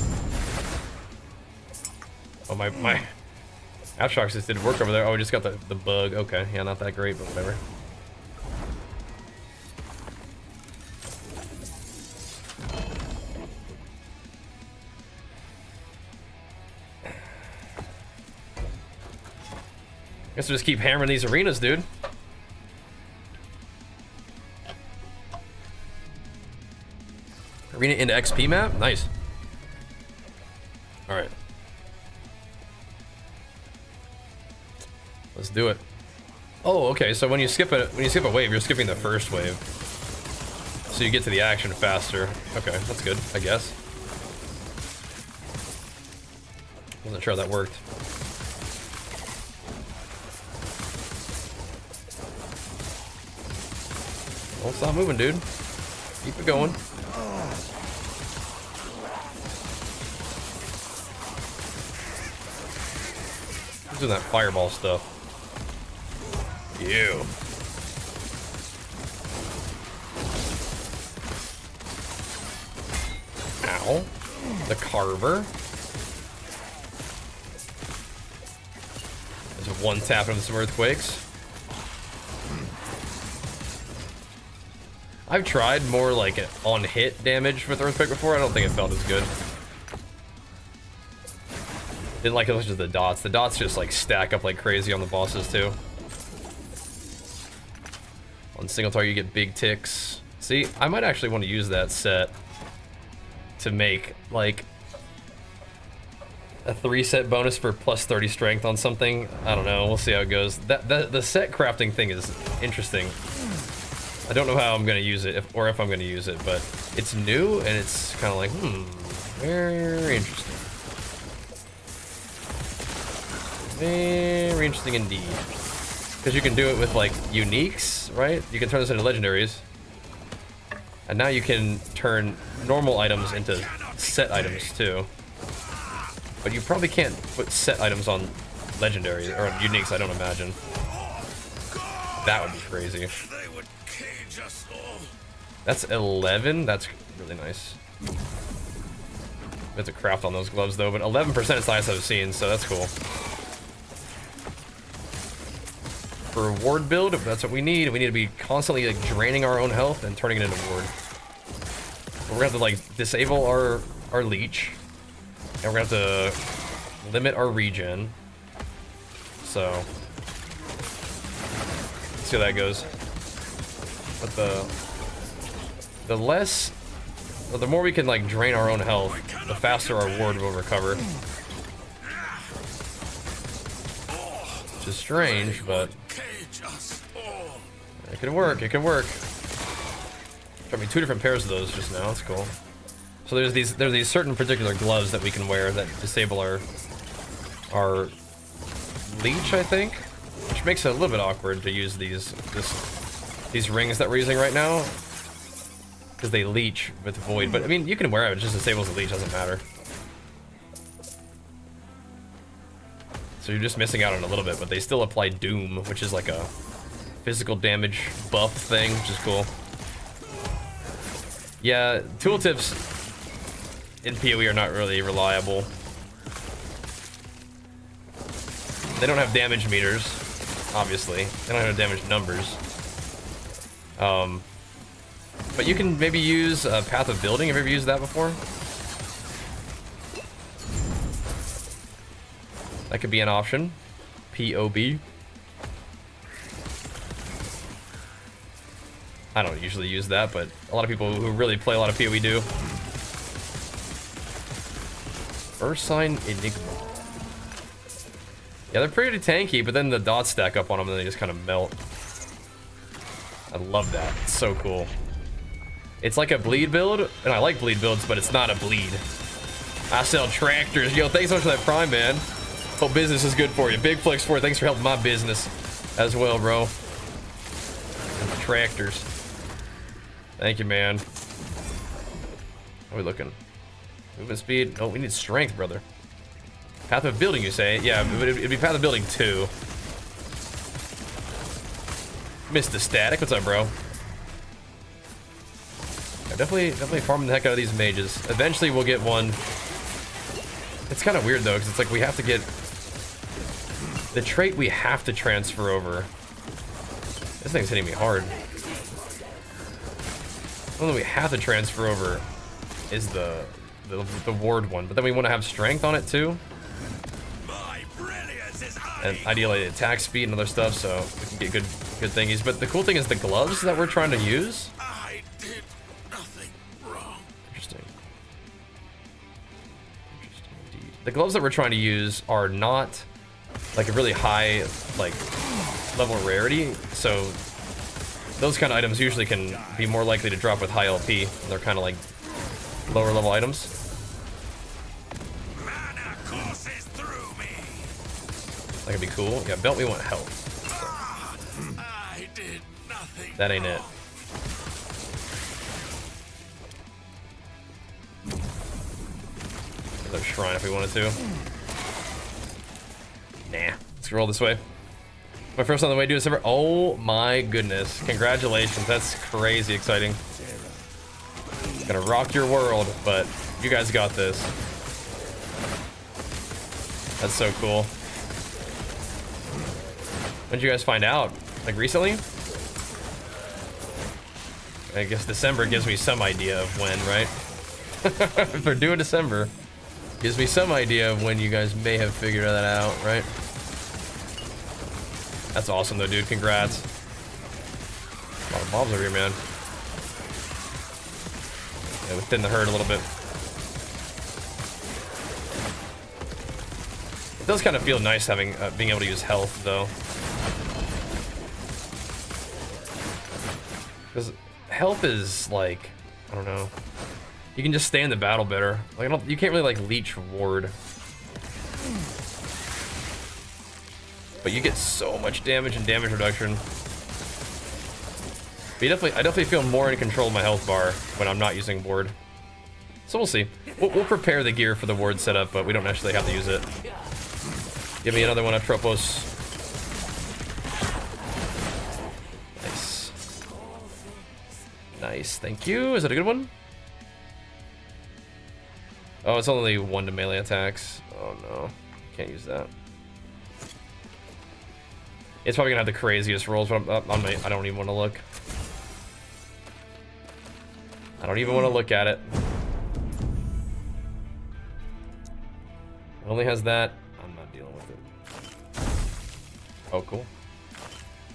Speaker 1: Oh, my Aftershocks just didn't work over there. Oh, we just got the bug. Okay, yeah, not that great, but whatever. Guess we'll just keep hammering these arenas, dude. Arena into XP map? Nice. Alright. Let's do it. Oh, okay, so when you skip a wave, you're skipping the first wave. So you get to the action faster. Okay, that's good, I guess. Wasn't sure how that worked. Don't stop moving, dude. Keep it going. Who's doing that fireball stuff? You. Ow. The carver. There's a one tap into some earthquakes. I've tried more like on hit damage with earthquake before. I don't think it felt as good. Didn't like it was just the dots. The dots just like stack up like crazy on the bosses too. On single target you get big ticks. See, I might actually want to use that set to make like a 3-set bonus for plus 30 strength on something. I don't know. We'll see how it goes. The set crafting thing is interesting. I don't know how I'm gonna use it, or if I'm gonna use it, but it's new and it's kind of like, very interesting. Very interesting indeed. Because you can do it with like uniques, right? You can turn this into legendaries. And now you can turn normal items into set items too. But you probably can't put set items on legendaries or uniques, I don't imagine. That would be crazy.
Speaker 2: They would cage us all.
Speaker 1: That's 11. That's really nice. We have to craft on those gloves though, but 11% is the highest I've seen, so that's cool. For a ward build, if that's what we need to be constantly like draining our own health and turning it into ward. But we're gonna have to like disable our leech, and we're gonna have to limit our regen. So let's see how that goes. But the more we can like drain our own health, the faster our ward will recover. Which is strange, but it could work. It could work. Got me 2 different pairs of those just now. That's cool. So there's these certain particular gloves that we can wear that disable our leech, I think, which makes it a little bit awkward to use these rings that we're using right now because they leech with void. But I mean, you can wear it. It just disables the leech. Doesn't matter. So you're just missing out on a little bit, but they still apply Doom, which is like a physical damage buff thing, which is cool. Yeah, tooltips in PoE are not really reliable. They don't have damage meters, obviously. They don't have damage numbers. But you can maybe use Path of Building. Have you ever used that before? That could be an option. POB. I don't usually use that, but a lot of people who really play a lot of PoE do. First Sign Enigma. Yeah, they're pretty tanky, but then the dots stack up on them and they just kind of melt. I love that. It's so cool. It's like a bleed build, and I like bleed builds, but it's not a bleed. I sell tractors. Yo, thanks so much for that Prime, man. Hope business is good for you. Big flex for it. Thanks for helping my business as well, bro. And tractors. Thank you, man. How are we looking? Movement speed? Oh, we need strength, brother. Path of Building, you say? Yeah, it'd be Path of Building 2. Mr. Static, what's up, bro? Yeah, definitely farming the heck out of these mages. Eventually, we'll get one. It's kind of weird though, because it's like we have to get the trait we have to transfer over. This thing's hitting me hard. The one that we have to transfer over is the ward one, but then we want to have strength on it too, and ideally attack speed and other stuff, so we can get good thingies. But the cool thing is the gloves that we're trying to use.
Speaker 2: I did nothing wrong.
Speaker 1: Interesting indeed. The gloves that we're trying to use are not like a really high like level rarity, so those kind of items usually can be more likely to drop with high LP. They're kind of like lower level items.
Speaker 2: Mana courses through me.
Speaker 1: That could be cool. Yeah, belt, we want health.
Speaker 2: I did nothing.
Speaker 1: That ain't it. Another shrine if we wanted to. Nah. Let's roll this way. My first on the way to December. Oh my goodness. Congratulations. That's crazy exciting. Gonna rock your world, but you guys got this. That's so cool. When did you guys find out? Like recently? I guess December gives me some idea of when, right? If they're due in December, gives me some idea of when you guys may have figured that out, right? That's awesome though, dude. Congrats. A lot of mobs over here, man. Yeah, we thinned the herd a little bit. It does kind of feel nice having being able to use health though, because health is like, I don't know, you can just stay in the battle better. Like you can't really like leech ward, but you get so much damage and damage reduction. But I definitely feel more in control of my health bar when I'm not using ward. So we'll see. We'll prepare the gear for the ward setup, but we don't actually have to use it. Give me another one of Tropos. Nice. Nice, thank you. Is it a good one? Oh, it's only 1 to melee attacks. Oh no, can't use that. It's probably gonna have the craziest rolls, but I don't even want to look. I don't even want to look at it. It only has that. I'm not dealing with it. Oh, cool.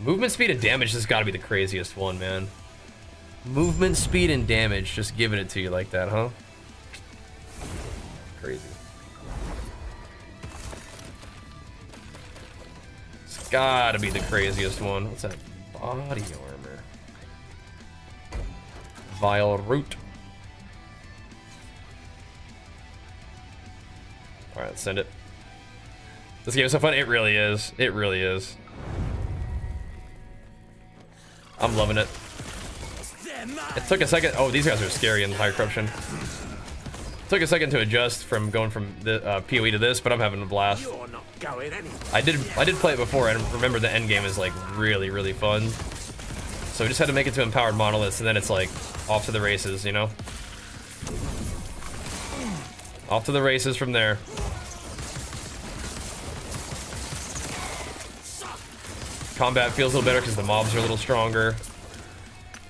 Speaker 1: Movement speed and damage has got to be the craziest one, man. Movement speed and damage, just giving it to you like that, huh? Crazy. It's gotta be the craziest one. What's that? Body armor. Vile root. Alright, let's send it. This game is so fun. It really is. It really is. I'm loving it. It took a second. Oh, these guys are scary in high corruption. It took a second to adjust from going from the PoE to this, but I'm having a blast.
Speaker 5: You're not going anywhere.
Speaker 1: I did play it before, and remember the end game is like really, really fun. So we just had to make it to empowered monoliths, and then it's like off to the races, you know? Off to the races from there. Combat feels a little better because the mobs are a little stronger.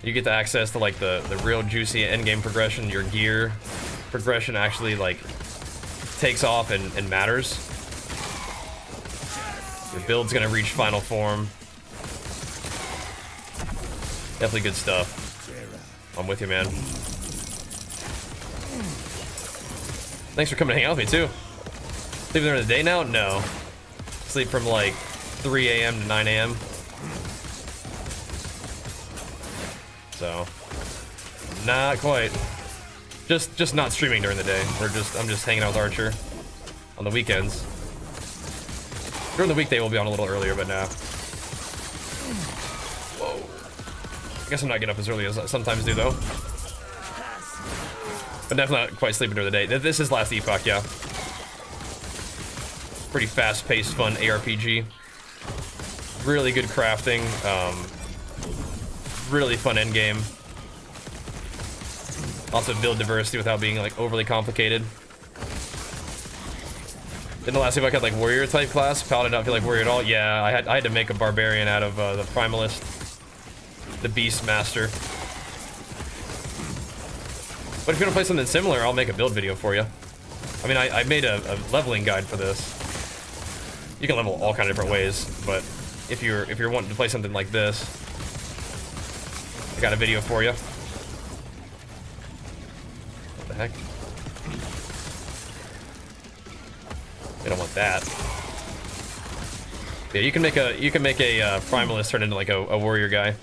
Speaker 1: You get the access to like the real juicy endgame progression. Your gear progression actually like takes off and matters. Your build's gonna reach final form. Definitely good stuff. I'm with you, man. Thanks for coming to hang out with me too. Sleeping during the day now? No. Sleep from like 3 a.m. to 9 a.m. So, not quite. Just not streaming during the day. I'm just hanging out with Archer on the weekends. During the weekday we'll be on a little earlier, but nah. Whoa. I guess I'm not getting up as early as I sometimes do though. But definitely not quite sleeping during the day. This is last Epoch, yeah. Pretty fast-paced, fun ARPG. Really good crafting. Really fun endgame. Lots of build diversity without being like overly complicated. Didn't the last Epoch had like warrior type class? Paladin didn't feel like warrior at all. Yeah, I had to make a barbarian out of the primalist, the Beastmaster. But if you want to play something similar, I'll make a build video for you. I mean, I made a leveling guide for this. You can level all kind of different ways, but if you're wanting to play something like this, I got a video for you. What the heck? We don't want that. Yeah, you can make a primalist turn into like a warrior guy.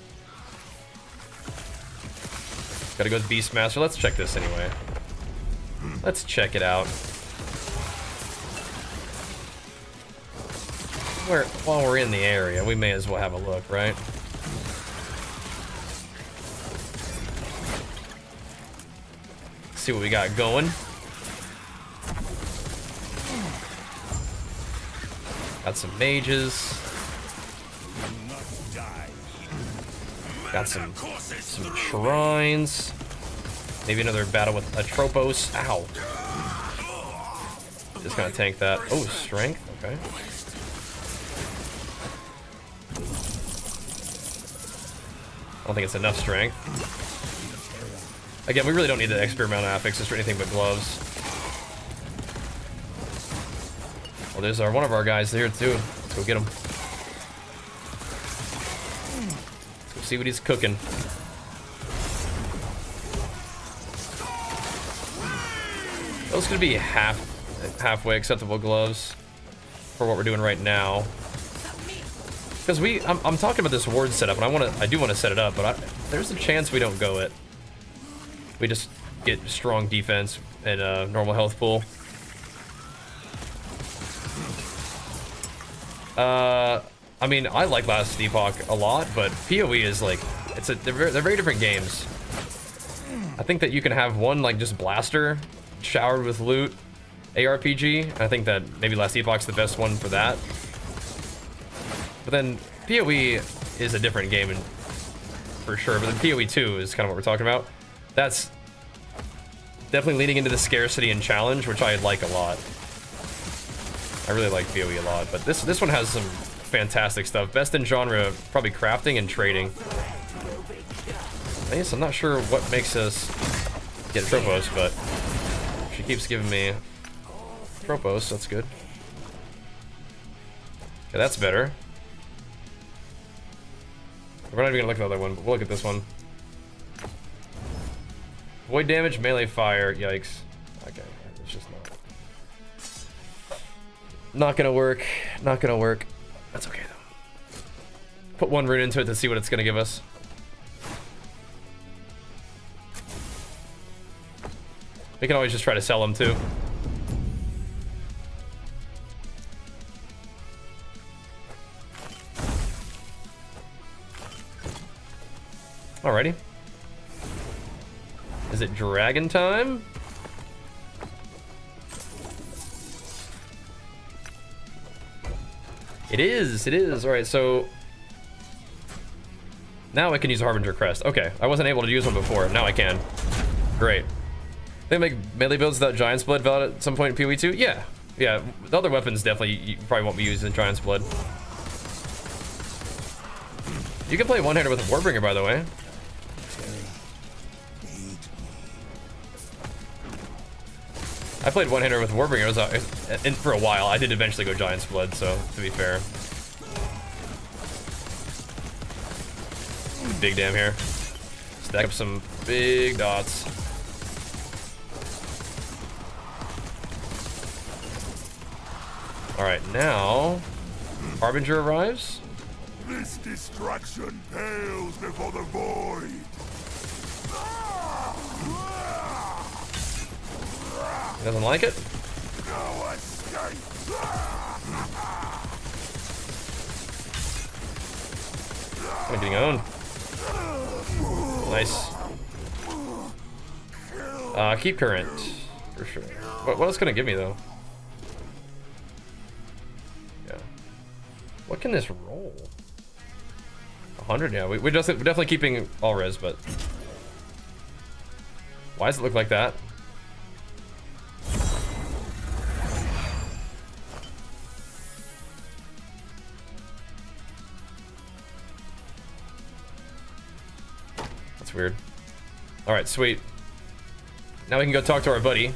Speaker 1: Gotta go with Beastmaster. Let's check this anyway. Let's check it out. While we're in the area, we may as well have a look, right? See what we got going. Got some mages. Got some shrines. Maybe another battle with a Tropos. Ow. Just gonna tank that. Oh, strength. Okay. I don't think it's enough strength. Again, we really don't need the experimental affixes or anything but gloves. Well, there's one of our guys here too. Let's go get him. Let's go see what he's cooking. Those could be halfway acceptable gloves. for what we're doing right now. Because I'm talking about this ward setup, and I do want to set it up, but there's a chance we don't go it. We just get strong defense and a normal health pool. I mean, I like last Epoch a lot, but PoE is like, they're very different games. I think that you can have one like just blaster, showered with loot, ARPG. I think that maybe last Epoch's the best one for that. But then PoE is a different game, for sure. But then PoE 2 is kind of what we're talking about. That's definitely leaning into the scarcity and challenge, which I like a lot. I really like PoE a lot, but this one has some fantastic stuff. Best in genre, probably crafting and trading. I guess I'm not sure what makes us get Tropos, but she keeps giving me Tropos. That's good. Okay, that's better. We're not even gonna look at the other one, but we'll look at this one. Void damage, melee fire. Yikes. Okay, it's just not gonna work. Not gonna work. That's okay though. Put one rune into it to see what it's gonna give us. We can always just try to sell them too. Alrighty. Is it dragon time? It is. Alright, so now I can use a Harbinger Crest. Okay, I wasn't able to use one before. Now I can. Great. They make melee builds without Giant's Blood valid at some point in PoE 2? Yeah. Yeah, the other weapons definitely you probably won't be using Giant's Blood. You can play one-hander with a Warbringer, by the way. I played one-hander with Warbringer and for a while. I did eventually go Giant's Blood, so to be fair. Big damn here. Stack up some big dots. Alright, now Harbinger arrives.
Speaker 2: This destruction pales before the void.
Speaker 1: He doesn't like it?
Speaker 2: No escape.
Speaker 1: I'm getting owned. Nice. Keep current for sure. What else can it give me though? Yeah. What can this roll? 100? Yeah, we're definitely keeping all res, but why does it look like that? That's weird. All right, sweet. Now we can go talk to our buddy.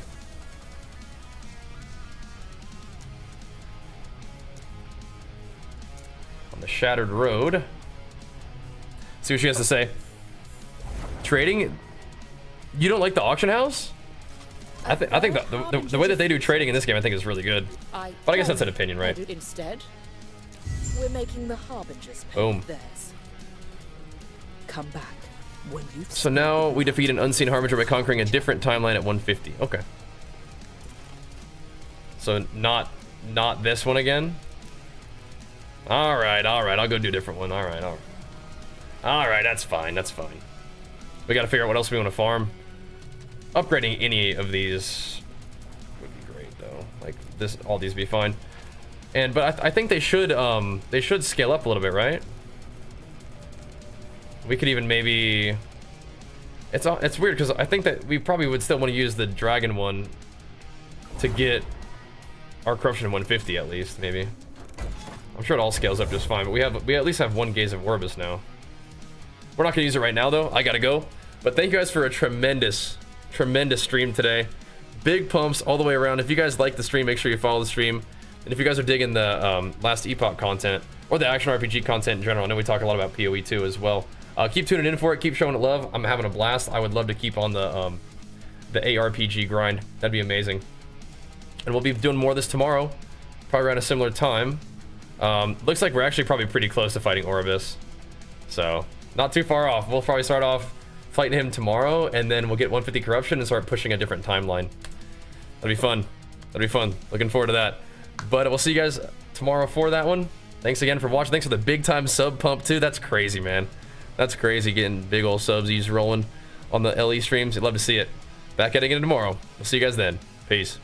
Speaker 1: On the Shattered Road. See what she has to say. Trading? You don't like the auction house? I think the way that they do trading in this game, I think is really good. But I guess that's an opinion, right?
Speaker 3: Instead, we're making the Harbingers pay
Speaker 1: Boom.
Speaker 3: theirs. Come back when you.
Speaker 1: So now we defeat an unseen Harbinger by conquering a different timeline at 150. Okay. So not this one again. All right. I'll go do a different one. All right. That's fine. We got to figure out what else we want to farm. Upgrading any of these would be great though. Like this, all these would be fine. But I think they should scale up a little bit, right? We could even maybe. It's weird because I think that we probably would still want to use the dragon one to get our corruption 150 at least, maybe. I'm sure it all scales up just fine, but we at least have one Gaze of Orbis now. We're not gonna use it right now though. I gotta go. But thank you guys for a tremendous stream today. Big pumps all the way around. If you guys like the stream, make sure you follow the stream. And if you guys are digging the last Epoch content or the action RPG content in general, I know we talk a lot about PoE too as well. Keep tuning in for it. Keep showing it love. I'm having a blast. I would love to keep on the ARPG grind. That'd be amazing. And we'll be doing more of this tomorrow. probably around a similar time. Looks like we're actually probably pretty close to fighting Oribus. So, not too far off. We'll probably start off fighting him tomorrow, and then we'll get 150 corruption and start pushing a different timeline. That'll be fun. That'll be fun. Looking forward to that. But we'll see you guys tomorrow for that one. Thanks again for watching. Thanks for the big time sub pump too. That's crazy, man. That's crazy getting big old subsies rolling on the LE streams. I'd love to see it. Back at it again tomorrow. We'll see you guys then. Peace.